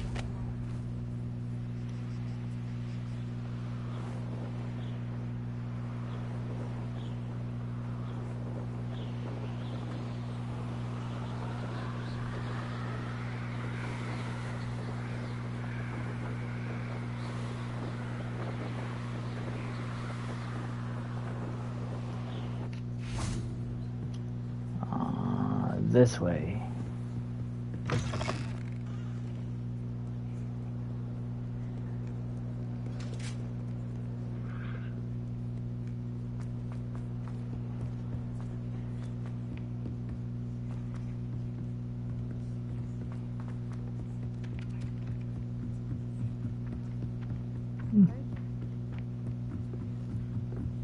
This way.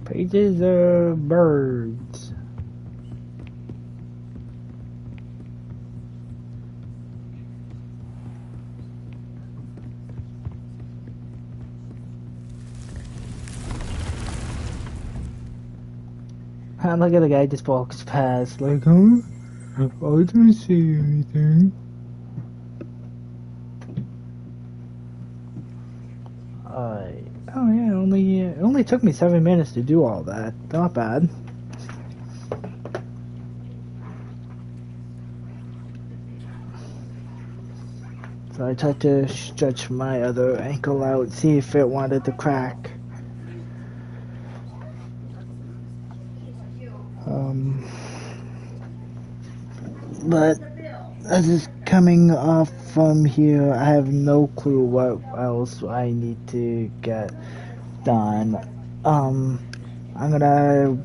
Pages are birds. And look at the guy just walks past, like, huh? I didn't see anything. Oh yeah, it only took me 7 minutes to do all that. Not bad. So I tried to stretch my other ankle out, see if it wanted to crack. But as is coming off from here, I have no clue what else I need to get done. I'm gonna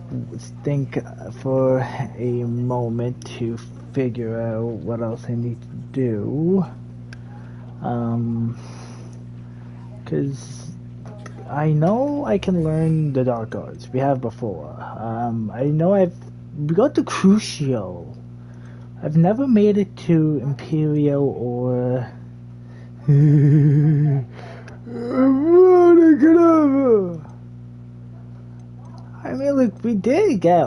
think for a moment to figure out what else I need to do. Cause I know I can learn the dark arts. We have before. I know we got to Crucio. I've never made it to Imperial or I mean, look, we did get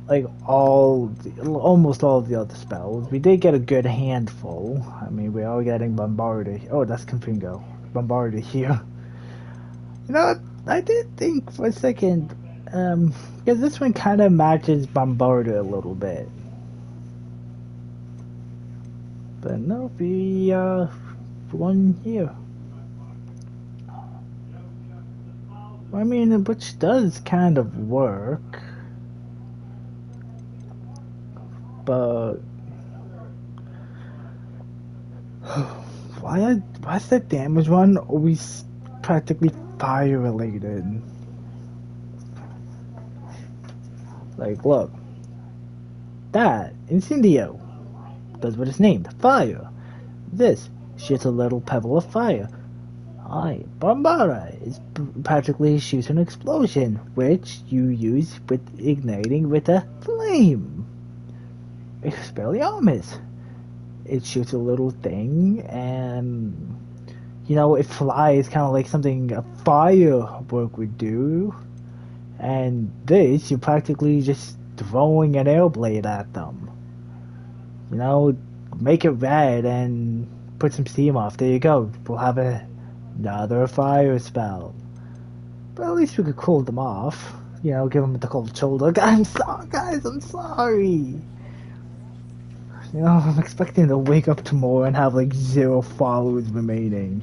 like almost all of the other spells. We did get a good handful. I mean, we are getting bombarded. Oh, that's Confringo. Bombarded here. You know what? I did think for a second, because this one kind of matches Bombarded a little bit. But no, we one here. I mean, which does kind of work, but why's that damage one always practically fire related? Like, look, that Incendio does what it's named, fire. This shoots a little pebble of fire. Barbara is practically shoots an explosion, which you use with igniting with a flame. Expelliarmus, it shoots a little thing, and you know, it flies kind of like something a firework would do. And this, you're practically just throwing an air blade at them. You know, make it red and put some steam off. There you go. We'll have another fire spell. But at least we could cool them off. You know, give them the cold shoulder. Guys, I'm sorry. You know, I'm expecting to wake up tomorrow and have like 0 followers remaining.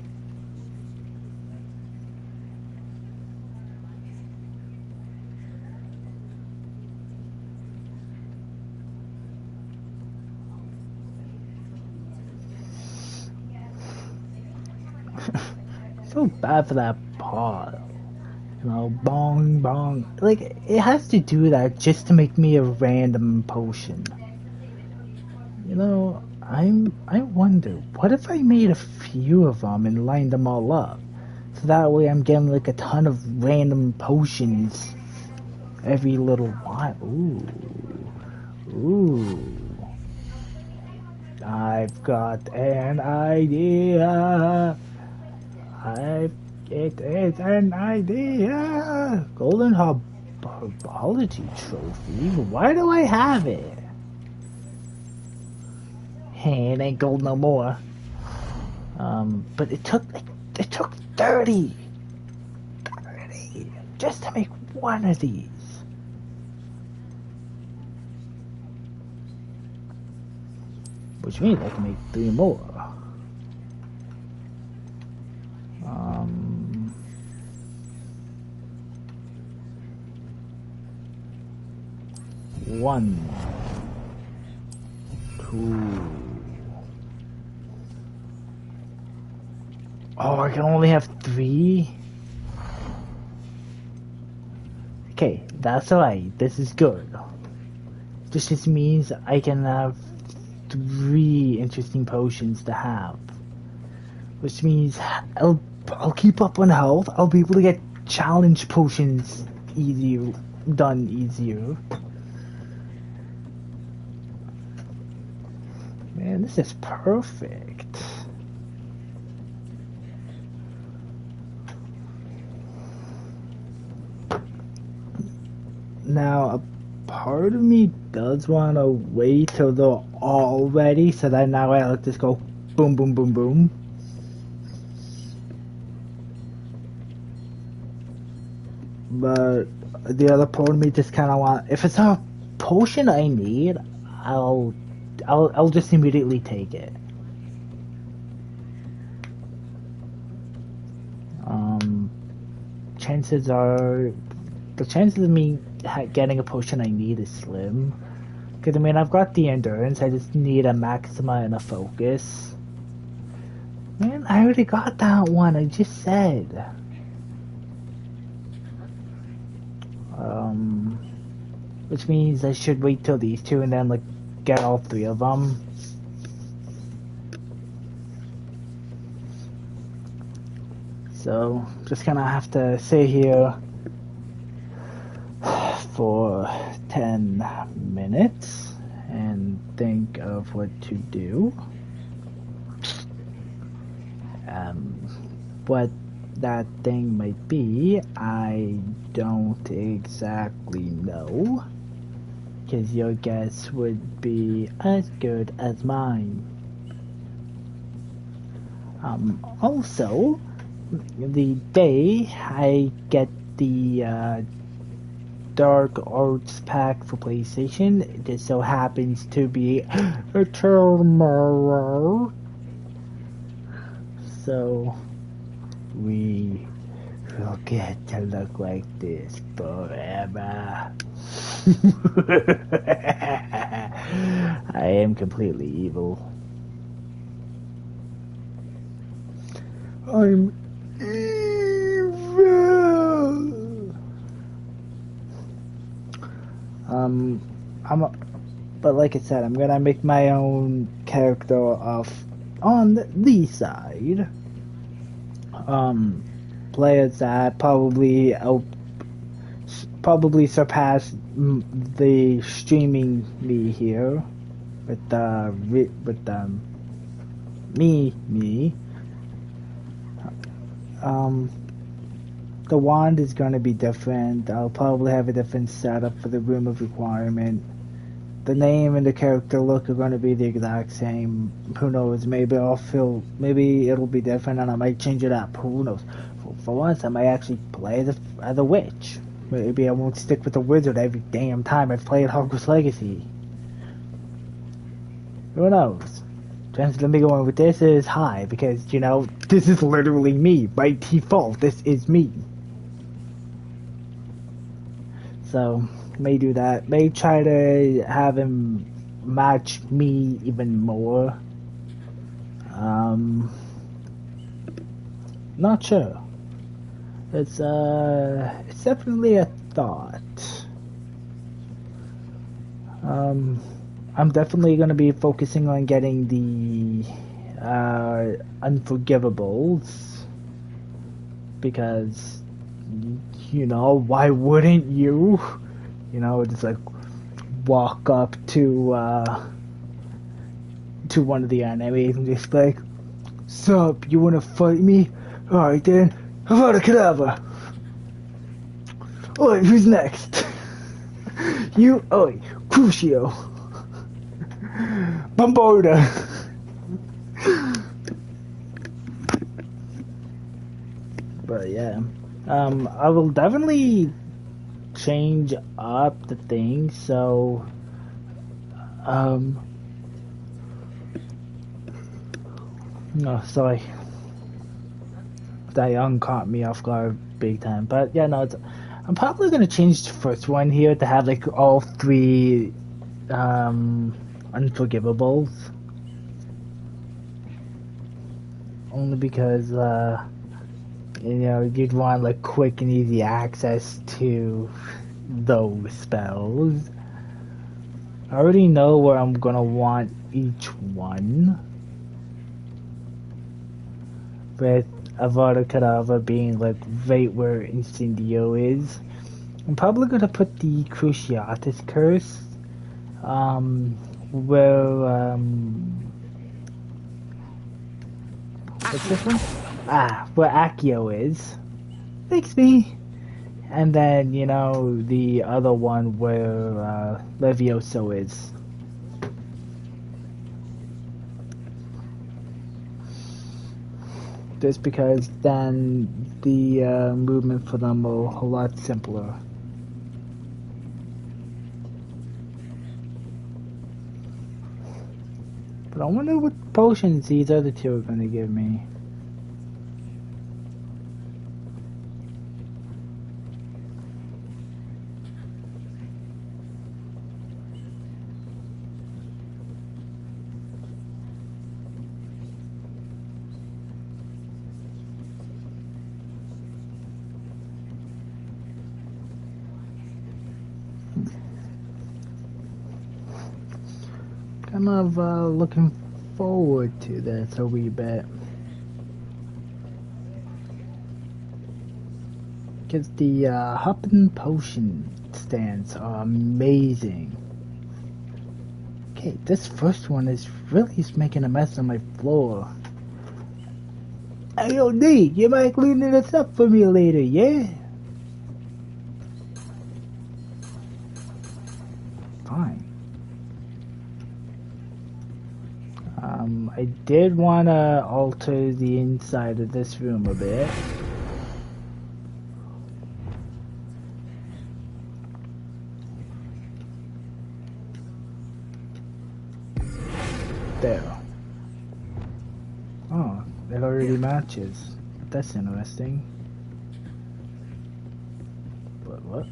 So bad for that part. You know, bong bong. Like, it has to do that just to make me a random potion. You know, I wonder, what if I made a few of them and lined them all up? So that way I'm getting like a ton of random potions every little while. Ooh. I've got an idea. It is an idea. Golden Herbology Trophy? Why do I have it? Hey, it ain't gold no more. But it took 30 just to make one of these. Which means I can make 3 more. 1, 2. Oh, I can only have 3? Okay, that's alright. This is good. This just means I can have 3 interesting potions to have. Which means I'll keep up on health. I'll be able to get challenge potions done easier. Man, this is perfect. Now, part of me does want to wait till they're all ready, so that now I let this go boom, boom, boom, boom. But the other part of me just kind of want, if it's a potion I need, I'll just immediately take it. Chances are, the chances of me getting a potion I need is slim. Because, I mean, I've got the endurance, I just need a maxima and a focus. Man, I already got that one, I just said. Which means I should wait till these two and then, like, get all three of them. So, just gonna have to sit here for 10 minutes and think of what to do. What that thing might be, I don't exactly know, because your guess would be as good as mine. Also, the day I get the Dark Arts pack for PlayStation, it just so happens to be tomorrow. So we will get to look like this forever. I am completely evil. I'm evil. But like I said, I'm gonna make my own character on the side. Players that probably surpass the streaming me here with me. The wand is going to be different. I'll probably have a different setup for the room of requirement. The name and the character look are going to be the exact same. Who knows? Maybe it'll be different, and I might change it up. Who knows? For once, I might actually play as a witch. Maybe I won't stick with the wizard every damn time I've played Hogwarts Legacy. Who knows? Chances of me going with this is high, because, you know, this is literally me. By default, this is me. So, may do that. May try to have him match me even more. Not sure. It's definitely a thought. I'm definitely going to be focusing on getting the Unforgivables, because, you know, why wouldn't you? You know, just like walk up to one of the enemies and just like, "Sup, you wanna fight me? Alright then, Avada Kedavra! Oi, who's next? You, oi, Crucio! Bombarda!" But yeah, I will definitely change up the thing, so no, sorry, that young caught me off guard big time. But yeah, no, I'm probably gonna change the first one here to have like all three Unforgivables, only because you know, you'd want like quick and easy access to those spells. I already know where I'm gonna want each one, with Avada Kedavra being like right where Incendio is. I'm probably gonna put the Cruciatus Curse where what's this one? Where Accio is. Thanks, me. And then, you know, the other one where Levioso is. Just because then the movement for them are a lot simpler. But I wonder what potions these other two are going to give me. Kind of looking forward to this a wee bit. Because the hopping potion stands are amazing. Okay, this first one is really making a mess on my floor. Hey, yo, Nate, you mind cleaning this up for me later, yeah? Fine. I did want to alter the inside of this room a bit. There. Oh, it already matches. That's interesting. But what?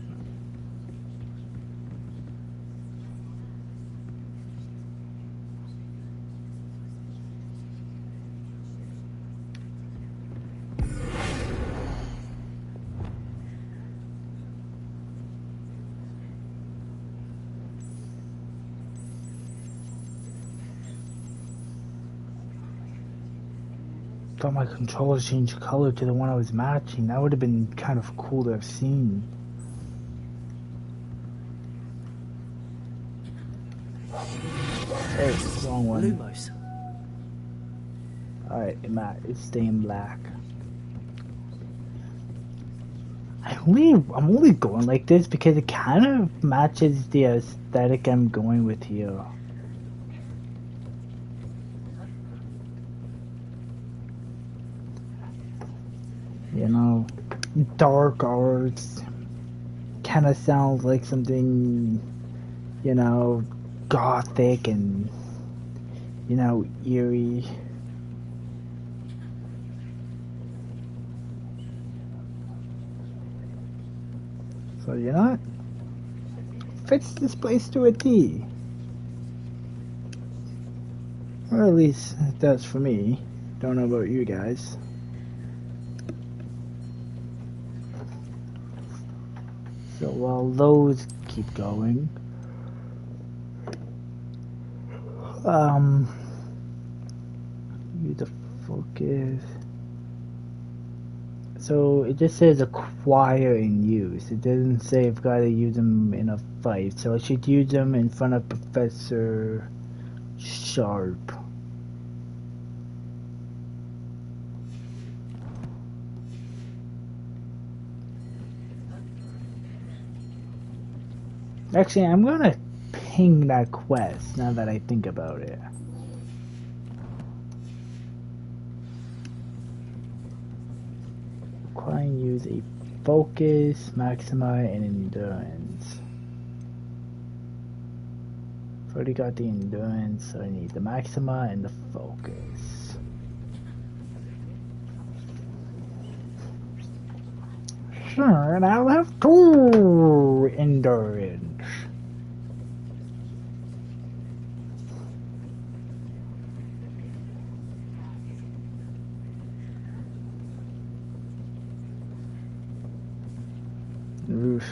Thought my controller changed color to the one I was matching. That would have been kind of cool to have seen. Hey, wrong one. Lumos. Alright, Matt, it's staying black. I'm only going like this because it kind of matches the aesthetic I'm going with here. You know, dark arts kind of sounds like something, you know, gothic and, you know, eerie. So, you know what? Fits this place to a T. Or at least it does for me. Don't know about you guys. So while those keep going, use the focus. So it just says acquire and use. It doesn't say I've got to use them in a fight. So I should use them in front of Professor Sharp. Actually, I'm gonna ping that quest now that I think about it. Acquire and use a focus, maxima, and endurance. I've already got the endurance, so I need the maxima and the focus. Sure, and I'll have 2 endurance. Oof.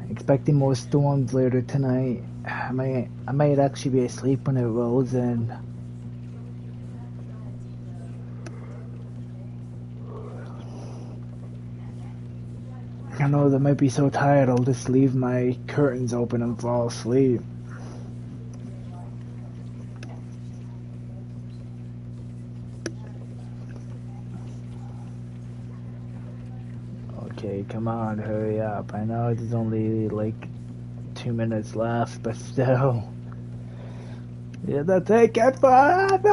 Expecting more storms later tonight. I might actually be asleep when it rolls in. I know that might be so tired I'll just leave my curtains open and fall asleep. Okay, come on, hurry up. I know there's only like 2 minutes left, but still. It'll take it forever!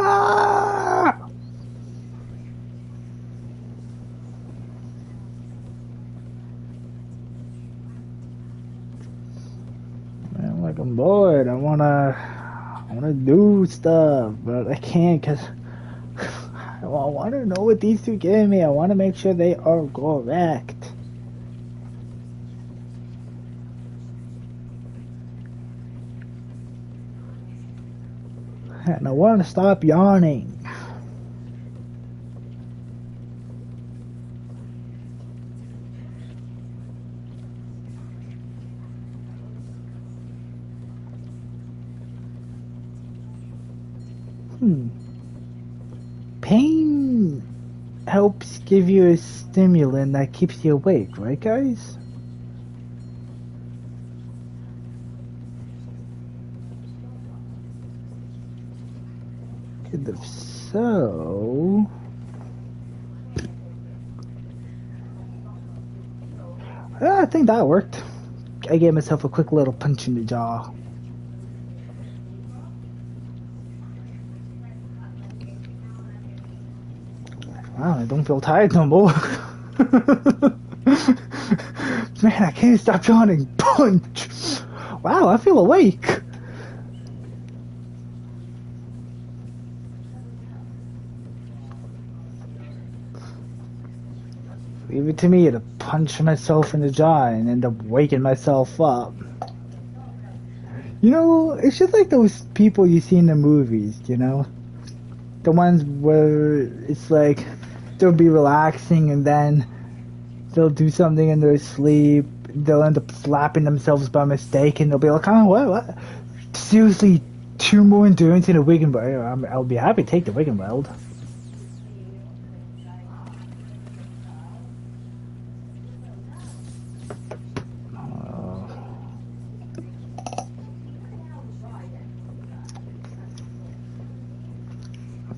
Man, like I'm bored. I wanna do stuff, but I can't because I want to know what these two give me. I want to make sure they are correct. And I want to stop yawning. Pain helps give you a stimulant that keeps you awake, right guys? If so... I think that worked. I gave myself a quick little punch in the jaw. Wow, I don't feel tired no more. Man, I can't stop yawning. Punch! Wow, I feel awake. Leave it to me to punch myself in the jaw and end up waking myself up. You know, it's just like those people you see in the movies, you know? The ones where it's like, they'll be relaxing and then they'll do something in their sleep. They'll end up slapping themselves by mistake and they'll be like, oh, what? Seriously, 2 more endurance in a Wiggenweld? I'll be happy to take the Wiggenweld.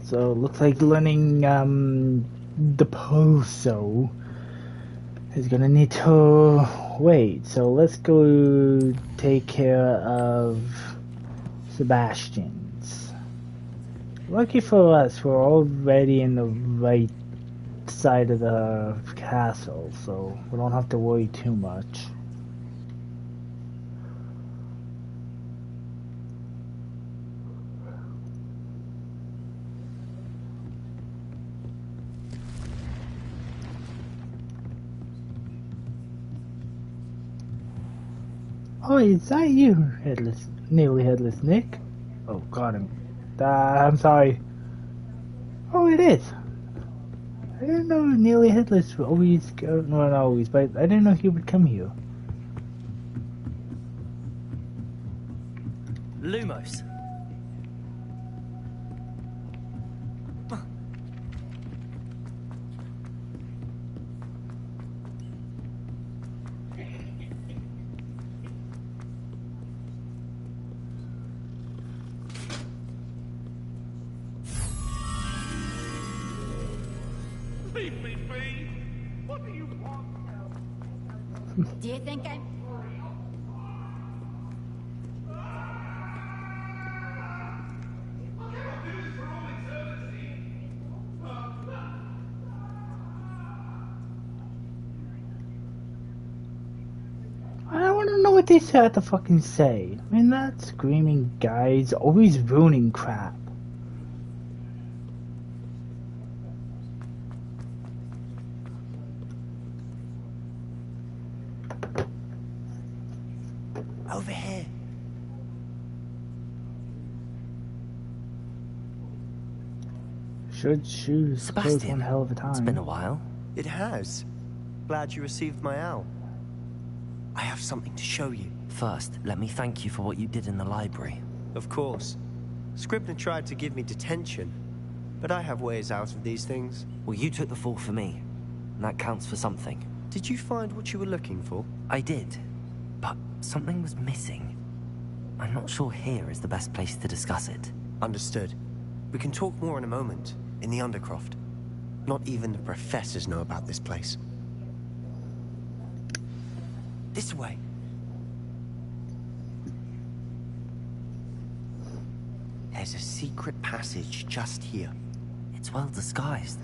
So, looks like learning the Poso is gonna need to wait. So, let's go take care of Sebastian's. Lucky for us, we're already in the right side of the castle, so we don't have to worry too much. Oh, is that you, nearly headless Nick? Oh, got him. I'm sorry. Oh, it is. I didn't know nearly headless would always go. No, not always, but I didn't know he would come here. Lumos. Leave me be! What do you want? Do you think I'm... I want to know what they had to fucking say. I mean, that screaming guy's always ruining crap. Over here. Should choose close one hell of a time. It's been a while. It has. Glad you received my owl. I have something to show you. First, let me thank you for what you did in the library. Of course. Scribner tried to give me detention, but I have ways out of these things. Well, you took the fall for me, and that counts for something. Did you find what you were looking for? I did, but something was missing. I'm not sure here is the best place to discuss it. Understood. We can talk more in a moment, in the Undercroft. Not even the professors know about this place. This way. There's a secret passage just here. It's well disguised.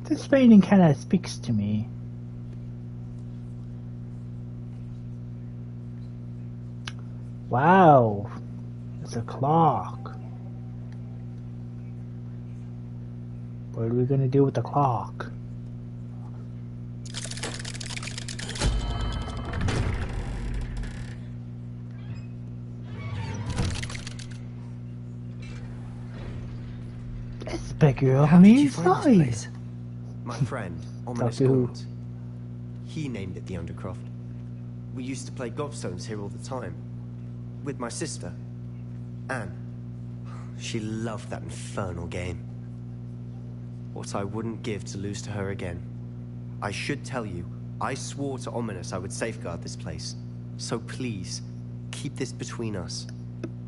This painting kind of speaks to me. Wow, it's a clock. What are we gonna do with the clock? It's bigger on the inside. My friend, Ominous Gaunt. He named it the Undercroft. We used to play gobstones here all the time. With my sister, Anne. She loved that infernal game. What I wouldn't give to lose to her again. I should tell you, I swore to Ominous I would safeguard this place. So please, keep this between us.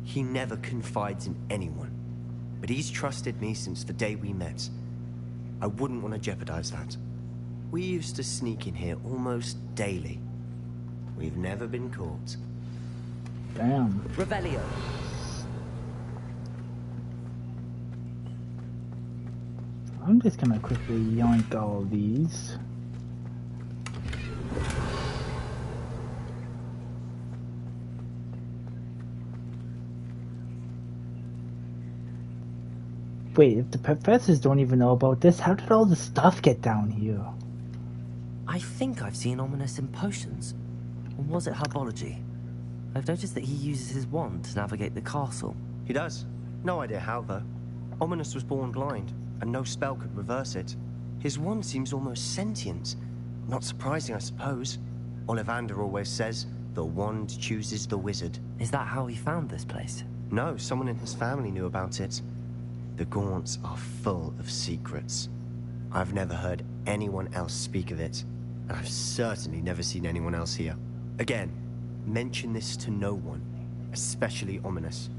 He never confides in anyone. But he's trusted me since the day we met. I wouldn't want to jeopardize that. We used to sneak in here almost daily. We've never been caught. Damn. Revelio. I'm just gonna quickly yoink all of these. Wait, if the professors don't even know about this, how did all the stuff get down here? I think I've seen Ominous in potions. Or was it herbology? I've noticed that he uses his wand to navigate the castle. He does. No idea how, though. Ominous was born blind, and no spell could reverse it. His wand seems almost sentient. Not surprising, I suppose. Ollivander always says, the wand chooses the wizard. Is that how he found this place? No, someone in his family knew about it. The Gaunts are full of secrets. I've never heard anyone else speak of it, and I've certainly never seen anyone else here. Again, mention this to no one, especially Ominous.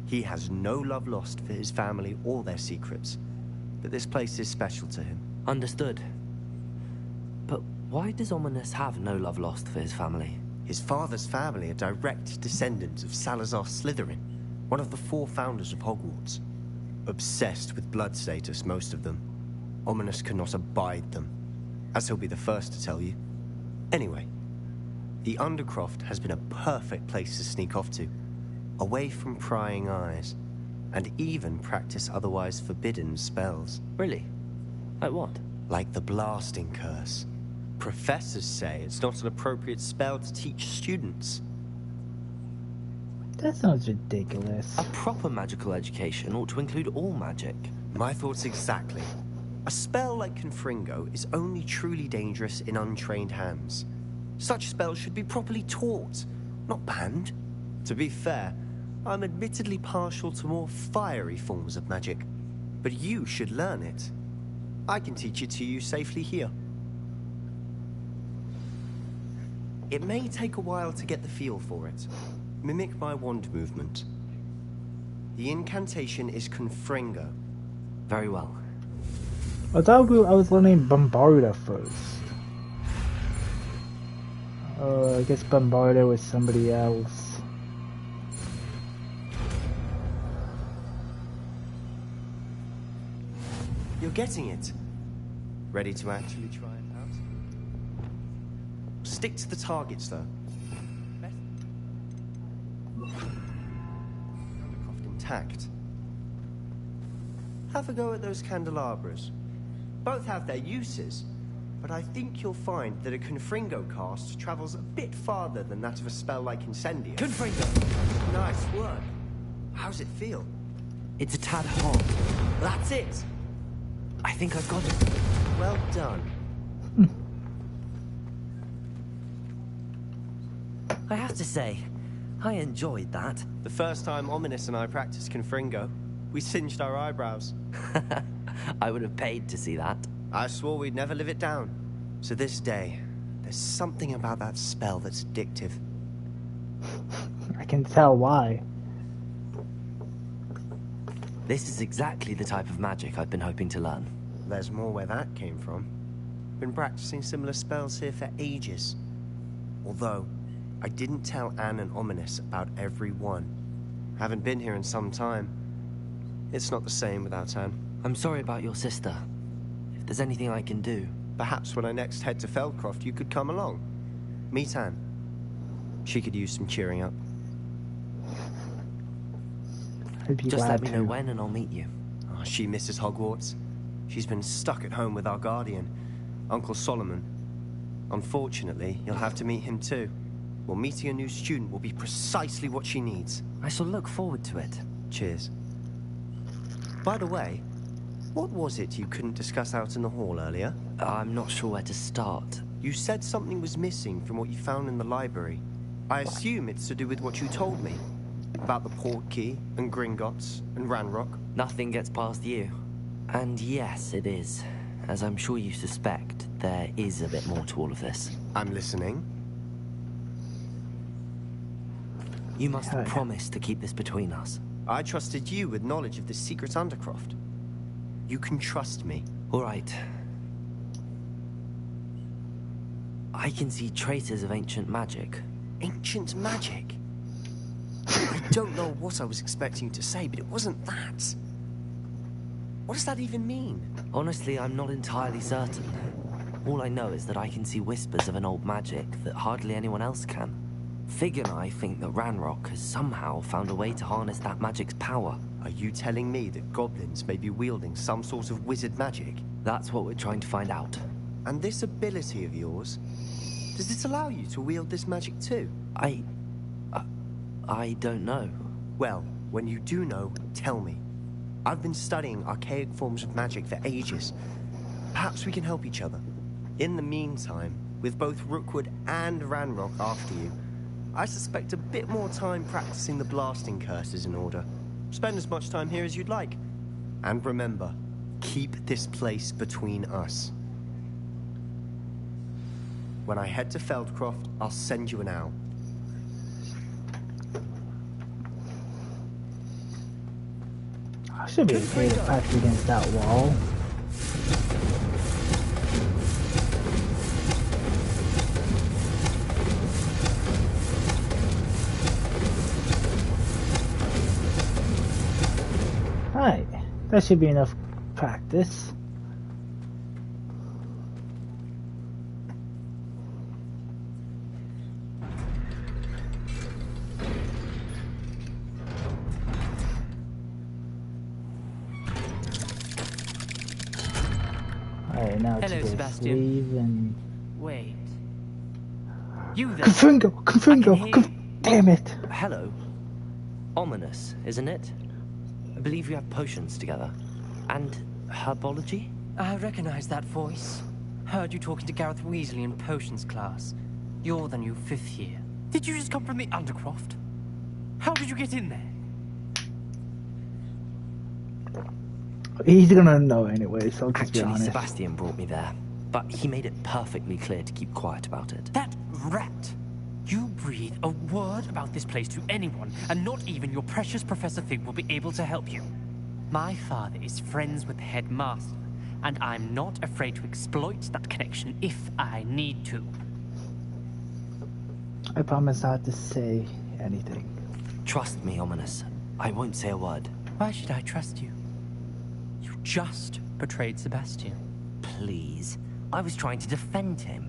He has no love lost for his family or their secrets, but this place is special to him. Understood. But why does Ominous have no love lost for his family? His father's family are direct descendants of Salazar Slytherin, one of the 4 founders of Hogwarts. Obsessed with blood status, most of them. Ominous cannot abide them, as he'll be the first to tell you. Anyway, the Undercroft has been a perfect place to sneak off to, away from prying eyes, and even practice otherwise forbidden spells. Really? Like what? Like the Blasting Curse. Professors say it's not an appropriate spell to teach students. That sounds ridiculous. A proper magical education ought to include all magic. My thoughts exactly. A spell like Confringo is only truly dangerous in untrained hands. Such spells should be properly taught, not banned. To be fair, I'm admittedly partial to more fiery forms of magic, but you should learn it. I can teach it to you safely here. It may take a while to get the feel for it. Mimic my wand movement. The incantation is Confringo. Very well. I thought I was learning Bombarda first. I guess Bombarda was somebody else. You're getting it. Ready to actually try it out? Stick to the targets, though. Undercroft intact. Have a go at those candelabras. Both have their uses, but I think you'll find that a Confringo cast travels a bit farther than that of a spell like Incendio. Confringo! Nice work. How's it feel? It's a tad hot. That's it! I think I've got it. Well done. I have to say, I enjoyed that. The first time Ominous and I practiced Confringo, we singed our eyebrows. I would have paid to see that. I swore we'd never live it down. To this day, there's something about that spell that's addictive. I can tell why. This is exactly the type of magic I've been hoping to learn. There's more where that came from. Been practicing similar spells here for ages. Although, I didn't tell Anne and Ominous about every one. Haven't been here in some time. It's not the same without Anne. I'm sorry about your sister. If there's anything I can do... Perhaps when I next head to Feldcroft, you could come along. Meet Anne. She could use some cheering up. Just let me know when and I'll meet you. Oh, she misses Hogwarts. She's been stuck at home with our guardian, Uncle Solomon. Unfortunately, you'll have to meet him too. Well, meeting a new student will be precisely what she needs. I shall look forward to it. Cheers. By the way, what was it you couldn't discuss out in the hall earlier? I'm not sure where to start. You said something was missing from what you found in the library. I assume it's to do with what you told me. About the Portkey, and Gringotts, and Ranrock. Nothing gets past you. And yes, it is. As I'm sure you suspect, there is a bit more to all of this. I'm listening. You must promise to keep this between us. I trusted you with knowledge of the secret Undercroft. You can trust me. All right. I can see traces of ancient magic. Ancient magic? I don't know what I was expecting to say, but it wasn't that. What does that even mean? Honestly, I'm not entirely certain. All I know is that I can see whispers of an old magic that hardly anyone else can. Fig and I think that Ranrock has somehow found a way to harness that magic's power. Are you telling me that goblins may be wielding some sort of wizard magic? That's what we're trying to find out. And this ability of yours, does it allow you to wield this magic too? I don't know. Well, when you do know, tell me. I've been studying archaic forms of magic for ages. Perhaps we can help each other. In the meantime, with both Rookwood and Ranrock after you, I suspect a bit more time practicing the blasting curse is in order. Spend as much time here as you'd like. And remember, keep this place between us. When I head to Feldcroft, I'll send you an owl. I should be okay to fight against that wall. Alright, that should be enough practice. Alright, now hello, to Sebastian. Leave and... Wait. You there? Confringo! Damn it! Hello. Ominous, isn't it? I believe you have potions together. And herbology? I recognize that voice. Heard you talking to Gareth Weasley in potions class. You're the new 5th year. Did you just come from the Undercroft? How did you get in there? He's gonna know anyway, so I'll just be Actually, honest. Sebastian brought me there. But he made it perfectly clear to keep quiet about it. That rat! You breathe a word about this place to anyone, and not even your precious Professor Fig will be able to help you. My father is friends with the headmaster, and I'm not afraid to exploit that connection if I need to. I promise not to say anything. Trust me, Ominous. I won't say a word. Why should I trust you? You just betrayed Sebastian. Please. I was trying to defend him.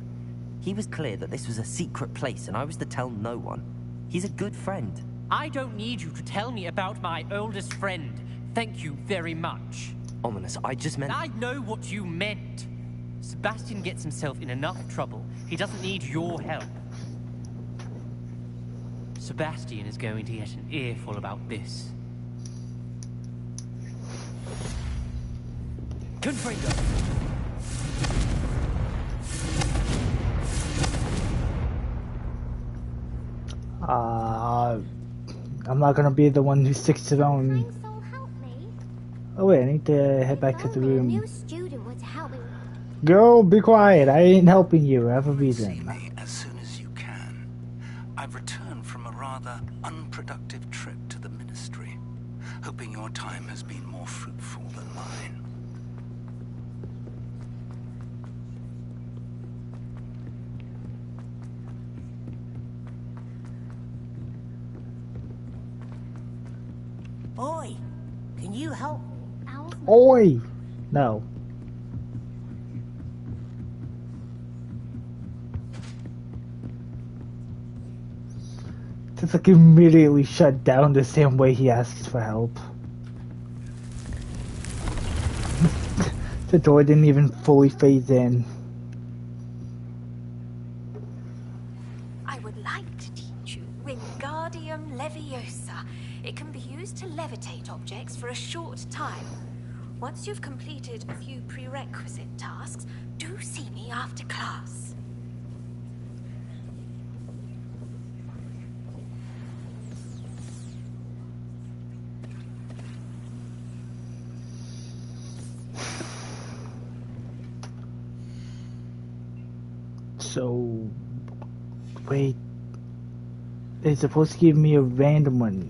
He was clear that this was a secret place, and I was to tell no one. He's a good friend. I don't need you to tell me about my oldest friend. Thank you very much. Ominous, I just meant... I know what you meant. Sebastian gets himself in enough trouble. He doesn't need your help. Sebastian is going to get an earful about this. Confringo! I'm not gonna be the one who sticks to their own. Oh wait, I need to head back to the room. New student would help me. Girl, be quiet. I ain't helping you. I have a reason. See me as soon as you can. I've returned from a rather unproductive trip to the Ministry, hoping your time has been more fruitful than mine. help me? Oi! No. Just like immediately shut down the same way he asks for help. The door didn't even fully phase in. I would like to teach you Wingardium Leviosa. It can be used to levitate objects for a short time. Once you've completed a few prerequisite tasks, do see me after class. So, wait, they're supposed to give me a random one.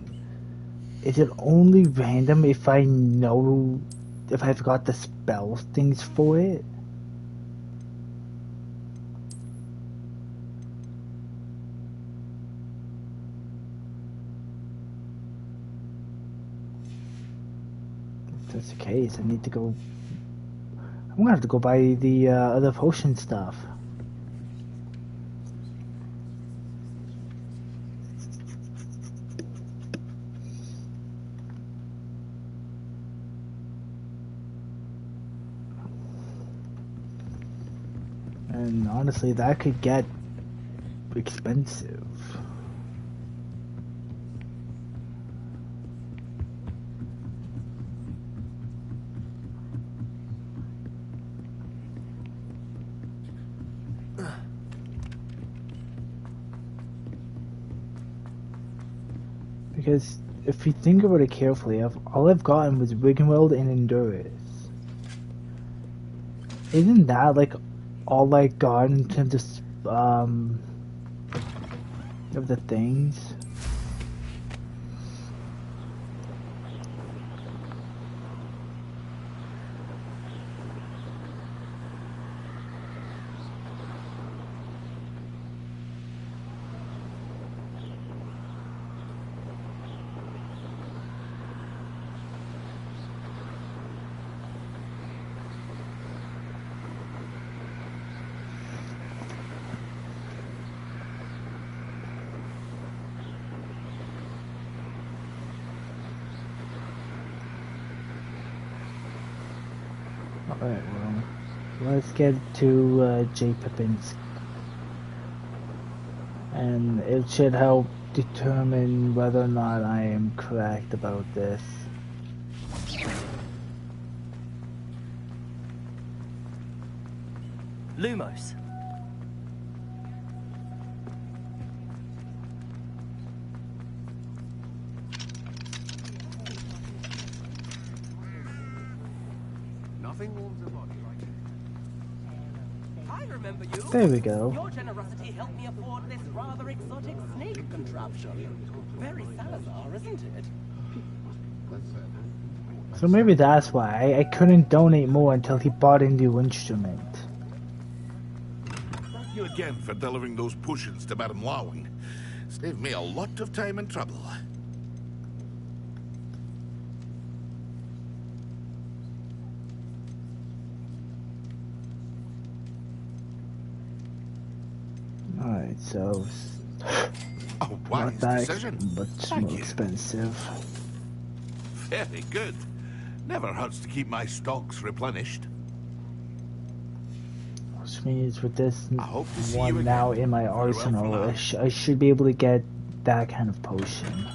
Is it only random if I know, if I've got the spell things for it? If that's the case, I need to go, I'm gonna have to go buy the other potion stuff. And honestly, that could get expensive. Because if you think about it carefully, all I've gotten was Wiggenweld and Endurance. Isn't that like all I got in terms of the things? Alright, well, let's get to J. Pippin's. And it should help determine whether or not I am correct about this. Lumos. Nothing warms a body like it. I remember you. There we go. Your generosity helped me afford this rather exotic snake contraption. Very Salazar, isn't it? So maybe that's why I couldn't donate more until he bought a new instrument. Thank you again for delivering those potions to Madame Lawing. Saved me a lot of time and trouble. Alright, so Wise not that decision. much Thank more you. expensive. Very good. Never hurts to keep my stocks replenished. Which means with this to see you one again. now in my Farewell for arsenal, now. I should be able to get that kind of potion.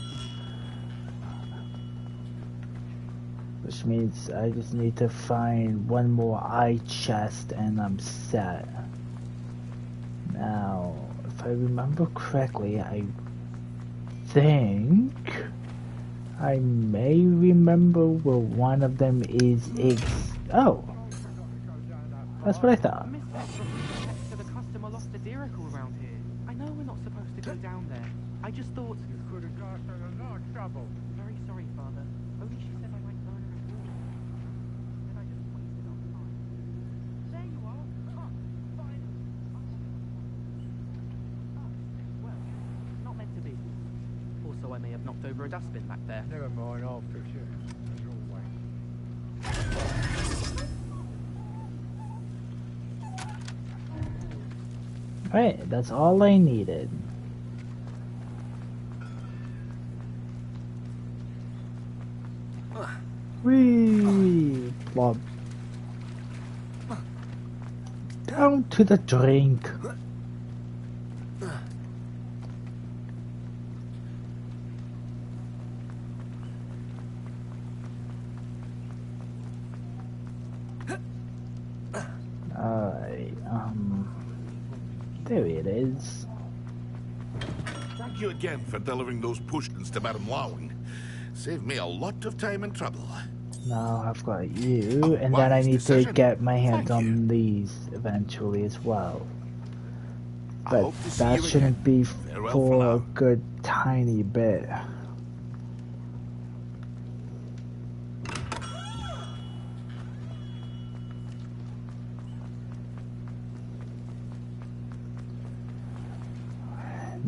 Which means I just need to find one more eye chest and I'm set. Now, if I remember correctly, I think I may remember where one of them is oh! That's what I thought. So the customer lost the Dirical around here. I know we're not supposed to go down there. I just thought... You could have got in a lot of trouble. Very sorry, Father. Only she said I might burn her in water. Said I just wasted our time. There you are. Huh, fine. Well, not meant to be. Also, I may have knocked over a dustbin back there. Never mind, I'll fix it. As always. Right, that's all I needed. Whee! Plop. Down to the drink. Alright, there it is. Thank you again for delivering those potions to Madame Lawing. Saved me a lot of time and trouble. Now I've got you, and then I need to get my hands on these eventually as well. But that shouldn't be for a good tiny bit.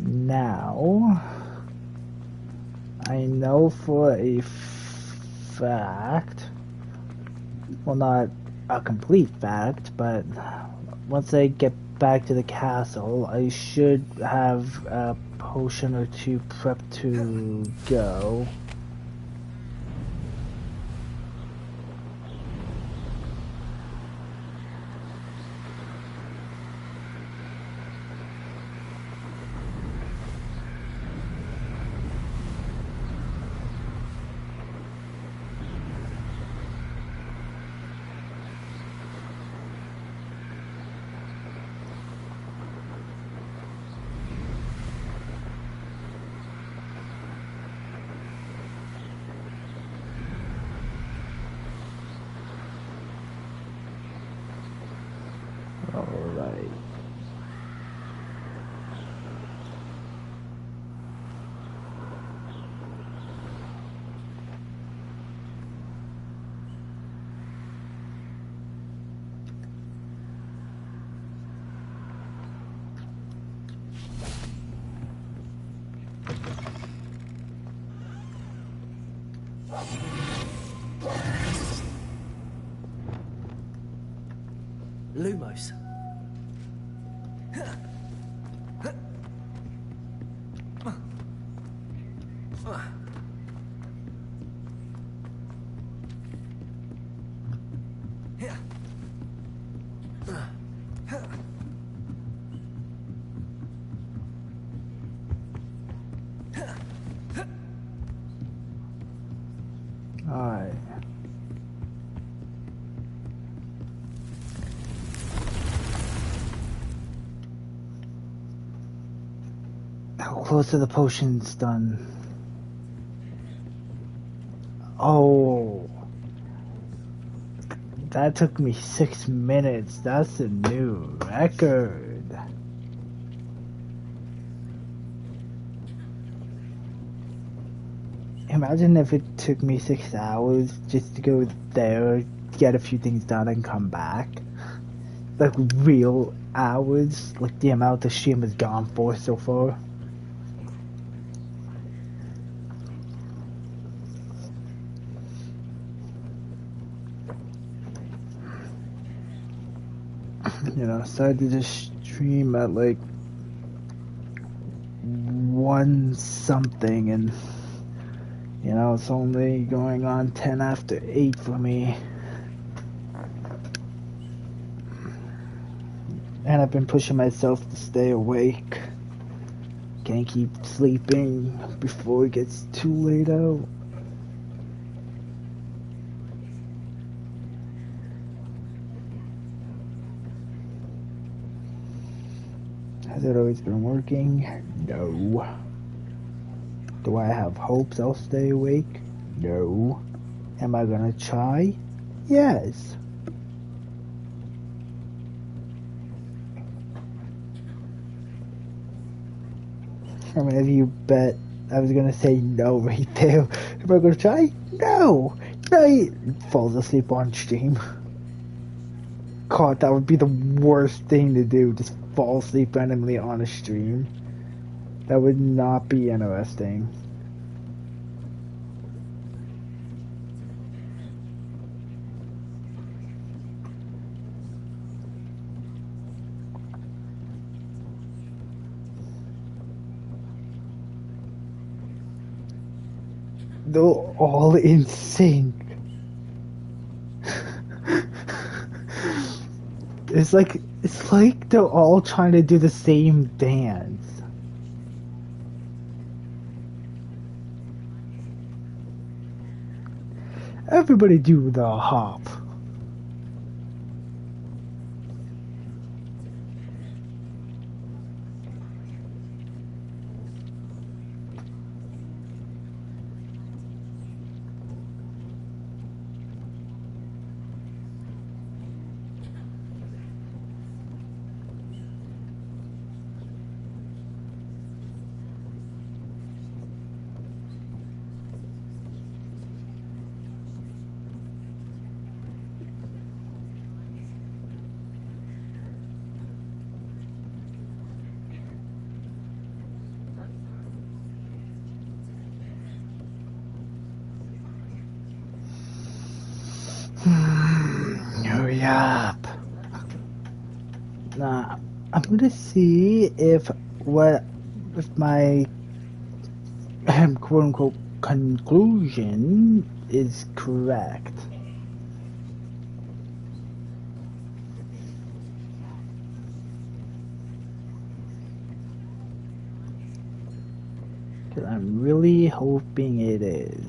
Now, I know for a fact, well, not a complete fact, but once I get back to the castle, I should have a potion or two prepped to go. Alright. Lumos. Alright. How close are the potions done? Oh. That took me 6 minutes. That's a new record. Imagine if it took me 6 hours just to go there, get a few things done, and come back. Like real hours, like the amount the stream has gone for so far. You know, started to stream at like 1 something, and you know, it's only going on 10 after 8 for me. And I've been pushing myself to stay awake. Can't keep sleeping before it gets too late out. Has it always been working? No. Do I have hopes I'll stay awake? No. Am I gonna try? Yes. How many of you bet I was gonna say no right there? Am I gonna try? No! No, he falls asleep on stream. God, that would be the worst thing to do, just fall asleep randomly on a stream. That would not be interesting. They're all in sync. It's like they're all trying to do the same dance. Everybody do the hop. Hurry up. Nah, I'm gonna see if my quote unquote conclusion is correct. Cause I'm really hoping it is.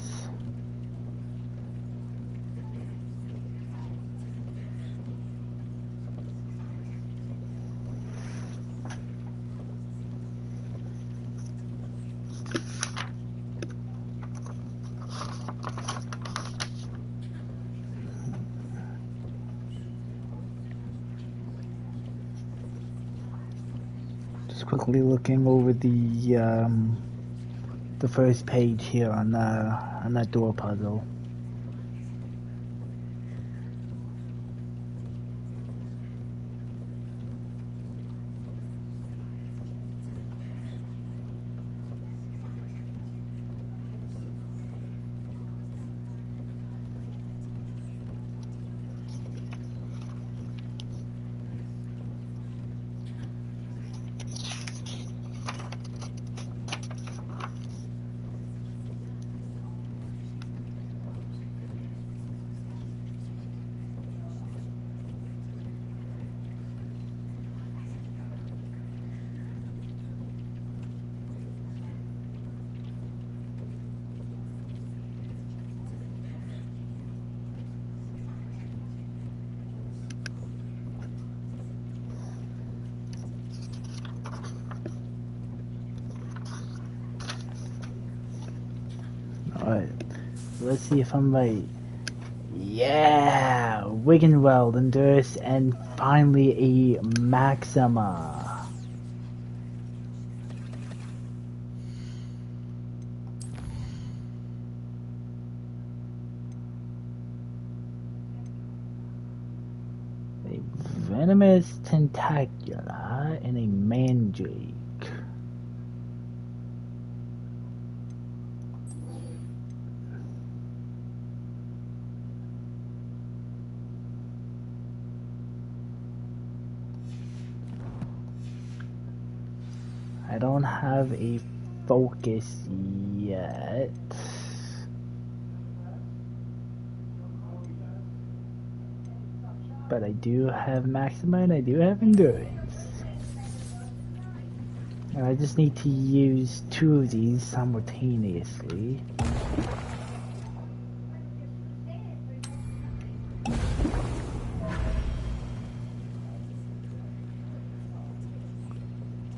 Quickly looking over the first page here on that door puzzle. Alright, let's see if I'm right. Yeah! Wiggenweld, Endurance, and finally a Maxima. A Venomous Tentacula and a Mandrake. I don't have a focus yet. But I do have Maxima and I do have Endurance. And I just need to use two of these simultaneously.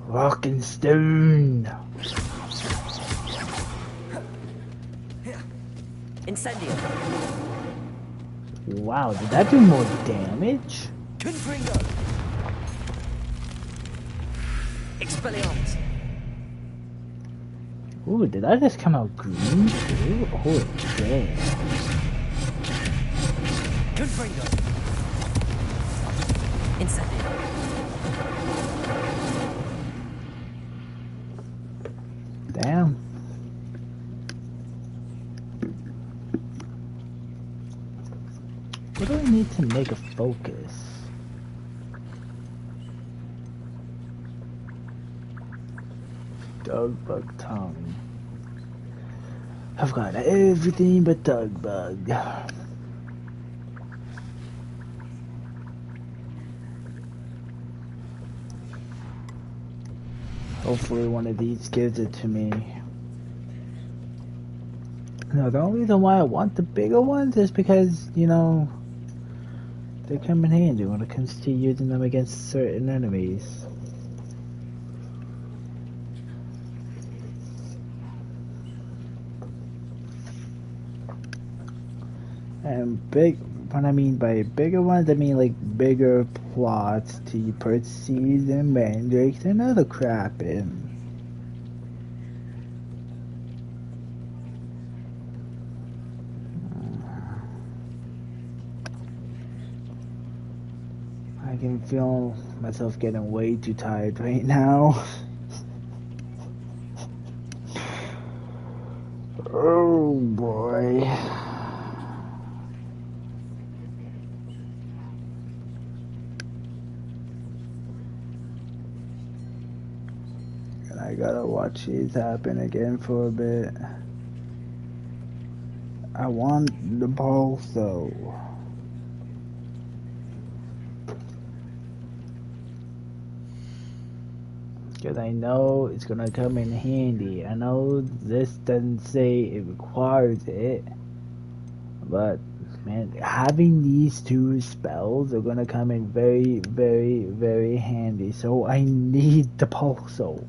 Rock and stone. Incendio. Wow, did that do more damage? Confringo. Expelliarmus. Ooh, did that just come out green too? Oh, damn. Confringo. Incendio. Damn. What do I need to make a focus? Dog bug tongue. I've got everything but Dug Bug. Hopefully one of these gives it to me. No, the only reason why I want the bigger ones is because, you know, they come in handy when it comes to using them against certain enemies. And what I mean by bigger ones, I mean like bigger plots to put seeds and mandrakes and other crap in. I can feel myself getting way too tired right now. Oh boy. And I gotta watch these happen again for a bit. I want the ball though. Because I know it's gonna come in handy. I know this doesn't say it requires it, but man, having these two spells are gonna come in very, very, very handy. So I need the Pulso.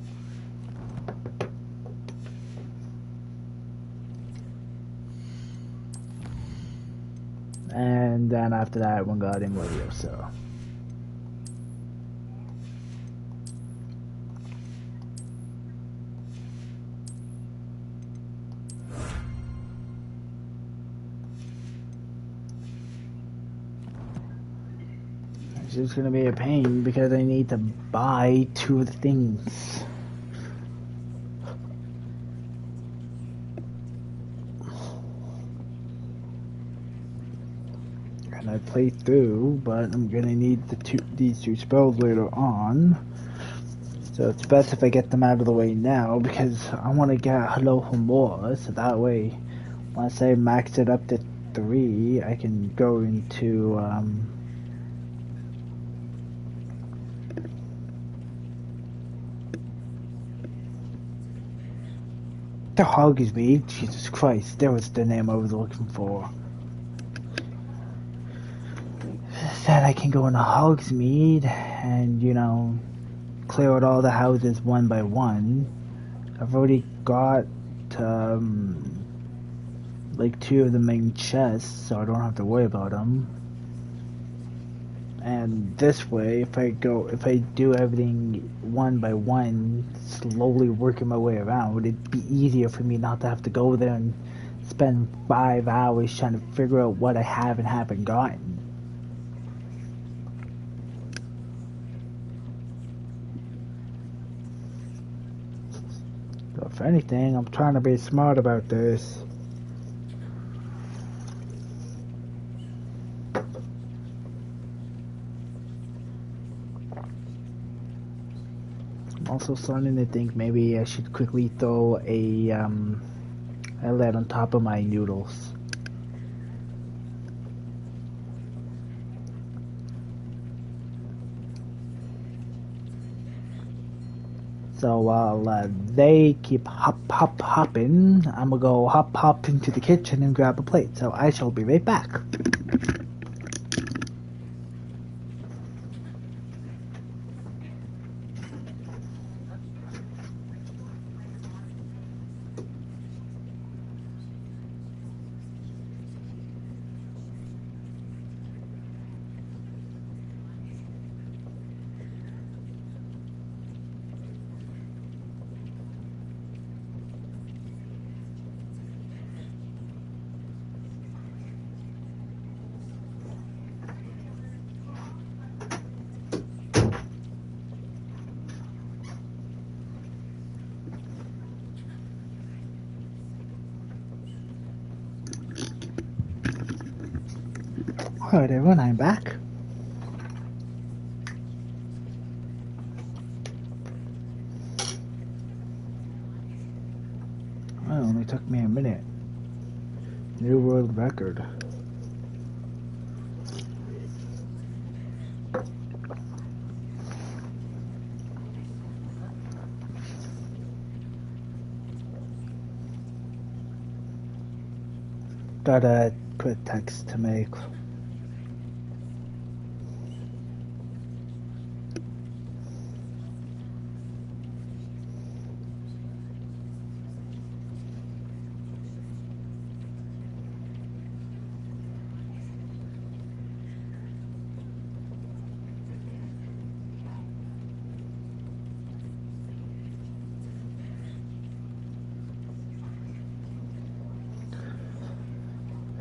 And then after that, Wingardium Leviosa. It's just gonna be a pain because I need to buy two of the things. And I play through, but I'm gonna need these two spells later on. So it's best if I get them out of the way now because I want to get Hello Homora, so that way once I max it up to 3, I can go into the Hogsmeade. Jesus Christ, that was the name I was looking for. Then I can go into Hogsmeade and, you know, clear out all the houses one by one. I've already got like 2 of the main chests, so I don't have to worry about them. And this way, if I do everything one by one, slowly working my way around, it'd be easier for me not to have to go there and spend 5 hours trying to figure out what I have and haven't gotten. So if anything, I'm trying to be smart about this. I'm also starting to think maybe I should quickly throw a lead on top of my noodles. So while they keep hopping, I'm gonna go hop into the kitchen and grab a plate. So I shall be right back. Alright everyone, I'm back. Well, it only took me a minute. New world record. Gotta put text to make.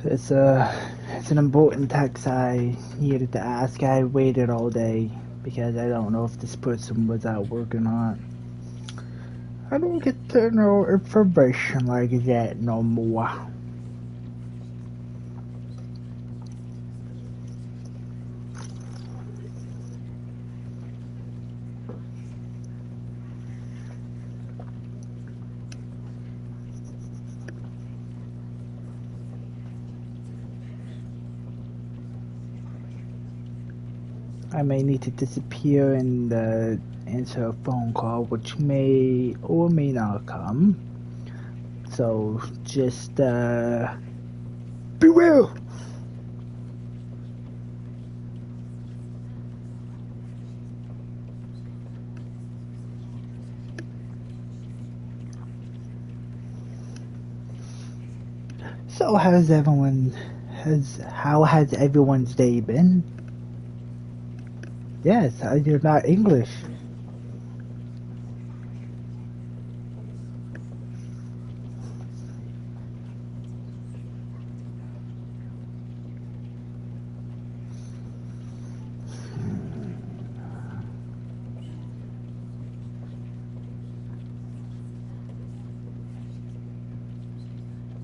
It's an important text I needed to ask. I waited all day because I don't know if this person was at work or not. I don't get to know information like that no more. I may need to disappear and answer a phone call, which may or may not come. So just beware. So how has everyone's day been? Yes, you're not English.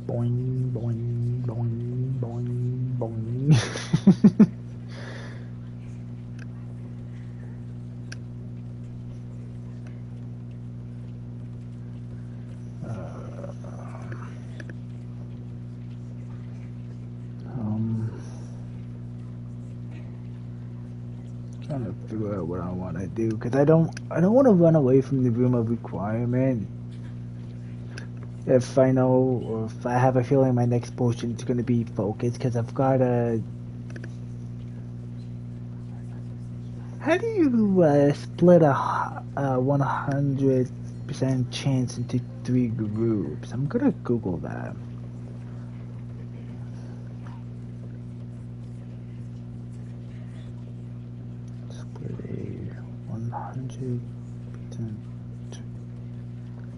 Boing, boing, boing, boing, boing. Trying to figure out what I want to do, because I don't want to run away from the room of requirement. If I know, or if I have a feeling my next potion is going to be focused, because I've got a... How do you split a 100% chance into 3 groups? I'm going to Google that. Split a 100%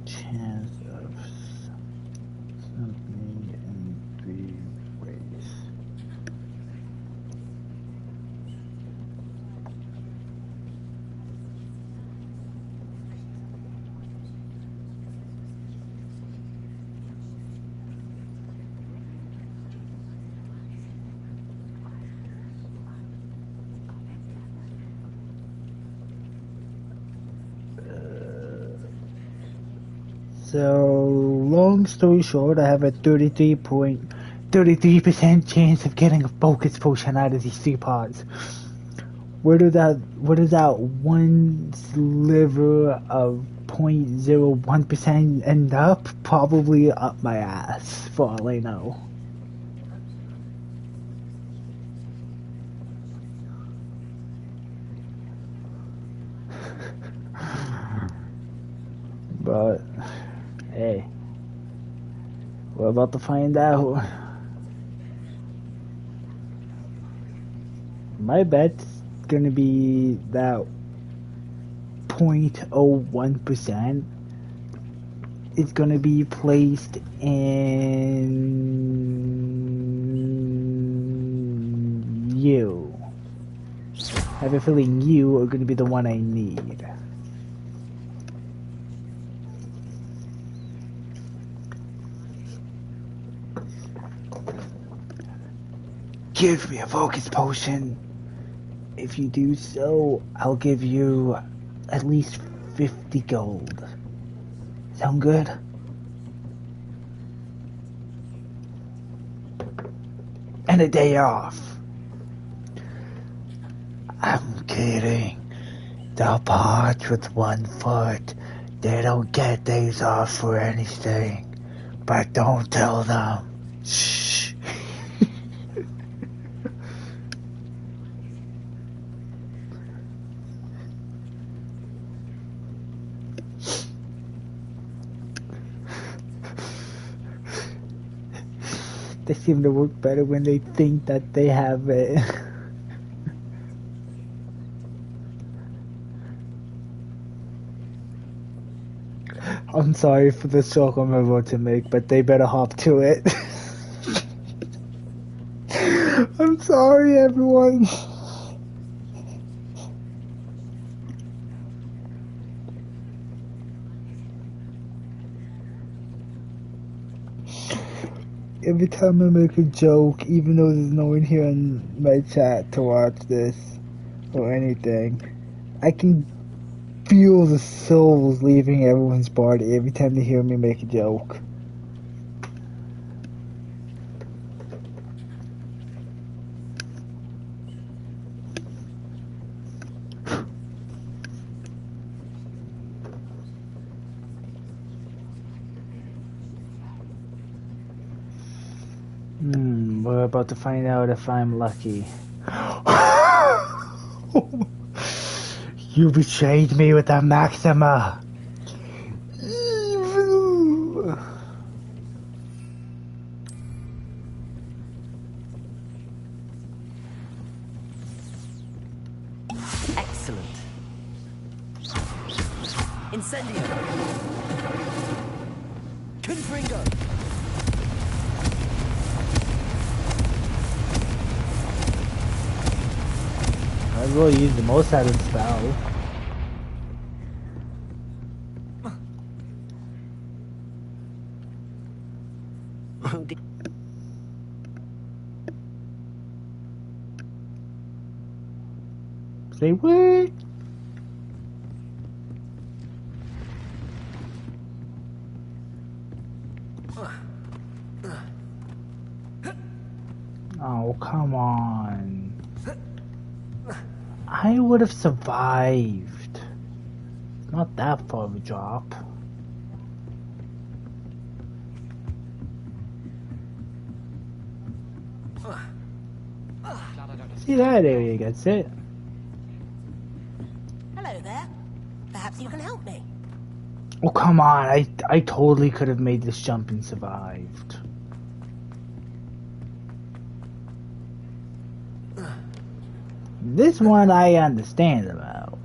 chance of something in 3 ways. So, long story short, I have a 33% chance of getting a focus potion out of these 3 pods. Where does that one sliver of 0.01% end up? Probably up my ass, for all I know. But hey, we're about to find out. My bet's gonna be that 0.01% is gonna be placed in you. I have a feeling you are gonna be the one I need. Give me a focus potion. If you do so, I'll give you at least 50 gold. Sound good? a day off. I'm kidding. The parts with 1 foot, they don't get days off for anything. But don't tell them. Shh. They seem to work better when they think that they have it. I'm sorry for the joke I'm about to make, but they better hop to it. I'm sorry, everyone. Every time I make a joke, even though there's no one here in my chat to watch this or anything, I can feel the souls leaving everyone's body every time they hear me make a joke. We're about to find out if I'm lucky. You betrayed me with a Maxima. Evil. Excellent. Incendio. Confringo. I will use the most out of the spell. Say what? Oh, come on. I would have survived. Not that far of a drop. See, that area gets it. Hello there. Perhaps you can help me. Oh, come on. I totally could have made this jump and survived. This one I understand about.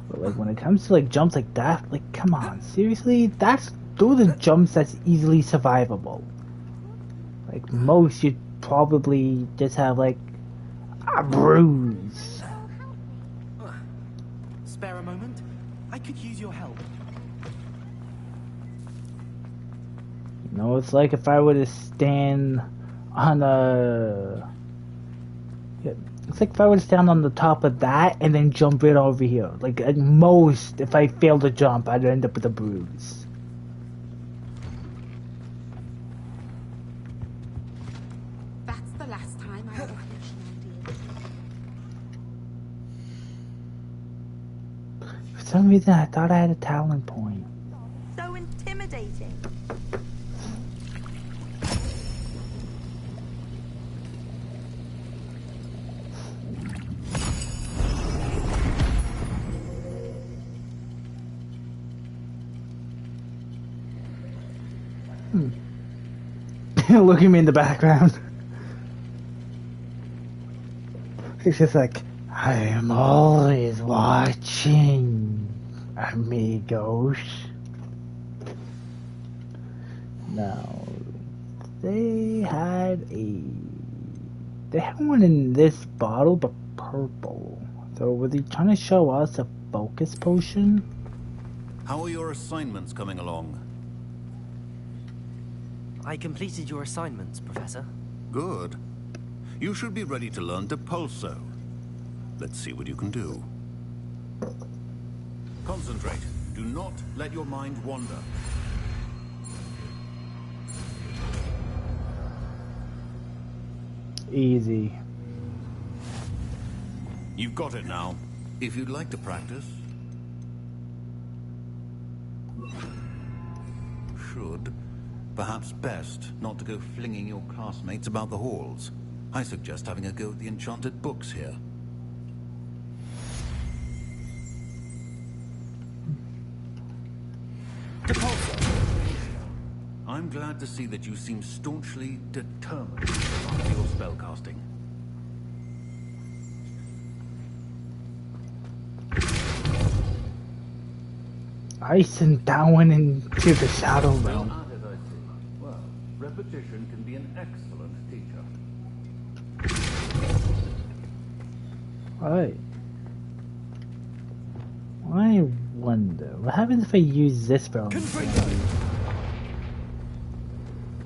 But like when it comes to like jumps like that, like come on, seriously? Those are jumps that's easily survivable. Like most you'd probably just have like a bruise. Spare a moment? I could use your help. You know, it's like if I were to stand on a... It's like if I were to stand on the top of that and then jump right over here. Like at most, if I fail to jump, I'd end up with a bruise. That's the last time I ever For some reason, I thought I had a talent point. So intimidating. Look at me in the background. It's just like, I am always watching, amigos. Now, they had one in this bottle, but purple. So were they trying to show us a focus potion? How are your assignments coming along? I completed your assignments, Professor. Good. You should be ready to learn Depulso. Let's see what you can do. Concentrate. Do not let your mind wander. Easy. You've got it now. If you'd like to practice. Should. Perhaps best not to go flinging your classmates about the halls. I suggest having a go at the enchanted books here. I'm glad to see that you seem staunchly determined to master your spellcasting. Ice and down into the Shadow Realm. Well, repetition can be an excellent teacher. Alright. I wonder, what happens if I use this spell?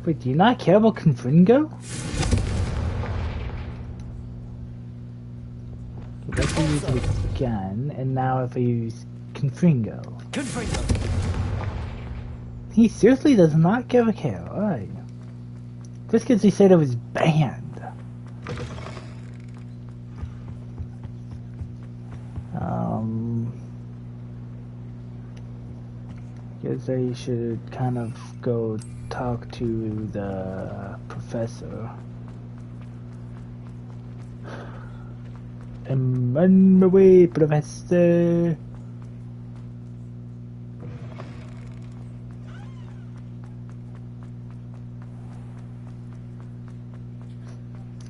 Wait, do you not care about Confringo? Okay, let's use it again, and now if I use Confringo. He seriously does not give a care, alright. Just because he said it was banned. Guess I should kind of go talk to the professor. I'm on my way, Professor.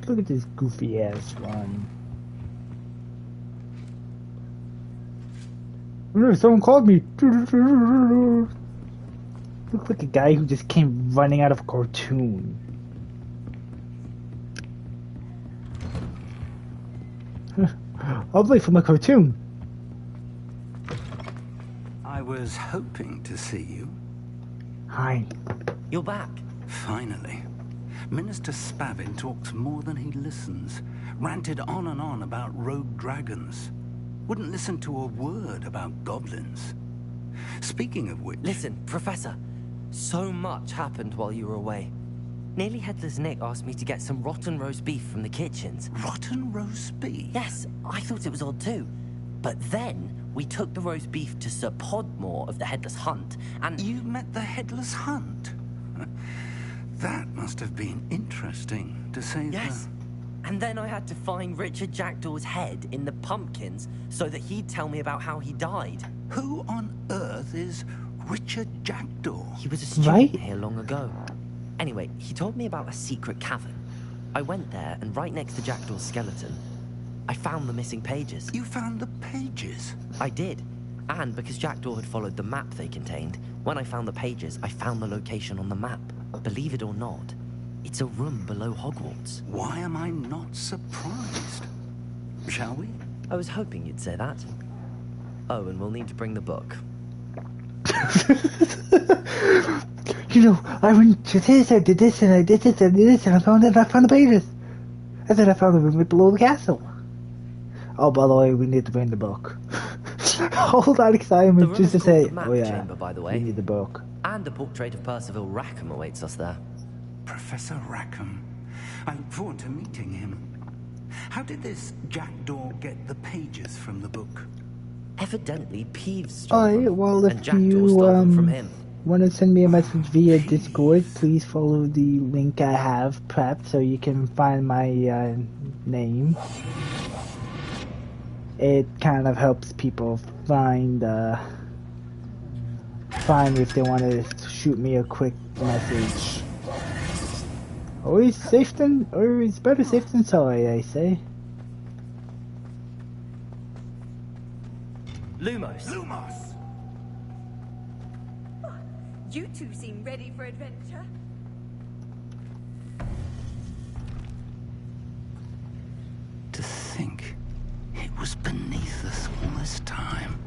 Look at this goofy ass one. Someone called me. Look like a guy who just came running out of a cartoon. I'll play from a cartoon. I was hoping to see you. Hi. You're back. Finally. Minister Spavin talks more than he listens. Ranted on and on about rogue dragons. Wouldn't listen to a word about goblins. Speaking of which... Listen, Professor. So much happened while you were away. Nearly Headless Nick asked me to get some rotten roast beef from the kitchens. Rotten roast beef? Yes, I thought it was odd too. But then we took the roast beef to Sir Podmore of the Headless Hunt, and... You met the Headless Hunt? That must have been interesting, to say Yes. And then I had to find Richard Jackdaw's head in the pumpkins so that he'd tell me about how he died. Who on earth is Richard Jackdaw? He was a student here long ago. Anyway, he told me about a secret cavern. I went there, and right next to Jackdaw's skeleton, I found the missing pages. You found the pages? I did. And because Jackdaw had followed the map they contained, when I found the pages, I found the location on the map. Believe it or not, it's a room below Hogwarts. Why am I not surprised? Shall we? I was hoping you'd say that. Oh, and we'll need to bring the book. You know, I went to this, I did this, and I did this, and I did this, and I found the pages. And then I found the room below the castle. Oh, by the way, we need to bring the book. Hold on, excitement, just to say, Map oh yeah, chamber, by the way. we need the book. And a portrait of Percival Rackham awaits us there. Professor Rackham. I look forward to meeting him. How did this Jackdaw get the pages from the book? Evidently, Peeves stole Alright, them, well, and if Jackdaw you stole them from him. want to send me a message via Discord, please follow the link I have prepped so you can find my name. It kind of helps people find if they want to shoot me a quick message. Always better safe than sorry, I say. Lumos. Lumos! You two seem ready for adventure. To think it was beneath us all this time.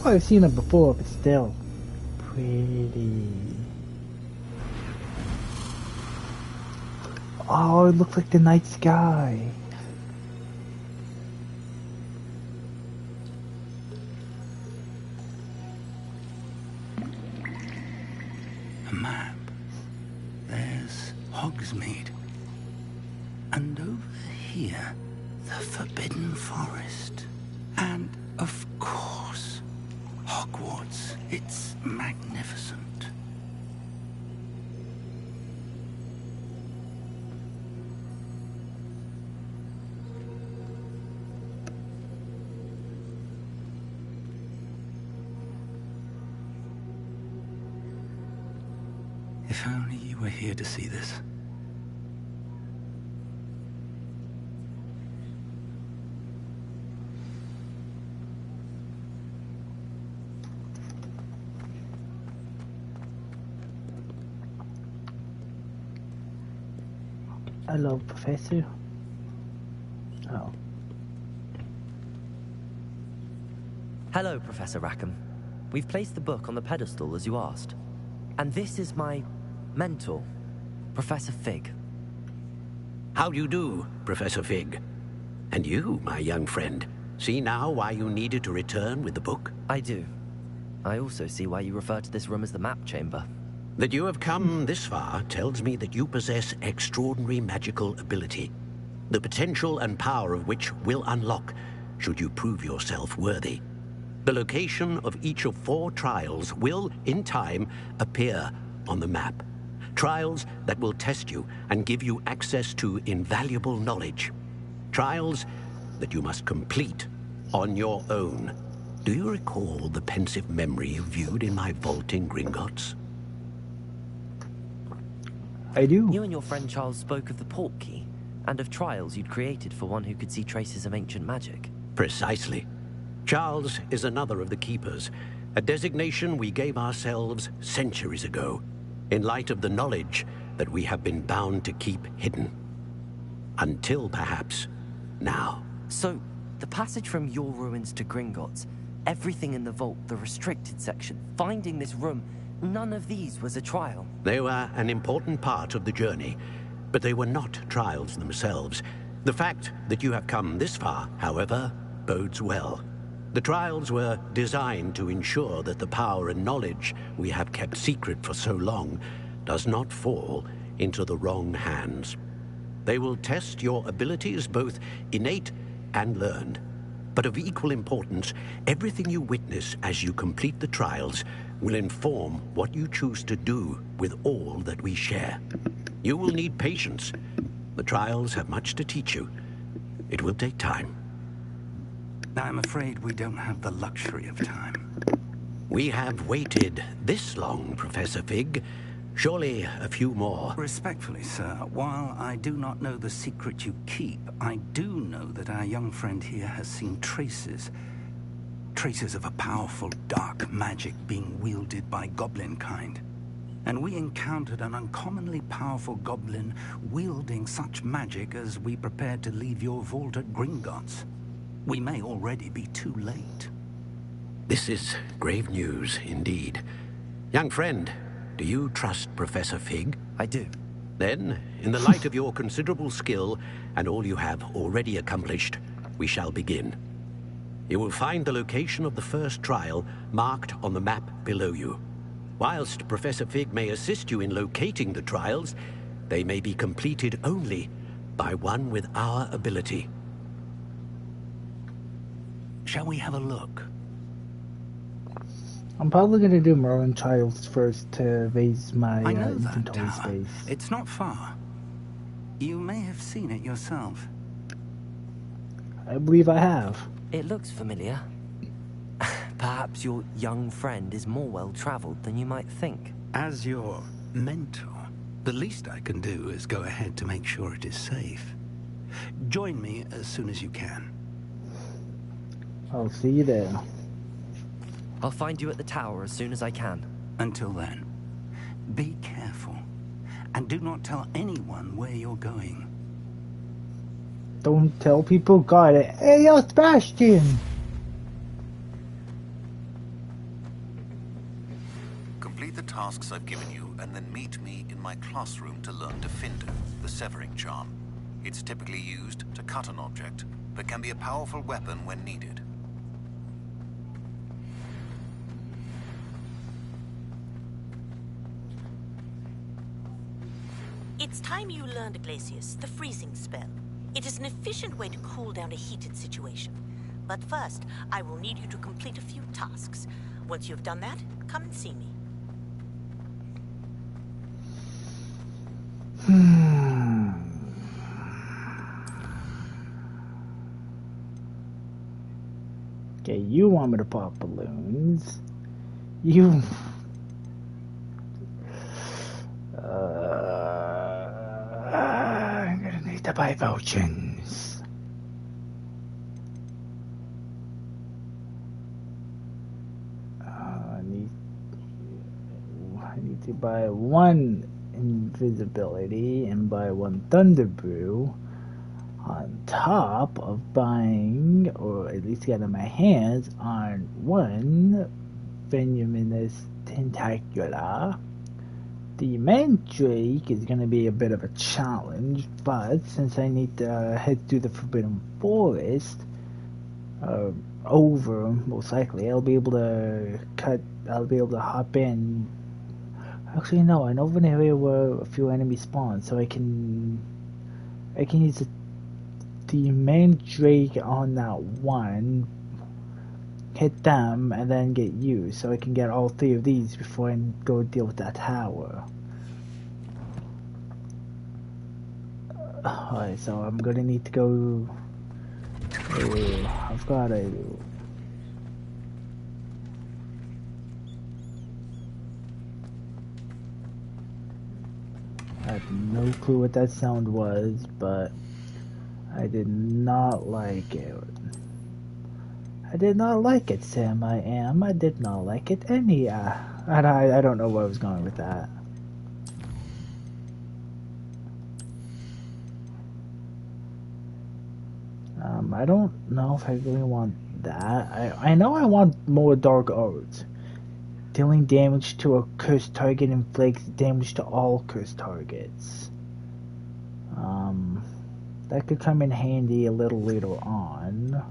I've seen it before, but still. Pretty. Oh, it looks like the night sky. A map. There's Hogsmeade. And over here, the Forbidden Forest. And, of course, Hogwarts. It's magnificent. If only you were here to see this. Hello, Professor. Oh. Hello, Professor Rackham. We've placed the book on the pedestal as you asked. And this is my mentor, Professor Fig. How do you do, Professor Fig? And you, my young friend, see now why you needed to return with the book? I do. I also see why you refer to this room as the map chamber. That you have come this far tells me that you possess extraordinary magical ability, the potential and power of which will unlock should you prove yourself worthy. The location of each of 4 trials will, in time, appear on the map. Trials that will test you and give you access to invaluable knowledge. Trials that you must complete on your own. Do you recall the pensive memory you viewed in my vault in Gringotts? I do. You and your friend Charles spoke of the Portkey, and of trials you'd created for one who could see traces of ancient magic. Precisely. Charles is another of the Keepers, a designation we gave ourselves centuries ago, in light of the knowledge that we have been bound to keep hidden. Until, perhaps, now. So, the passage from your ruins to Gringotts, everything in the vault, the restricted section, finding this room, none of these was a trial. They were an important part of the journey, but they were not trials themselves. The fact that you have come this far, however, bodes well. The trials were designed to ensure that the power and knowledge we have kept secret for so long does not fall into the wrong hands. They will test your abilities, both innate and learned. But of equal importance, everything you witness as you complete the trials will inform what you choose to do with all that we share. You will need patience. The trials have much to teach you. It will take time. I'm afraid we don't have the luxury of time. We have waited this long, Professor Fig. Surely a few more. Respectfully, sir, while I do not know the secret you keep, I do know that our young friend here has seen traces of a powerful dark magic being wielded by goblin kind. And we encountered an uncommonly powerful goblin wielding such magic as we prepared to leave your vault at Gringotts. We may already be too late. This is grave news, indeed. Young friend, do you trust Professor Fig? I do. Then, in the light of your considerable skill and all you have already accomplished, we shall begin. You will find the location of the first trial marked on the map below you. Whilst Professor Fig may assist you in locating the trials, they may be completed only by one with our ability. Shall we have a look? I'm probably going to do Merlin Trials first to raise my I know that inventory tower. space. It's not far. You may have seen it yourself. I believe I have. It looks familiar. Perhaps your young friend is more well-traveled than you might think. As your mentor, the least I can do is go ahead to make sure it is safe. Join me as soon as you can. I'll see you there. I'll find you at the tower as soon as I can. Until then, be careful. And do not tell anyone where you're going. Don't tell people got it. Hey, yo, Sebastian! tasks I've given you, and then meet me in my classroom to learn Defender, the severing charm. It's typically used to cut an object, but can be a powerful weapon when needed. It's time you learned Glacius, the freezing spell. It is an efficient way to cool down a heated situation. But first, I will need you to complete a few tasks. Once you've done that, come and see me. Okay, you want me to pop balloons. You... I'm gonna need to buy potions. I need to buy one invisibility and buy one thunder brew on top of buying, or at least getting my hands on one Venuminous Tentacula. The Mandrake is going to be a bit of a challenge, but since I need to head through the Forbidden Forest, over, most likely, I'll be able to hop in. Actually, no, I know of an area where a few enemies spawn, so I can use the Mandrake on that one, hit them, and then get you, so I can get all three of these before I go deal with that tower. Alright, so I'm gonna need to go... I've got a... I have no clue what that sound was, but I did not like it. I did not like it, Sam. I did not like it. And I don't know where I was going with that. I don't know if I really want that. I know I want more Dark Arts. Dealing damage to a cursed target inflicts damage to all cursed targets. That could come in handy a little later on.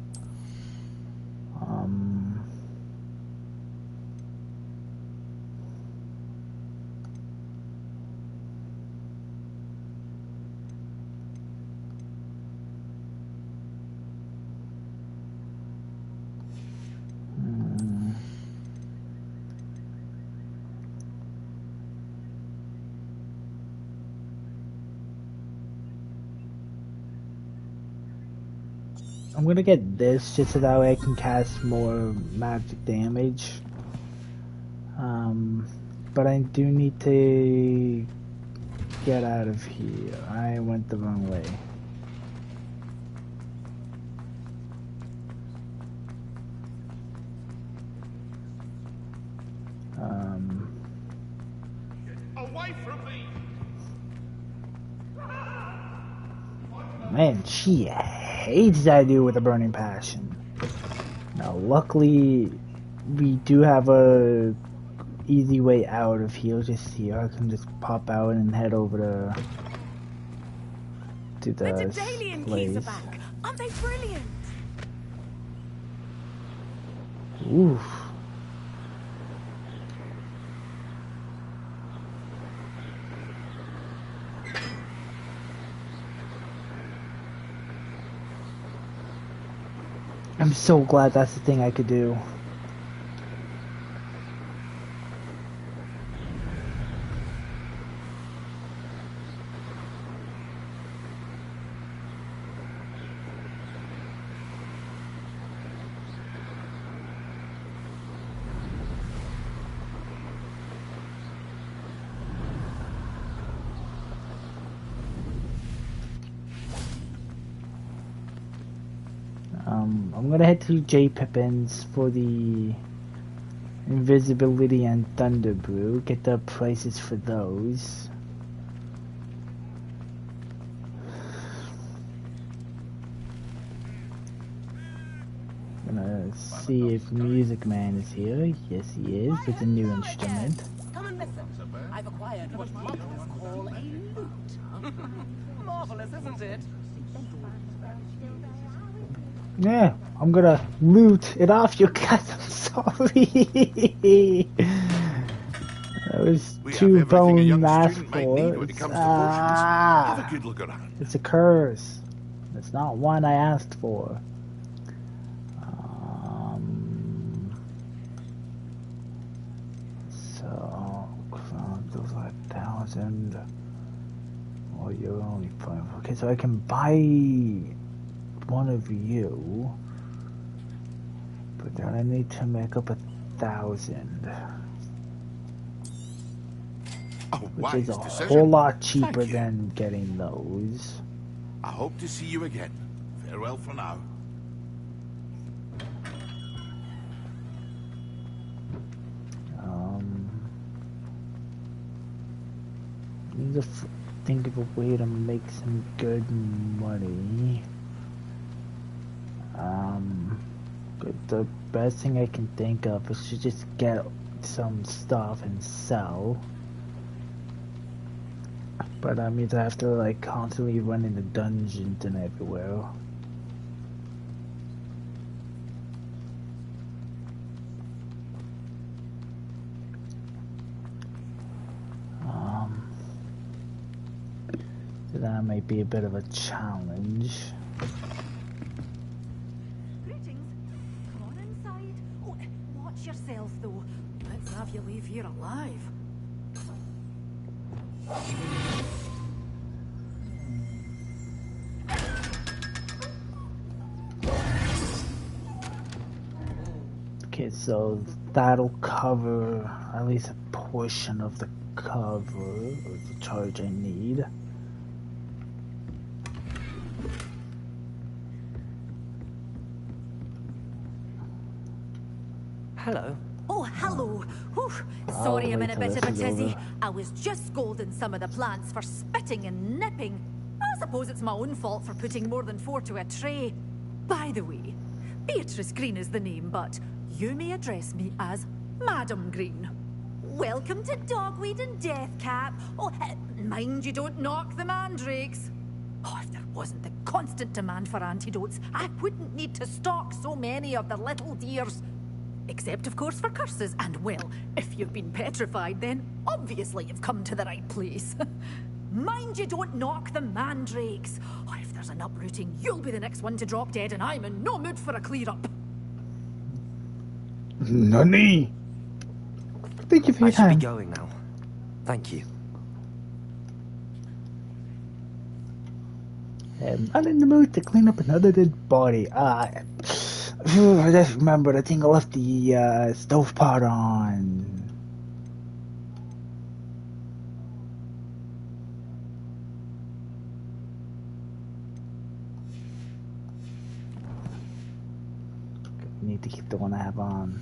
I'm gonna get this just so that way I can cast more magic damage. But I do need to get out of here. I went the wrong way. Away from me! Man, she hates that dude with a burning passion. Now, luckily, we do have a easy way out of here. Just here, I can just pop out and head over to the Medallion keys are back. Aren't they brilliant? Oof. I'm so glad that's the thing I could do. I'm gonna head to J. Pippin's for the invisibility and thunder brew, get the prices for those. Gonna see if Music Man is here. Yes, he is, with a new instrument. Come and listen. I've acquired what muggles call a loot. Marvelous, isn't it? Yeah, I'm gonna loot it off you guys. I'm sorry. That was too bone math for it. Have a good look around. It's a curse. It's not one I asked for. So, those are 1,000. Oh, you're only 5. Okay, so I can buy one of you, but then I need to make up 1,000. Which is a whole lot cheaper than getting those. I hope to see you again. Farewell for now. Need to think of a way to make some good money. The best thing I can think of is to just get some stuff and sell. But that means I have to like constantly run into dungeons and everywhere. So that might be a bit of a challenge. Greetings. Come on inside. Oh, watch yourself though. Let's have you leave here alive. Okay, so that'll cover at least a portion of the cover of the charge I need. Hello. Oh, hello. Whew. Sorry I'm in a bit of a tizzy. I was just scolding some of the plants for spitting and nipping. I suppose it's my own fault for putting more than 4 to a tray. By the way, Beatrice Green is the name, but you may address me as Madam Green. Welcome to Dogweed and Deathcap. Oh, mind you don't knock the mandrakes. Oh, if there wasn't the constant demand for antidotes, I wouldn't need to stock so many of the little dears. Except, of course, for curses. And, well, if you've been petrified, then obviously you've come to the right place. Mind you don't knock the mandrakes. Oh, if there's an uprooting, you'll be the next one to drop dead, and I'm in no mood for a clear-up. Nani? Thank you for your time. I should be going now. Thank you. I'm in the mood to clean up another dead body. I just remembered, I think I left the stove pot on. Need to keep the one I have on.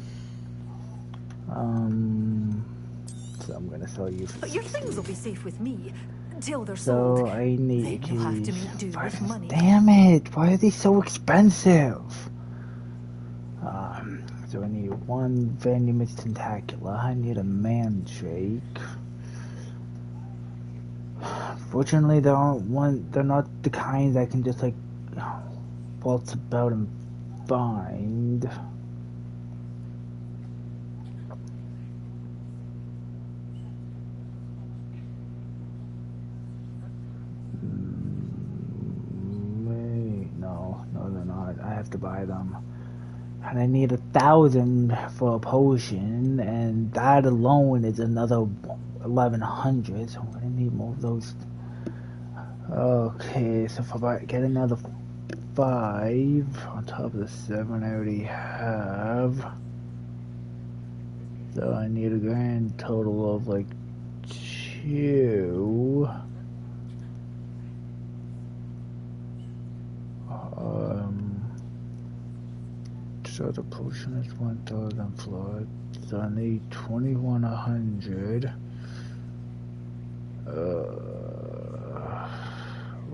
So I'm gonna sell you. But your things will be safe with me until they're so sold. I need then you'll have to make do with money. Damn it! Why are they so expensive? So I need 1 Venomous Tentacula. I need a Mandrake. Fortunately, they're not the kinds I can just like waltz about and find. No, they're not. I have to buy them. And I need 1,000 for a potion, and that alone is another 1,100, so I'm gonna need more of those. Okay, so if I get another 5 on top of the 7 I already have, so I need a grand total of like 2. So the potion is 1,000 flood. So I need 2,100.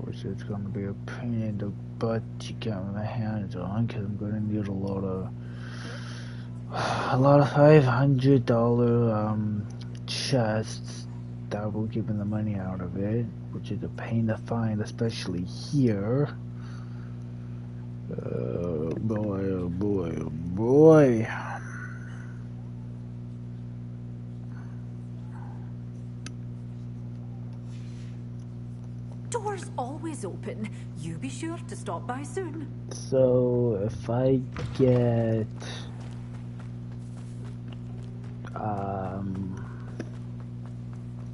Which is gonna be a pain in the butt to get my hands on, because I'm gonna need a lot of $500 chests that will give me the money out of it, which is a pain to find, especially here. Boy, oh boy, oh boy. Doors always open. You be sure to stop by soon. So if I get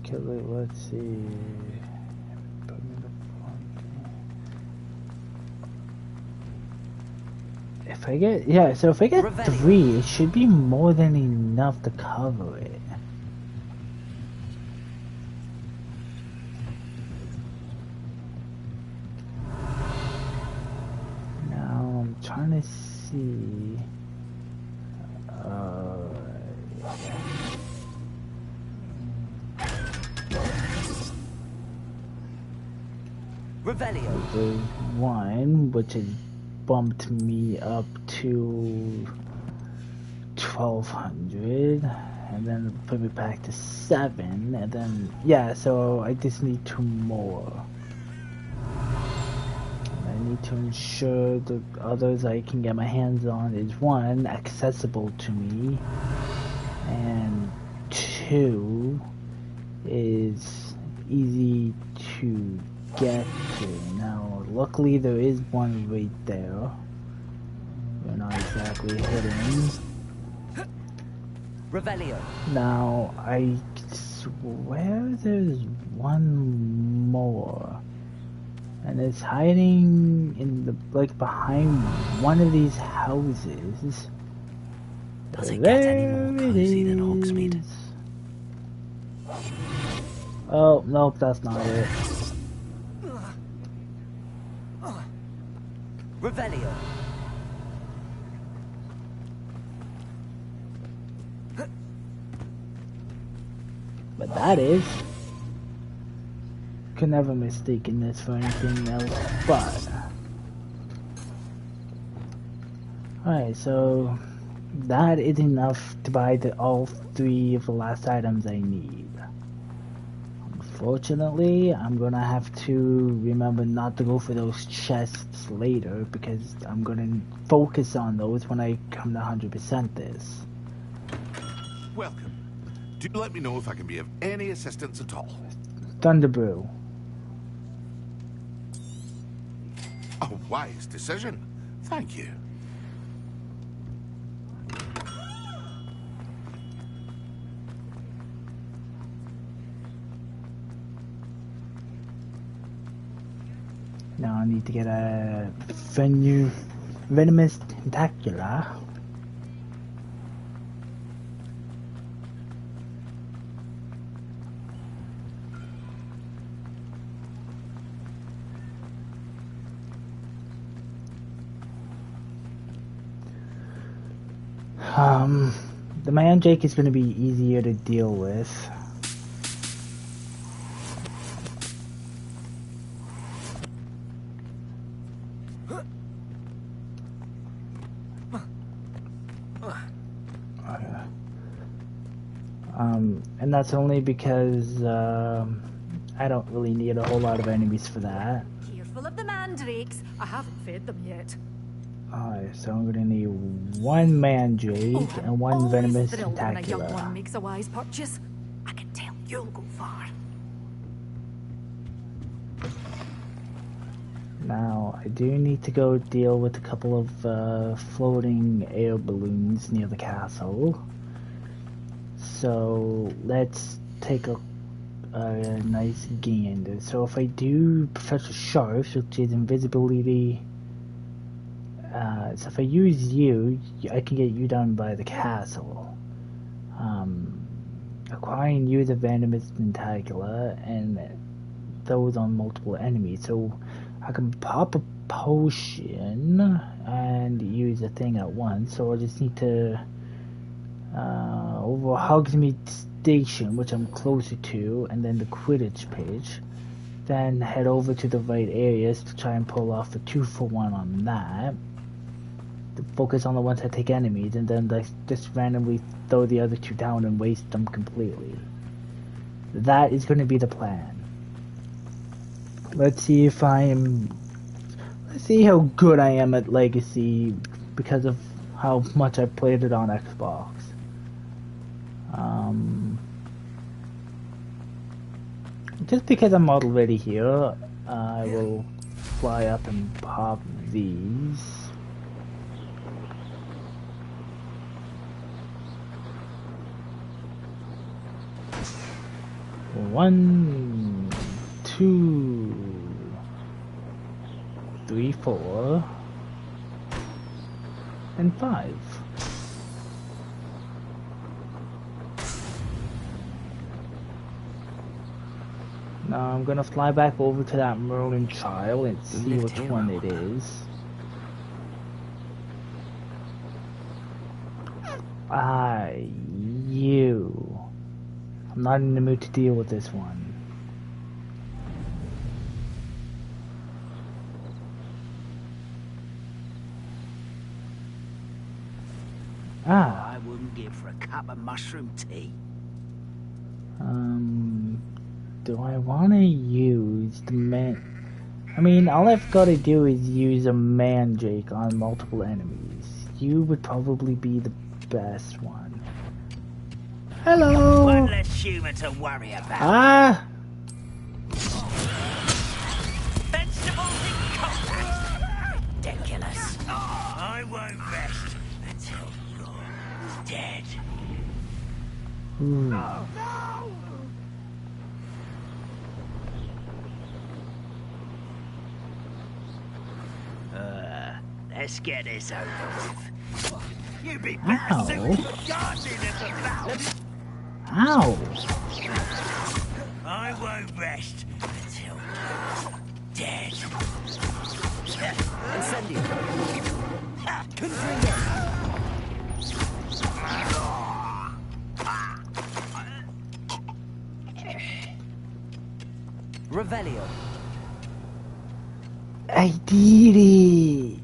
okay, let's see. If I get, yeah, so if I get 3, it should be more than enough to cover it. Now I'm trying to see. Revelio. There's 1, which has bumped me up to 1200, and then put me back to 7, and then yeah, so I just need 2 more. I need to ensure the others I can get my hands on is 1, accessible to me, and 2 is easy to get to. Now, luckily there is 1 right there. We're not exactly hidden. Revelio. Now, I swear there's 1 more. And it's hiding in the, like, behind one of these houses. Does it get any more cozy than Hogsmeade? Oh, nope, that's not it. Revelio. But that is. Could never mistaken this for anything else but. Alright, so that is enough to buy all 3 of the last items I need. Unfortunately, I'm gonna have to remember not to go for those chests later because I'm gonna focus on those when I come to 100% this. Welcome. Do let me know if I can be of any assistance at all. Thunderbrew. A wise decision. Thank you. Now I need to get a venomous tentacula. The Mandrake is going to be easier to deal with. And that's only because I don't really need a whole lot of enemies for that. Careful of the mandrakes. I haven't fed them yet. Alright, so I'm gonna need 1 Mandrake and 1 venomous When a young tentacula. one makes a wise purchase, I can tell you'll go far. Now, I do need to go deal with a couple of floating air balloons near the castle. So, let's take a nice gander. So if I do Professor Sharp, which is invisibility, so if I use you, I can get you down by the castle. Acquiring you the venomous tentacula, and those on multiple enemies. So I can pop a potion and use a thing at once. So I just need to over Hogsmeade Station, which I'm closer to, and then the Quidditch pitch. Then head over to the right areas to try and pull off a 2-for-1 on that. To focus on the ones that take enemies, and then just randomly throw the other 2 down and waste them completely. That is going to be the plan. Let's see how good I am at Legacy because of how much I played it on Xbox. Just because I'm already here, I will fly up and pop these. One, 2, 3, 4, and 5. Now I'm gonna fly back over to that Merlin child and see which one it is. You. I'm not in the mood to deal with this one. I wouldn't give for a cup of mushroom tea. Do I want to use the man? I mean, all I've got to do is use a mandrake on multiple enemies. You would probably be the best one. Hello! One less human to worry about. Vegetables in combat! Ridiculous. I won't rest until you're dead. Ooh. Oh, no! Let's get this over with. You'd be better suited for guarding at the battle. Ow! I won't rest until you're dead. Incendio. Confringo. Revelio. I did it!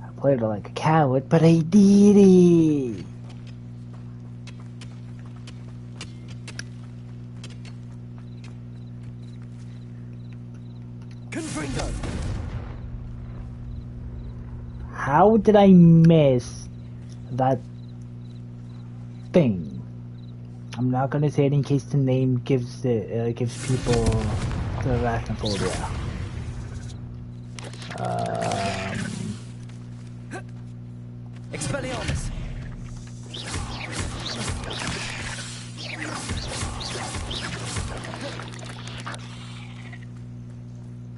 I played it like a coward, but I did it! Confringo. How did I miss that thing? I'm not gonna say it in case the name gives people the arachnophobia. Expelliarmus.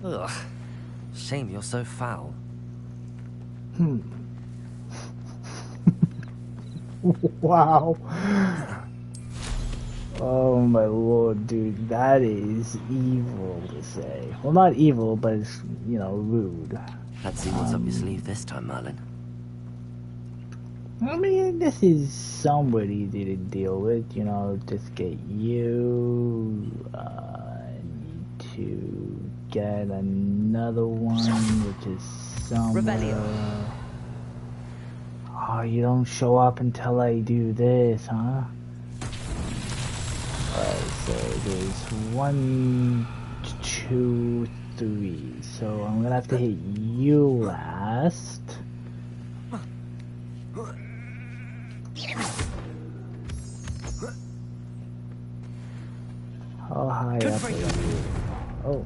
Ugh. Shame you're so foul. Wow. Oh my lord, dude, that is evil to say. Well, not evil, but it's, you know, rude. Let's see what's up your sleeve this time, Merlin. I mean, this is somewhat easy to deal with, you know, just get you, need to get another one, which is somewhere. Oh, you don't show up until I do this, huh? Alright, so there's 1, 2, 3. So I'm gonna have to hit you last. How high up are you? Oh.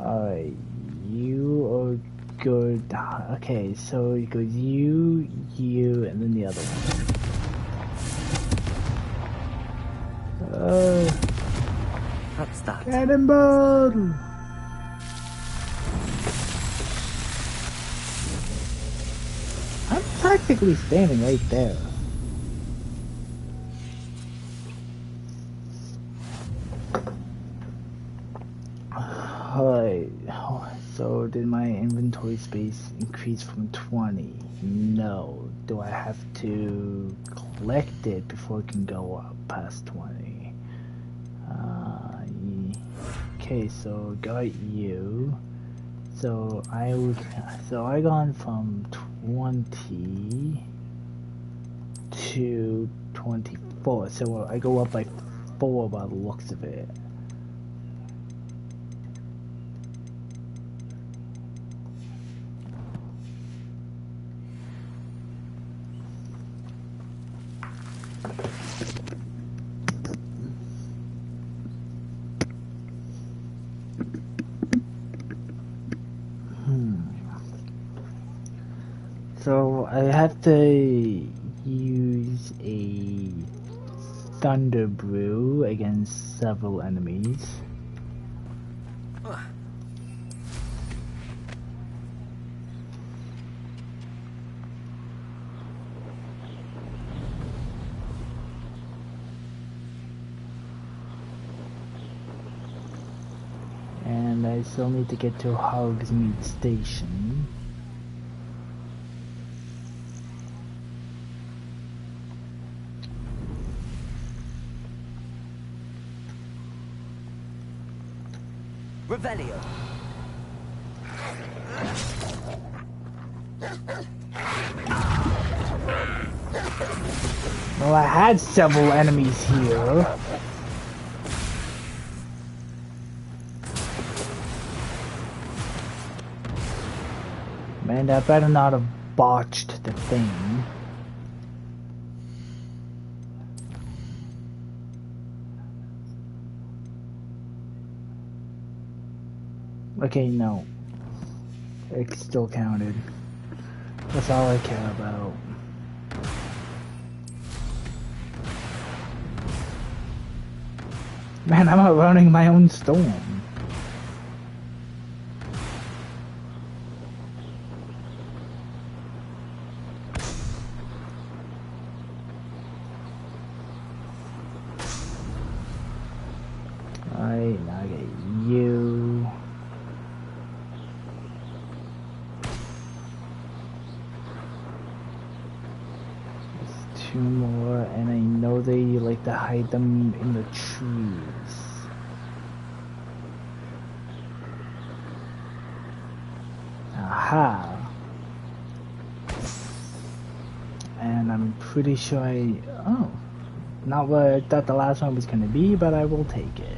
Alright, you are good. Okay, so it goes you, and then the other one. What's that? Cannonball! I'm practically standing right there. Alright, so did my inventory space increase from 20? No. Do I have to collect it before it can go up past 20? Okay, so got you. So I gone from 20 to 24. So I go up by 4 by the looks of it. So I have to use a Thunder Brew against several enemies. And I still need to get to Hogsmeade Station. Revelio. Well, I had several enemies here. Man, I better not have botched the thing. Okay, no. It still counted. That's all I care about. Man, I'm outrunning my own storm. Alright, now I get you. There's 2 more, and I know they like to hide them in the trees. Aha! And I'm pretty sure oh, not what I thought the last one was gonna be, but I will take it.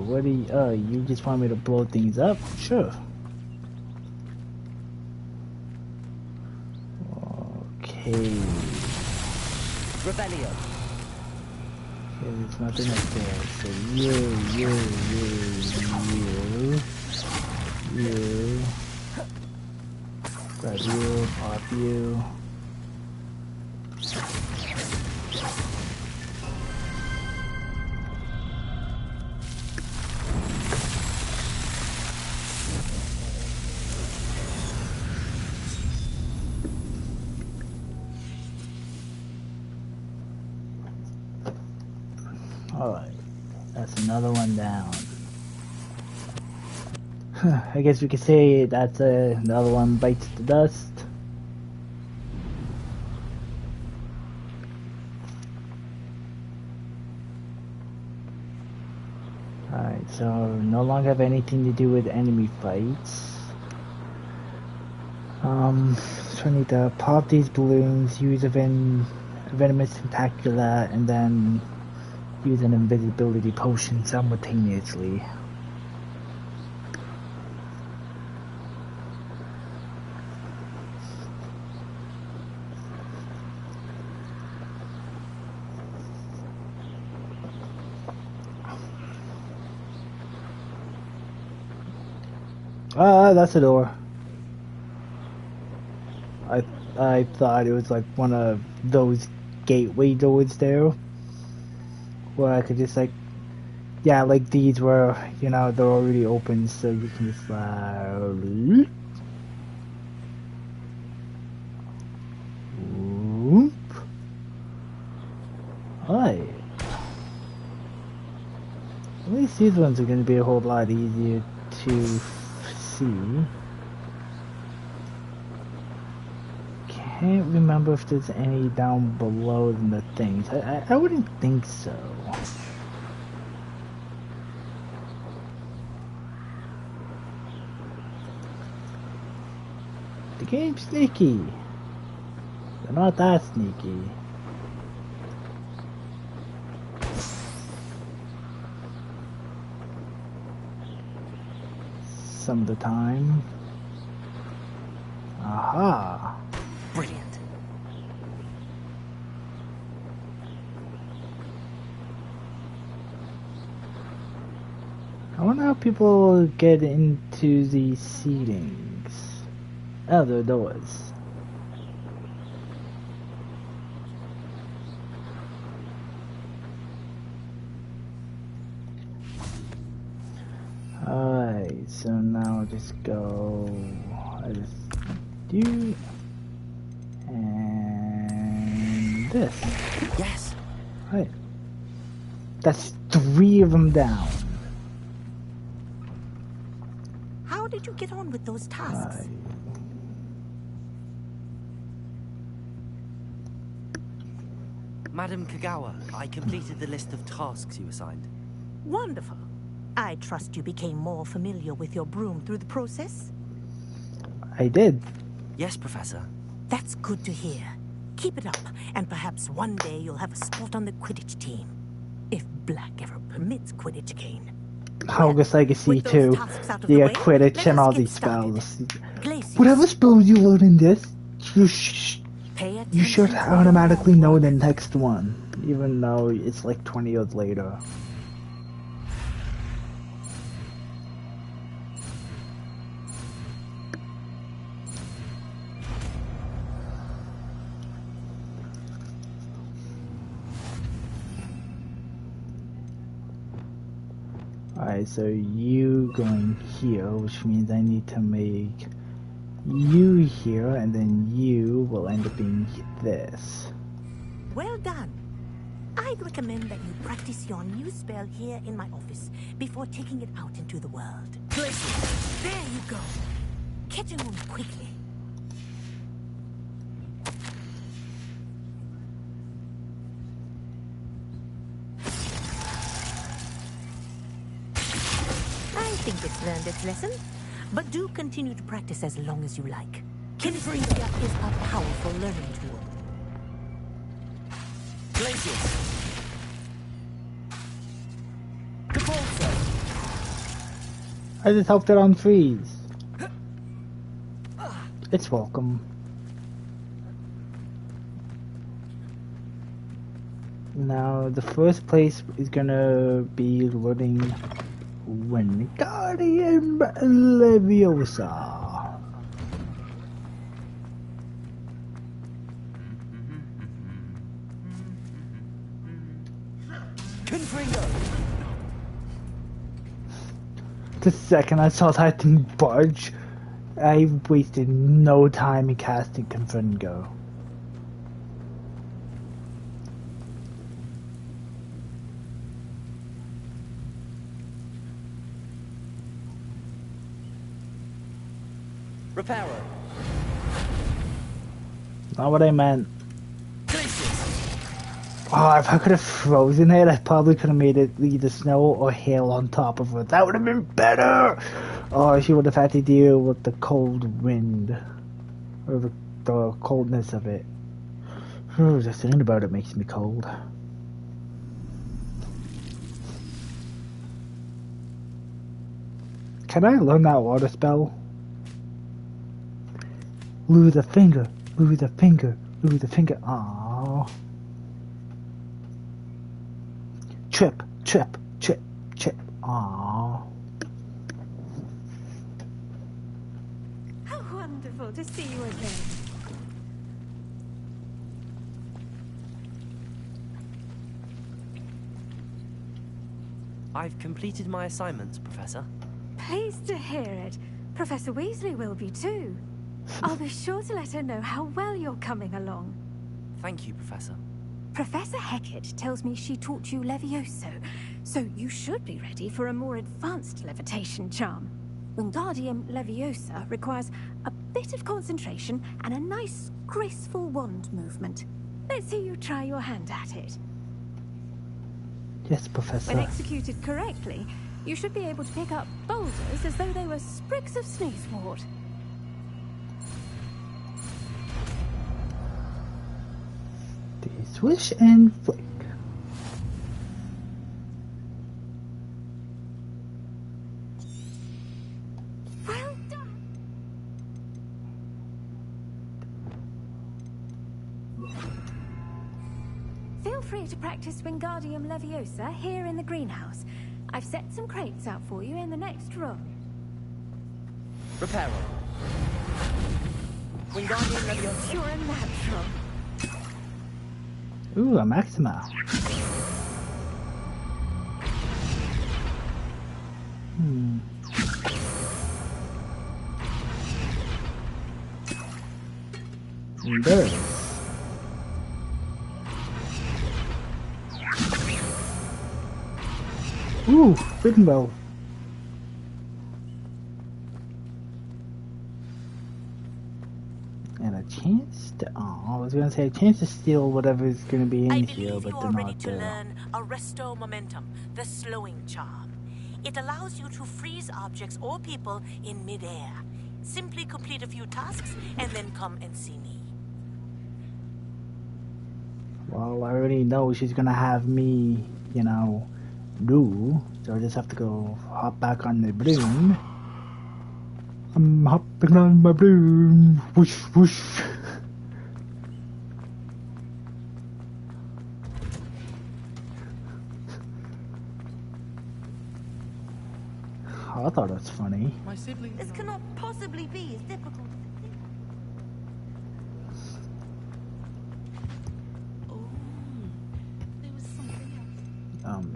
What do you, you just want me to blow things up? Sure. Okay. Revelio. Okay, there's nothing up there. So you. Grab you, pop you. Alright, that's another one down. I guess we could say that's another one bites the dust. Alright, so no longer have anything to do with enemy fights. So I need to pop these balloons, use a venomous tentacula, and then use an invisibility potion simultaneously. That's a door. I thought it was like one of those gateway doors there, where I could just like, yeah, like these were, you know, they're already open, so you can just whoop. Alright. At least these ones are going to be a whole lot easier to see. Okay. can't remember if there's any down below in the things. I wouldn't think so. The game's sneaky. They're not that sneaky. Some of the time. Aha! Brilliant. I wonder how people get into the seatings. Oh, there are doors. Alright, so now I'll just go. I just do. And this. Yes. Right. That's 3 of them down. How did you get on with those tasks? Madam Kagawa, I completed the list of tasks you assigned. Wonderful. I trust you became more familiar with your broom through the process? I did. Yes, Professor. That's good to hear. Keep it up, and perhaps one day you'll have a spot on the Quidditch team. If Black ever permits Quidditch again. Hogwarts Legacy 2. The Quidditch and all these spells. Whatever spells you learn in this, you should automatically know the next one. Even though it's like 20 years later. Alright, so you going here, which means I need to make you here, and then you will end up being this. Well done. I'd recommend that you practice your new spell here in my office before taking it out into the world. Glacius, there you go. Catching on quickly. I think it's learned its lesson, but do continue to practice as long as you like. Kinesthesia is a powerful learning tool. Glacius! I just helped it on freeze. It's welcome. Now the first place is gonna be learning Wingardium Leviosa. Confringo! The second I saw that thing budge, I wasted no time in casting Confringo. Reparo. Not what I meant. Oh, if I could have frozen it, I probably could have made it either snow or hail on top of it. That would have been better! Or she would have had to deal with the cold wind. Or the coldness of it. Just thinking about it makes me cold. Can I learn that water spell? Lose a finger, lose a finger, lose a finger. Aww. Trip, trip, trip, trip. Aww. How wonderful to see you again. I've completed my assignments, Professor. Pleased to hear it. Professor Weasley will be too. I'll be sure to let her know how well you're coming along. Thank you, Professor. Professor Hecat tells me she taught you Levioso, so you should be ready for a more advanced levitation charm. Wingardium Leviosa requires a bit of concentration and a nice, graceful wand movement. Let's see you try your hand at it. Yes, Professor. When executed correctly, you should be able to pick up boulders as though they were sprigs of sneezewort. Swish and flick. Well done. Feel free to practice Wingardium Leviosa here in the greenhouse. I've set some crates out for you in the next room. Reparo. Wingardium Leviosa. You're a natural. Ooh, a Maxima. There it is. Ooh, written well. And a chance to, I was gonna say a chance to steal whatever's gonna be in here, but they're not there. Learn Arresto Momentum, the slowing charm. It allows you to freeze objects or people in midair. Simply complete a few tasks and then come and see me. Well, I already know she's gonna have me, you know, do, so I just have to go hop back on the broom. I'm hopping on my broom, whoosh whoosh. I thought it was funny. My siblings. This cannot possibly be as difficult as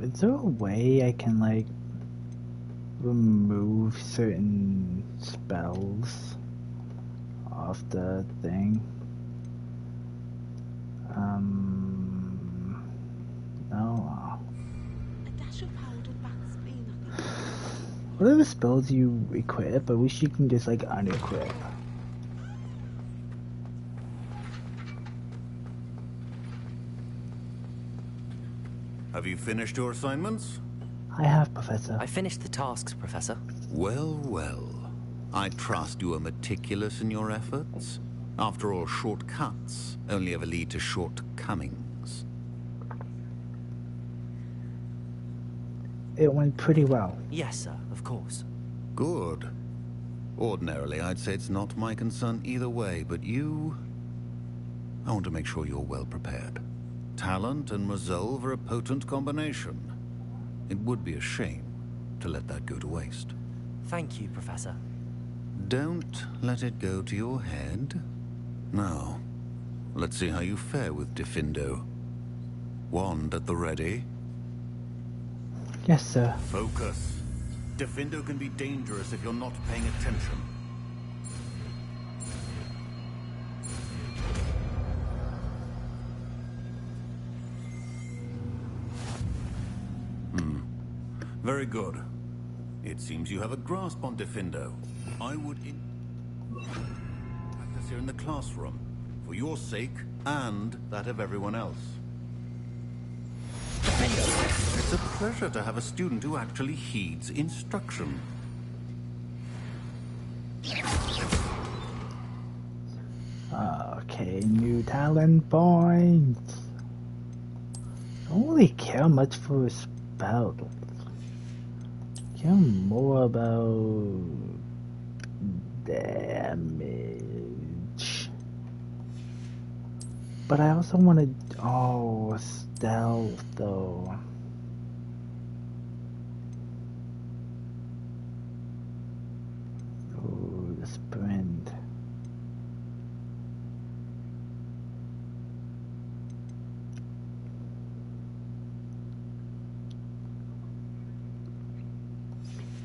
Is there a way I can, like, remove certain spells off the thing? No. Whatever spells you equip, I wish you can just, like, unequip. Have you finished your assignments? I have, Professor. I finished the tasks, Professor. Well, well. I trust you are meticulous in your efforts. After all, shortcuts only ever lead to shortcomings. It went pretty well. Yes, sir, of course. Good. Ordinarily, I'd say it's not my concern either way, but you... I want to make sure you're well prepared. Talent and resolve are a potent combination. It would be a shame to let that go to waste. Thank you, Professor. Don't let it go to your head. Now, let's see how you fare with Diffindo. Wand at the ready. Yes, sir. Focus. Diffindo can be dangerous if you're not paying attention. Very good. It seems you have a grasp on Diffindo. I would practice here in the classroom, for your sake and that of everyone else. It's a pleasure to have a student who actually heeds instruction. Okay, new talent points. Don't really care much for a spell. Care more about damage. But I also want to... Oh, stealth though. Ooh, the sprint.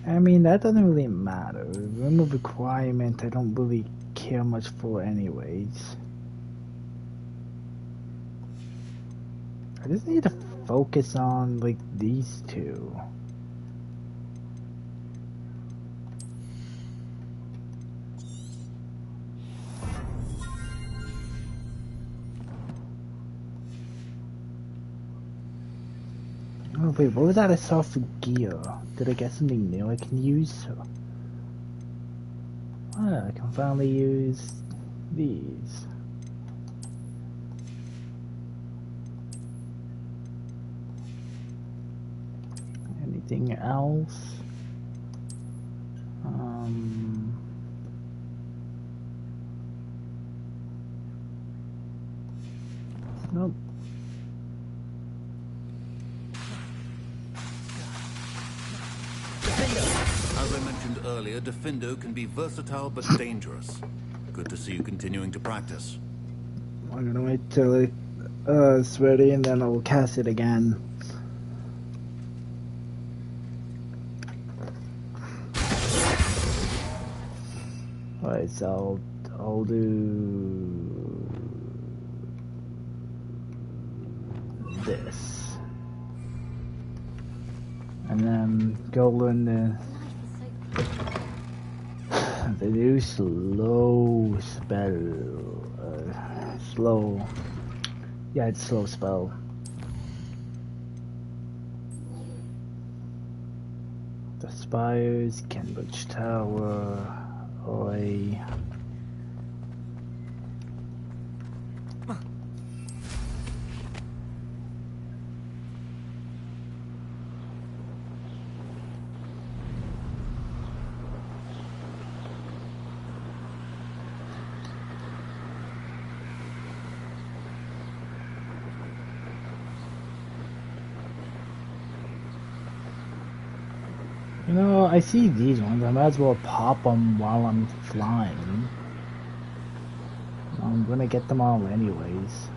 I mean, that doesn't really matter. Remove requirement, I don't really care much for anyways. I just need to focus on, like, these two. Oh wait, what was that I saw for gear? Did I get something new I can use? I can finally use these. Anything else? Nope. As I mentioned earlier, Defendo can be versatile but dangerous. Good to see you continuing to practice. I'm gonna wait till it's ready and then I'll cast it again. Alright, so I'll do this. And then go in the new slow spell. Slow. Yeah, it's slow spell. The Spires, Cambridge Tower, Oi. You know, I see these ones. I might as well pop them while I'm flying. I'm gonna get them all anyways.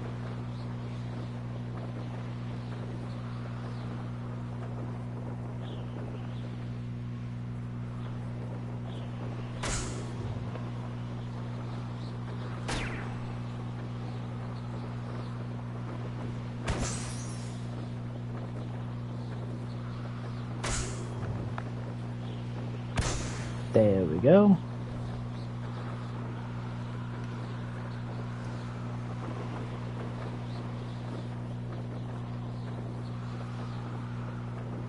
There we go.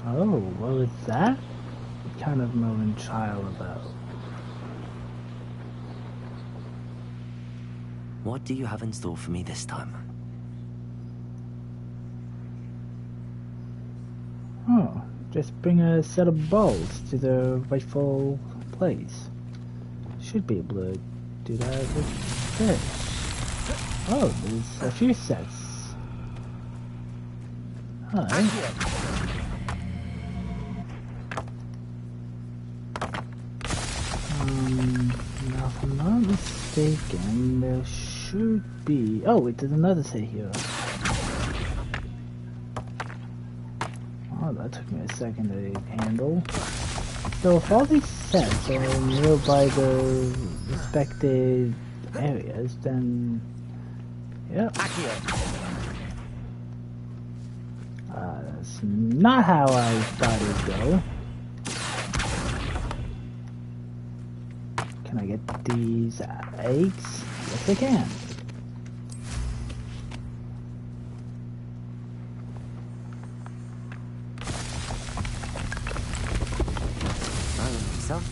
Oh, what was that? What kind of Merlin trial about? What do you have in store for me this time? Oh, just bring a set of balls to the rightful place. Should be able to do that with this. Oh, there's a few sets. Hi. Now if I'm not mistaken, there should be... Oh, wait, there's another set here. Oh, that took me a second to handle. So if all these sets are nearby the respected areas, then... Yep. That's not how I thought it'd go. Can I get these eggs? Yes, I can.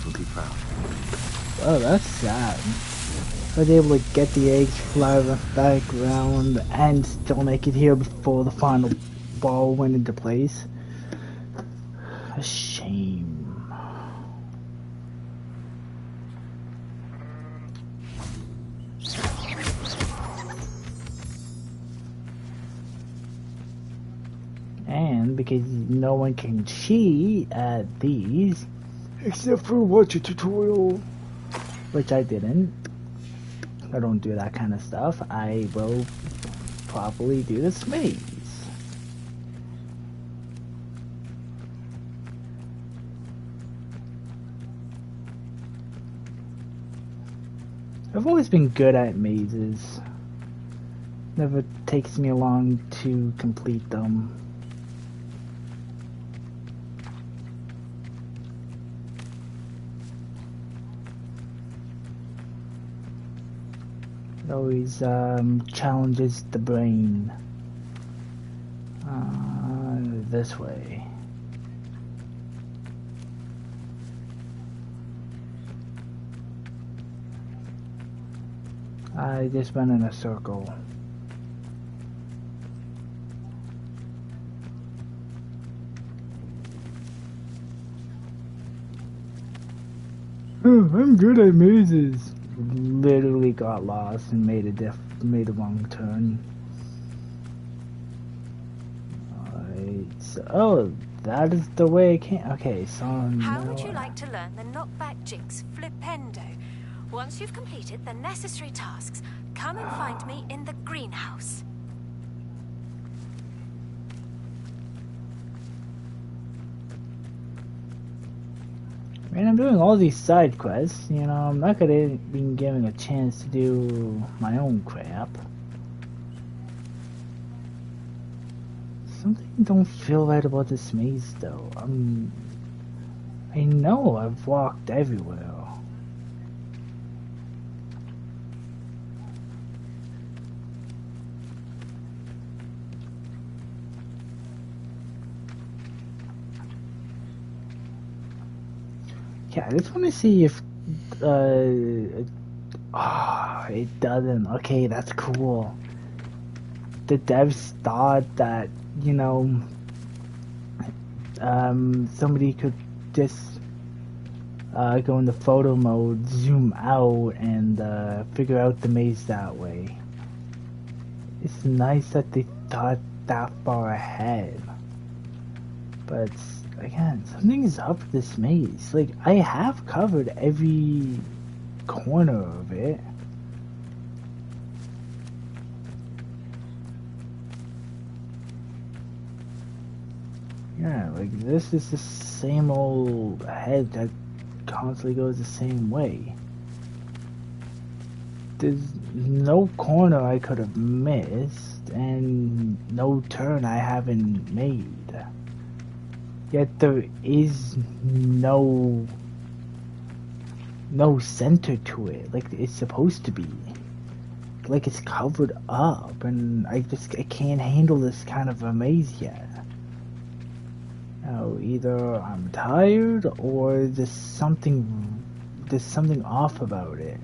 Would be proud. Oh, that's sad. I was able to get the eggs, fly the background, and still make it here before the final ball went into place. A shame. And because no one can cheat at these, except for watch a tutorial, which I didn't. I don't do that kind of stuff. I will probably do this maze. I've always been good at mazes. Never takes me long to complete them. It always challenges the brain. this way. I just went in a circle. I'm good at mazes. Literally got lost and made a wrong turn. Alright, so oh, that is the way I came. Okay, so how would you like to learn the knockback jigs flipendo? Once you've completed the necessary tasks, come and find me in the greenhouse. I mean, I'm doing all these side quests, you know, I'm not gonna be given a chance to do my own crap. Something don't feel right about this maze, though. I know I've walked everywhere. Yeah, I just want to see if, it doesn't. Okay, that's cool. The devs thought that, you know, somebody could just, go into photo mode, zoom out, and, figure out the maze that way. It's nice that they thought that far ahead. But, again, something is up with this maze. Like, I have covered every corner of it. Yeah, like, this is the same old head that constantly goes the same way. There's no corner I could have missed, and no turn I haven't made. Yet there is no center to it, like it's supposed to be. Like it's covered up, and I can't handle this kind of a maze yet. Now, either I'm tired or there's something off about it.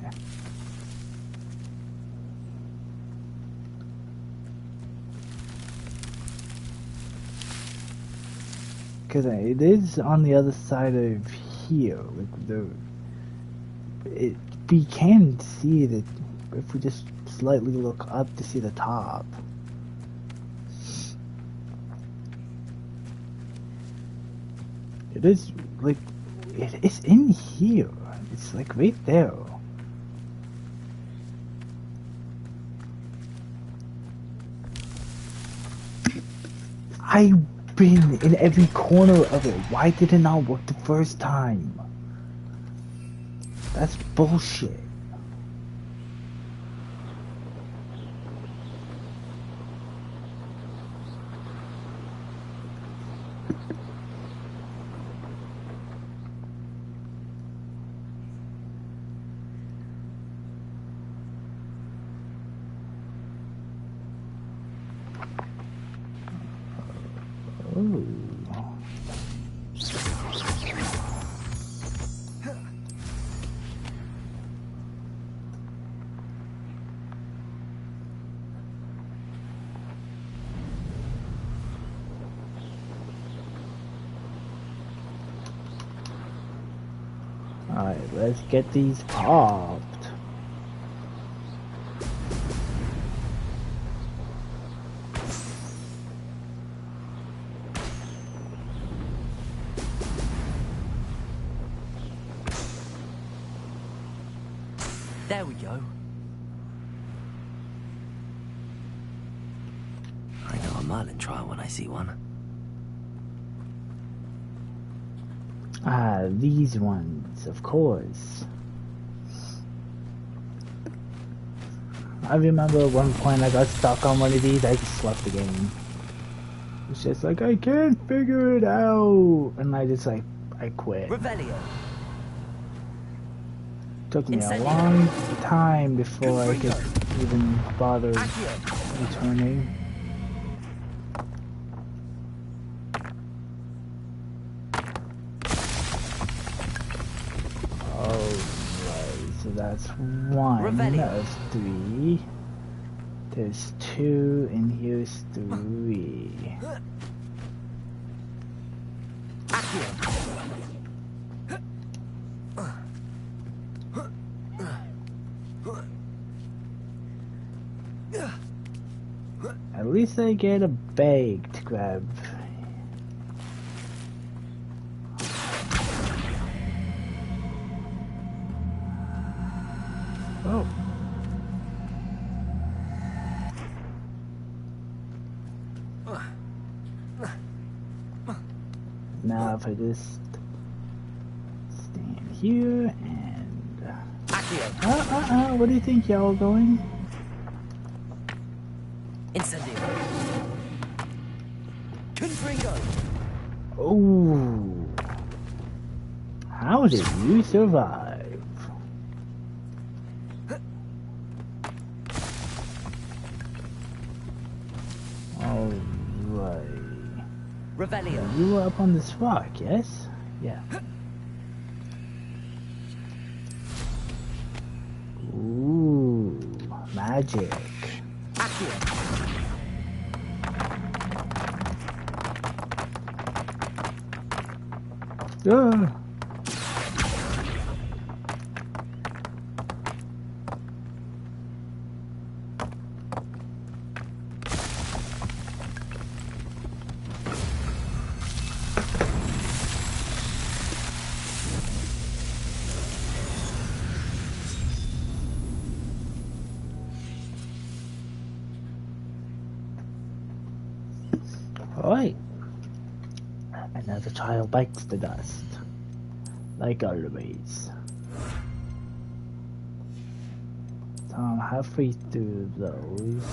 Because it is on the other side of here. Like we can see that if we just slightly look up to see the top. It is like it's in here. It's like right there. I've been in every corner of it. Why did it not work the first time? That's bullshit. Alright, let's get these popped. There we go. I know a Merlin trial when I see one. Ah, these ones, of course. I remember at one point I got stuck on one of these, I just left the game. It's just like, I can't figure it out, and I quit. Revelio. Took me a long time before I could even bother returning. that's one of 3. There's 2, and here's 3. At least I get a bag to grab. Oh. Now if I just stand here and... what do you think y'all going? Incendio. Confringo. Oh. How did you survive? Alright. Revelio. You were up on this rock, yes? Yeah. Ooh, magic. Alright. Another child bites the dust. Like always. So I'm halfway through those.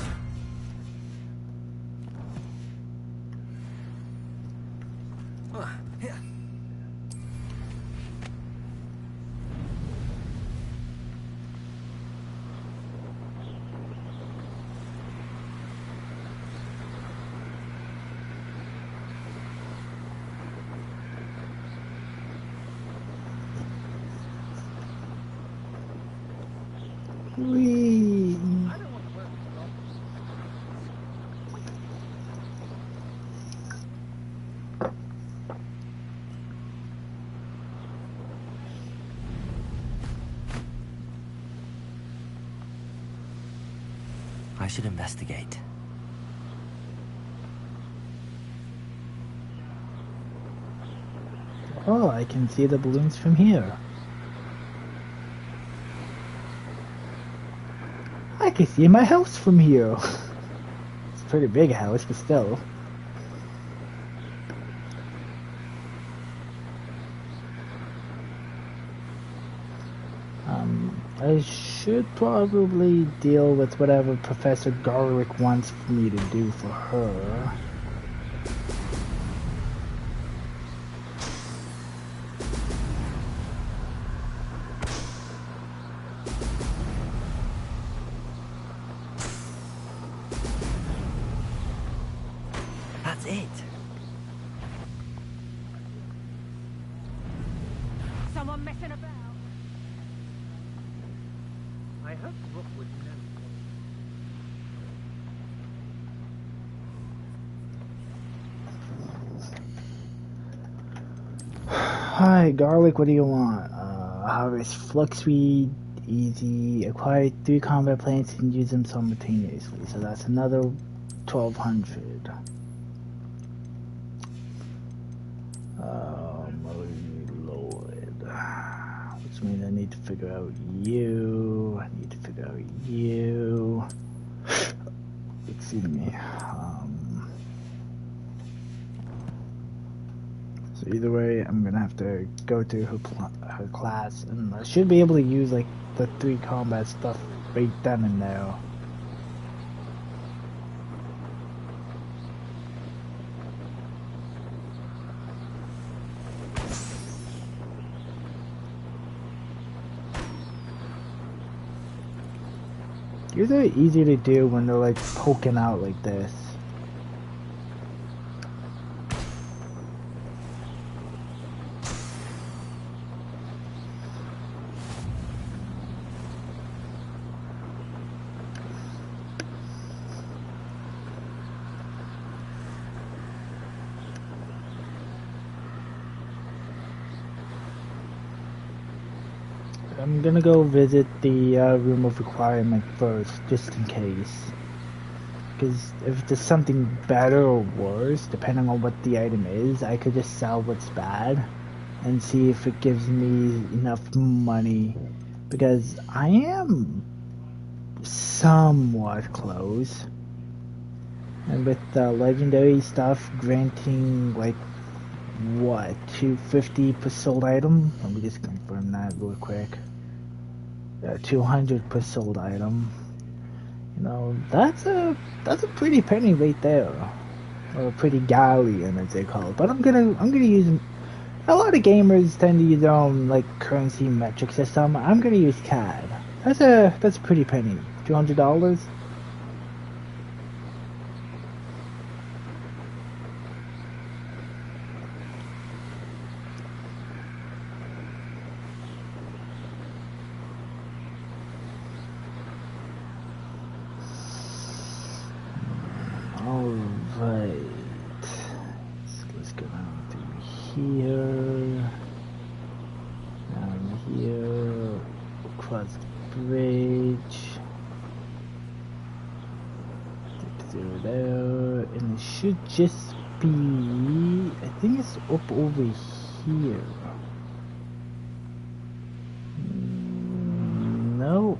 Whee! I should investigate. Oh, I can see the balloons from here. I can see my house from here. It's a pretty big house, but still. I should probably deal with whatever Professor Garlic wants me to do for her. That's it. Someone messing about. I hope Rook would know. Hi, Garlic, what do you want? Harvest Fluxweed, easy. Acquire 3 combat plants and use them simultaneously. So that's another 1200. Lord. Which means I need to figure out you. I need to figure out you. Excuse me. So either way, I'm gonna have to go through her class, and I should be able to use like the 3 combat stuff right then and there. These are easy to do when they're like poking out like this. I'm gonna go visit the room of requirement first, just in case. Because if there's something better or worse, depending on what the item is, I could just sell what's bad and see if it gives me enough money. Because I am somewhat close. And with the legendary stuff granting, like, what, 250 per sold item? Let me just confirm that real quick. 200 per sold item. You know, that's a pretty penny right there, or a pretty galleon as they call it. But I'm gonna use. A lot of gamers tend to use their own like currency metric system. I'm gonna use CAD. That's a pretty penny. $200. Let's go down through here, down here, across the bridge, through there, and it should just be, I think it's up over here. Nope.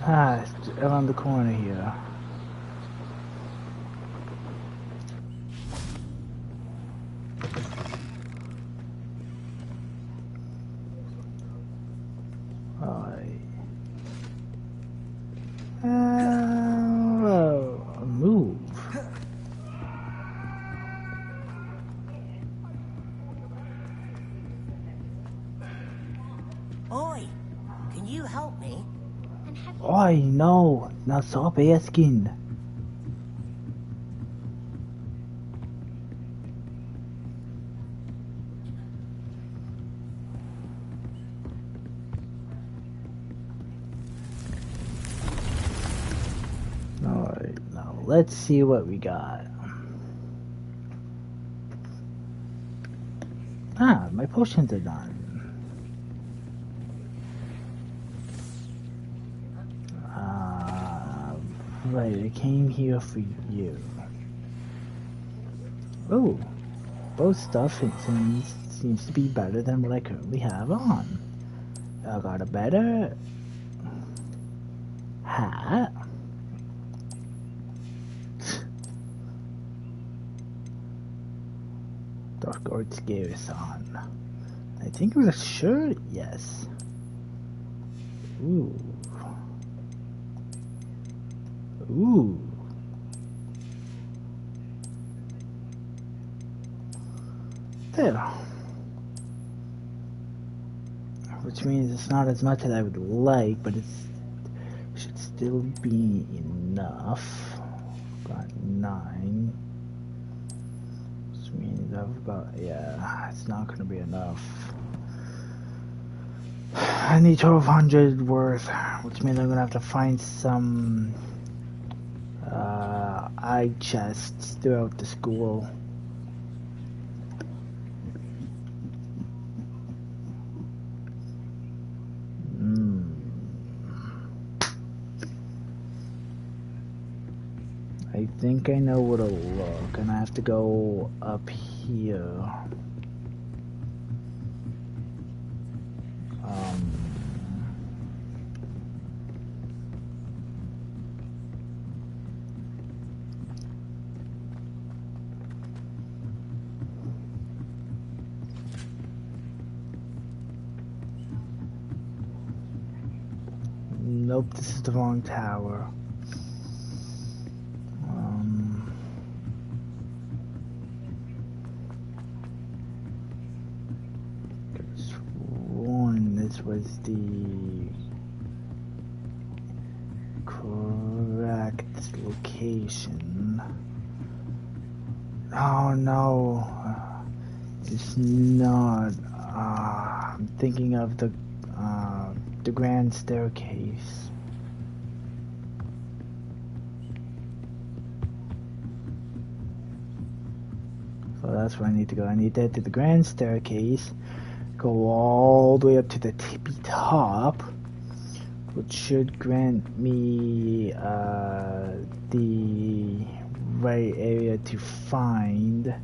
It's around the corner here. Move. Oi, can you help me? I know. Now stop asking. Alright, now let's see what we got. Ah, my potions are done. Right, I came here for you. Oh, both stuff seems to be better than what I currently have on. I got a better hat. Dark Arts Garrison. I think it was a shirt, yes. Ooh. Ooh. There. Which means it's not as much as I would like, but it should still be enough. Got 9. Which means I've got, yeah, it's not gonna be enough. I need 1,200 worth, which means I'm gonna have to find some eye chests throughout the school. I think I know where to look, and I have to go up here. Nope, this is the wrong tower. This was the correct location. Oh no, it's not. I'm thinking of the grand staircase. So that's where I need to go. I need to head to the grand staircase, go all the way up to the tippy top, which should grant me the right area to find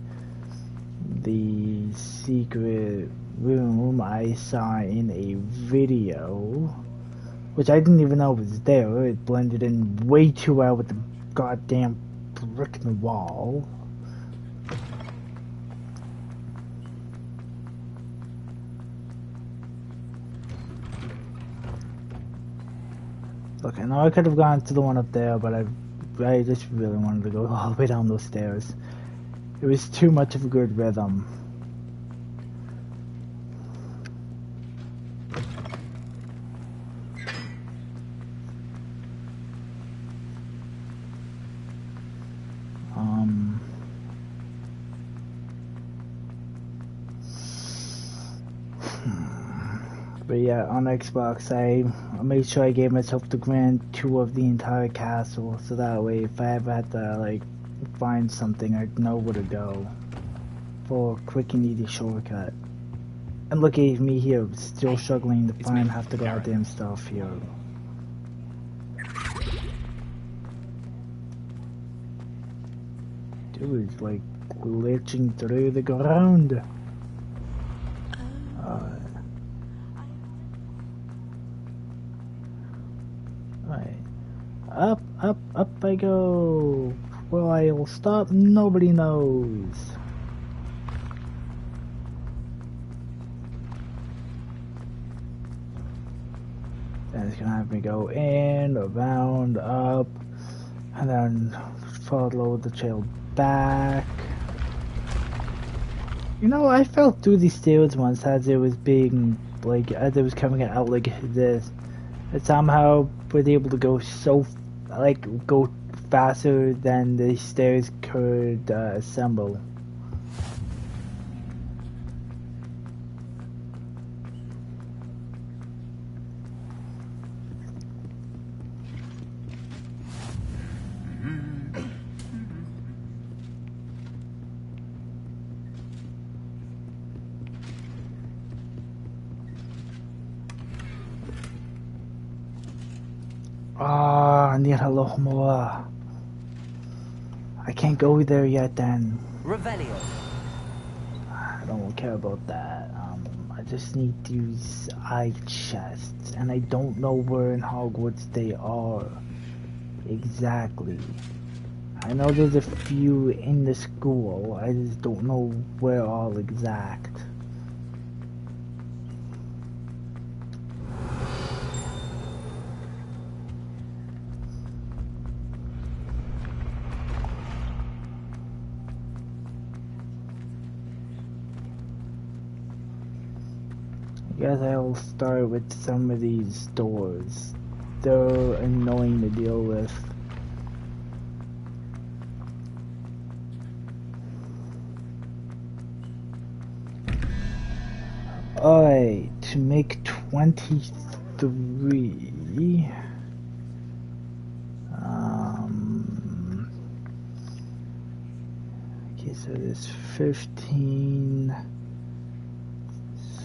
the secret room I saw in a video, which I didn't even know was there. It blended in way too well with the goddamn brick in the wall. Look, I know I could have gone to the one up there, but I just really wanted to go all the way down those stairs. It was too much of a good rhythm. But yeah, on Xbox, I made sure I gave myself the grand tour of the entire castle, so that way if I ever had to, like, find something, I'd know where to go for a quick and easy shortcut. And look at me here, still struggling to find half the goddamn stuff here. Dude, it's like glitching through the ground. Up, up, up I go. Where I'll stop, nobody knows. Then it's gonna have me go in, around, up, and then follow the trail back. You know, I fell through these stairs once as it was being, like, as it was coming out like this. It somehow was able to go so, like, go faster than the stairs could assemble. Ah, near Alohomora. I can't go there yet then. Revelio. I don't care about that. I just need these eye chests, and I don't know where in Hogwarts they are. Exactly. I know there's a few in the school, I just don't know where all exact. I guess I'll start with some of these doors. They're annoying to deal with. Alright, to make 23. Okay, so there's 15.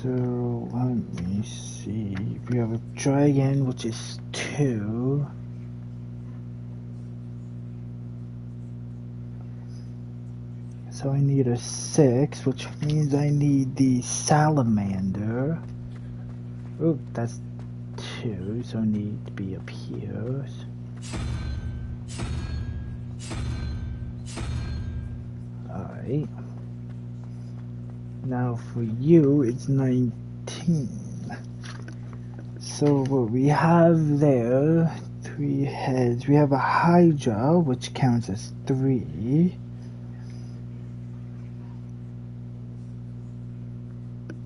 So let me see. We have a dragon, which is 2. So I need a 6, which means I need the salamander. Oh, that's 2, so I need to be up here. Alright. Now for you, it's 19. So what we have there, 3 heads. We have a Hydra, which counts as 3.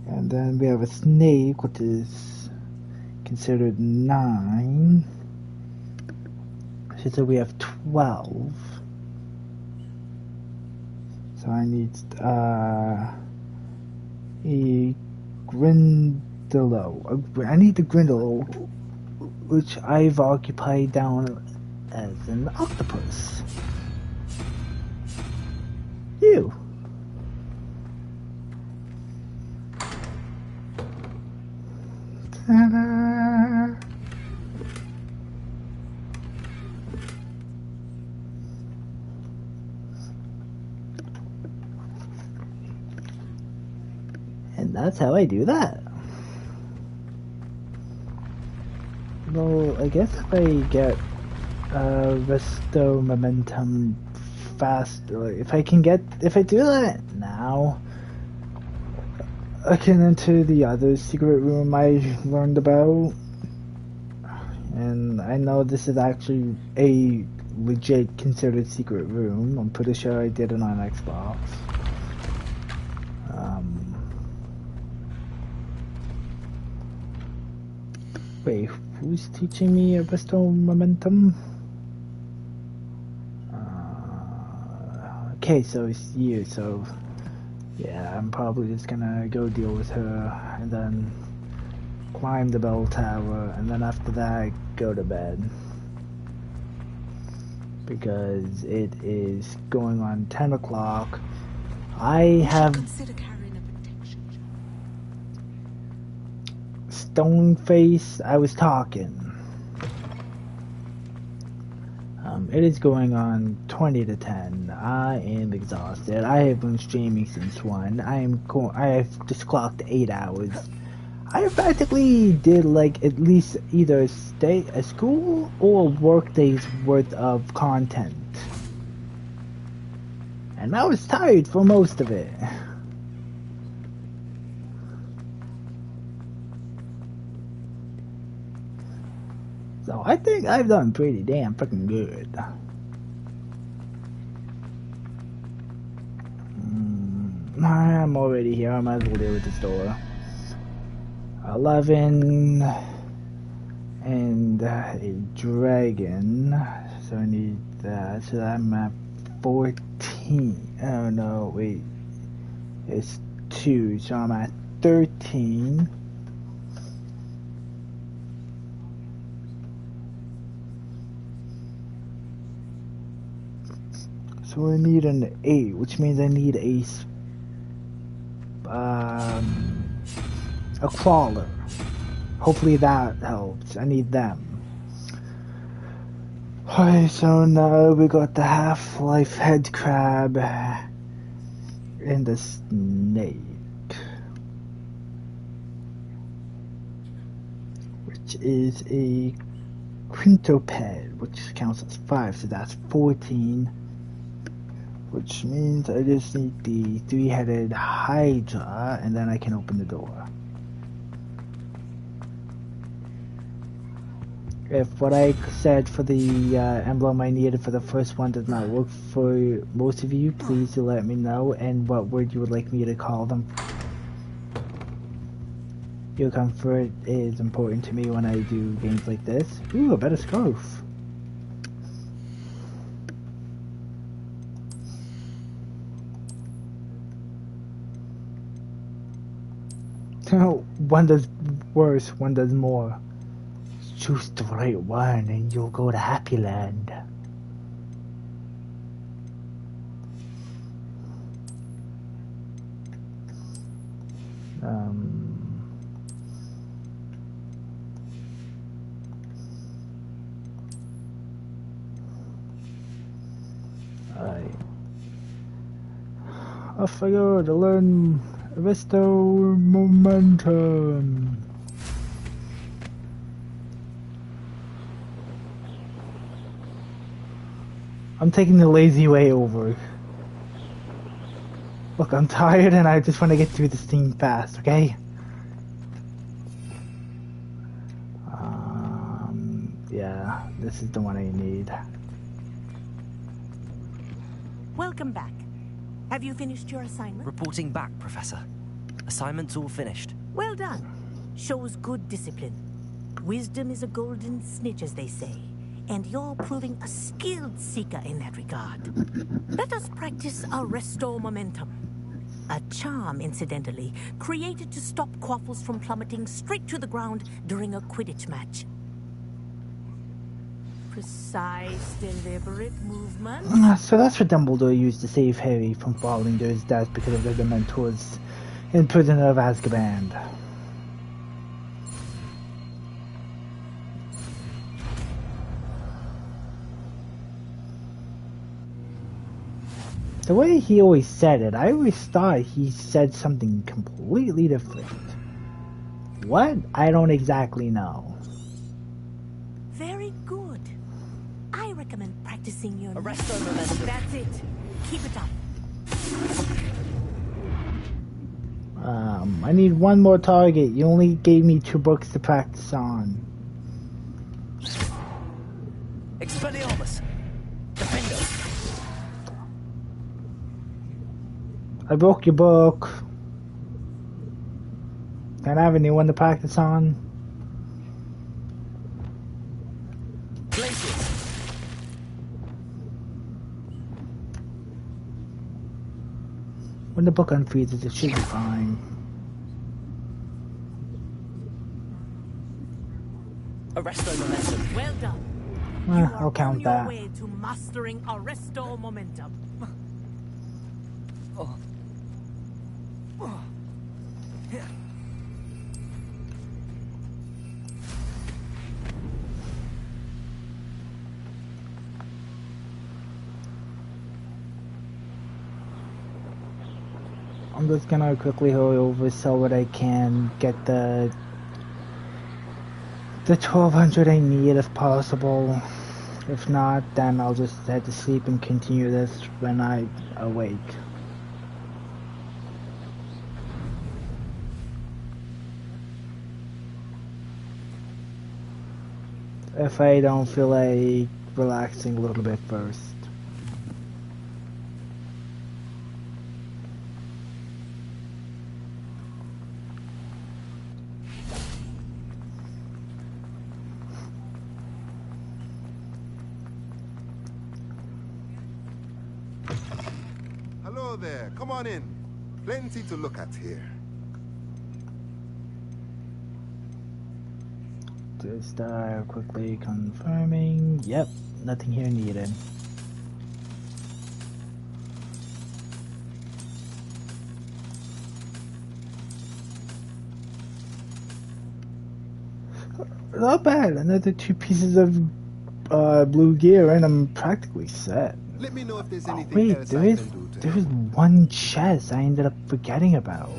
And then we have a snake, which is considered 9. So we have 12. So I need a Grindylow. I need the Grindylow, which I've occupied down as an octopus. You. And that's how I do that. Well, I guess if I get Resto Momentum faster, if I do that now, I can enter the other secret room I learned about. And I know this is actually a legit considered secret room. I'm pretty sure I did it on Xbox. Wait, who's teaching me Resto Momentum? Okay, so it's you, so yeah, I'm probably just gonna go deal with her and then climb the bell tower, and then after that go to bed. Because it is going on 10 o'clock. I have Stoneface, I was talking. It is going on 20 to 10. I am exhausted. I have been streaming since 1. I have just clocked 8 hours. I practically did like at least either a school or work days worth of content. And I was tired for most of it. So I think I've done pretty damn freaking good. I'm already here. I might as well deal with this door. 11 and a dragon. So I need that. So I'm at 14. Oh no, wait. It's 2. So I'm at 13. So I need an 8, which means I need a crawler. Hopefully that helps. I need them. Alright, so now we got the Half-Life head crab and the snake, which is a quintoped, which counts as 5, so that's 14. Which means I just need the 3-headed Hydra, and then I can open the door. If what I said for the emblem I needed for the first one does not work for most of you, please do let me know, and what word you would like me to call them. Your comfort is important to me when I do games like this. Ooh, a better scarf. One does worse, one does more. Choose the right one and you'll go to Happy Land. Off I go to learn Resto Momentum. I'm taking the lazy way over. Look, I'm tired and I just want to get through this thing fast, okay? Yeah, this is the one I need. Welcome back. Have you finished your assignment? Reporting back, Professor. Assignment's all finished. Well done. Shows good discipline. Wisdom is a golden snitch, as they say. And you're proving a skilled seeker in that regard. Let us practice our Resto Momentum. A charm, incidentally, created to stop Quaffles from plummeting straight to the ground during a Quidditch match. Precise, deliberate movement. So that's what Dumbledore used to save Harry from falling to his death because of the Dementors in Prisoner of Azkaban. The way he always said it, I always thought he said something completely different. What? I don't exactly know. Very good. I recommend practicing your... Arresto momentum. That's it. Keep it up. I need one more target. You only gave me 2 books to practice on. Expelliarmus. Defender. I broke your book. Can't have a new one to practice on. When the book unfreezes, it should be fine. Arresto momentum. Well done. I'll count that. On your way to mastering Arresto momentum. Oh. Oh. Yeah. I'm just gonna quickly hurry over so that I can get the 1200 I need if possible. If not, then I'll just head to sleep and continue this when I awake. If I don't feel like relaxing a little bit first. Hello there, come on in. Plenty to look at here. Just quickly confirming. Yep, nothing here needed. Not bad. Another 2 pieces of blue gear and I'm practically set. Let me know if there's anything wait, else there is one chest I ended up forgetting about.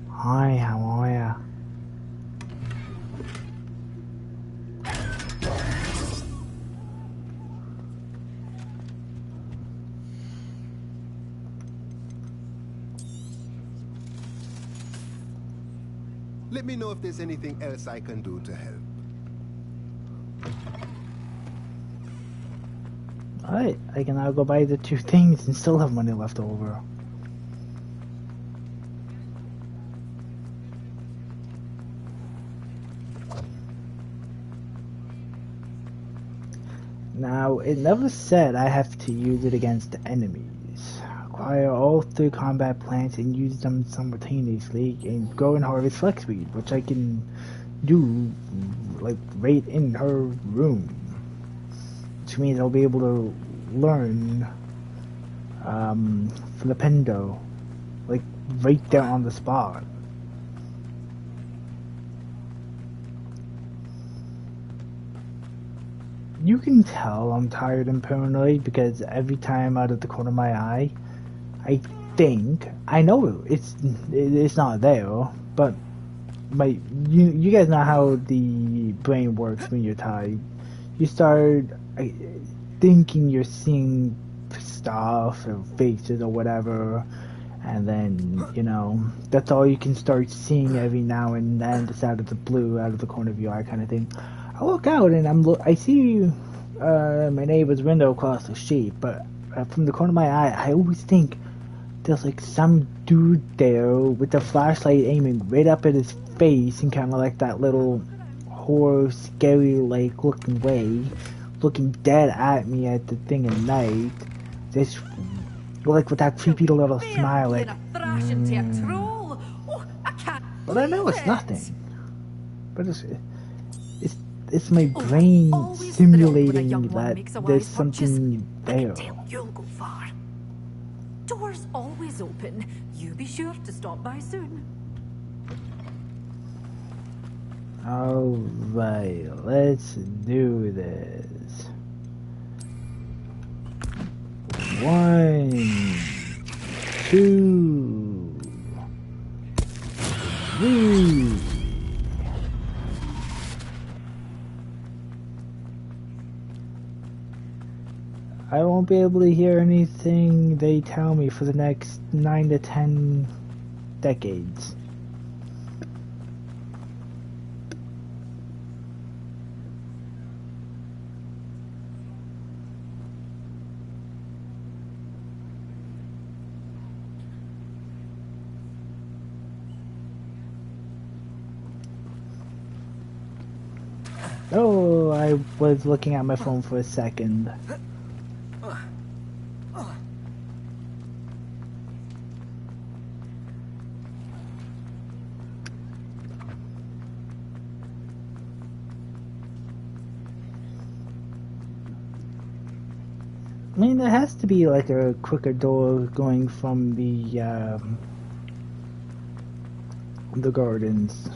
Hi, how are ya? Let me know if there's anything else I can do to help. Alright, I can now go buy the 2 things and still have money left over. Now, it never said I have to use it against enemies. Acquire all 3 combat plants and use them simultaneously and grow and harvest flex speed, which I can do like right in her room. Which means I'll be able to learn Flipendo like right there on the spot. You can tell I'm tired and paranoid because every time out of the corner of my eye, I know it's not there, but you guys know how the brain works when you're tired. You start thinking you're seeing stuff or faces or whatever, and then, you know, that's all you can start seeing every now and then, just out of the blue, out of the corner of your eye kind of thing. I look out and I see my neighbor's window across the street, but from the corner of my eye, I always think there's like some dude there with the flashlight aiming right up at his face and kind of like that little horror, scary like looking way, looking dead at me at the thing at night. This, like with that creepy little smile, like. But I know it's nothing. But it's my brain simulating that there's something there. Door's always open. You be sure to stop by soon. Alright, let's do this. 1, 2, 3. I won't be able to hear anything they tell me for the next 9 to 10 decades. Oh, I was looking at my phone for a second. I mean, there has to be like a quicker door going from the gardens.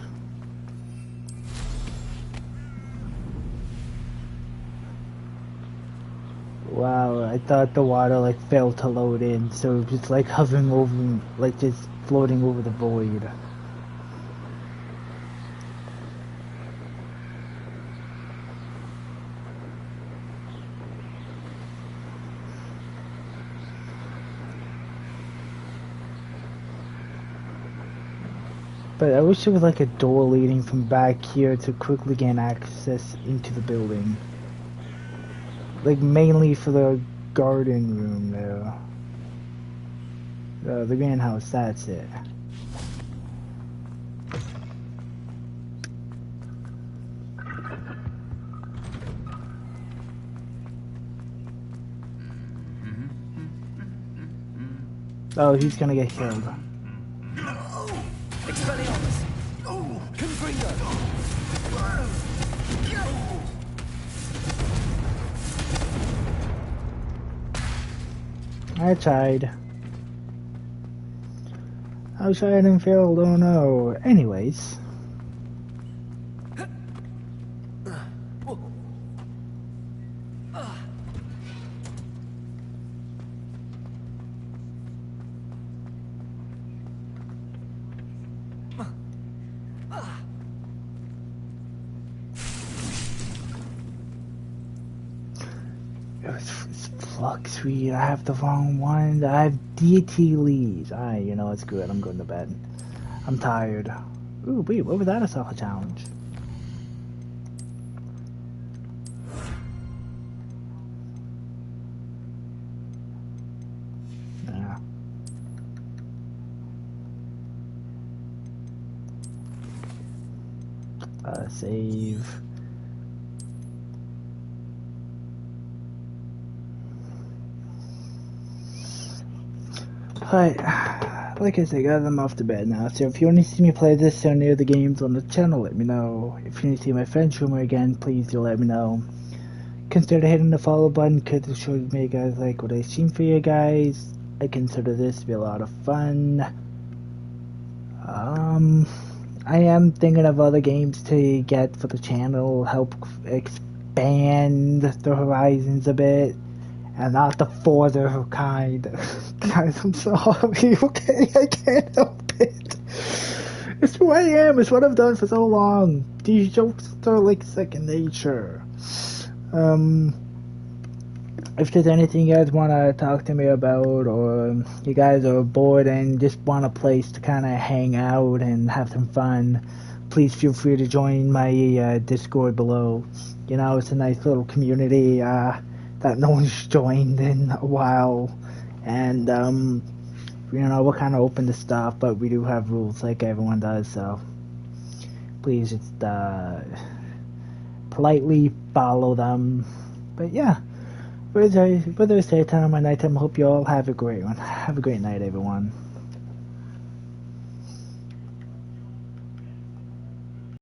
Wow, I thought the water like failed to load in, so it was just like hovering over, like just floating over the void. But I wish there was like a door leading from back here to quickly gain access into the building. Like mainly for the garden room there. The greenhouse, that's it. Oh, he's gonna get killed. Expelliarmus! Confringo! I tried. I tried and failed, oh no. Anyways. Fuck, sweet, I have the wrong one. I have deity leads. Alright, you know, it's good. I'm going to bed. I'm tired. Ooh, wait, what was that a soccer challenge? Yeah. Save. But, like I said, I got them off to bed now, so if you want to see me play this or any of the games on the channel, let me know. If you want to see my friend streamer again, please do let me know. Consider hitting the follow button, because it shows me you guys like what I stream for you guys. I consider this to be a lot of fun. I am thinking of other games to get for the channel, help expand the horizons a bit. And not the Forza kind. Guys, I'm sorry, okay? I can't help it. It's who I am. It's what I've done for so long. These jokes are like second nature. If there's anything you guys want to talk to me about, or you guys are bored and just want a place to kind of hang out and have some fun, please feel free to join my Discord below. You know, it's a nice little community. That no one's joined in a while, and you know, we're kind of open to stuff, but we do have rules like everyone does, so please just politely follow them. But yeah, whether it's daytime or nighttime, I hope you all have a great one. Have a great night, everyone.